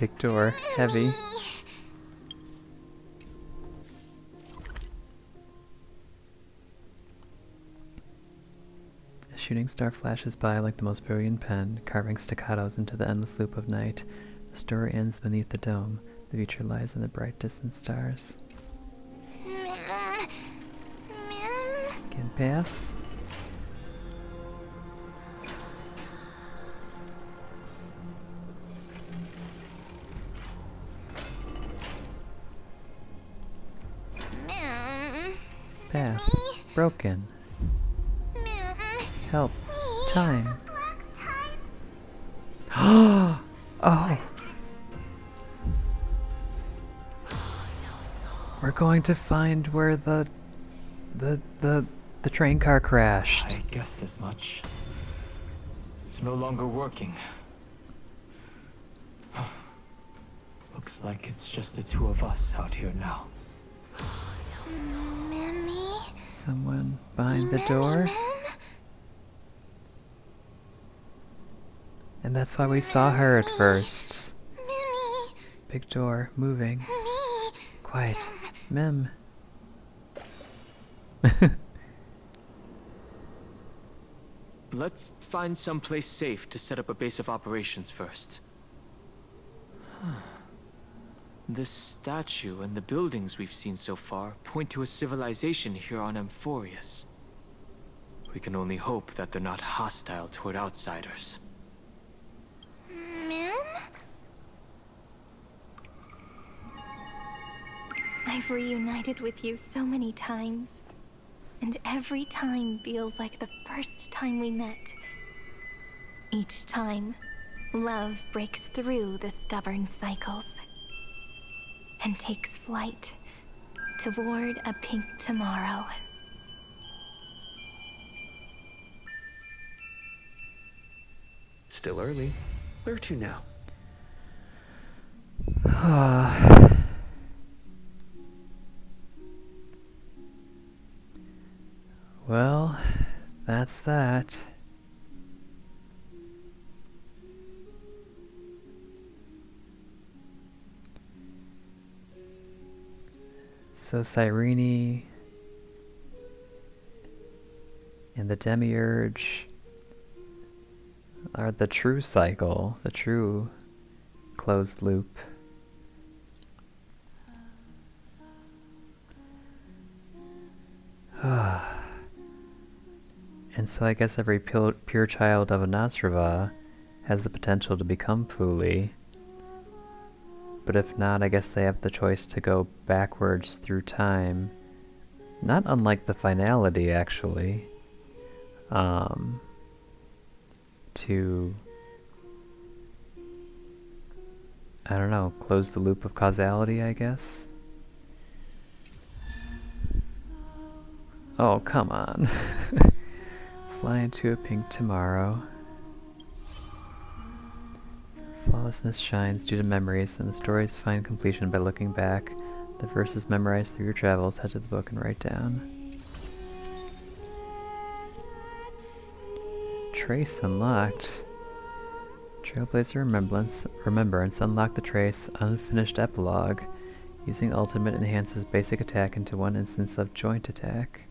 Big door, heavy. A shooting star flashes by like the most brilliant pen, carving staccatos into the endless loop of night. The story ends beneath the dome. The future lies in the bright distant stars. Can pass. Pass. Broken. Help. Time. Oh! We're going to find where the train car crashed. I guessed as much. It's no longer working. Looks like it's just the two of us out here now. Someone behind the door? And that's why we saw her at first. Big door, moving. Quiet. Mem. Let's find some place safe to set up a base of operations first. This statue and the buildings we've seen so far point to a civilization here on Amphoreus. We can only hope that they're not hostile toward outsiders. I've reunited with you so many times, and every time feels like the first time we met. Each time, love breaks through the stubborn cycles and takes flight toward a pink tomorrow. Still early. Where to now? Well, that's that. So Cyrene and the Demiurge are the true cycle, the true closed loop. And so I guess every pure child of a Nasrava has the potential to become Fuli. But if not, I guess they have the choice to go backwards through time. Not unlike the finality, actually. To, I don't know, close the loop of causality, I guess? Oh, come on. Fly into a pink tomorrow. Flawlessness shines due to memories, and the stories find completion by looking back. The verses memorized through your travels, head to the book and write down. Trace unlocked. Trailblazer Remembrance. Unlock the trace. Unfinished epilogue. Using ultimate enhances basic attack into one instance of joint attack.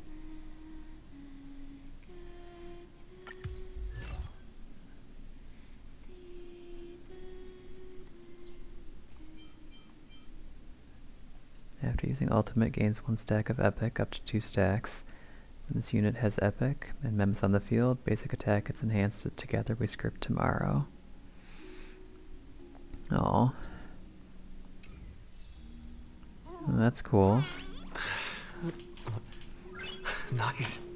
After using ultimate, gains 1 stack of epic, up to 2 stacks. When this unit has epic and mems on the field, basic attack gets enhanced with Together We Script Tomorrow. Oh, that's cool. Nice.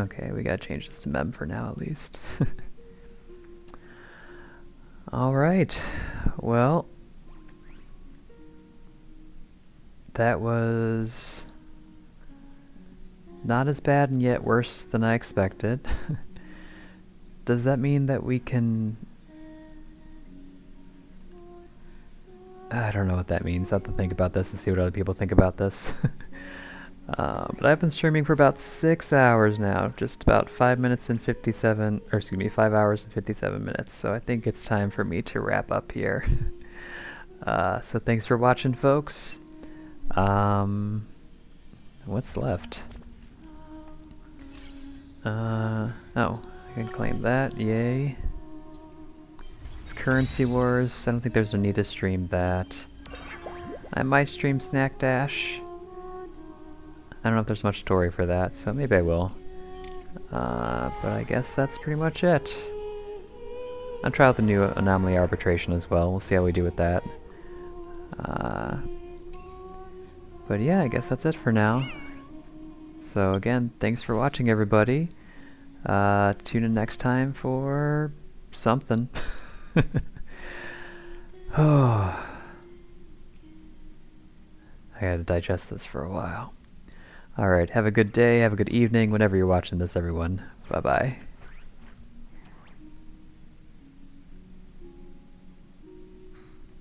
Okay, we gotta change this to mem for now at least. Alright, well, that was not as bad and yet worse than I expected. Does that mean that we can... I don't know what that means. I have to think about this and see what other people think about this. But I've been streaming for about 6 hours now, just about 5 minutes and 57, or excuse me, 5 hours and 57 minutes. So I think it's time for me to wrap up here. So thanks for watching, folks. What's left? Oh, I can claim that. Yay. It's Currency Wars. I don't think there's a need to stream that. I might stream Snack Dash. I don't know if there's much story for that, so maybe I will. But I guess that's pretty much it. I'll try out the new Anomaly Arbitration as well. We'll see how we do with that. But yeah, I guess that's it for now. So again, thanks for watching, everybody. Tune in next time for something. Oh, I gotta digest this for a while. Alright, have a good day, have a good evening, whenever you're watching this, everyone. Bye-bye.